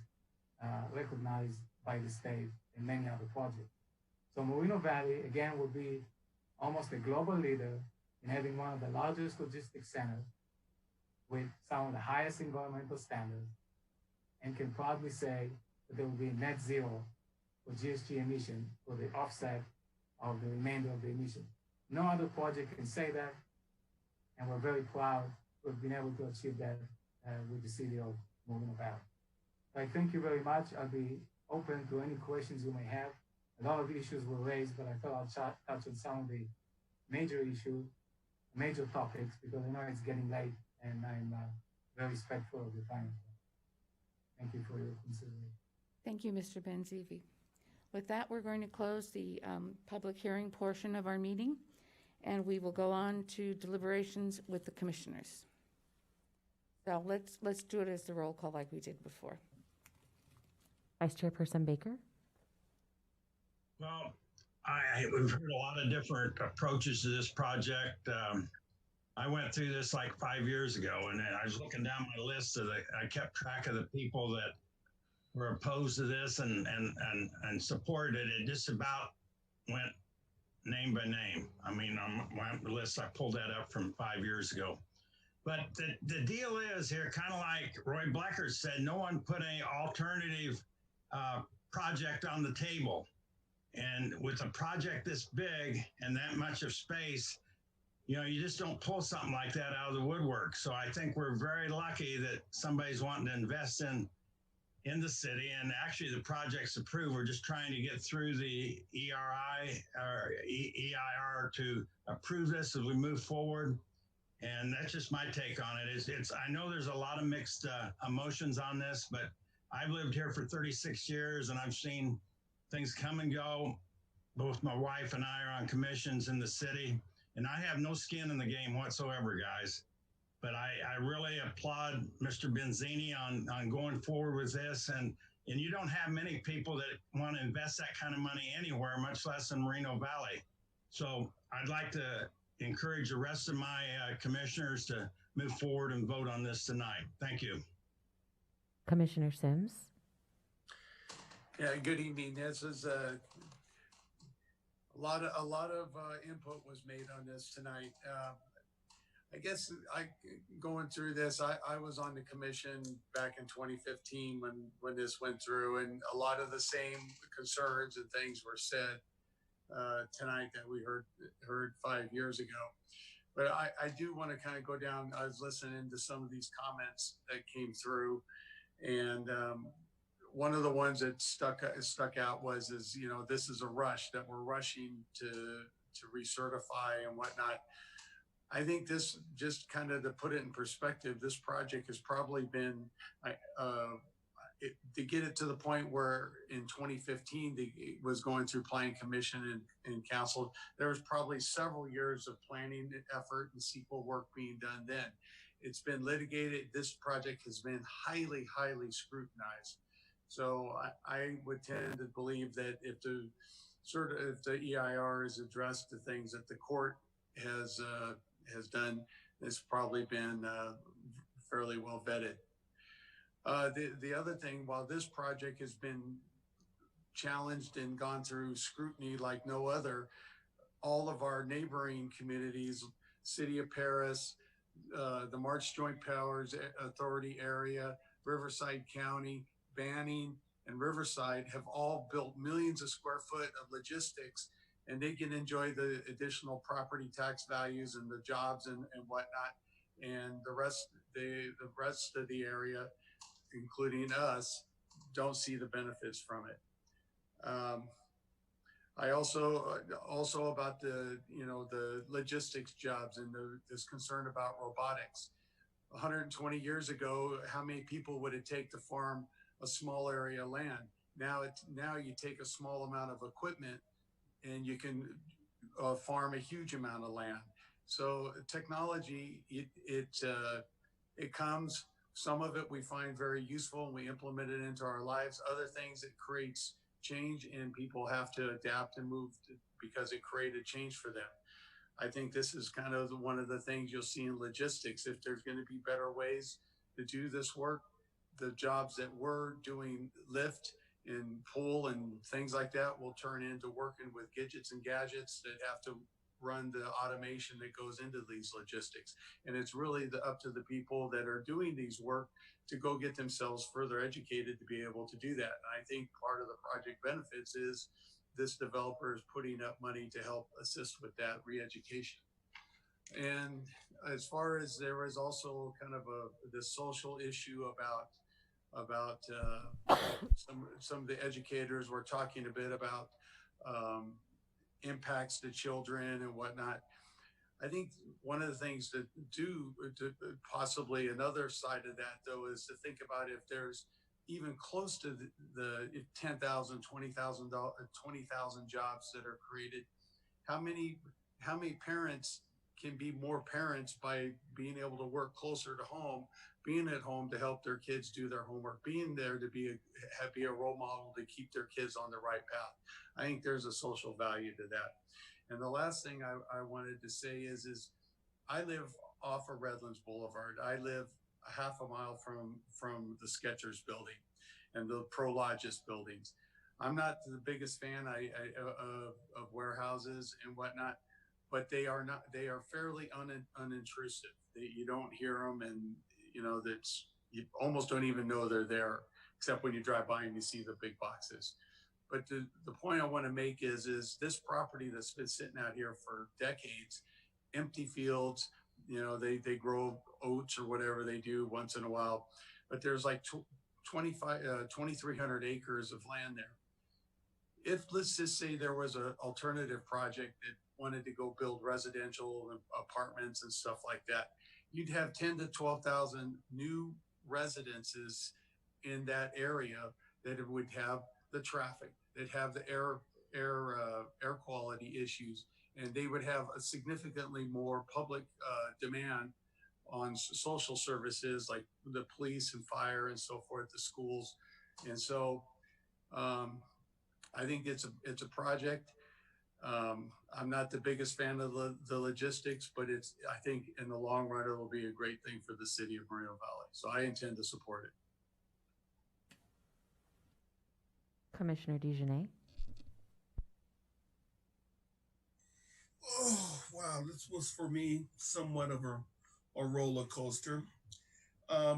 recognized by the state and many other projects. So Moreno Valley, again, will be almost a global leader in having one of the largest logistics centers with some of the highest environmental standards, and can proudly say that there will be net zero for GHG emission for the offset of the remainder of the emissions. No other project can say that, and we're very proud to have been able to achieve that with the city of Moreno Valley. So I thank you very much. I'll be open to any questions you may have. A lot of issues were raised, but I thought I'll touch on some of the major issues, major topics, because I know it's getting late and I'm very respectful of the time. Thank you for your consideration. Thank you, Mr. Benzivi. With that, we're going to close the public hearing portion of our meeting, and we will go on to deliberations with the commissioners. So let's do it as the roll call like we did before. Vice Chairperson Baker. Well, we've heard a lot of different approaches to this project. I went through this like 5 years ago, and I was looking down my list of I kept track of the people that were opposed to this and supported it. It just about went name by name. I mean, on my list, I pulled that up from 5 years ago. But the deal is here, kind of like Roy Blecker said, no one put any alternative project on the table. And with a project this big and that much of space, you know, you just don't pull something like that out of the woodwork. So I think we're very lucky that somebody's wanting to invest in in the city, and actually the project's approved. We're just trying to get through the EIR to approve this as we move forward. And that's just my take on it. I know there's a lot of mixed emotions on this, but I've lived here for 36 years and I've seen things come and go. Both my wife and I are on commissions in the city, and I have no skin in the game whatsoever, guys. But I really applaud Mr. Benzini on going forward with this. And you don't have many people that want to invest that kind of money anywhere, much less in Moreno Valley. So I'd like to encourage the rest of my commissioners to move forward and vote on this tonight. Thank you. Commissioner Sims. Yeah, good evening. This is a lot of input was made on this tonight. I guess going through this, I was on the commission back in 2015 when this went through, and a lot of the same concerns and things were said tonight that we heard 5 years ago. But I do want to kind of go down. I was listening to some of these comments that came through, and one of the ones that stuck out was this is a rush, that we're rushing to recertify and whatnot. I think this, just kind of to put it in perspective, this project has probably been to get it to the point where in 2015 it was going through planning commission and council. There was probably several years of planning effort and sequel work being done then. It's been litigated. This project has been highly scrutinized. So I would tend to believe that if the EIR is addressed the things that the court has done, it's probably been fairly well vetted. The other thing, while this project has been challenged and gone through scrutiny like no other, all of our neighboring communities, City of Paris, the March Joint Powers Authority area, Riverside County, Banning, and Riverside have all built millions of square foot of logistics, and they can enjoy the additional property tax values and the jobs and whatnot. And the rest of the area, including us, don't see the benefits from it. I also about the logistics jobs and this concern about robotics. 120 years ago, how many people would it take to farm a small area of land? Now you take a small amount of equipment and you can farm a huge amount of land. So technology, it comes. Some of it we find very useful and we implement it into our lives. Other things, it creates change and people have to adapt and move because it created change for them. I think this is kind of one of the things you'll see in logistics. If there's going to be better ways to do this work, the jobs that we're doing, lift and pull and things like that, will turn into working with gadgets and gadgets that have to run the automation that goes into these logistics. And it's really up to the people that are doing these work to go get themselves further educated to be able to do that. And I think part of the project benefits is this developer is putting up money to help assist with that re-education. And as far as there was also kind of the social issue about some of the educators were talking a bit about impacts to children and whatnot. I think one of the things to do, possibly another side of that though, is to think about if there's even close to the 10,000, 20,000 jobs that are created, how many parents can be more parents by being able to work closer to home, being at home to help their kids do their homework, being there to be a role model to keep their kids on the right path. I think there's a social value to that. And the last thing I wanted to say is I live off of Redlands Boulevard. I live a half a mile from the Skechers building and the Prologis buildings. I'm not the biggest fan of warehouses and whatnot, but they are fairly unintrusive. You don't hear them, and you almost don't even know they're there, except when you drive by and you see the big boxes. But the point I want to make is this property that's been sitting out here for decades, empty fields, they grow oats or whatever they do once in a while, but there's like 2,300 acres of land there. If, let's just say there was an alternative project that wanted to go build residential apartments and stuff like that, you'd have 10 to 12,000 new residences in that area that it would have the traffic, they'd have the air quality issues, and they would have a significantly more public demand on social services like the police and fire and so forth, the schools. And so I think it's a project. I'm not the biggest fan of the logistics, but I think in the long run, it will be a great thing for the city of Moreno Valley. So I intend to support it. Commissioner DeJournette. Oh, wow. This was for me somewhat of a roller coaster.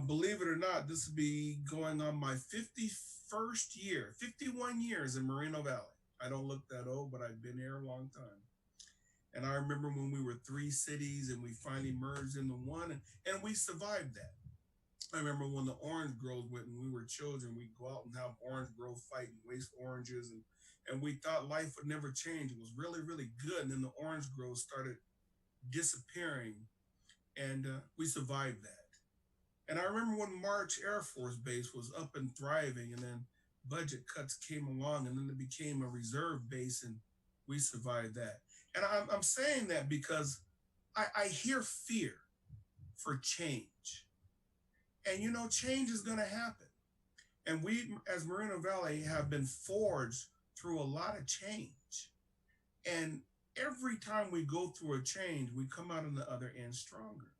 Believe it or not, this will be going on my 51st year, 51 years in Moreno Valley. I don't look that old, but I've been here a long time. And I remember when we were 3 cities and we finally merged into one, and we survived that. I remember when the orange groves went, when we were children, we'd go out and have orange grove fight and waste oranges, and we thought life would never change. It was really, really good. And then the orange groves started disappearing, and we survived that. And I remember when March Air Force Base was up and thriving, and then budget cuts came along, and then it became a reserve base, and we survived that. And I'm saying that because I hear fear for change. And, you know, change is going to happen. And we, as Moreno Valley, have been forged through a lot of change. And every time we go through a change, we come out on the other end stronger.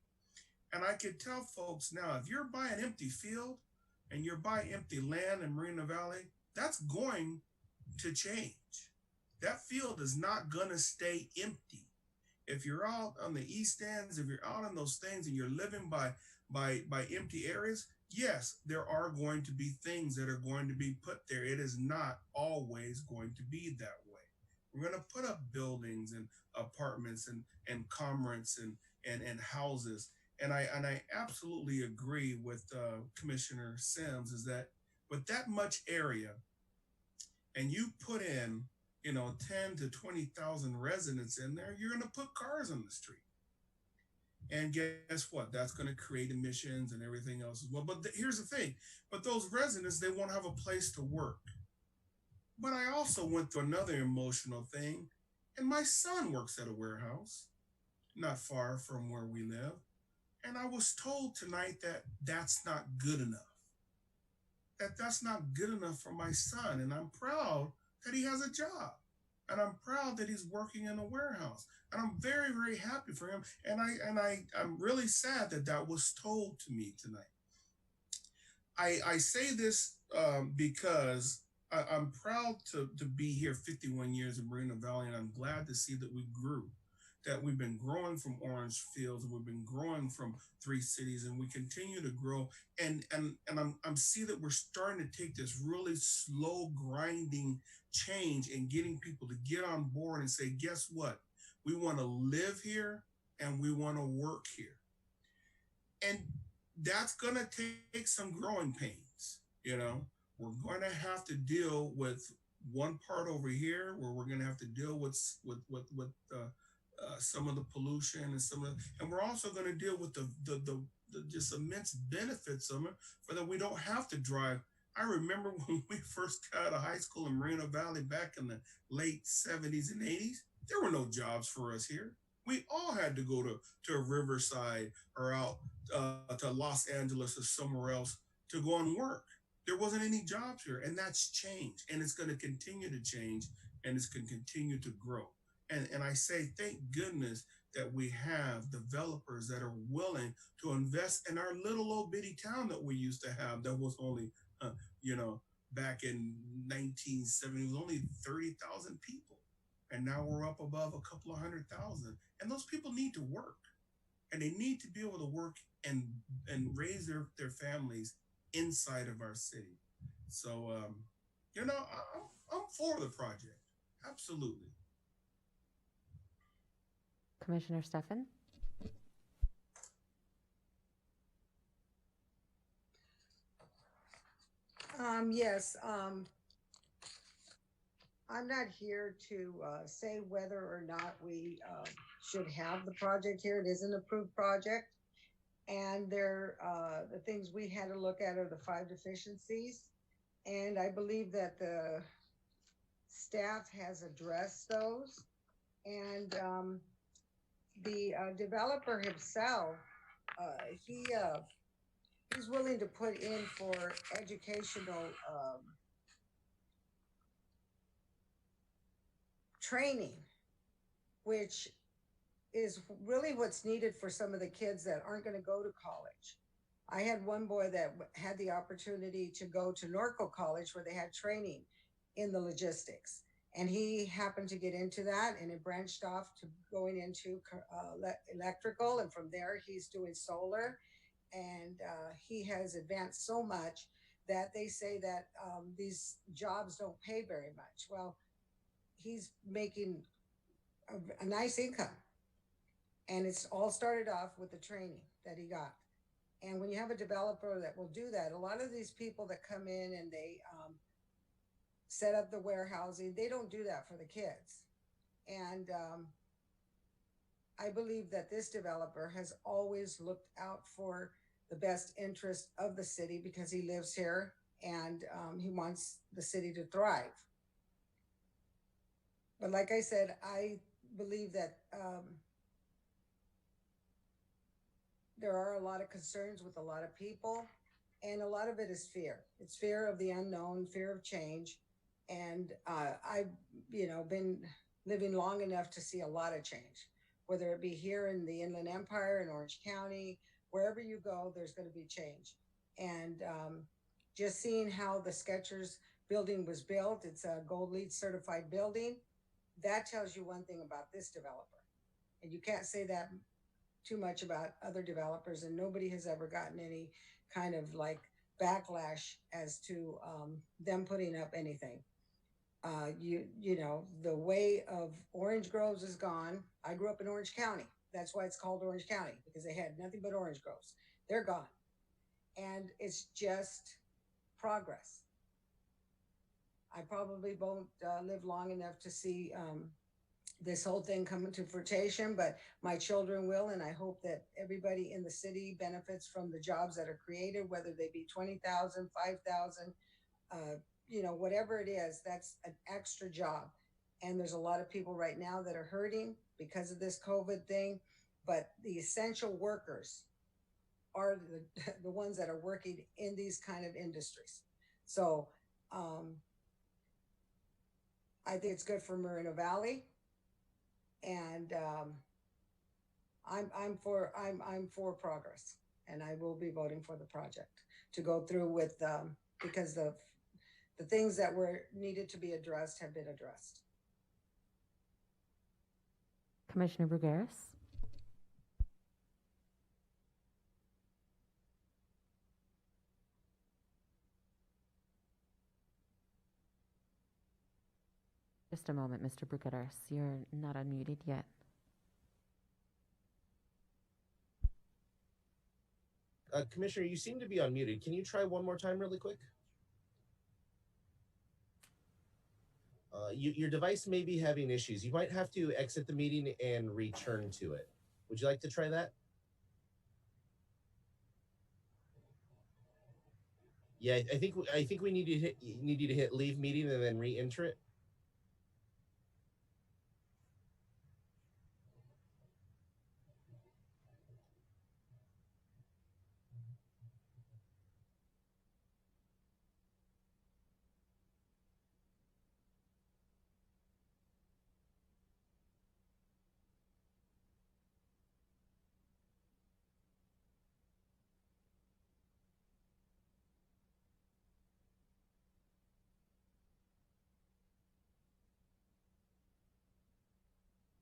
And I can tell folks now, if you're by an empty field and you're by empty land in Moreno Valley, that's going to change. That field is not going to stay empty. If you're out on the east ends, if you're out on those things and you're living by empty areas, yes, there are going to be things that are going to be put there. It is not always going to be that way. We're going to put up buildings and apartments and commerce and houses. And I absolutely agree with Commissioner Sims, is that with that much area and you put in, 10 to 20,000 residents in there, you're going to put cars on the street. And guess what? That's going to create emissions and everything else as well. But here's the thing. But those residents, they won't have a place to work. But I also went through another emotional thing. And my son works at a warehouse not far from where we live. And I was told tonight that that's not good enough. That's not good enough for my son. And I'm proud that he has a job. And I'm proud that he's working in a warehouse. And I'm very, very happy for him. And I'm really sad that that was told to me tonight. I say this because I'm proud to be here 51 years in Moreno Valley, and I'm glad to see that we grew, that we've been growing from orange fields, and we've been growing from 3 cities, and we continue to grow. And I'm see that we're starting to take this really slow grinding change and getting people to get on board and say, guess what? We want to live here and we want to work here. And that's going to take some growing pains. We're going to have to deal with one part over here where we're going to have to deal with some of the pollution and we're also going to deal with the just immense benefits of it, for that we don't have to drive. I remember when we first got out of high school in Moreno Valley back in the late 70s and 80s, there were no jobs for us here. We all had to go to Riverside or out to Los Angeles or somewhere else to go and work. There wasn't any jobs here, and that's changed, and it's going to continue to change, and it's going to continue to grow. And I say, thank goodness that we have developers that are willing to invest in our little old bitty town that we used to have that was only, back in 1970, it was only 30,000 people. And now we're up above a couple of 100,000. And those people need to work. And they need to be able to work and raise their families inside of our city. So, I'm for the project. Absolutely. Commissioner Stefan. Yes, I'm not here to say whether or not we should have the project here. It is an approved project. And the things we had to look at are the 5 deficiencies. And I believe that the staff has addressed those. And the developer himself, he's willing to put in for educational training, which is really what's needed for some of the kids that aren't going to go to college. I had one boy that had the opportunity to go to Norco College where they had training in the logistics. And he happened to get into that, and it branched off to going into electrical. And from there, he's doing solar. And he has advanced so much that they say that these jobs don't pay very much. Well, he's making a nice income. And it's all started off with the training that he got. And when you have a developer that will do that, a lot of these people that come in and they set up the warehousing, they don't do that for the kids. And I believe that this developer has always looked out for the best interest of the city because he lives here and he wants the city to thrive. But like I said, I believe that there are a lot of concerns with a lot of people, and a lot of it is fear. It's fear of the unknown, fear of change. And I've, been living long enough to see a lot of change, whether it be here in the Inland Empire, in Orange County, wherever you go, there's going to be change. And just seeing how the Skechers building was built, it's a Gold LEED certified building. That tells you one thing about this developer. And you can't say that too much about other developers, and nobody has ever gotten any kind of like backlash as to them putting up anything. The way of orange groves is gone. I grew up in Orange County. That's why it's called Orange County, because they had nothing but orange groves. They're gone. And it's just progress. I probably won't live long enough to see this whole thing come into fruition, but my children will, and I hope that everybody in the city benefits from the jobs that are created, whether they be 20,000, 5,000, whatever it is, that's an extra job. And there's a lot of people right now that are hurting because of this COVID thing, but the essential workers are the ones that are working in these kind of industries. So I think it's good for Moreno Valley. And I'm for progress, and I will be voting for the project to go through with because the things that were needed to be addressed have been addressed. Commissioner Brugueras. Just a moment, Mr. Brugueras. You're not unmuted yet. Commissioner, you seem to be unmuted. Can you try one more time really quick? Your device may be having issues. You might have to exit the meeting and return to it. Would you like to try that? Yeah, I think we need you to hit leave meeting and then re-enter it.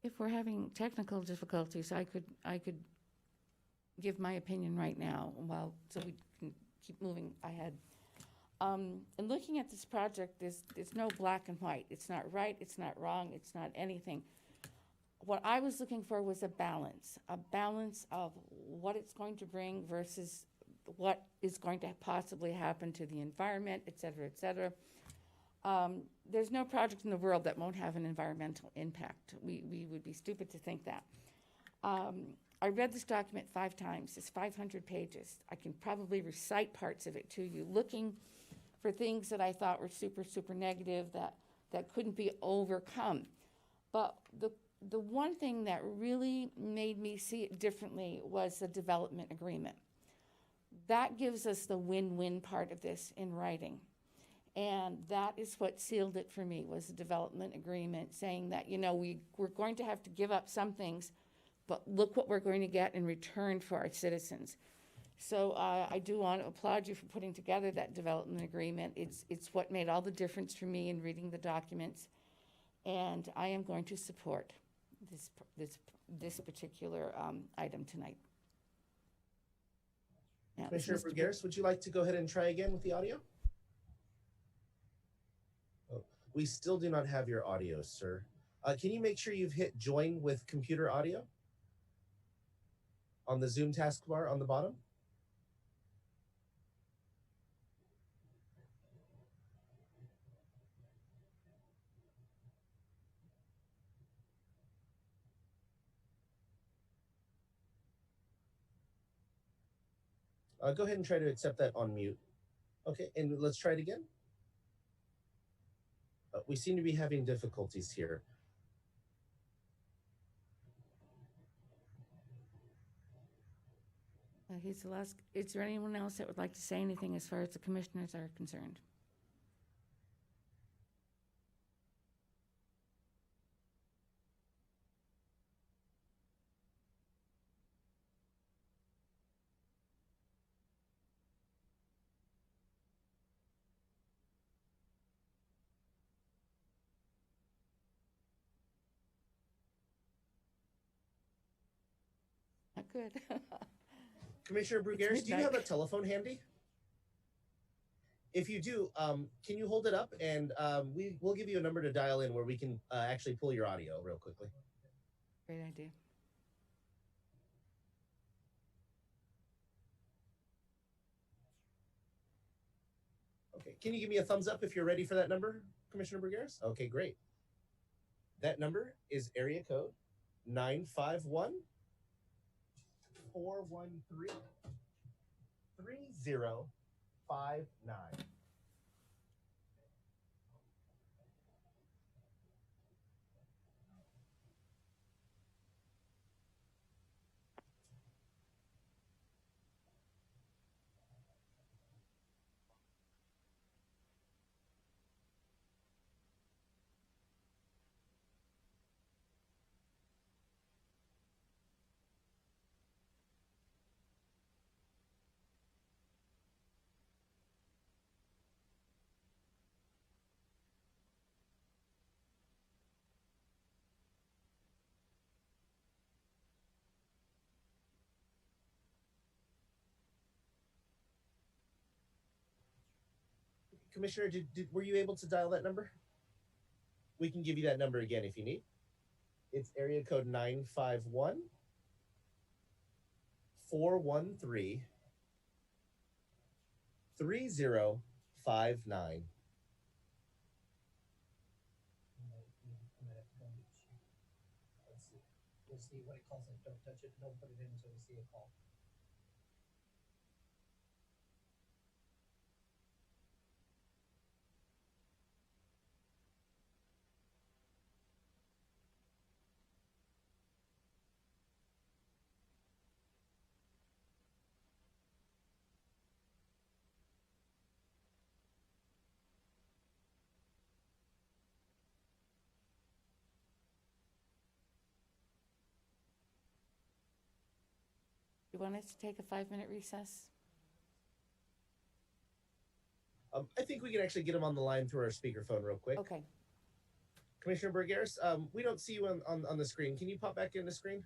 If we're having technical difficulties, I could give my opinion right now, so we can keep moving ahead. In looking at this project, there's no black and white. It's not right, it's not wrong, it's not anything. What I was looking for was a balance of what it's going to bring versus what is going to possibly happen to the environment, et cetera, et cetera. There's no project in the world that won't have an environmental impact. We would be stupid to think that. I read this document 5 times. It's 500 pages. I can probably recite parts of it to you, looking for things that I thought were super, super negative that couldn't be overcome. But the one thing that really made me see it differently was the development agreement. That gives us the win-win part of this in writing. And that is what sealed it for me, was the development agreement saying that, we're going to have to give up some things, but look what we're going to get in return for our citizens. So I do want to applaud you for putting together that development agreement. It's what made all the difference for me in reading the documents. And I am going to support this particular item tonight. Now, Commissioner Brugueras, would you like to go ahead and try again with the audio? Oh, we still do not have your audio, sir. Can you make sure you've hit join with computer audio on the Zoom taskbar on the bottom? Go ahead and try to accept that on mute. Okay, and let's try it again. We seem to be having difficulties here. He's the last. Is there anyone else that would like to say anything as far as the commissioners are concerned? Not good. Commissioner Brugueras, do you have a telephone handy? If you do, can you hold it up and we'll give you a number to dial in where we can actually pull your audio real quickly. Great idea. Okay, can you give me a thumbs up if you're ready for that number, Commissioner Brugueras? Okay, great. That number is area code 951 413 3059. Commissioner, were you able to dial that number? We can give you that number again if you need. It's area code 951 413 3059. We'll see what it calls it. Don't touch it. Don't put it in until we see a call. You want us to take a 5-minute recess? I think we can actually get him on the line through our speakerphone real quick. Okay. Commissioner Brugueras, we don't see you on the screen. Can you pop back in the screen?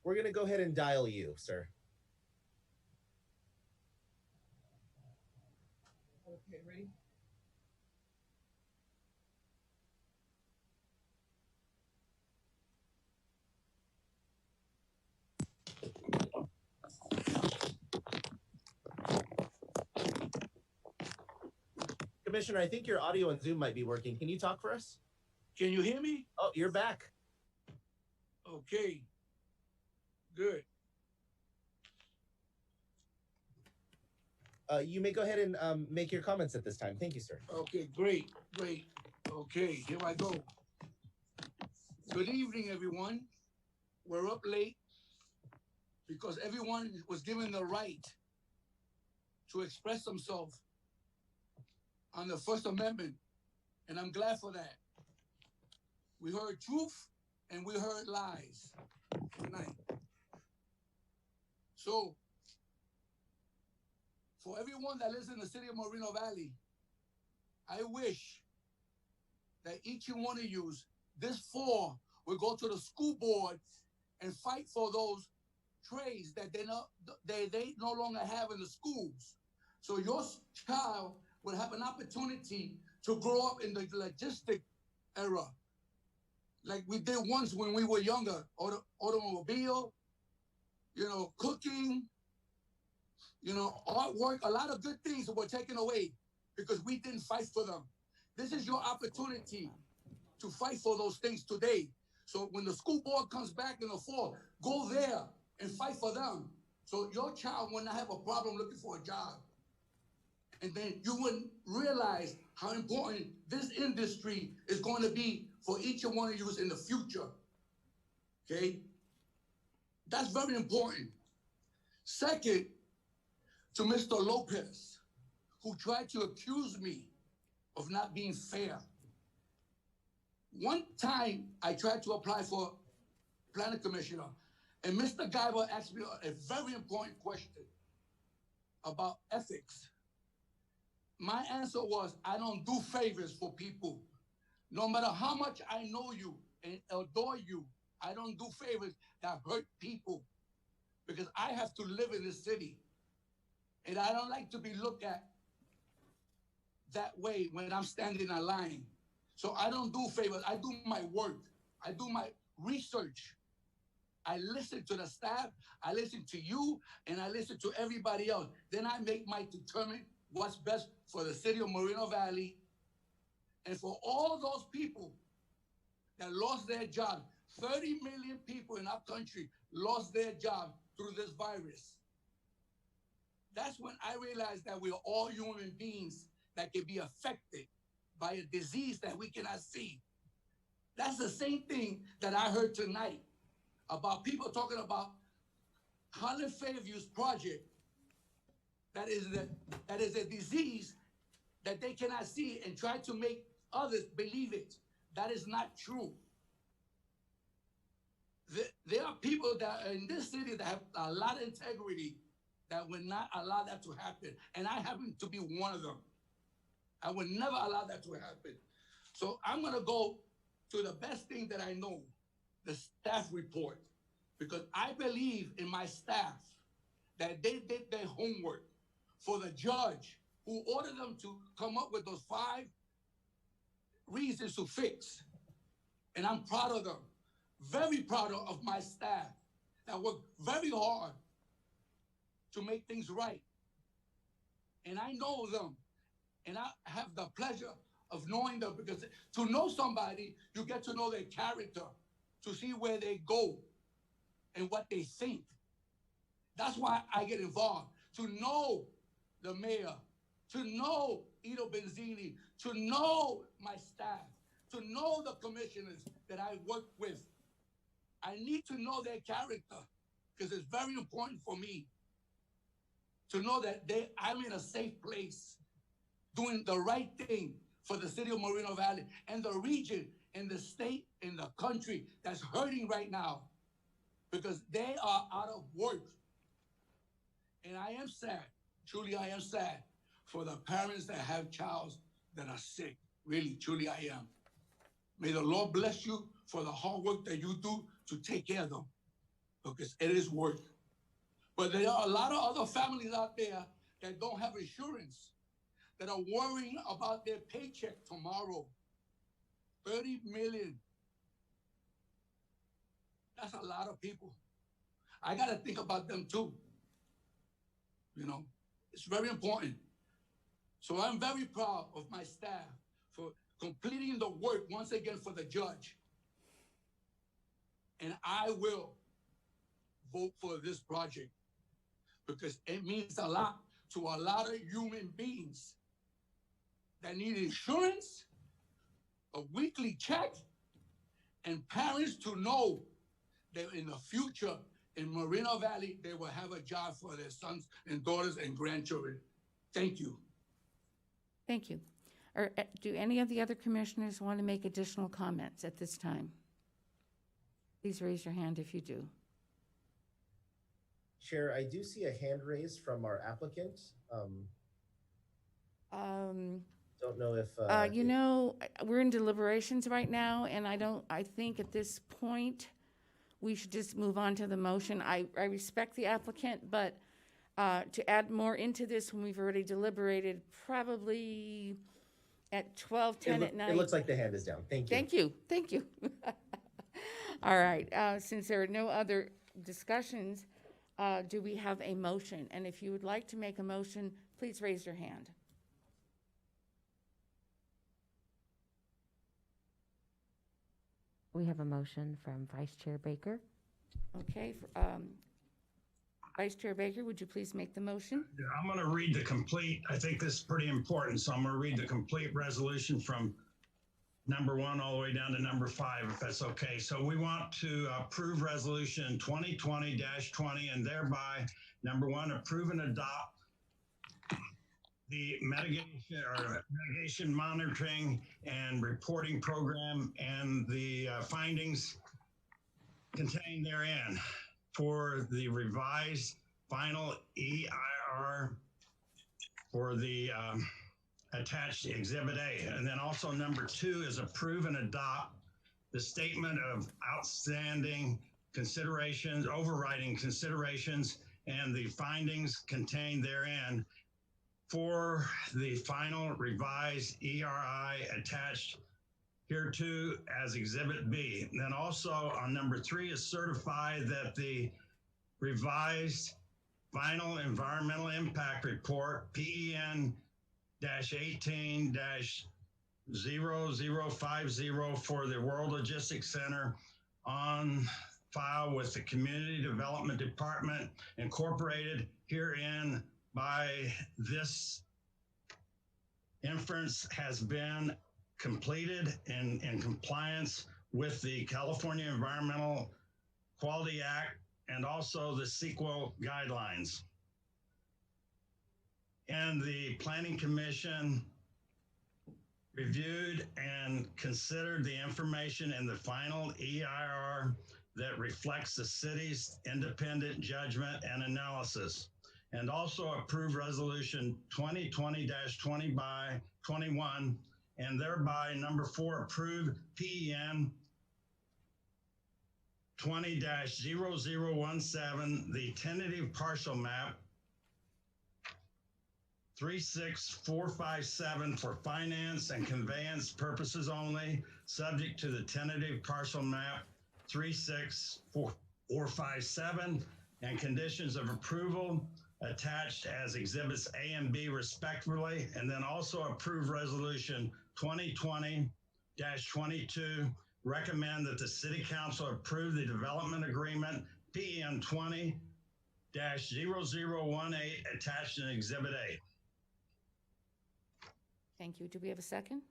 We're going to go ahead and dial you, sir. Okay, ready? Commissioner, I think your audio and Zoom might be working. Can you talk for us? Can you hear me? Oh, you're back. Okay. Good. You may go ahead and make your comments at this time. Thank you, sir. Okay, great, great. Okay, here I go. Good evening, everyone. We're up late because everyone was given the right to express themselves on the First Amendment, and I'm glad for that. We heard truth and we heard lies tonight. So, for everyone that lives in the city of Moreno Valley, I wish that each and one of you, this fall, will go to the school board and fight for those trades that they no longer have in the schools. So your child will have an opportunity to grow up in the logistic era, like we did once when we were younger. Automobile, cooking, artwork, a lot of good things were taken away because we didn't fight for them. This is your opportunity to fight for those things today. So when the school board comes back in the fall, go there and fight for them. So your child will not have a problem looking for a job. And then you wouldn't realize how important this industry is going to be for each and one of you in the future. Okay? That's very important. Second, to Mr. Lopez, who tried to accuse me of not being fair. One time I tried to apply for planning commissioner, and Mr. Guyver asked me a very important question about ethics. My answer was, I don't do favors for people. No matter how much I know you and adore you, I don't do favors that hurt people because I have to live in this city. And I don't like to be looked at that way when I'm standing in line. So I don't do favors. I do my work. I do my research. I listen to the staff. I listen to you, and I listen to everybody else. Then I make my determine what's best for the city of Moreno Valley and for all those people that lost their jobs. 30 million people in our country lost their jobs through this virus. That's when I realized that we are all human beings that can be affected by a disease that we cannot see. That's the same thing that I heard tonight about people talking about Holland Fairview's project that is a disease that they cannot see and try to make others believe it. That is not true. There are people that are in this city that have a lot of integrity that would not allow that to happen. And I happen to be one of them. I would never allow that to happen. So I'm gonna go to the best thing that I know, the staff report, because I believe in my staff that they did their homework for the judge who ordered them to come up with those 5 reasons to fix. And I'm proud of them, very proud of my staff that worked very hard to make things right. And I know them, and I have the pleasure of knowing them, because to know somebody, you get to know their character, to see where they go and what they think. That's why I get involved, to know the mayor, to know Ido Benzini, to know my staff, to know the commissioners that I work with. I need to know their character because it's very important for me to know that I'm in a safe place, doing the right thing for the city of Moreno Valley and the region and the state and the country that's hurting right now because they are out of work. And I am sad, truly I am sad for the parents that have children that are sick. Really, truly I am. May the Lord bless you for the hard work that you do to take care of them because it is work. But there are a lot of other families out there that don't have insurance, that are worrying about their paycheck tomorrow. 30 million. That's a lot of people. I got to think about them too. You know, it's very important. So I'm very proud of my staff for completing the work once again for the judge. And I will vote for this project because it means a lot to a lot of human beings that need insurance, a weekly check, and parents to know that in the future in Moreno Valley, they will have a job for their sons and daughters and grandchildren. Thank you. Thank you. Do any of the other commissioners want to make additional comments at this time? Please raise your hand if you do. Chair, I do see a hand raised from our applicant. Don't know if You know, we're in deliberations right now, and I think at this point, we should just move on to the motion. I respect the applicant, but to add more into this when we've already deliberated, probably at 12:10 at night. It looks like the hand is down. Thank you. Thank you, thank you. All right, since there are no other discussions, do we have a motion? And if you would like to make a motion, please raise your hand. We have a motion from Vice Chair Baker. Okay, Vice Chair Baker, would you please make the motion? Yeah, I'm going to read the complete, I think this is pretty important, so I'm going to read the complete resolution from number 1 all the way down to number 5, if that's okay. So we want to approve resolution 2020-20 and thereby, number 1, approve and adopt the mitigation monitoring and reporting program and the findings contained therein for the revised final EIR for the attached Exhibit A. And then also number 2 is approve and adopt the statement of outstanding considerations, overriding considerations, and the findings contained therein for the final revised ERI attached hereto as Exhibit B. And then also on number 3 is certify that the revised final environmental impact report, PEN-18-0050 for the World Logistics Center on file with the Community Development Department incorporated herein by this inference has been completed in compliance with the California Environmental Quality Act and also the CEQA guidelines. And the Planning Commission reviewed and considered the information in the final EIR that reflects the city's independent judgment and analysis, and also approve resolution 2020-20 by 21, and thereby number 4, approve PEN 20-0017, the tentative partial map 36457 for finance and conveyance purposes only, subject to the tentative partial map 36457 and conditions of approval attached as Exhibits A and B respectively, and then also approve resolution 2020-22, recommend that the City Council approve the development agreement PEN 20-0018 attached in Exhibit A. Thank you. Do we have a second?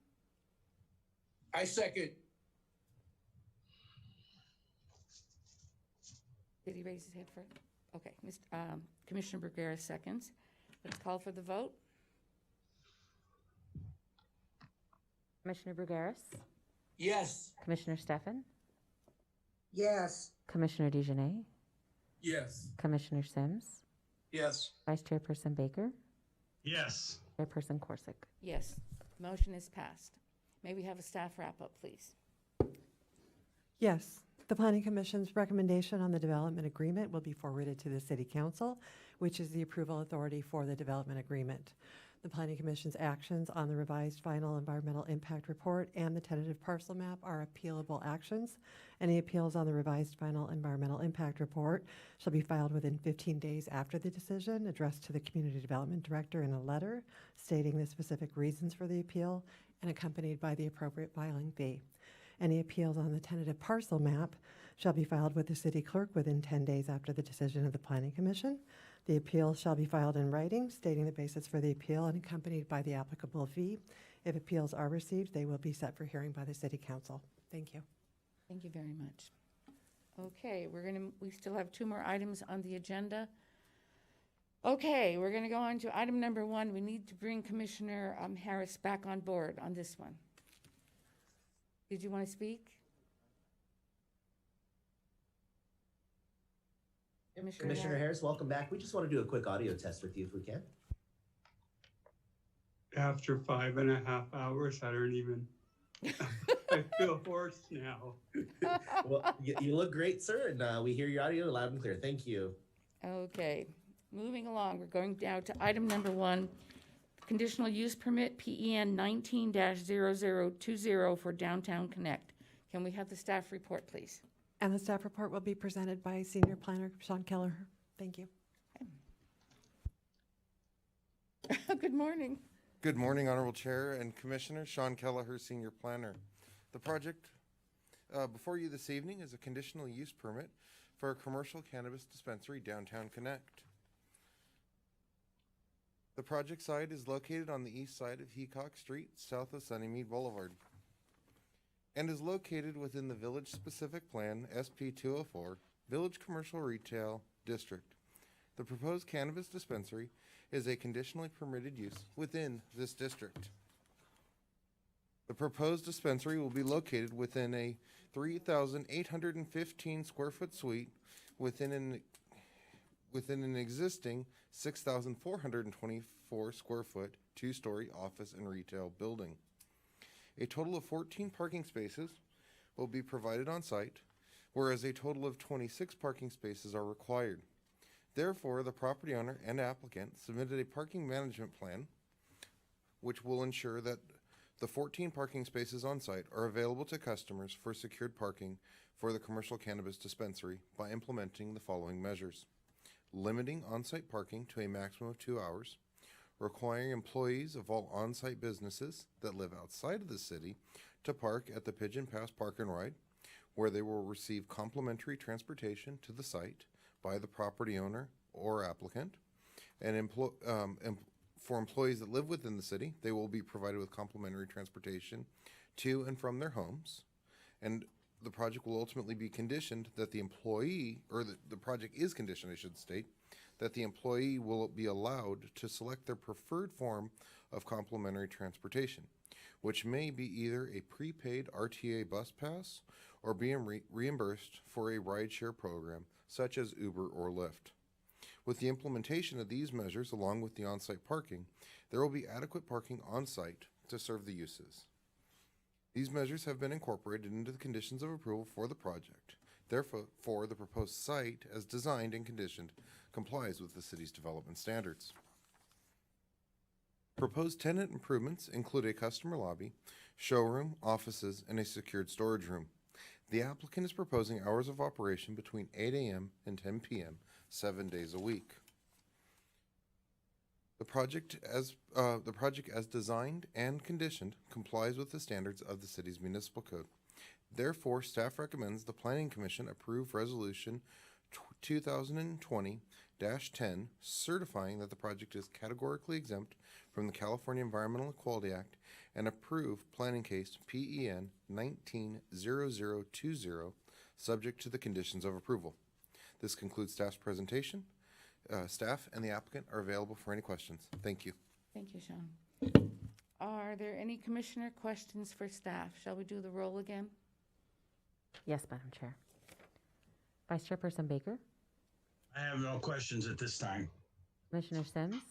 I second. Did he raise his hand first? Okay, Commissioner Bruguera seconds. Let's call for the vote. Commissioner Brugueras? Yes. Commissioner Stefan? Yes. Commissioner DeJournette? Yes. Commissioner Sims? Yes. Vice Chairperson Baker? Yes. Chairperson Corsick? Yes, motion is passed. May we have a staff wrap-up, please? Yes. The Planning Commission's recommendation on the development agreement will be forwarded to the City Council, which is the approval authority for the development agreement. The Planning Commission's actions on the revised final environmental impact report and the tentative parcel map are appealable actions. Any appeals on the revised final environmental impact report shall be filed within 15 days after the decision, addressed to the Community Development Director in a letter stating the specific reasons for the appeal and accompanied by the appropriate filing fee. Any appeals on the tentative parcel map shall be filed with the City Clerk within 10 days after the decision of the Planning Commission. The appeal shall be filed in writing, stating the basis for the appeal and accompanied by the applicable fee. If appeals are received, they will be set for hearing by the City Council. Thank you. Thank you very much. Okay, we still have 2 more items on the agenda. Okay, we're gonna go on to item number 1. We need to bring Commissioner Harris back on board on this one. Did you want to speak? Commissioner Harris, welcome back. We just want to do a quick audio test with you if we can. After 5.5 hours, I don't even, I feel hoarse now. Well, you look great, sir, and we hear your audio loud and clear. Thank you. Okay, moving along, we're going down to item number 1, conditional use permit PEN 19-0020 for Downtown Connect. Can we have the staff report, please? And the staff report will be presented by Senior Planner Sean Kelleher. Thank you. Good morning. Good morning, Honorable Chair and Commissioner. Sean Kelleher, Senior Planner. The project before you this evening is a conditional use permit for a commercial cannabis dispensary, Downtown Connect. The project site is located on the east side of Heacock Street, south of Sunnymead Boulevard, and is located within the Village Specific Plan, SP 204, Village Commercial Retail District. The proposed cannabis dispensary is a conditionally permitted use within this district. The proposed dispensary will be located within a 3,815 square foot suite within an existing 6,424 square foot, 2-story office and retail building. A total of 14 parking spaces will be provided on site, whereas a total of 26 parking spaces are required. Therefore, the property owner and applicant submitted a parking management plan, which will ensure that the 14 parking spaces on site are available to customers for secured parking for the commercial cannabis dispensary by implementing the following measures: limiting on-site parking to a maximum of 2 hours, requiring employees of all on-site businesses that live outside of the city to park at the Pigeon Pass Park and Ride, where they will receive complimentary transportation to the site by the property owner or applicant, and for employees that live within the city, they will be provided with complimentary transportation to and from their homes, and the project will ultimately be conditioned that the employee, or the project is conditioned, I should state, that the employee will be allowed to select their preferred form of complimentary transportation, which may be either a prepaid RTA bus pass or being reimbursed for a rideshare program such as Uber or Lyft. With the implementation of these measures, along with the on-site parking, there will be adequate parking on-site to serve the uses. These measures have been incorporated into the conditions of approval for the project. Therefore, the proposed site, as designed and conditioned, complies with the city's development standards. Proposed tenant improvements include a customer lobby, showroom, offices, and a secured storage room. The applicant is proposing hours of operation between 8 a.m. and 10 p.m., 7 days a week. The project as designed and conditioned complies with the standards of the city's municipal code. Therefore, staff recommends the Planning Commission approve Resolution 2020-10, certifying that the project is categorically exempt from the California Environmental Equality Act, and approve planning case PEN 19-0020, subject to the conditions of approval. This concludes staff's presentation. Staff and the applicant are available for any questions. Thank you. Thank you, Sean. Are there any commissioner questions for staff? Shall we do the roll again? Yes, Madam Chair. Vice Chairperson Baker, I have no questions at this time. Commissioner Sims,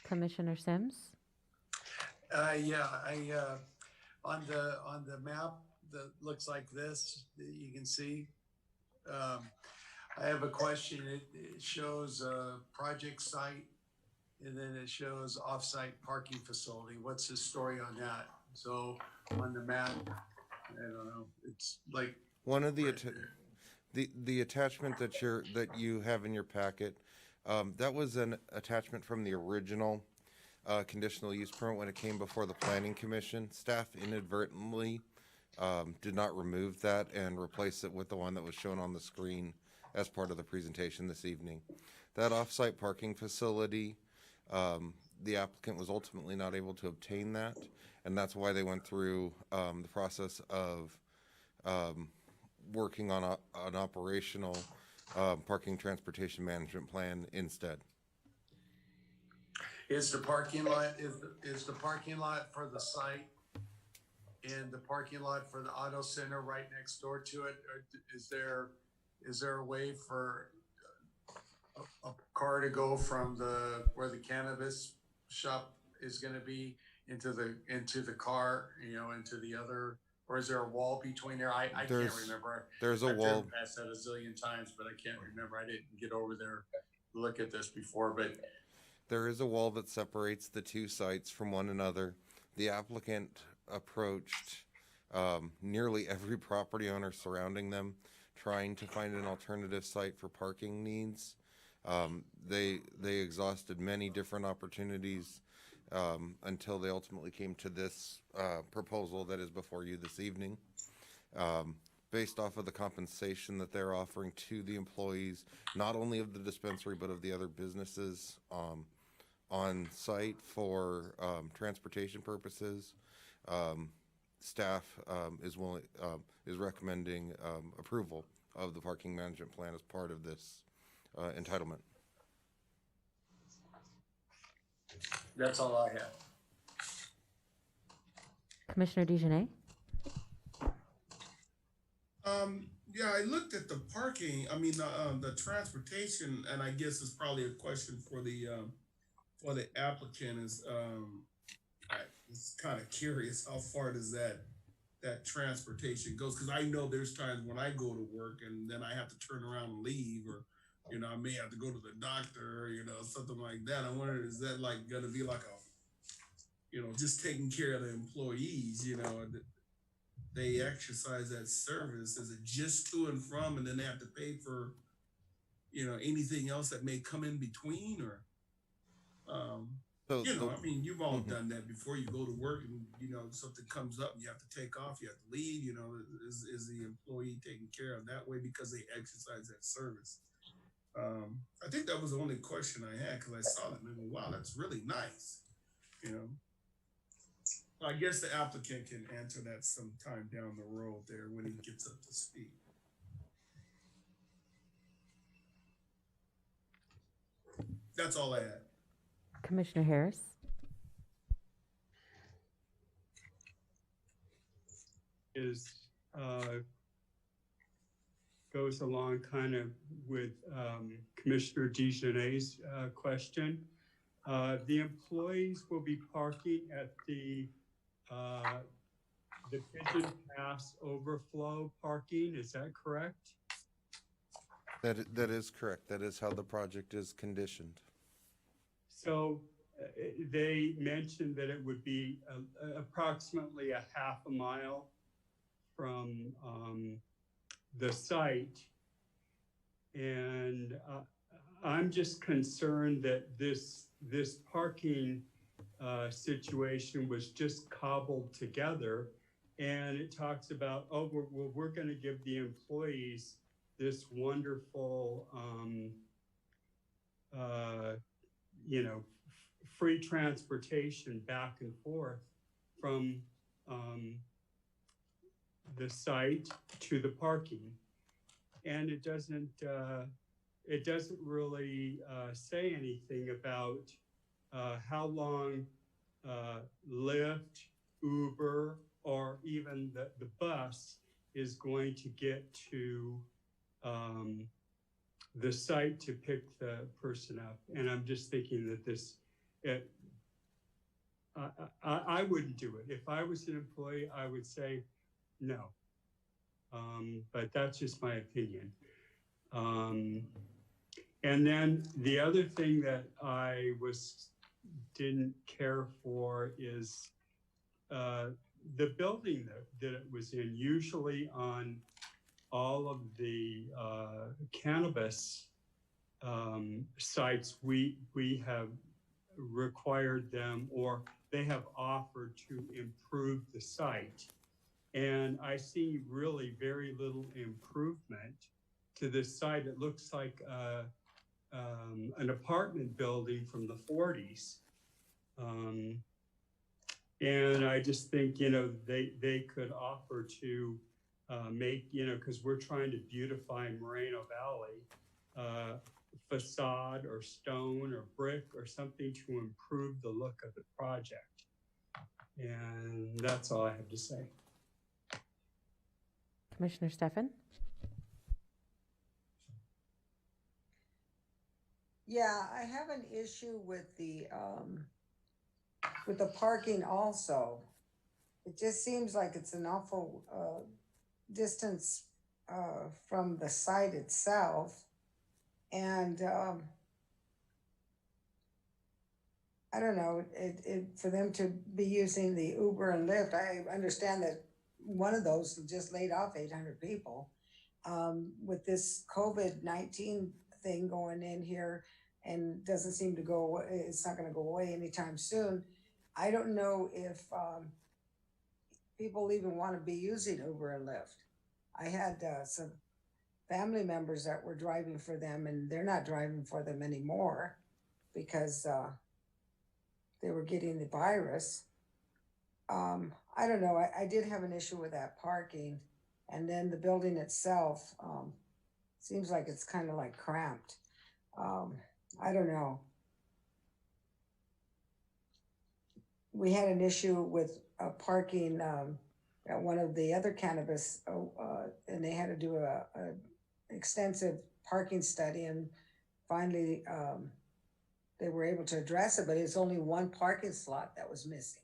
Commissioner Sims, On the map that looks like this, that you can see, I have a question. It shows a project site and then it shows off-site parking facility. What's the story on that? So on the map, I don't know. It's like One of the attachment that you have in your packet, that was an attachment from the original conditional use permit when it came before the Planning Commission. Staff inadvertently did not remove that and replace it with the one that was shown on the screen as part of the presentation this evening. That off-site parking facility, the applicant was ultimately not able to obtain that, and that's why they went through the process of working on an operational parking transportation management plan instead. Is the parking lot is the parking lot for the site and the parking lot for the auto center right next door to it? Or is there a way for a car to go from where the cannabis shop is going to be into the car, into the other, or is there a wall between there? I can't remember. There's a I've wall. driven past that a zillion times, but I can't remember. I didn't get over there to look at this before, but There is a wall that separates the two sites from one another. The applicant approached nearly every property owner surrounding them, trying to find an alternative site for parking needs. They exhausted many different opportunities until they ultimately came to this proposal that is before you this evening. Based off of the compensation that they're offering to the employees, not only of the dispensary, but of the other businesses on site for transportation purposes, staff is recommending approval of the parking management plan as part of this entitlement. that's all I have. Commissioner DeJournette? Yeah, I looked at the parking, the transportation, and I guess it's probably a question for the applicant is, I was kind of curious, how far does that transportation goes? Cause I know there's times when I go to work and then I have to turn around and leave, or, I may have to go to the doctor, something like that. I wonder, is that like gonna be like just taking care of the employees, they exercise that service? Is it just to and from, and then they have to pay for, anything else that may come in between, or, you've all done that before. You go to work and, something comes up and you have to take off, you have to leave, is the employee taken care of that way because they exercise that service? I think that was the only question I had, because I saw that and I go, wow, that's really nice, I guess the applicant can answer that sometime down the road there when he gets up to speed. That's all I had. Commissioner Harris? Goes along kind of with Commissioner DeJournette's question. The employees will be parking at the Pigeon Pass overflow parking. Is that correct? That is correct. That is how the project is conditioned. So they mentioned that it would be approximately a half a mile from the site. And I'm just concerned that this parking situation was just cobbled together, and it talks about, we're going to give the employees this wonderful, free transportation back and forth from the site to the parking, and it doesn't really say anything about how long Lyft, Uber, or even the bus is going to get to the site to pick the person up. And I'm just thinking that I wouldn't do it. If I was an employee, I would say no. But that's just my opinion. And then the other thing that I didn't care for is the building that it was in. Usually on all of the cannabis sites, we have required them, or they have offered to improve the site. And I see really very little improvement to this site. It looks like an apartment building from the 40s. And I just think, they could offer to make, because we're trying to beautify Moreno Valley, facade or stone or brick or something to improve the look of the project. And that's all I have to say. Commissioner Stefan? Yeah, I have an issue with the parking also. It just seems like it's an awful distance from the site itself. And I don't know, for them to be using the Uber and Lyft, I understand that one of those just laid off 800 people. With this COVID-19 thing going in here and doesn't seem to go away, it's not gonna go away anytime soon. I don't know if people even wanna be using Uber and Lyft. I had some family members that were driving for them, and they're not driving for them anymore because they were getting the virus. I don't know. I did have an issue with that parking, and then the building itself seems like it's kind of like cramped. I don't know. We had an issue with parking at one of the other cannabis, and they had to do a extensive parking study, and finally they were able to address it, but it's only one parking slot that was missing.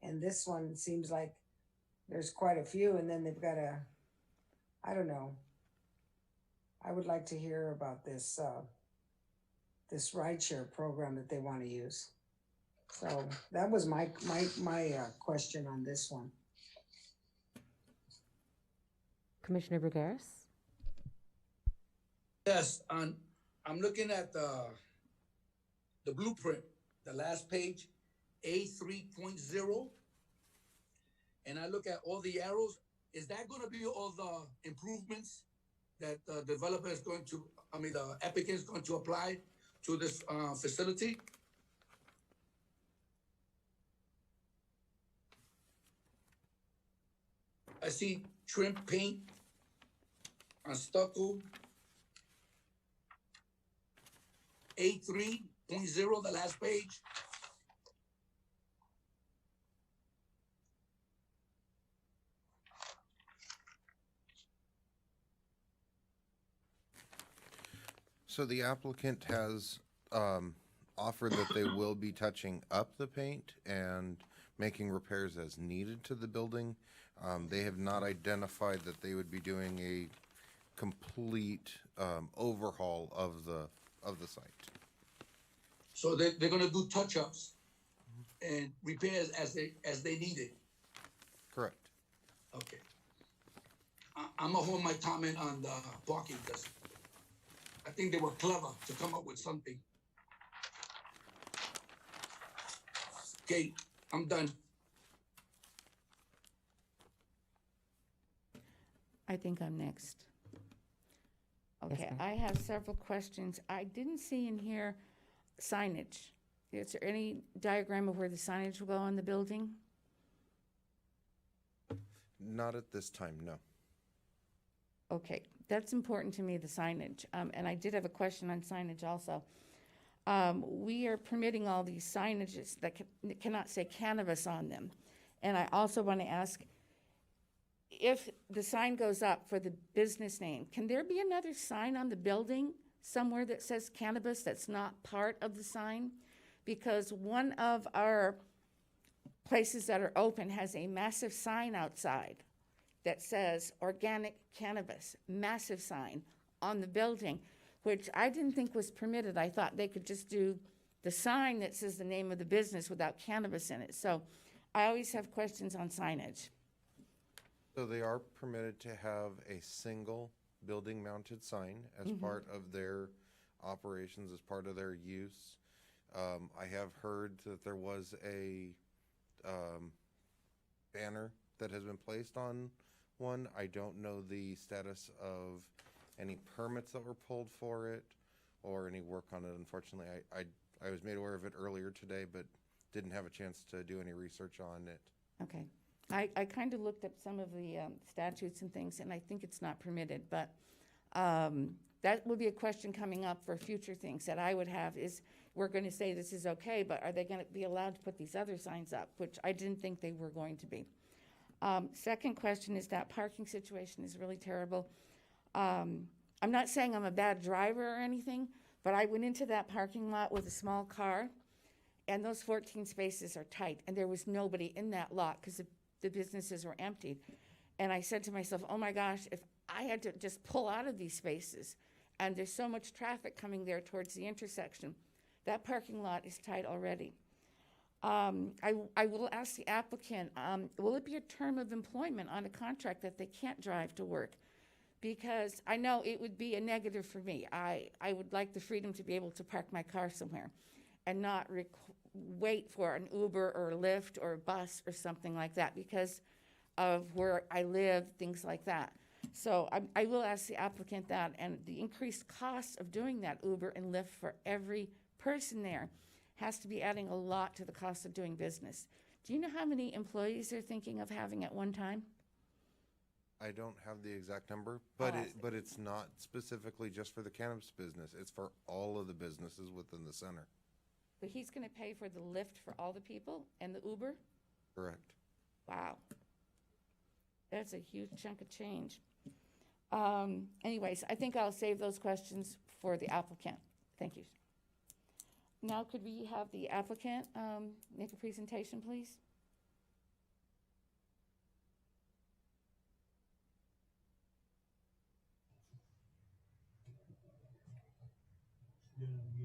And this one seems like there's quite a few, and then they've got I don't know. I would like to hear about this this rideshare program that they want to use. So that was my question on this one. Commissioner Brugueras? Yes, I'm looking at the blueprint, the last page, A3.0. And I look at all the arrows. Is that going to be all the improvements that the developer is going to, the applicant is going to apply to this facility? I see trim paint on stucco. A3.0, the last page. So the applicant has offered that they will be touching up the paint and making repairs as needed to the building. They have not identified that they would be doing a complete overhaul of the site. So they're going to do touch-ups and repairs as they need it. Correct. Okay. I'm gonna hold my comment on the parking because I think they were clever to come up with something. Okay, I'm done. I think I'm next. Yes, Okay, ma'am. I have several questions. I didn't see in here signage. Is there any diagram of where the signage will go on the building? Not at this time, no. Okay, that's important to me, the signage. And I did have a question on signage also. We are permitting all these signages that cannot say cannabis on them. And I also want to ask, if the sign goes up for the business name, can there be another sign on the building somewhere that says cannabis that's not part of the sign? Because one of our places that are open has a massive sign outside that says organic cannabis, massive sign on the building, which I didn't think was permitted. I thought they could just do the sign that says the name of the business without cannabis in it. So I always have questions on signage. So they are permitted to have a single building mounted sign as part of their operations, as part of their use. I have heard that there was a banner that has been placed on one. I don't know the status of any permits that were pulled for it or any work on it. Unfortunately, I was made aware of it earlier today, but didn't have a chance to do any research on it. Okay. I kind of looked up some of the statutes and things, and I think it's not permitted, but that will be a question coming up for future things that I would have is, we're going to say this is okay, but are they going to be allowed to put these other signs up, which I didn't think they were going to be. Second question is that parking situation is really terrible. I'm not saying I'm a bad driver or anything, but I went into that parking lot with a small car, and those 14 spaces are tight, and there was nobody in that lot because the businesses were emptied. And I said to myself, oh my gosh, if I had to just pull out of these spaces, and there's so much traffic coming there towards the intersection, that parking lot is tight already. I will ask the applicant, will it be a term of employment on a contract that they can't drive to work? Because I know it would be a negative for me. I would like the freedom to be able to park my car somewhere and not wait for an Uber or a Lyft or a bus or something like that because of where I live, things like that. So I will ask the applicant that, and the increased cost of doing that Uber and Lyft for every person there has to be adding a lot to the cost of doing business. Do you know how many employees they're thinking of having at one time? I don't have the exact number, but it's not specifically just for the cannabis business. It's for all of the businesses within the center. But he's going to pay for the Lyft for all the people and the Uber? Correct. Wow. That's a huge chunk of change. Anyways, I think I'll save those questions for the applicant. Thank you. Now, could we have the applicant make a presentation, please?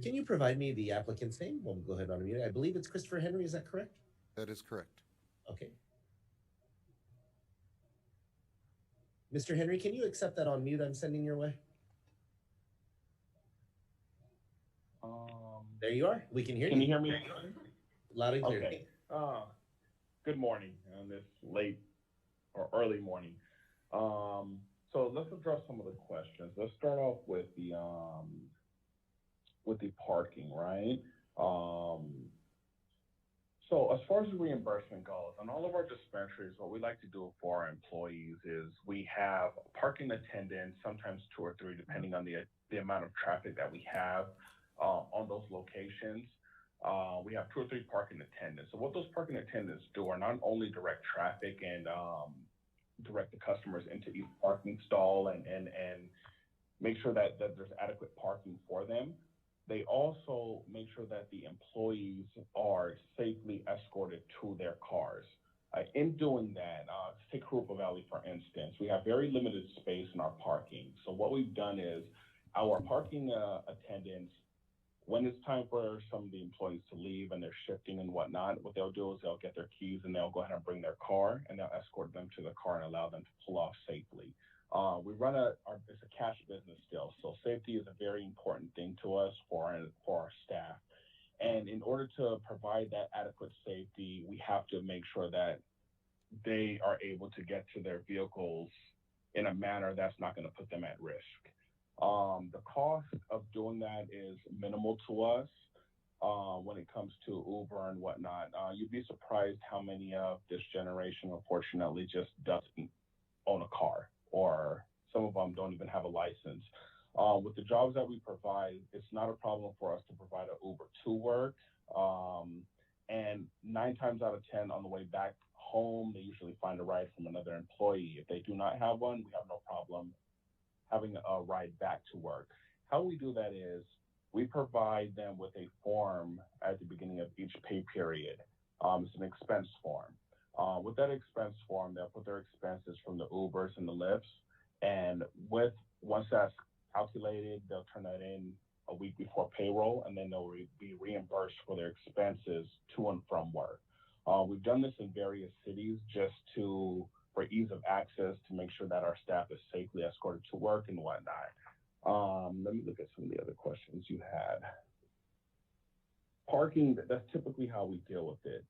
Can you provide me the applicant's name? We'll go ahead and unmute. I believe it's Christopher Henry. Is that correct? That is correct. Okay. Mr. Henry, can you accept that on mute I'm sending your way? There you are. We can hear you. Can you hear me? Loud and clear. Okay. Good morning on this late or early morning. So let's address some of the questions. Let's start off with the parking, right? So as far as the reimbursement goes, on all of our dispensaries, what we like to do for our employees is we have parking attendants, sometimes 2 or 3, depending on the amount of traffic that we have on those locations. We have 2 or 3 parking attendants. So what those parking attendants do are not only direct traffic and direct the customers into each parking stall and make sure that there's adequate parking for them. They also make sure that the employees are safely escorted to their cars. In doing that, take Hoopa Valley, for instance, we have very limited space in our parking. So what we've done is our parking attendants, when it's time for some of the employees to leave and they're shifting and whatnot, what they'll do is they'll get their keys and they'll go ahead and bring their car and they'll escort them to the car and allow them to pull off safely. We run it's a cash business still, so safety is a very important thing to us for our staff. And in order to provide that adequate safety, we have to make sure that they are able to get to their vehicles in a manner that's not going to put them at risk. The cost of doing that is minimal to us when it comes to Uber and whatnot. You'd be surprised how many of this generation, unfortunately, just doesn't own a car, or some of them don't even have a license. With the jobs that we provide, it's not a problem for us to provide an Uber to work. And 9 times out of 10 on the way back home, they usually find a ride from another employee. If they do not have one, we have no problem having a ride back to work. How we do that is we provide them with a form at the beginning of each pay period. It's an expense form. With that expense form, they'll put their expenses from the Ubers and the Lyfts. And once that's calculated. They'll turn that in a week before payroll, and then they'll be reimbursed for their expenses to and from work. We've done this in various cities just for ease of access, to make sure that our staff is safely escorted to work and whatnot. Let me look at some of the other questions you had. Parking, that's typically how we deal with it.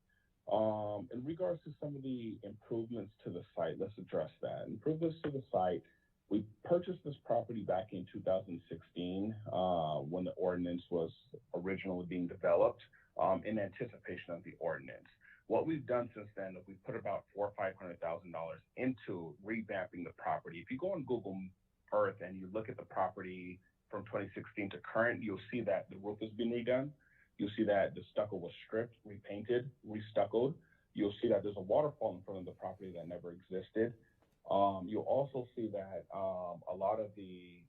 In regards to some of the improvements to the site, let's address that. Improvements to the site, we purchased this property back in 2016 when the ordinance was originally being developed in anticipation of the ordinance. What we've done since then is we've put about $400,000 or $500,000 into revamping the property. If you go on Google Earth and you look at the property from 2016 to current, you'll see that the roof has been redone. You'll see that the stucco was stripped, repainted, restuccoed. You'll see that there's a waterfall in front of the property that never existed. You'll also see that a lot of the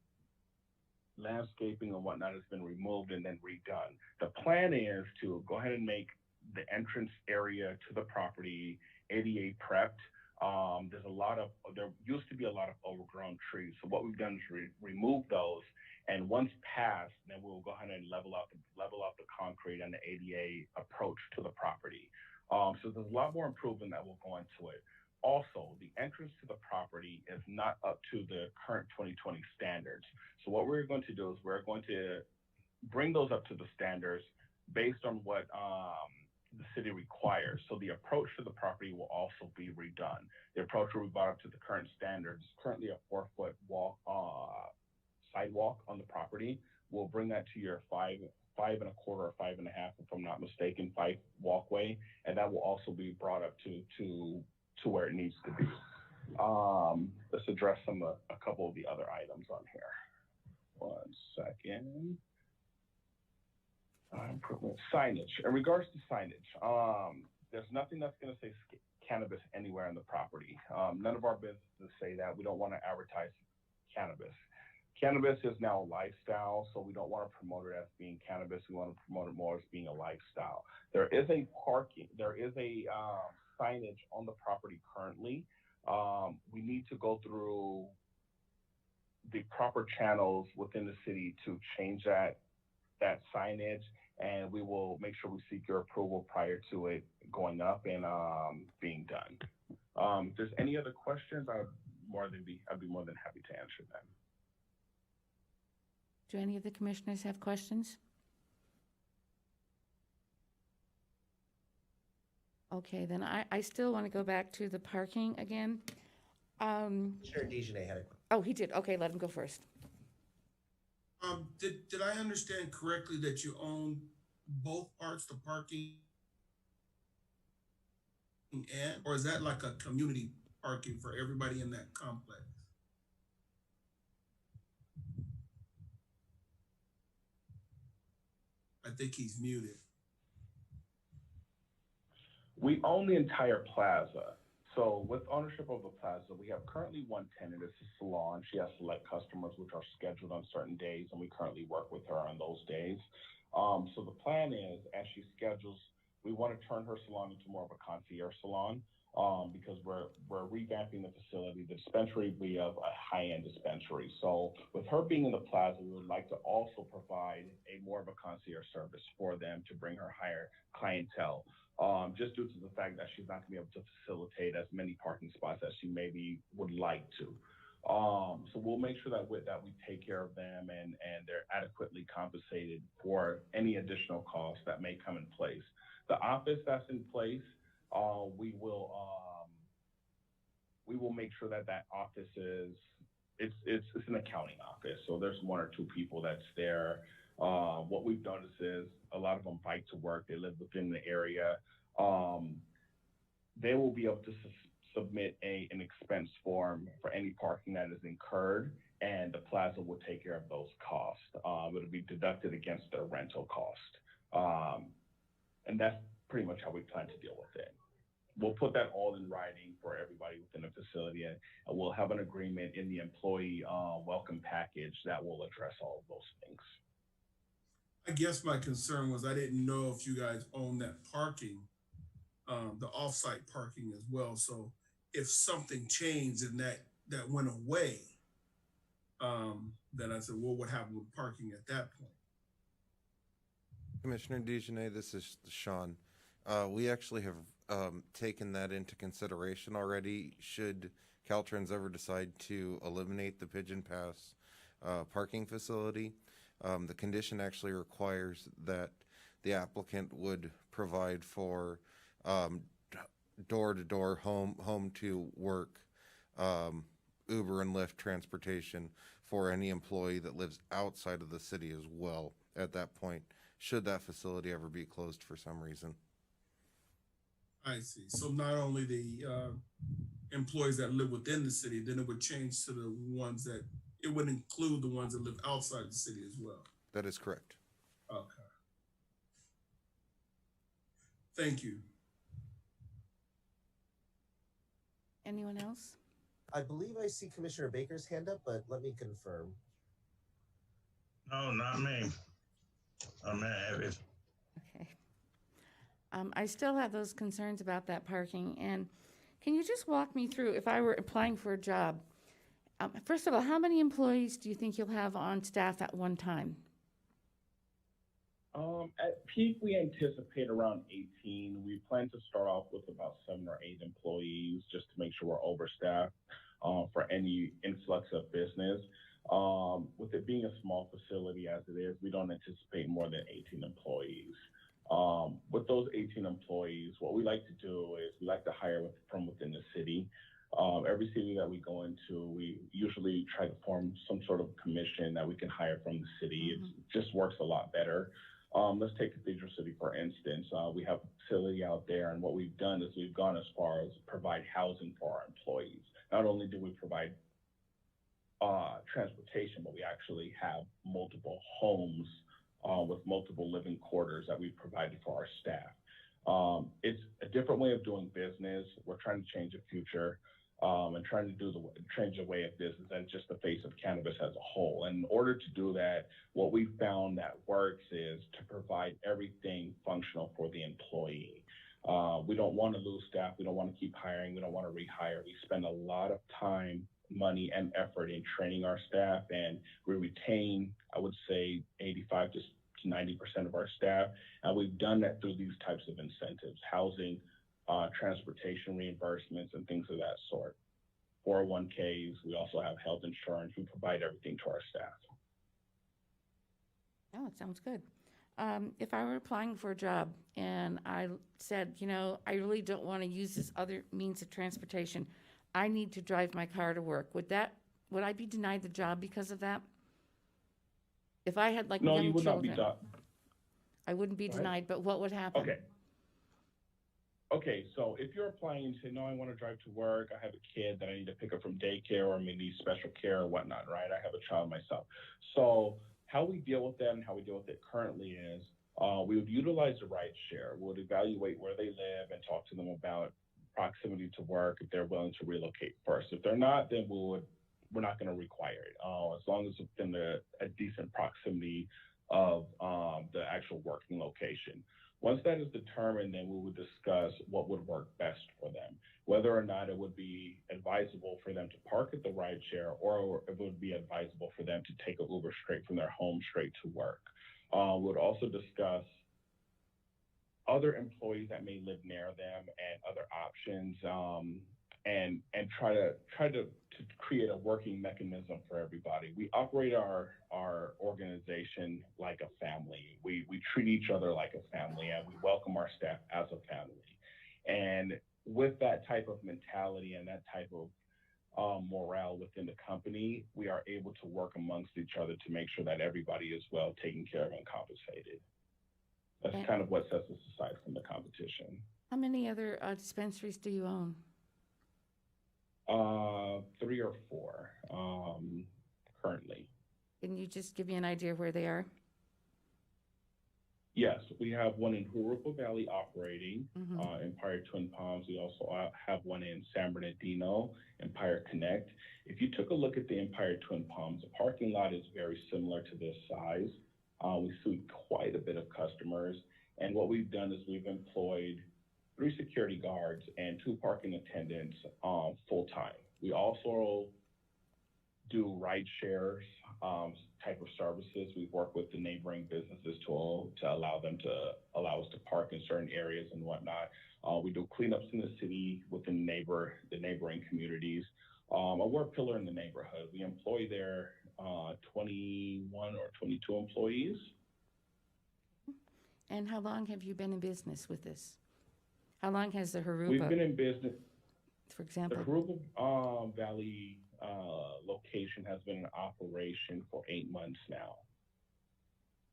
landscaping and whatnot has been removed and then redone. The plan is to go ahead and make the entrance area to the property ADA prepped. There used to be a lot of overgrown trees. So what we've done is remove those, and once passed, then we'll go ahead and level out the concrete and the ADA approach to the property. So there's a lot more improvement that will go into it. Also, the entrance to the property is not up to the current 2020 standards. So what we're going to do is we're going to bring those up to the standards based on what the city requires. So the approach to the property will also be redone. The approach will be brought up to the current standards. Currently a 4-foot sidewalk on the property. We'll bring that to your 5.25 or 5.5, if I'm not mistaken, 5 walkway, and that will also be brought up to where it needs to be. Let's address a couple of the other items on here. One second. Improvement signage. In regards to signage, there's nothing that's going to say cannabis anywhere on the property. None of our businesses say that. We don't want to advertise cannabis. Cannabis is now a lifestyle, so we don't want to promote it as being cannabis. We want to promote it more as being a lifestyle. There is a signage on the property currently. We need to go through the proper channels within the city to change that signage, and we will make sure we seek your approval prior to it going up and being done. If there's any other questions, I'd be more than happy to answer them. Do any of the commissioners have questions? Okay, then I still want to go back to the parking again. Chair Dejanay had a question. Oh, he did. Okay, let him go first. Did I understand correctly that you own both parts, the parking and, or is that like a community parking for everybody in that complex? I think he's muted. We own the entire plaza. So with ownership of the plaza, we have currently one tenant. It's a salon. She has select customers which are scheduled on certain days, and we currently work with her on those days. So the plan is, as she schedules, we want to turn her salon into more of a concierge salon because we're revamping the facility. The dispensary will be a high-end dispensary. So with her being in the plaza, we would like to also provide more of a concierge service for them to bring her higher clientele. Just due to the fact that she's not going to be able to facilitate as many parking spots as she maybe would like to. So we'll make sure that we take care of them and they're adequately compensated for any additional costs that may come in place. The office that's in place, we will make sure that office it's an accounting office. So there's 1 or 2 people that's there. What we've noticed is a lot of them bike to work. They live within the area. They will be able to submit an expense form for any parking that is incurred, and the plaza will take care of those costs. It'll be deducted against their rental cost. And that's pretty much how we plan to deal with it. We'll put that all in writing for everybody within the facility, and we'll have an agreement in the employee welcome package that will address all of those things. I guess my concern was I didn't know if you guys own that parking, the off-site parking as well. So if something changed and that went away, then I said, well, what happened with parking at that point? Commissioner DeJournette, this is Sean. We actually have taken that into consideration already. Should Caltrans ever decide to eliminate the Pigeon Pass parking facility, the condition actually requires that the applicant would provide for door-to-door, home to work, Uber and Lyft transportation for any employee that lives outside of the city as well at that point, should that facility ever be closed for some reason. I see. So not only the employees that live within the city, then it would change to the ones that, it would include the ones that live outside the city as well. That is correct. Okay. Thank you. Anyone else? I believe I see Commissioner Baker's hand up, but let me confirm. No, not me. Okay. I still have those concerns about that parking, and can you just walk me through, if I were applying for a job, first of all, how many employees do you think you'll have on staff at one time? At peak, we anticipate around 18. We plan to start off with about 7 or 8 employees just to make sure we're overstaffed for any influx of business. With it being a small facility as it is, we don't anticipate more than 18 employees. With those 18 employees, what we like to do is we like to hire from within the city. Every city that we go into, we usually try to form some sort of commission that we can hire from the city. It just works a lot better. Let's take Cathedral City, for instance. We have a facility out there, and what we've done is we've gone as far as provide housing for our employees. Not only do we provide transportation, but we actually have multiple homes with multiple living quarters that we've provided for our staff. It's a different way of doing business. We're trying to change the future and trying to change the way of business and just the face of cannabis as a whole. And in order to do that, what we found that works is to provide everything functional for the employee. We don't want to lose staff. We don't want to keep hiring. We don't want to rehire. We spend a lot of time, money, and effort in training our staff, and we retain, I would say, 85 to 90% of our staff. And we've done that through these types of incentives, housing, transportation reimbursements, and things of that sort. 401ks, we also have health insurance. We provide everything to our staff. Oh, it sounds good. If I were applying for a job and I said, you know, I really don't want to use this other means of transportation, I need to drive my car to work, would I be denied the job because of that? If I had like young you would children, not be I wouldn't be denied, but what would happen? Okay, so if you're applying and say, no, I want to drive to work, I have a kid that I need to pick up from daycare or maybe special care or whatnot, right? I have a child myself. So how we deal with that and how we deal with it currently is we would utilize the ride share. We would evaluate where they live and talk to them about proximity to work if they're willing to relocate first. If they're not, then we're not going to require it as long as it's in a decent proximity of the actual working location. Once that is determined, then we would discuss what would work best for them, whether or not it would be advisable for them to park at the ride share or it would be advisable for them to take an Uber straight from their home straight to work. We would also discuss other employees that may live near them and other options, and try to create a working mechanism for everybody. We operate our organization like a family. We treat each other like a family, and we welcome our staff as a family. And with that type of mentality and that type of morale within the company, we are able to work amongst each other to make sure that everybody is well taken care of and compensated. That's kind of what sets us aside from the competition. How many other dispensaries do you own? 3 or 4 currently. Can you just give me an idea of where they are? Yes, we have one in Jurupa Valley operating, Empire Twin Palms. We also have one in San Bernardino, Empire Connect. If you took a look at the Empire Twin Palms, the parking lot is very similar to this size. We see quite a bit of customers. And what we've done is we've employed 3 security guards and 2 parking attendants full-time. We also do ride shares type of services. We work with the neighboring businesses to allow us to park in certain areas and whatnot. We do cleanups in the city within the neighboring communities. We're a pillar in the neighborhood. We employ there 21 or 22 employees. And how long have you been in business with this? How long has the Harupa? We've been in business. For example, the Harupa Valley location has been in operation for 8 months now.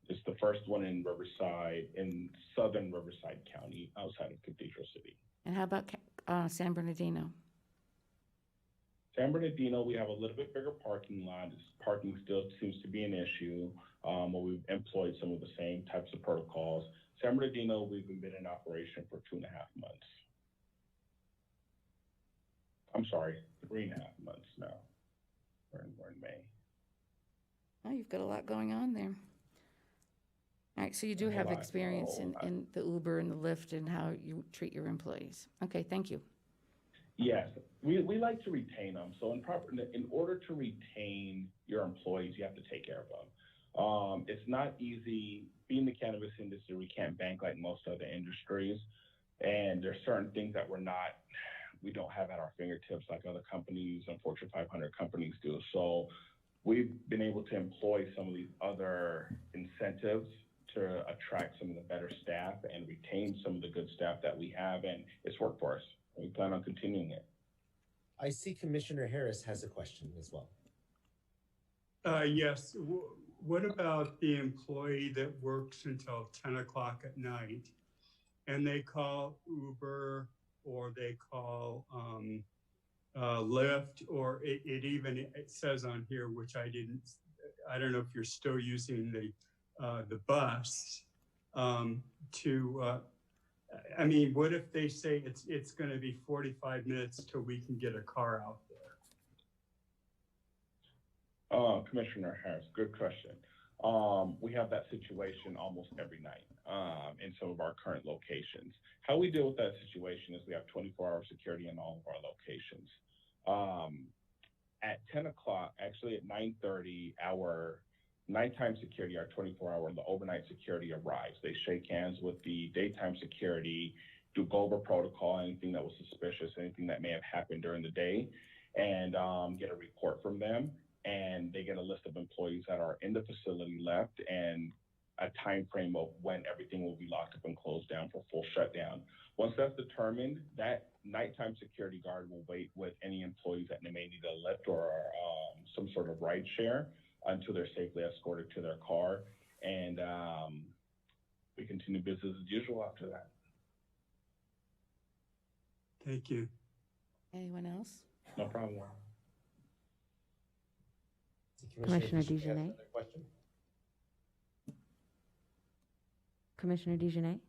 It's the first one in Riverside, in southern Riverside County, outside of Cathedral City. And how about San Bernardino? San Bernardino, we have a little bit bigger parking lot. Parking still seems to be an issue, but we've employed some of the same types of protocols. San Bernardino, we've been in operation for 2.5 months. I'm sorry, 3.5 months now. We're in May. Oh, you've got a lot going on there. All right, so you do have experience in the Uber and the Lyft and how you treat your employees. Okay, thank you. Yes, we like to retain them. So in order to retain your employees, you have to take care of them. It's not easy. Being in the cannabis industry, we can't bank like most other industries. And there's certain things that we don't have at our fingertips like other companies and Fortune 500 companies do. So we've been able to employ some of these other incentives to attract some of the better staff and retain some of the good staff that we have, and it's worked for us. We plan on continuing it. I see Commissioner Harris has a question as well. Yes. What about the employee that works until 10 o'clock at night and they call Uber or they call Lyft, or it says on here, which I don't know if you're still using the bus I mean, what if they say it's going to be 45 minutes till we can get a car out there? Commissioner Harris, good question. We have that situation almost every night in some of our current locations. How we deal with that situation is we have 24-hour security in all of our locations. At 10 o'clock, actually at 9:30, our nighttime security, our 24-hour, the overnight security arrives. They shake hands with the daytime security, go over protocol, anything that was suspicious, anything that may have happened during the day, and get a report from them. And they get a list of employees that are in the facility left and a time frame of when everything will be locked up and closed down for full shutdown. Once that's determined, that nighttime security guard will wait with any employees that may need a lift or some sort of ride share until they're safely escorted to their car. And we continue business as usual after that. Thank you. Anyone else? No problem. Commissioner DeJournette? Commissioner DeJournette?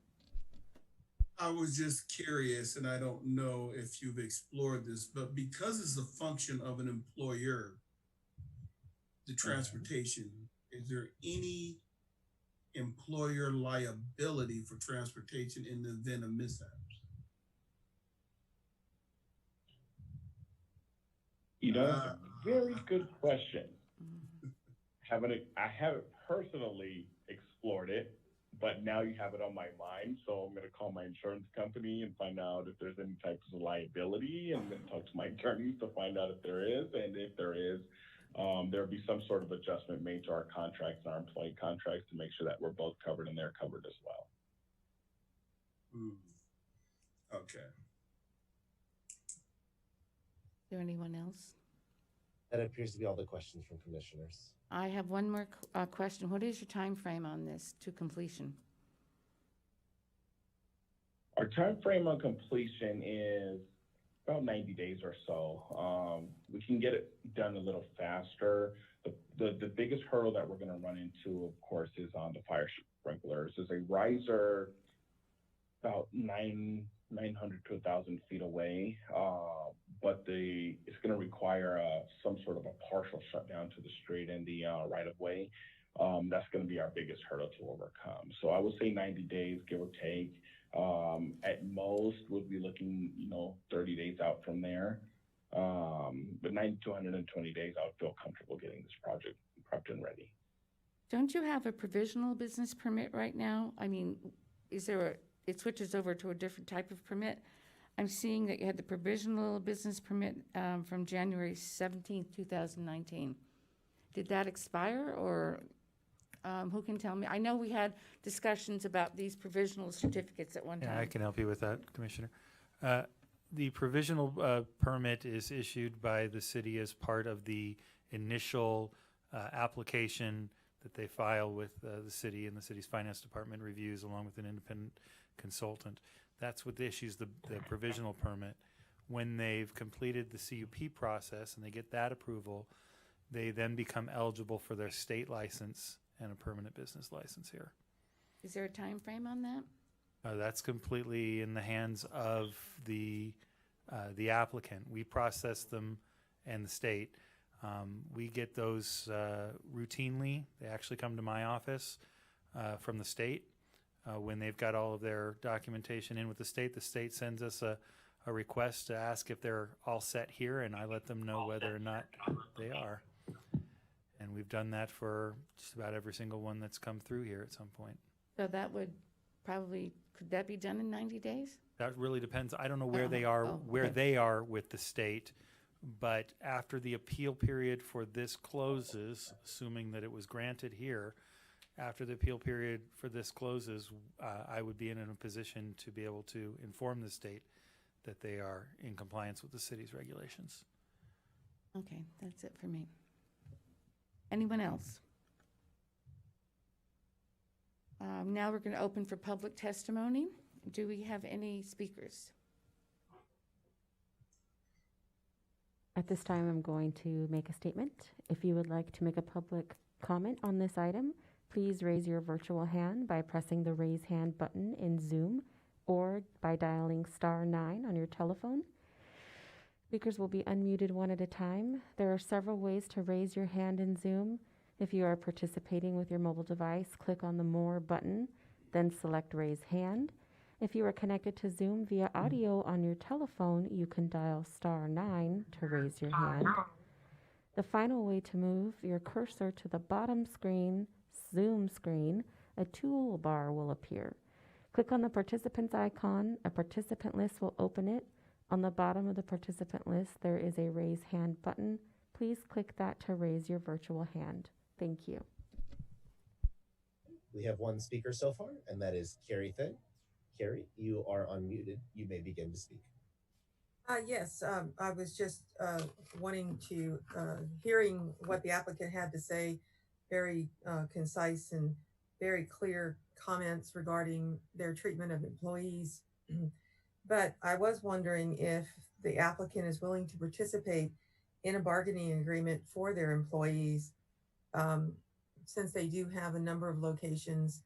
I was just curious, and I don't know if you've explored this, but because it's a function of an employer, the transportation, is there any employer liability for transportation in the event of mishaps? You know, that's a very good question. I haven't personally explored it, but now you have it on my mind. So I'm going to call my insurance company and find out if there's any types of liability. I'm going to talk to my attorneys to find out if there is. And if there is, there'll be some sort of adjustment made to our contracts and our employee contracts to make sure that we're both covered and they're covered as well. Okay. Is there anyone else? That appears to be all the questions from commissioners. I have one more question. What is your time frame on this to completion? Our time frame on completion is about 90 days or so. We can get it done a little faster. The biggest hurdle that we're going to run into, of course, is on the fire sprinklers. There's a riser about 900 to 1,000 feet away, but it's going to require some sort of a partial shutdown to the street and the right-of-way. That's going to be our biggest hurdle to overcome. So I would say 90 days, give or take. At most, we'll be looking, 30 days out from there. But 90 to 120 days, I would feel comfortable getting this project prepped and ready. Don't you have a provisional business permit right now? I mean, it switches over to a different type of permit? I'm seeing that you had the provisional business permit from January 17th, 2019. Did that expire, or who can tell me? I know we had discussions about these provisional certificates at one time. Yeah, I can help you with that, Commissioner. The provisional permit is issued by the city as part of the initial application that they file with the city, and the city's finance department reviews along with an independent consultant. That's what issues the provisional permit. When they've completed the CUP process and they get that approval, they then become eligible for their state license and a permanent business license here. Is there a time frame on that? That's completely in the hands of the applicant. We process them and the state. We get those routinely. They actually come to my office from the state. When they've got all of their documentation in with the state sends us a request to ask if they're all set here, and I let them know whether or not they are. And we've done that for just about every single one that's come through here at some point. So that would probably, could that be done in 90 days? That really depends. I don't know where they are, they are with the state, but after the appeal period for this closes, assuming that it was granted here, after the appeal period for this closes, I would be in a position to be able to inform the state that they are in compliance with the city's regulations. Okay, that's it for me. Anyone else? Now we're going to open for public testimony. Do we have any speakers? At this time, I'm going to make a statement. If you would like to make a public comment on this item, please raise your virtual hand by pressing the raise hand button in Zoom or by dialing *9 on your telephone. Speakers will be unmuted one at a time. There are several ways to raise your hand in Zoom. If you are participating with your mobile device, click on the More button, then select Raise Hand. If you are connected to Zoom via audio on your telephone, you can dial *9 to raise your hand. The final way to move your cursor to the bottom screen, Zoom screen, a toolbar will appear. Click on the participants icon. A participant list will open it. On the bottom of the participant list, there is a raise hand button. Please click that to raise your virtual hand. Thank you. We have one speaker so far, and that is Carrie Thing. Carrie, you are unmuted. You may begin to speak. Yes, I was just wanting to, hearing what the applicant had to say, very concise and very clear comments regarding their treatment of employees. But I was wondering if the applicant is willing to participate in a bargaining agreement for their employees, since they do have a number of locations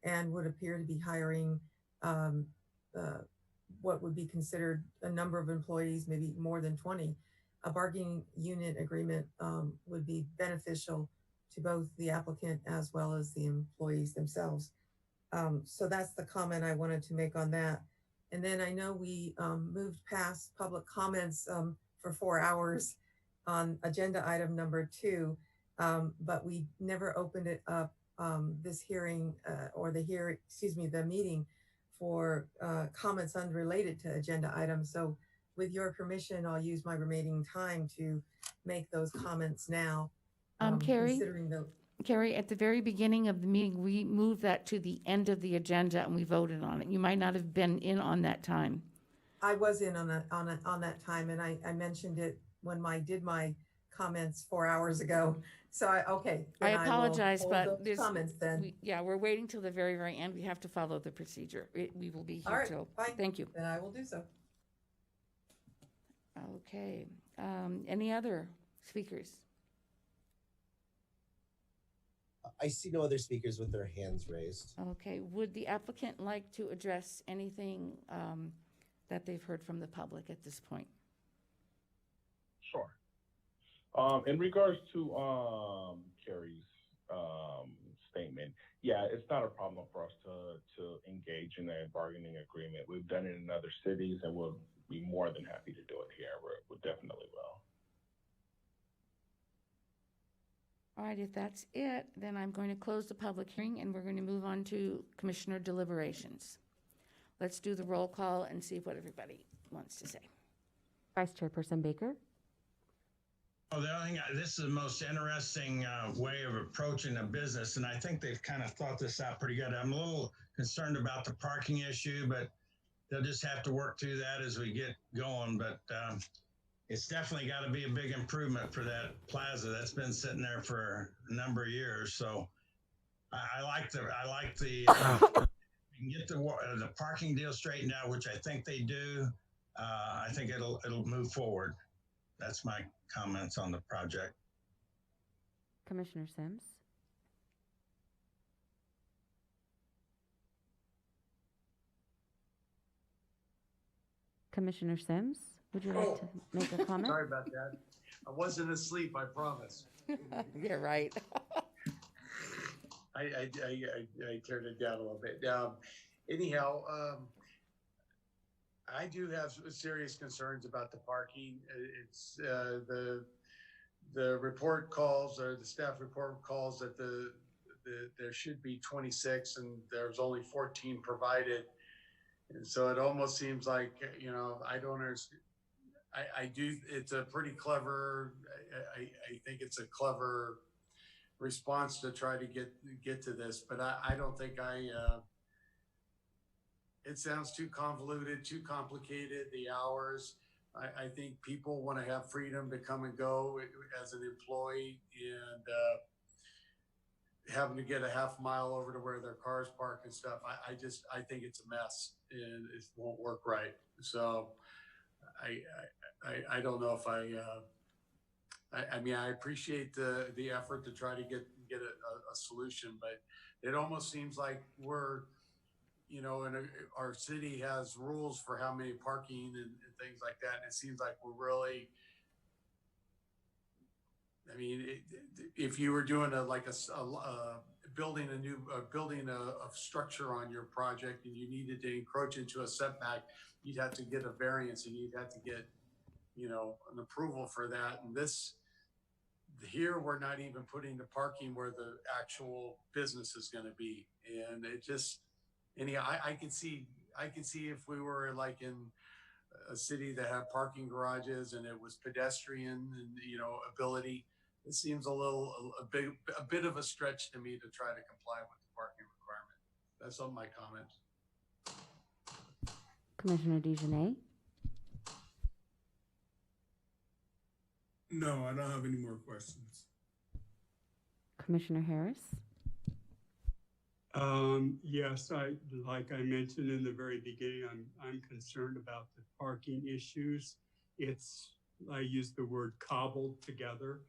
and would appear to be hiring what would be considered a number of employees, maybe more than 20. A bargaining unit agreement would be beneficial to both the applicant as well as the employees themselves. So that's the comment I wanted to make on that. And then I know we moved past public comments for 4 hours on agenda item number 2, but we never opened it up, this hearing or the meeting for comments unrelated to agenda items. So with your permission, I'll use my remaining time to make those comments now. Carrie, Considering the Carrie, at the very beginning of the meeting, we moved that to the end of the agenda and we voted on it. You might not have been in on that time. I was in on that time, and I mentioned it when I did my comments 4 hours ago. So okay. I then will apologize, hold but those there's comments then. we're waiting till the very, very end. We have to follow the procedure. We will be All here right, till. fine. Thank you. Then I will do so. Okay. Any other speakers? I see no other speakers with their hands raised. Okay. Would the applicant like to address anything that they've heard from the public at this point? Sure. In regards to Carrie's statement, yeah, it's not a problem for us to engage in a bargaining agreement. We've done it in other cities, and we'll be more than happy to do it here. We definitely will. All right, if that's it, then I'm going to close the public hearing and we're going to move on to commissioner deliberations. Let's do the roll call and see what everybody wants to say. Vice Chairperson Baker. Oh, the only thing, this is the most interesting way of approaching a business, and I think they've kind of thought this out pretty good. I'm a little concerned about the parking issue, but they'll just have to work through that as we get going. But it's definitely got to be a big improvement for that plaza that's been sitting there for a number of years. So I like the you can get the parking deal straightened out, which I think they do. I think it'll move forward. That's my comments on the project. Commissioner Sims. Commissioner Sims, would you like to make a comment? Sorry about that. I wasn't asleep, I promise. Yeah, right. I turned it down a little bit. Anyhow, I do have serious concerns about the parking. It's the report calls, or the staff report calls that there should be 26 and there's only 14 provided. And so it almost seems like, you know, I don't understand. I do, it's a pretty clever, I think it's a clever response to try to get to this, but I don't think it sounds too convoluted, too complicated, the hours. I think people want to have freedom to come and go as an employee, and having to get a half mile over to where their cars park and stuff. I think it's a mess and it won't work right. So I don't know if I mean, I appreciate the effort to try to get a solution, but it almost seems like we're, you know, and our city has rules for how many parking and things like that. And it seems like we're really, I mean, if you were doing building a structure on your project and you needed to encroach into a setback, you'd have to get a variance and you'd have to get, you know, an approval for that. And here we're not even putting the parking where the actual business is going to be. And it just, anyhow, I can see if we were like in a city that had parking garages and it was pedestrian and, you know, ability. It seems a bit of a stretch to me to try to comply with the parking requirement. That's all my comments. Commissioner DeJournette. No, I don't have any more questions. Commissioner Harris. Yes, like I mentioned in the very beginning, I'm concerned about the parking issues. I use the word cobbled together,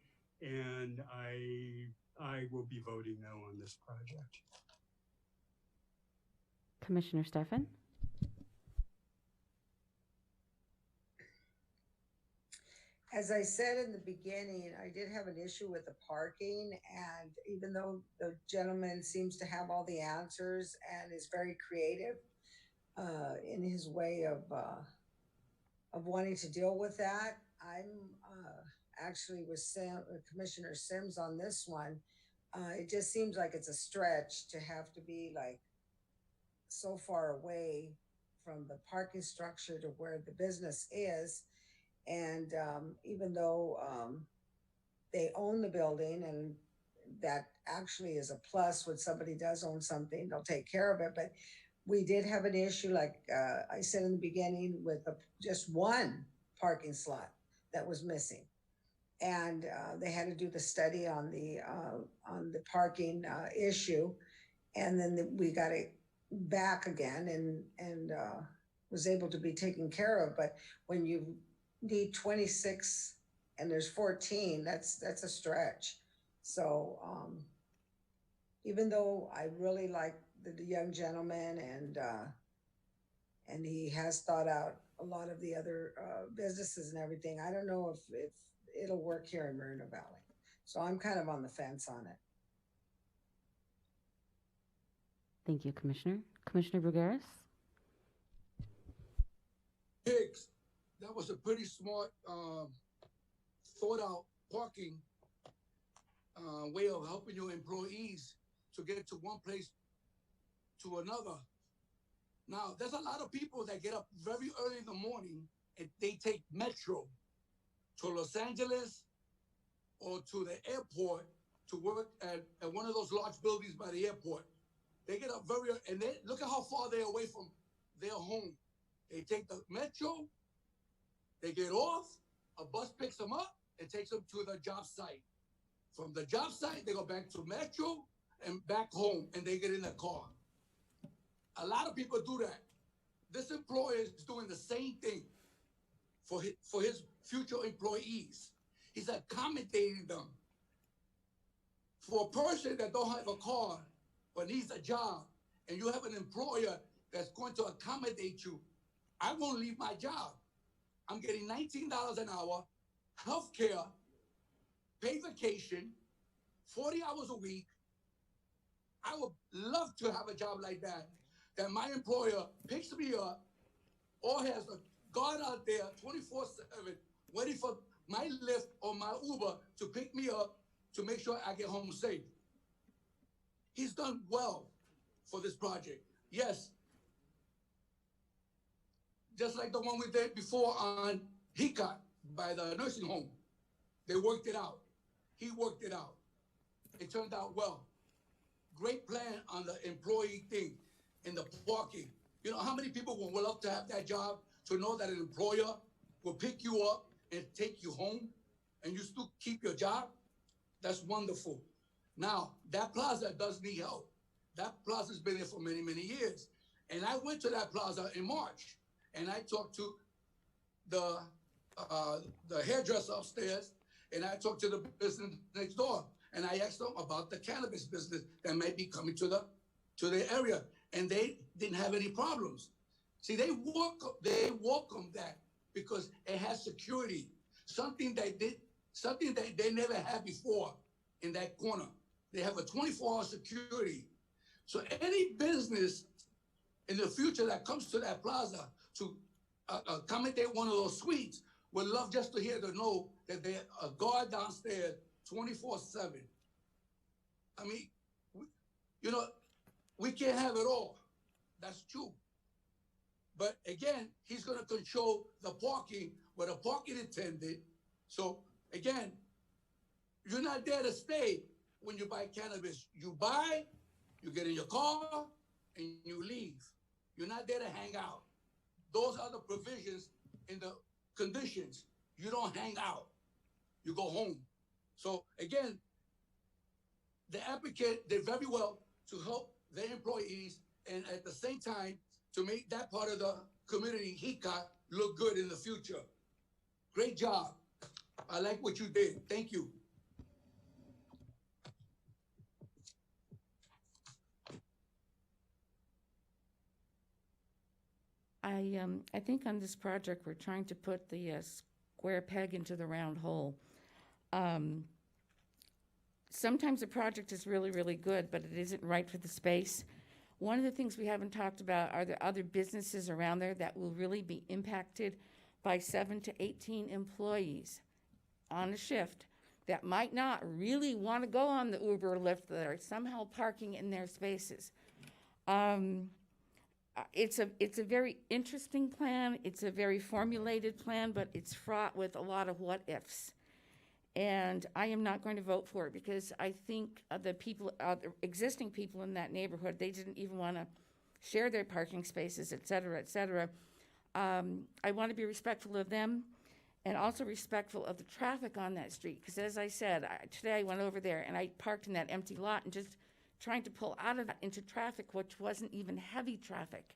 and I will be voting no on this project. Commissioner Stefan. As I said in the beginning, I did have an issue with the parking, and even though the gentleman seems to have all the answers and is very creative in his way of wanting to deal with that, I'm actually with Commissioner Sims on this one. It just seems like it's a stretch to have to be like so far away from the parking structure to where the business is. And even though they own the building, and that actually is a plus when somebody does own something, they'll take care of it. But we did have an issue, like I said in the beginning, with just one parking slot that was missing. And they had to do the study on the parking issue. And then we got it back again and was able to be taken care of. But when you need 26 and there's 14, that's a stretch. So even though I really like the young gentleman and he has thought out a lot of the other businesses and everything, I don't know if it'll work here in Moreno Valley. So I'm kind of on the fence on it. Thank you, Commissioner. Commissioner Brugueras? Higgs, that was a pretty smart, thought out parking way of helping your employees to get to one place to another. Now, there's a lot of people that get up very early in the morning and they take Metro to Los Angeles or to the airport to work at one of those large buildings by the airport. They get up very early, and they look at how far they're away from their home. They take the Metro, they get off, a bus picks them up and takes them to the job site. From the job site, they go back to Metro and back home, and they get in the car. A lot of people do that. This employer is doing the same thing for his future employees. He's accommodating them. For a person that don't have a car but needs a job, and you have an employer that's going to accommodate you, I won't leave my job. I'm getting $19 an hour, health care, paid vacation, 40 hours a week. I would love to have a job like that my employer picks me up or has a guard out there 24/7 waiting for my Lyft or my Uber to pick me up to make sure I get home safe. He's done well for this project. Yes, just like the one we did before on Hicot by the nursing home. They worked it out. He worked it out. It turned out well. Great plan on the employee thing in the parking. You know how many people would love to have that job, to know that an employer will pick you up and take you home and you still keep your job? That's wonderful. Now, that plaza does need help. That plaza's been there for many, many years. And I went to that plaza in March and I talked to the hairdresser upstairs, and I talked to the business next door, and I asked them about the cannabis business that might be coming to the area, and they didn't have any problems. See, they welcome that because it has security, something that they never had before in that corner. They have a 24-hour security. So any business in the future that comes to that plaza to accommodate one of those suites would love just to hear to know that there's a guard downstairs 24/7. I mean, we can't have it all. That's true. But again, he's going to control the parking with a parking attendant. So again, you're not there to stay when you buy cannabis. You buy, you get in your car, and you leave. You're not there to hang out. Those are the provisions in the conditions. You don't hang out. You go home. So again, the applicant did very well to help their employees and at the same time to make that part of the community, Hicot, look good in the future. Great job. I like what you did. Thank you. I think on this project, we're trying to put the square peg into the round hole. Sometimes a project is really, really good, but it isn't right for the space. One of the things we haven't talked about are the other businesses around there that will really be impacted by 7 to 18 employees on a shift that might not really want to go on the Uber or Lyft, that are somehow parking in their spaces. It's a very interesting plan. It's a very formulated plan, but it's fraught with a lot of what ifs. And I am not going to vote for it because I think the existing people in that neighborhood, they didn't even want to share their parking spaces, et cetera, et cetera. I want to be respectful of them and also respectful of the traffic on that street. Because as I said, today I went over there and I parked in that empty lot and just trying to pull out of that into traffic, which wasn't even heavy traffic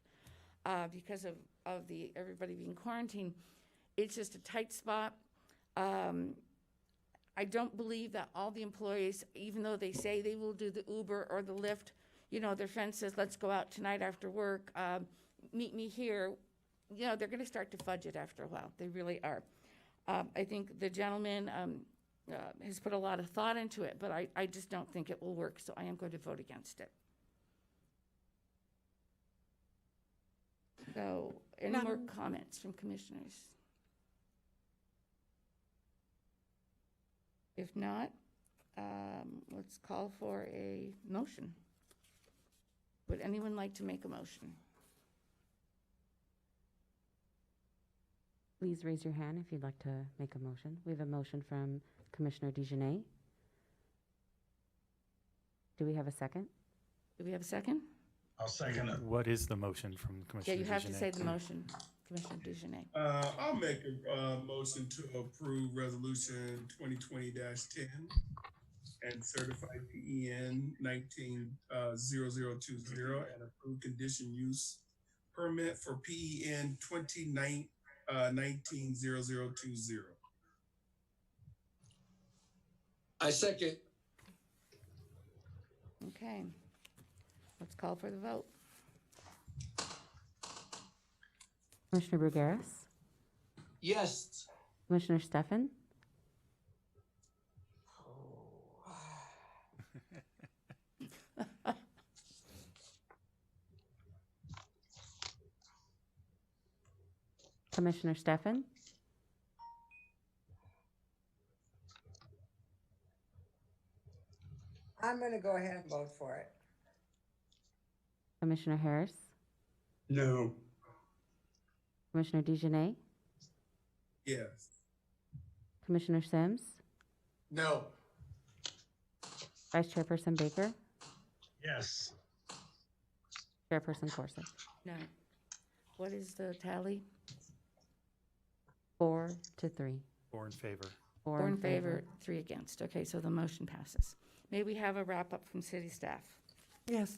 because of everybody being quarantined. It's just a tight spot. I don't believe that all the employees, even though they say they will do the Uber or the Lyft, their friend says, let's go out tonight after work, meet me here. They're going to start to fudge it after a while. They really are. I think the gentleman has put a lot of thought into it, but I just don't think it will work, so I am going to vote against it. So, any more comments from commissioners? If not, let's call for a motion. Would anyone like to make a motion? Please raise your hand if you'd like to make a motion. We have a motion from Commissioner DeJournette. Do we have a second? Do we have a second? I'll second it. What is the motion from Yeah, Commissioner you have to DeJournette? say the motion, Commissioner DeJournette. I'll make a motion to approve resolution 2020-10 and certify PEN 19-0020 and approve condition use permit for PEN 19-0020. I second. Okay. Let's call for the vote. Commissioner Brugueras? Yes. Commissioner Stefan? Commissioner Stefan? I'm going to go ahead and vote for it. Commissioner Harris? No. Commissioner DeJournette? Yes. Commissioner Sims? No. Vice Chairperson Baker? Yes. Chairperson Corsick? No. What is the tally? 4 to 3. 4 in favor. 4 in favor, 3 against. Okay, so the motion passes. May we have a wrap-up from city staff? Yes.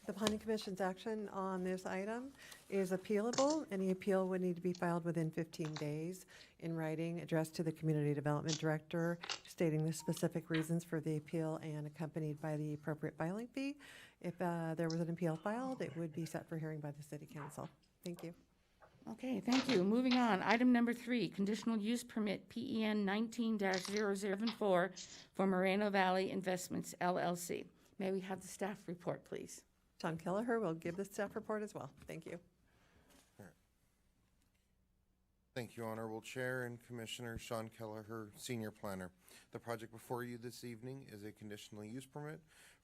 The Planning Commission's action on this item is appealable. Any appeal would need to be filed within 15 days in writing, addressed to the Community Development Director, stating the specific reasons for the appeal and accompanied by the appropriate filing fee. If there was an appeal filed, it would be set for hearing by the City Council. Thank you. Okay, thank you. Moving on, item number 3, conditional use permit PEN 19-074 for Moreno Valley Investments LLC. May we have the staff report, please? Sean Kelleher will give the staff report as well. Thank you. Thank you, Honorable Chair and Commissioner Sean Kelleher, Senior Planner. The project before you this evening is a conditional use permit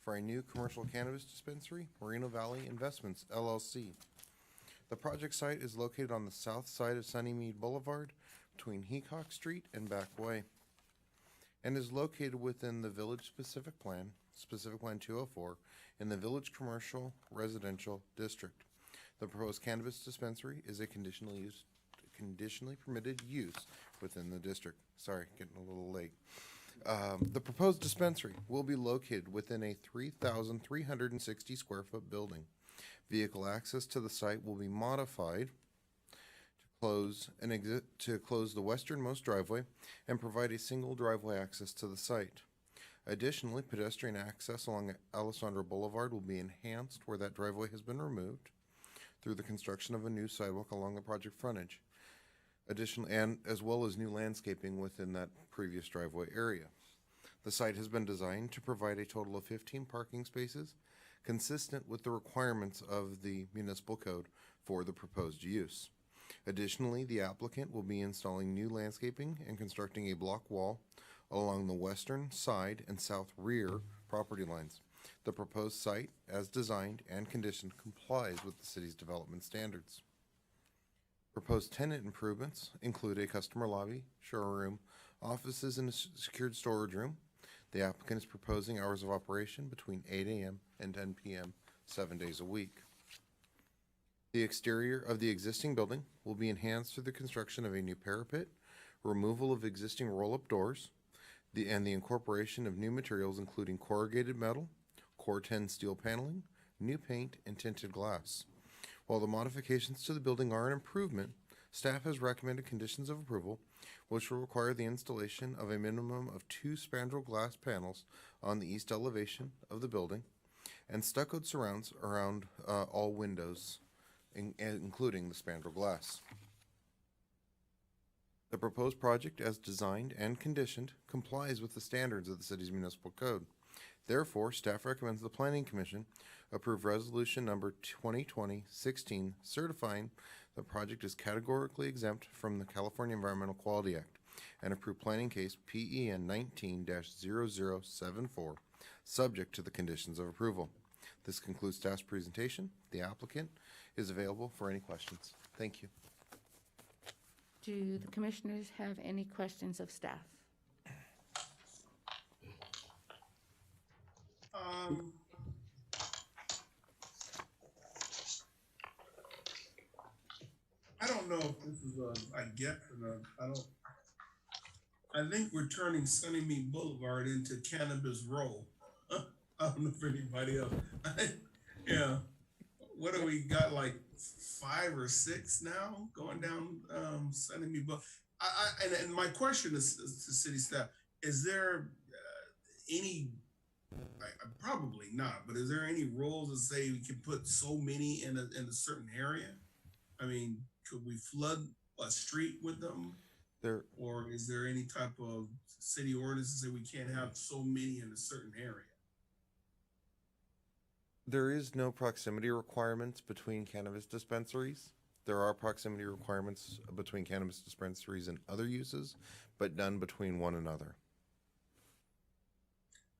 for a new commercial cannabis dispensary, Moreno Valley Investments, LLC. The project site is located on the south side of Sunnymead Boulevard between Heacock Street and Back Way, and is located within the Village Specific Plan 204, in the Village Commercial Residential District. The proposed cannabis dispensary is a conditionally permitted use within the district. Sorry, getting a little late. The proposed dispensary will be located within a 3,360 square foot building. Vehicle access to the site will be modified to close the westernmost driveway and provide a single driveway access to the site. Additionally, pedestrian access along Alessandro Boulevard will be enhanced where that driveway has been removed through the construction of a new sidewalk along the project frontage. Additionally, and as well as new landscaping within that previous driveway area. The site has been designed to provide a total of 15 parking spaces, consistent with the requirements of the municipal code for the proposed use. Additionally, the applicant will be installing new landscaping and constructing a block wall along the western side and south rear property lines. The proposed site, as designed and conditioned, complies with the city's development standards. Proposed tenant improvements include a customer lobby, showroom, offices, and a secured storage room. The applicant is proposing hours of operation between 8 a.m. and 10 p.m. 7 days a week. The exterior of the existing building will be enhanced through the construction of a new parapet, removal of existing roll-up doors, and the incorporation of new materials including corrugated metal, Core 10 steel paneling, new paint, and tinted glass. While the modifications to the building are an improvement, staff has recommended conditions of approval, which will require the installation of a minimum of 2 spandrel glass panels on the east elevation of the building, and stuccoed surrounds around all windows, including the spandrel glass. The proposed project, as designed and conditioned, complies with the standards of the city's municipal code. Therefore, staff recommends the Planning Commission approve resolution number 2020-16 certifying the project is categorically exempt from the California Environmental Quality Act and approve planning case PEN 19-0074 subject to the conditions of approval. This concludes staff's presentation. The applicant is available for any questions. Thank you. Do the commissioners have any questions of staff? I don't know if this is a get or not. I think we're turning Sunnymead Boulevard into Cannabis Row. I don't know if anybody else. Yeah. What do we got, like 5 or 6 now going down Sunnymead Boulevard? And my question is to city staff: is there any? Probably not. But is there any rules that say we can put so many in a certain area? I mean, could we flood a street with them? Or is there any type of city ordinance that say we can't have so many in a certain area? There is no proximity requirements between cannabis dispensaries. There are proximity requirements between cannabis dispensaries and other uses, but none between one another.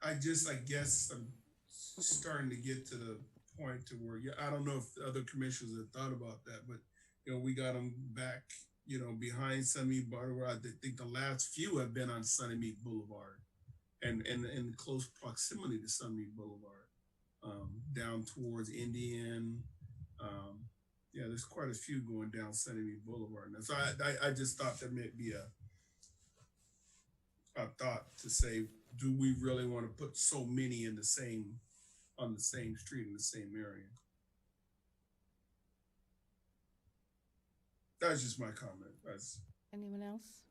I guess I'm starting to get to the point to where, I don't know if the other commissioners have thought about that, but we got them back, behind Sunnymead Boulevard. I think the last few have been on Sunnymead Boulevard and in close proximity to Sunnymead Boulevard, down towards Indian. There's quite a few going down Sunnymead Boulevard. And so I just thought that might be a thought to say, do we really want to put so many on the same street in the same area? That's just my comment. Anyone else?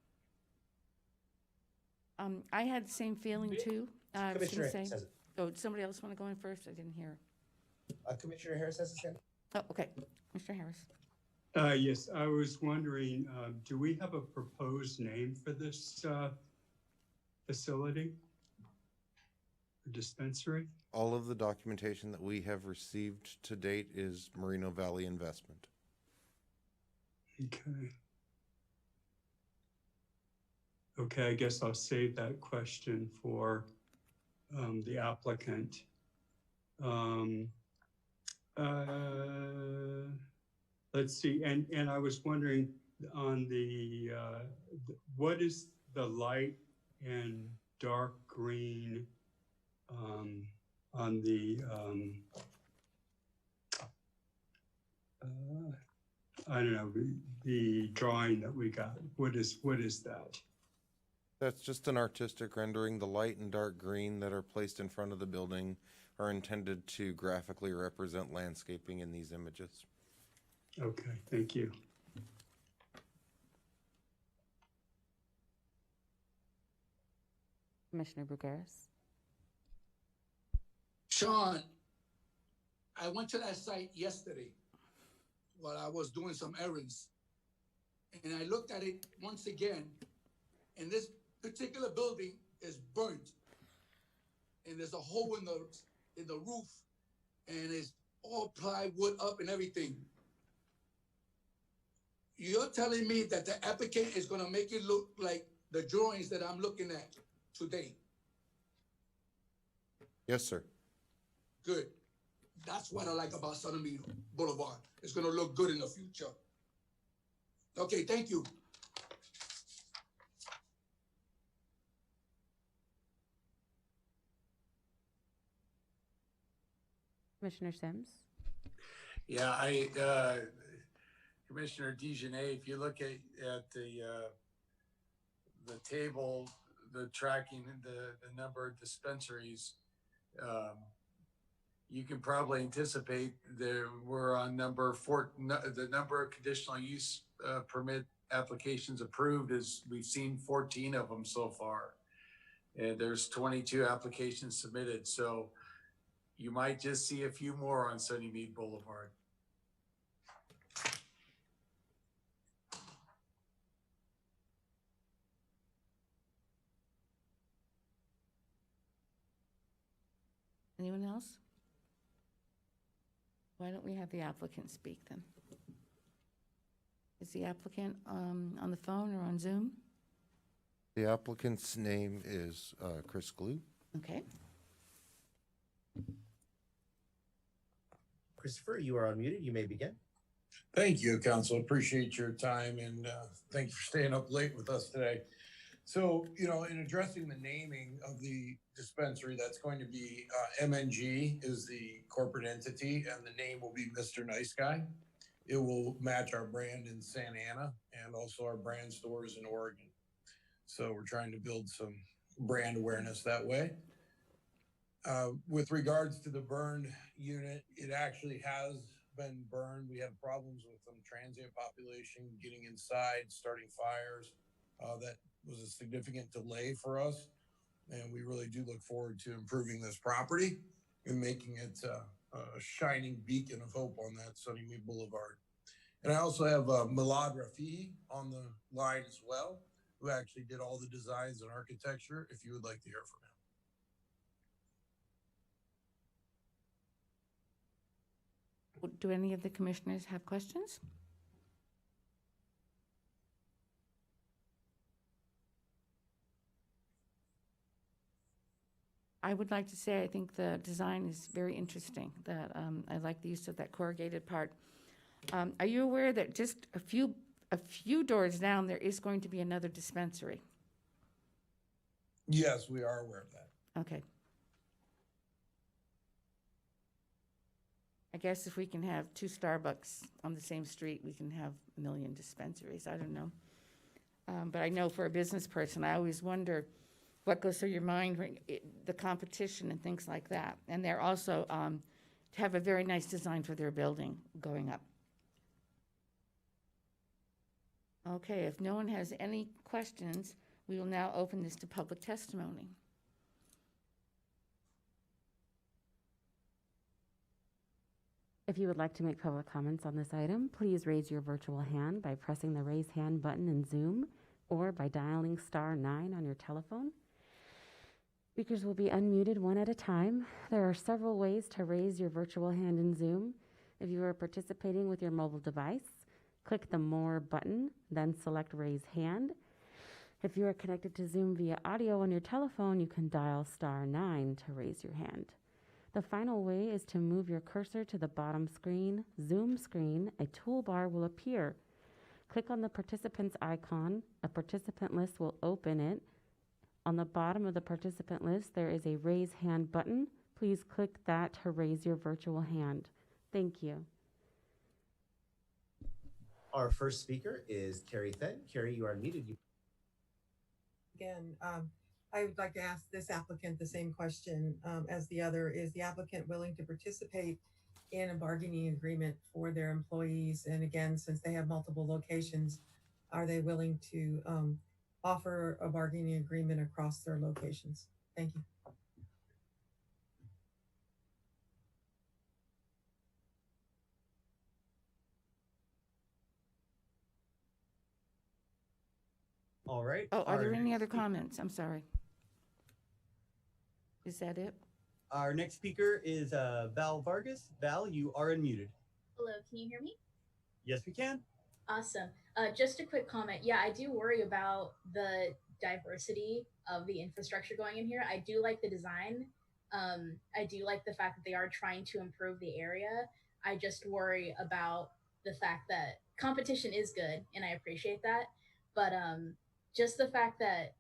I had the same feeling too. Commissioner Harris has it. Oh, somebody else want to go in first? I didn't hear. Commissioner Harris has his hand. Oh, okay. Mr. Harris. Yes, I was wondering, do we have a proposed name for this facility? Or dispensary? All of the documentation that we have received to date is Moreno Valley Investment. Okay. Okay, I guess I'll save that question for the applicant. Let's see, and I was wondering on the what is the light and dark green on the I don't know, the drawing that we got. What is that? That's just an artistic rendering. The light and dark green that are placed in front of the building are intended to graphically represent landscaping in these images. Okay, thank you. Commissioner Brugueras. Sean, I went to that site yesterday while I was doing some errands, and I looked at it once again, and this particular building is burnt, and there's a hole in the roof, and it's all plywood up and everything. You're telling me that the applicant is going to make it look like the drawings that I'm looking at today? Yes, sir. Good. That's what I like about Sunnymead Boulevard. It's going to look good in the future. Okay, thank you. Commissioner Sims. Yeah, Commissioner DeJohnette, if you look at the table, the tracking, the number of dispensaries, you can probably anticipate that we're on number 4. The number of conditional use permit applications approved is we've seen 14 of them so far, and there's 22 applications submitted. So you might just see a few more on Sunnymead Boulevard. Anyone else? Why don't we have the applicant speak then? Is the applicant on the phone or on Zoom? The applicant's name is Chris Glue. Okay. Christopher, you are unmuted. You may begin. Thank you, Council. Appreciate your time and thank you for staying up late with us today. So, in addressing the naming of the dispensary, that's going to be MNG is the corporate entity, and the name will be Mr. Nice Guy. It will match our brand in Santa Ana and also our brand stores in Oregon. So we're trying to build some brand awareness that way. With regards to the burned unit, it actually has been burned. We had problems with some transient population getting inside, starting fires. That was a significant delay for us. And we really do look forward to improving this property and making it a shining beacon of hope on that Sunnymead Boulevard. And I also have Milad Rafihi on the line as well, who actually did all the designs and architecture, if you would like to hear from him. Do any of the commissioners have questions? I would like to say I think the design is very interesting. That I like the use of that corrugated part. Are you aware that just a few doors down there is going to be another dispensary? Yes, we are aware of that. Okay. I guess if we can have 2 Starbucks on the same street, we can have a million dispensaries. I don't know. But I know for a business person, I always wonder what goes through your mind when the competition and things like that. And they're also have a very nice design for their building going up. Okay, if no one has any questions, we will now open this to public testimony. If you would like to make public comments on this item, please raise your virtual hand by pressing the raise hand button in Zoom or by dialing *9 on your telephone. Speakers will be unmuted one at a time. There are several ways to raise your virtual hand in Zoom. If you are participating with your mobile device, click the More button, then select Raise Hand. If you are connected to Zoom via audio on your telephone, you can dial *9 to raise your hand. The final way is to move your cursor to the bottom screen, Zoom screen. A toolbar will appear. Click on the participants icon. A participant list will open it. On the bottom of the participant list, there is a Raise Hand button. Please click that to raise your virtual hand. Thank you. Our first speaker is Carrie Fenn. Carrie, you are muted. Again, I would like to ask this applicant the same question as the other. Is the applicant willing to participate in a bargaining agreement for their employees? And again, since they have multiple locations, are they willing to offer a bargaining agreement across their locations? Thank you. All right. Oh, are there any other comments? I'm sorry. Is that it? Our next speaker is Val Vargas. Val, you are unmuted. Hello, can you hear me? Yes, we can. Awesome. Just a quick comment. Yeah, I do worry about the diversity of the infrastructure going in here. I do like the design. I do like the fact that they are trying to improve the area. I just worry about the fact that competition is good, and I appreciate that. But just the fact that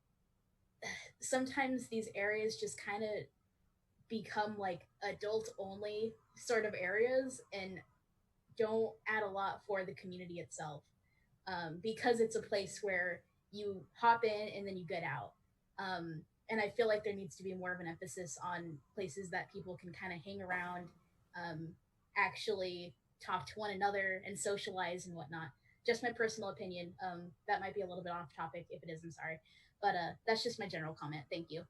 sometimes these areas just kind of become like adult only sort of areas and don't add a lot for the community itself, because it's a place where you hop in and then you get out. And I feel like there needs to be more of an emphasis on places that people can kind of hang around, actually talk to one another and socialize and whatnot. Just my personal opinion. That might be a little bit off topic. If it is, I'm sorry. But that's just my general comment. Thank you.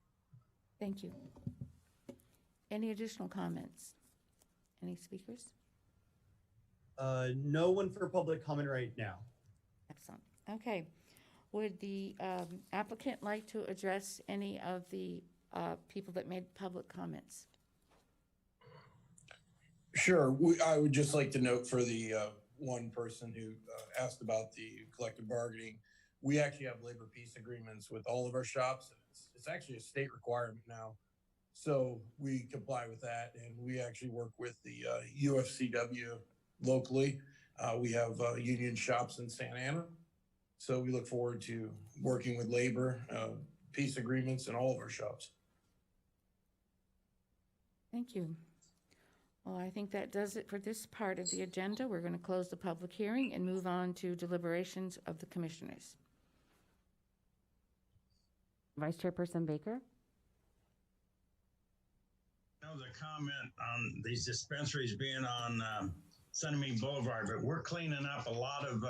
Thank you. Any additional comments? Any speakers? No one for public comment right now. Excellent. Okay. Would the applicant like to address any of the people that made public comments? Sure. I would just like to note for the one person who asked about the collective bargaining, we actually have labor peace agreements with all of our shops. And it's actually a state requirement now. So we comply with that. And we actually work with the UFCW locally. We have union shops in Santa Ana. So we look forward to working with labor peace agreements in all of our shops. Thank you. Well, I think that does it for this part of the agenda. We're going to close the public hearing and move on to deliberations of the commissioners. Vice Chairperson Baker? The comment on these dispensaries being on Sunnymead Boulevard, but we're cleaning up a lot of,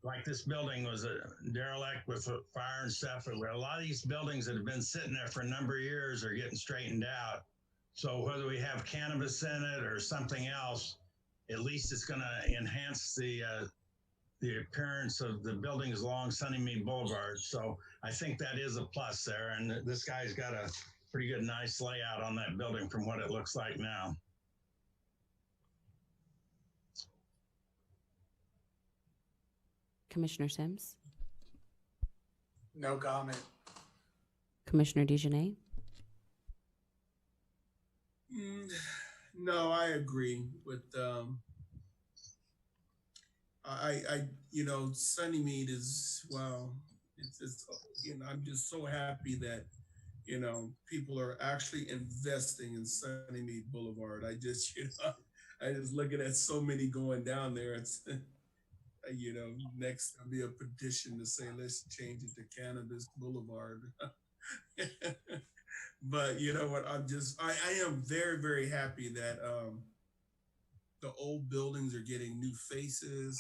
like this building was a derelict with fire and stuff. But a lot of these buildings that have been sitting there for a number of years are getting straightened out. So whether we have cannabis in it or something else, at least it's going to enhance the appearance of the buildings along Sunnymead Boulevard. So I think that is a plus there. And this guy's got a pretty good, nice layout on that building from what it looks like now. Commissioner Sims? No comment. Commissioner DeJournette? No, I agree with, Sunnymead is, wow, it's, I'm just so happy that, people are actually investing in Sunnymead Boulevard. I just looking at so many going down there. It's, next there'll be a petition to say, let's change it to Cannabis Boulevard. But you know what? I am very, very happy that the old buildings are getting new faces.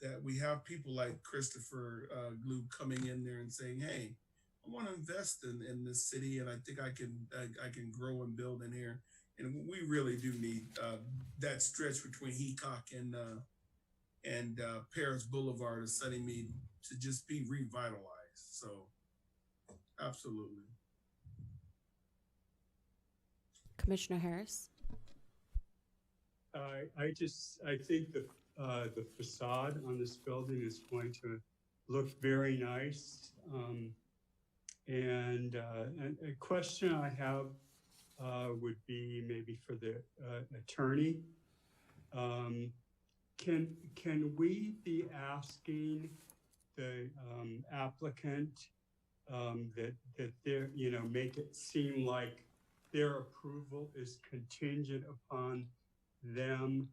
That we have people like Christopher Glue coming in there and saying, "Hey, I want to invest in this city, and I think I can grow and build in here." And we really do need that stretch between Heacock and Paris Boulevard and Sunnymead to just be revitalized. So. Absolutely. Commissioner Harris? I think the facade on this building is going to look very nice. And a question I have would be maybe for the attorney. Can we be asking the applicant that they're, make it seem like their approval is contingent upon them,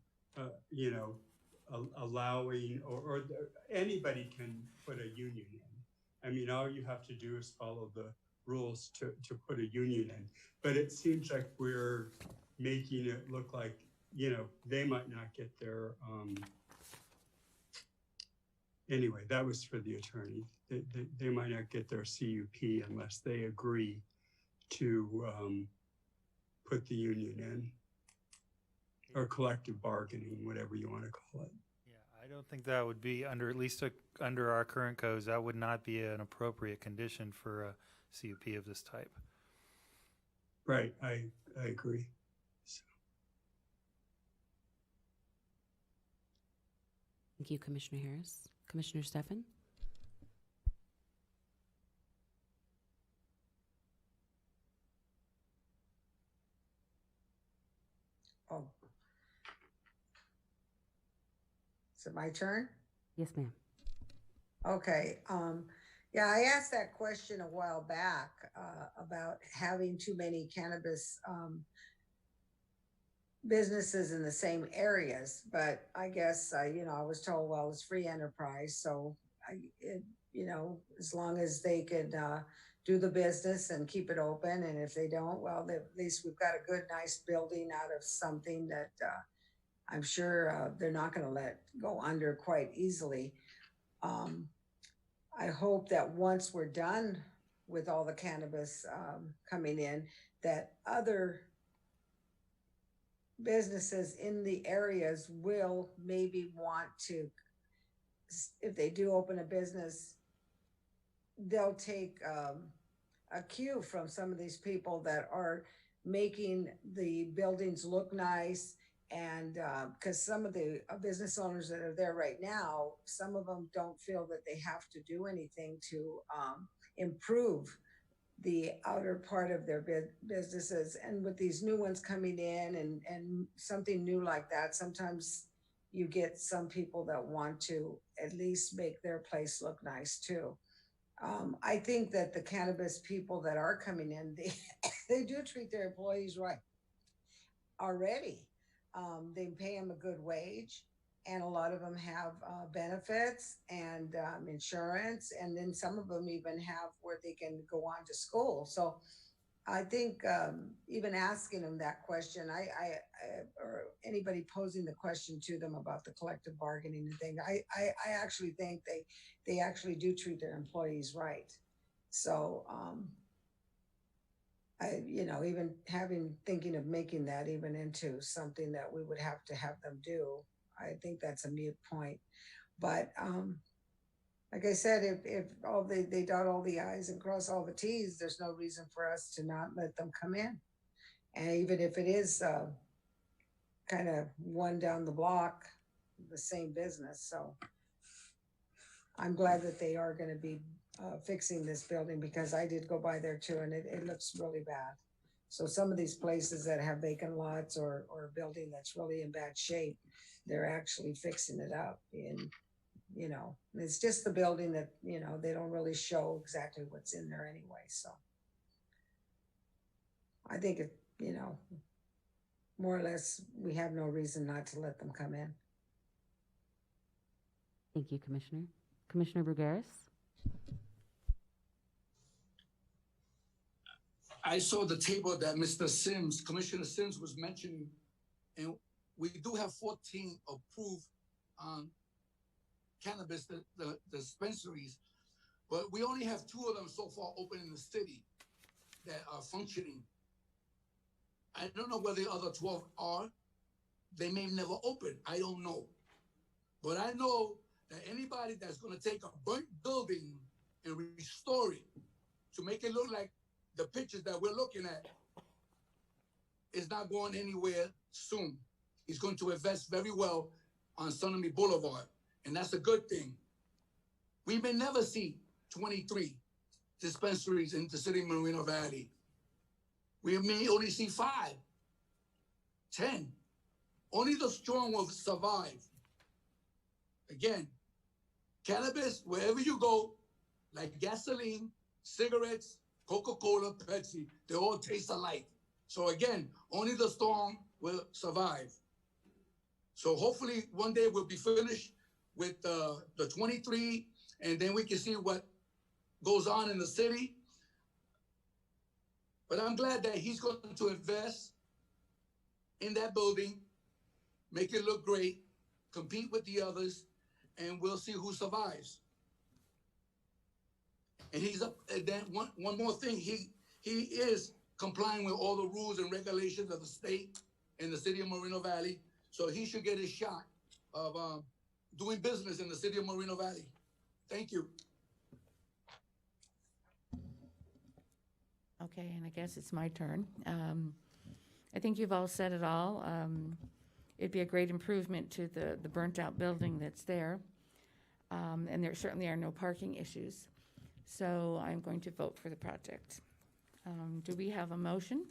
allowing, or anybody can put a union in. I mean, all you have to do is follow the rules to put a union in. But it seems like we're making it look like, they might not get their, anyway, that was for the attorney. They might not get their CUP unless they agree to put the union in, or collective bargaining, whatever you want to call it. Yeah, I don't think that would be under, at least under our current codes, that would not be an appropriate condition for a CUP of this type. Right, I agree. So. Thank you, Commissioner Harris. Commissioner Stefan? Oh. Is it my turn? Yes, ma'am. Okay. Yeah, I asked that question a while back about having too many cannabis businesses in the same areas, but I guess I was told, well, it's free enterprise, so as long as they could do the business and keep it open, and if they don't, well, at least we've got a good, nice building out of something that I'm sure they're not going to let go under quite easily. I hope that once we're done with all the cannabis coming in, that other businesses in the areas will maybe want to, if they do open a business, they'll take a cue from some of these people that are making the buildings look nice. And because some of the business owners that are there right now, some of them don't feel that they have to do anything to improve the outer part of their businesses. And with these new ones coming in and something new like that, sometimes you get some people that want to at least make their place look nice too. I think that the cannabis people that are coming in, they do treat their employees right already. They pay them a good wage, and a lot of them have benefits and insurance, and then some of them even have where they can go on to school. So I think even asking them that question, or anybody posing the question to them about the collective bargaining thing, I actually think they actually do treat their employees right. So even thinking of making that even into something that we would have to have them do, I think that's a moot point. But like I said, if they dot all the I's and cross all the T's, there's no reason for us to not let them come in. And even if it is kind of one down the block, the same business. So I'm glad that they are going to be fixing this building, because I did go by there too, and it looks really bad. So some of these places that have vacant lots or a building that's really in bad shape, they're actually fixing it up. And, it's just the building that, they don't really show exactly what's in there anyway. So I think more or less, we have no reason not to let them come in. Thank you, Commissioner. Commissioner Brugueras? I saw the table that Commissioner Sims was mentioning, and we do have 14 approved cannabis the dispensaries, but we only have 2 of them so far open in the city that are functioning. I don't know where the other 12 are. They may never open. I don't know. But I know that anybody that's going to take a burnt building and restore it to make it look like the pictures that we're looking at is not going anywhere soon. He's going to invest very well on Sonoma Boulevard, and that's a good thing. We may never see 23 dispensaries in the city of Moreno Valley. We may only see 5, 10. Only the strong will survive. Again, cannabis, wherever you go, like gasoline, cigarettes, Coca-Cola, Pepsi, they all taste alike. So again, only the strong will survive. So hopefully one day we'll be finished with the 23, and then we can see what goes on in the city. But I'm glad that he's going to invest in that building, make it look great, compete with the others, and we'll see who survives. And he's up. And then one more thing, he is complying with all the rules and regulations of the state and the city of Moreno Valley. So he should get his shot of doing business in the city of Moreno Valley. Thank you. Okay, and I guess it's my turn. I think you've all said it all. It'd be a great improvement to the burnt-out building that's there. And there certainly are no parking issues. So I'm going to vote for the project. Do we have a motion?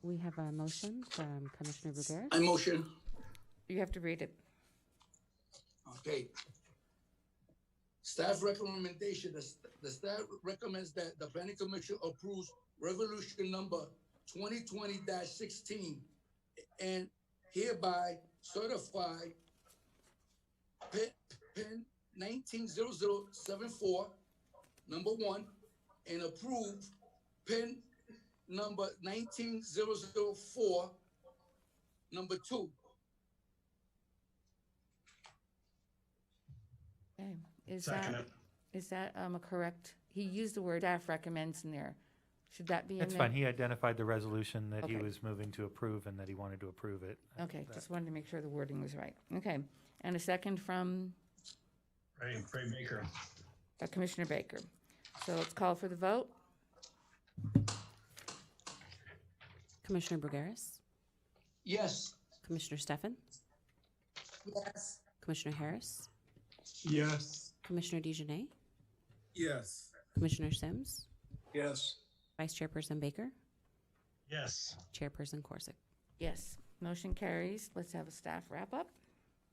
We have a motion from Commissioner Brugueras. I motion. You have to read it. Okay. Staff recommendation, the staff recommends that the planning commission approves resolution number 2020-16 and hereby certify PIN 190074, number 1, and approve PIN number 19004, number 2. Okay. Is Second that a correct? He used the word staff recommends in there. Should that be in there? That's fine. He identified the resolution that he Okay. was moving to approve and that he wanted to approve it. Okay, just wanted to make sure the wording was right. Okay, and a second from Ray Baker. Commissioner Baker. So let's call for the vote. Commissioner Brugaris, Yes. Commissioner Stefan, Yes. Commissioner Harris, Yes. Commissioner DeJournette, Yes. Commissioner Sims, Yes. Vice Chairperson Baker, Yes. Chairperson Corsick. Yes, motion carries. Let's have a staff wrap up.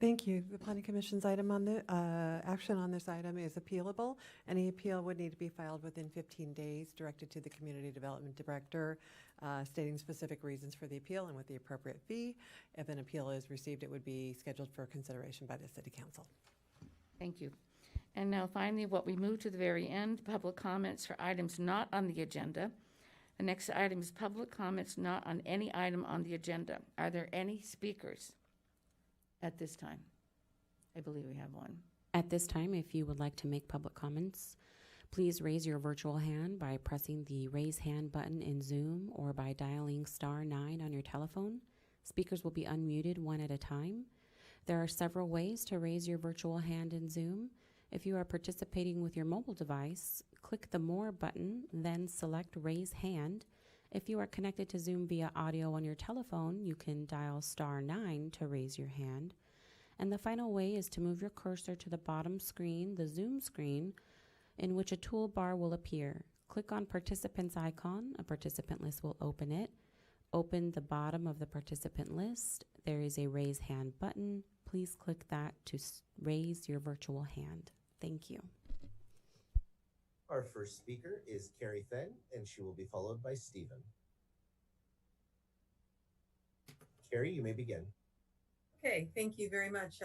Thank you. The Planning Commission's item on the, action on this item is appealable. Any appeal would need to be filed within 15 days, directed to the Community Development Director, stating specific reasons for the appeal and with the appropriate fee. If an appeal is received, it would be scheduled for consideration by the City Council. Thank you. And now finally, what we move to the very end, public comments for items not on the agenda. The next item is public comments not on any item on the agenda. Are there any speakers at this time? I believe we have one. At this time, if you would like to make public comments, please raise your virtual hand by pressing the raise hand button in Zoom or by dialing *9 on your telephone. Speakers will be unmuted one at a time. There are several ways to raise your virtual hand in Zoom. If you are participating with your mobile device, click the More button, then select Raise Hand. If you are connected to Zoom via audio on your telephone, you can dial *9 to raise your hand. And the final way is to move your cursor to the bottom screen, the Zoom screen, in which a toolbar will appear. Click on Participants icon. A participant list will open it. Open the bottom of the participant list. There is a Raise Hand button. Please click that to raise your virtual hand. Thank you. Our first speaker is Carrie Fenn, and she will be followed by Stephen. Carrie, you may begin. Okay, thank you very much.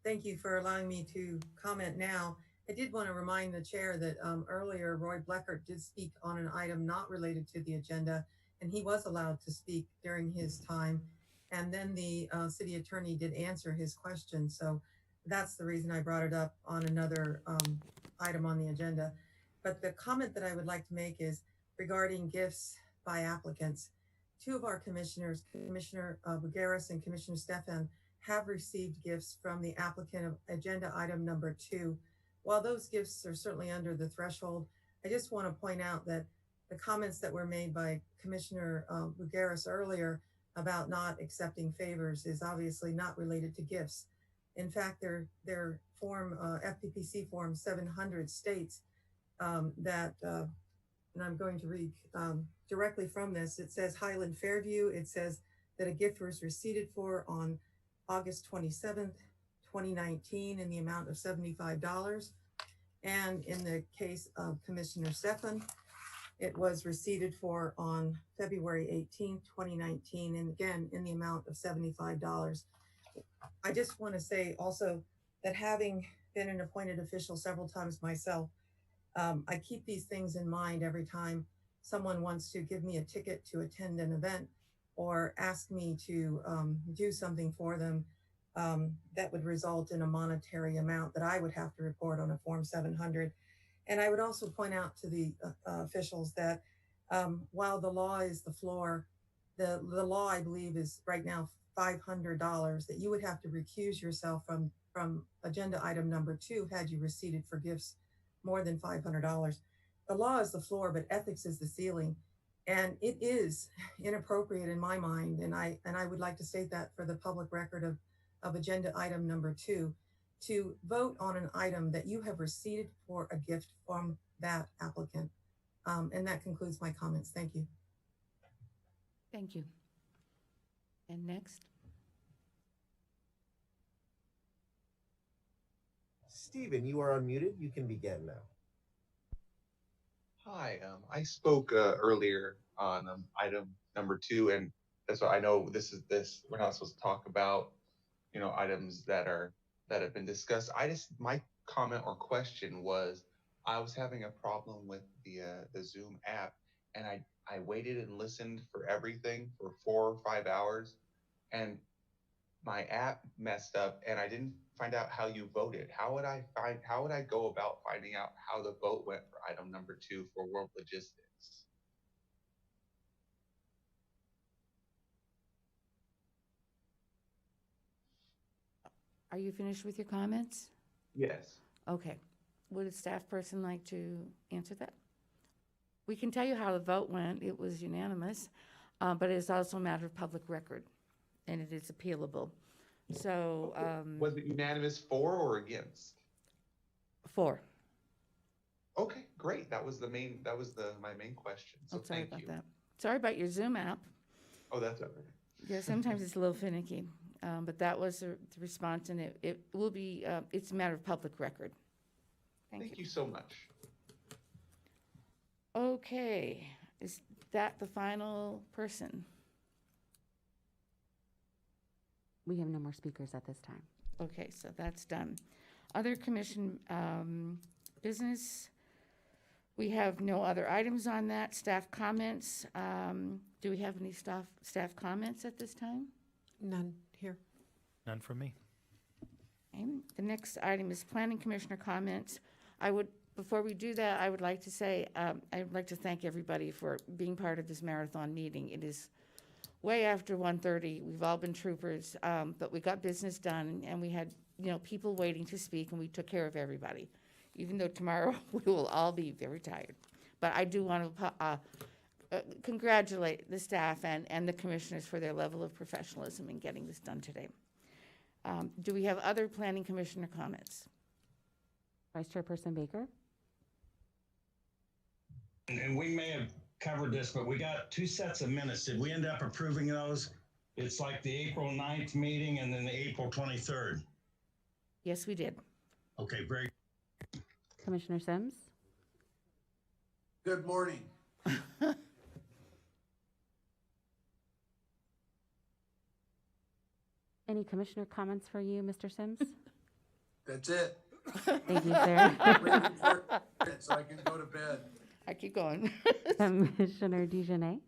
Thank you for allowing me to comment now. I did want to remind the chair that earlier Roy Bleckert did speak on an item not related to the agenda, and he was allowed to speak during his time. And then the city attorney did answer his question. So that's the reason I brought it up on another item on the agenda. But the comment that I would like to make is regarding gifts by applicants. Two of our commissioners, Commissioner Brugaris and Commissioner Stefan, have received gifts from the applicant of agenda item number 2. While those gifts are certainly under the threshold, I just want to point out that the comments that were made by Commissioner Brugaris earlier about not accepting favors is obviously not related to gifts. In fact, their form, FPPC form 700 states that, and I'm going to read directly from this, it says Highland Fairview, it says that a gift was received for on August 27th, 2019 in the amount of $75. And in the case of Commissioner Stefan, it was received for on February 18th, 2019, and again, in the amount of $75. I just want to say also that having been an appointed official several times myself, I keep these things in mind every time someone wants to give me a ticket to attend an event or ask me to do something for them that would result in a monetary amount that I would have to report on a Form 700. And I would also point out to the officials that while the law is the floor, the law, I believe, is right now $500, that you would have to recuse yourself from agenda item number 2 had you received for gifts more than $500. The law is the floor, but ethics is the ceiling. And it is inappropriate in my mind, and I would like to state that for the public record of agenda item number 2, to vote on an item that you have received for a gift from that applicant. And that concludes my comments. Thank you. Thank you. And next? Stephen, you are unmuted. You can begin now. Hi, I spoke earlier on item number 2, and that's what I know. We're not supposed to talk about, items that have been discussed. My comment or question was, I was having a problem with the Zoom app, and I waited and listened for everything for 4 or 5 hours, and my app messed up, and I didn't find out how you voted. How would I go about finding out how the vote went for item number 2 for World Logistics? Are you finished with your comments? Yes. Okay. would a staff person like to answer that? We can tell you how the vote went. It was unanimous, but it is also a matter of public record, and it is appealable. So, Was it unanimous for or against? 4. Okay, great. That was my main question. So Oh, sorry thank about you. that. Sorry about your Zoom app. Oh, that's okay. Yeah, sometimes it's a little finicky, but that was the response, and it will be, it's a matter of public record. Thank you so much. Okay, is that the final person? We have no more speakers at this time. Okay, so that's done. Other commission business, we have no other items on that. Staff comments, do we have any staff comments at this time? None here. None from me. Okay, the next item is planning commissioner comments. Before we do that, I would like to say, I'd like to thank everybody for being part of this marathon meeting. It is way after 1:30. We've all been troopers, but we got business done, and we had, people waiting to speak, and we took care of everybody. Even though tomorrow we will all be very tired. But I do want to congratulate the staff and the commissioners for their level of professionalism in getting this done today. Do we have other planning commissioner comments? Vice Chairperson Baker? And we may have covered this, but we got 2 sets of minutes. Did we end up approving those? It's like the April 9th meeting and then the April 23rd. Yes, we did. Okay, very. Commissioner Sims? Good morning. Any commissioner comments for you, Mr. Sims? That's it. Thank you, sir. Waiting for it so I can go to bed. I keep going. Commissioner DeJournette?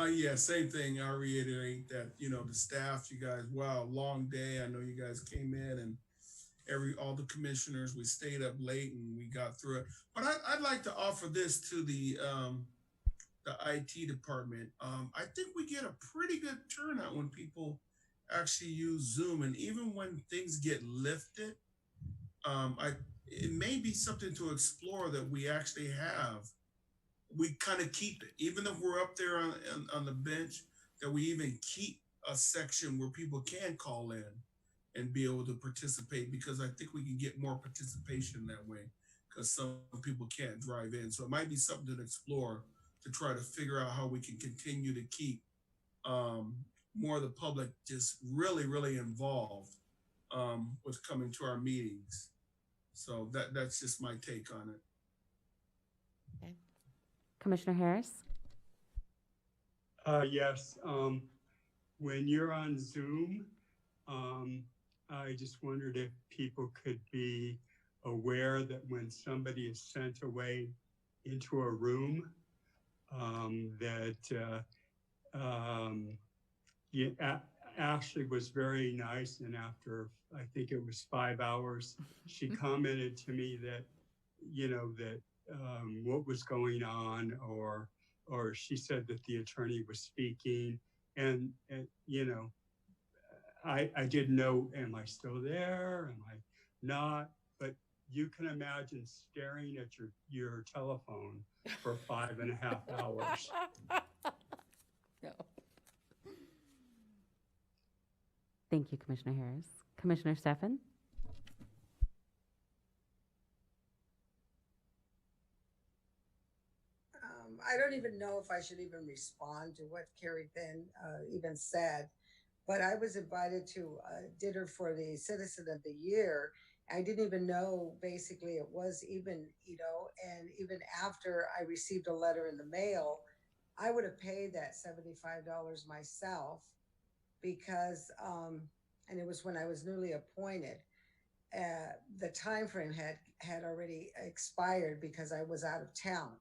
Yeah, same thing. I reiterate that, the staff, you guys, wow, long day. I know you guys came in and all the commissioners, we stayed up late and we got through it. But I'd like to offer this to the IT department. I think we get a pretty good turnout when people actually use Zoom, and even when things get lifted, it may be something to explore that we actually have. We kind of keep it, even if we're up there on the bench, that we even keep a section where people can call in and be able to participate, because I think we can get more participation that way, because some people can't drive in. So it might be something to explore to try to figure out how we can continue to keep more of the public just really, really involved with coming to our meetings. So that's just my take on it. Okay. Commissioner Harris? Yes. When you're on Zoom, I just wondered if people could be aware that when somebody is sent away into a room, Ashley was very nice, and after I think it was 5 hours, she commented to me that, what was going on, or she said that the attorney was speaking, and I didn't know, am I still there? Am I not? But you can imagine staring at your telephone for 5.5 hours. No. Thank you, Commissioner Harris. Commissioner Stefan? I don't even know if I should even respond to what Carrie Finn even said, but I was invited to dinner for the Citizen of the Year. I didn't even know, basically, it was even, and even after I received a letter in the mail, I would have paid that $75 myself, because, and it was when I was newly appointed. The time frame had already expired because I was out of town.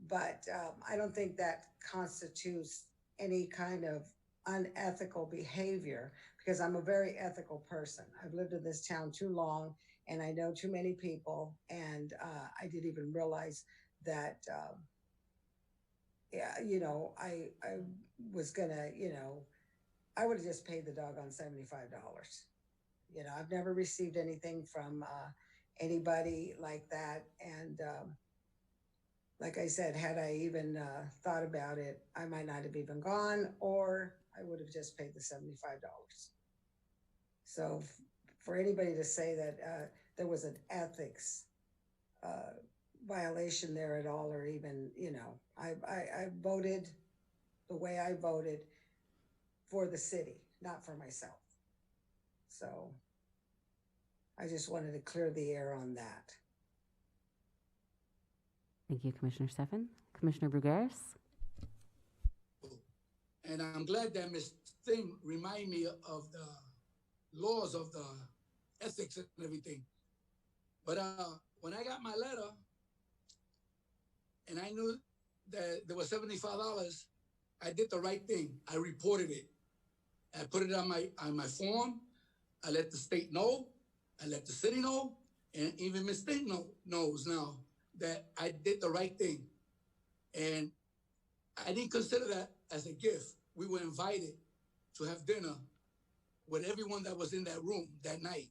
But I don't think that constitutes any kind of unethical behavior, because I'm a very ethical person. I've lived in this town too long, and I know too many people, and I didn't even realize that, I was gonna, I would have just paid the doggone $75. I've never received anything from anybody like that. And like I said, had I even thought about it, I might not have even gone, or I would have just paid the $75. So for anybody to say that there was an ethics violation there at all, or even, I voted the way I voted for the city, not for myself. So I just wanted to clear the air on that. Thank you, Commissioner Stefan. Commissioner Brugueras? And I'm glad that Ms. Thing remind me of the laws of the ethics and everything. But when I got my letter and I knew that there was $75, I did the right thing. I reported it. I put it on my form. I let the state know. I let the city know, and even Ms. Thing knows now that I did the right thing. And I didn't consider that as a gift. We were invited to have dinner with everyone that was in that room that night.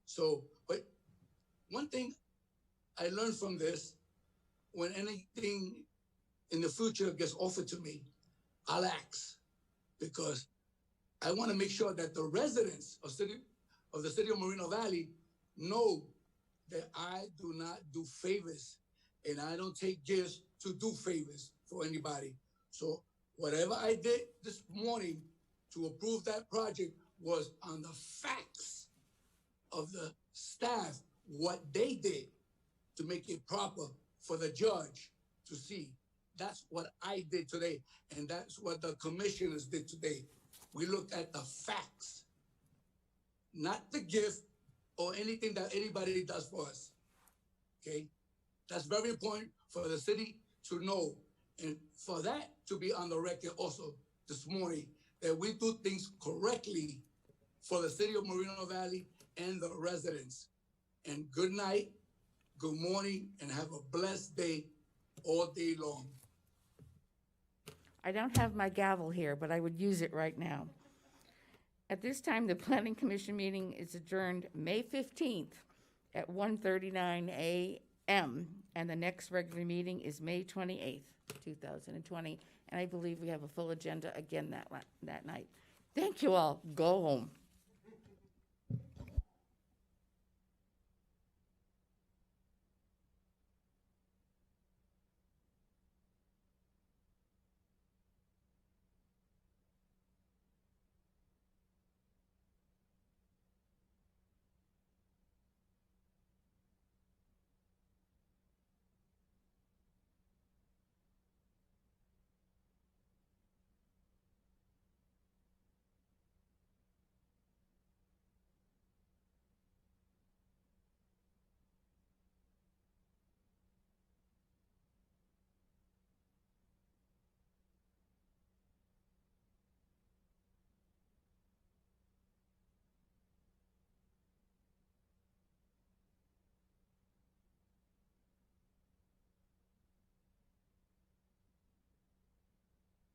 So, but one thing I learned from this, when anything in the future gets offered to me, I'll ask, because I want to make sure that the residents of the city of Moreno Valley know that I do not do favors, and I don't take gifts to do favors for anybody. So whatever I did this morning to approve that project was on the facts of the staff, what they did to make it proper for the judge to see. That's what I did today, and that's what the commissioners did today. We looked at the facts, not the gift or anything that anybody does for us. Okay? That's very important for the city to know, and for that to be on the record also this morning, that we do things correctly for the city of Moreno Valley and the residents. And good night, good morning, and have a blessed day all day long. I don't have my gavel here, but I would use it right now. At this time, the Planning Commission meeting is adjourned May 15th at 1:39 a.m. And the next regular meeting is May 28th, 2020. And I believe we have a full agenda again that night. Thank you all. Go home.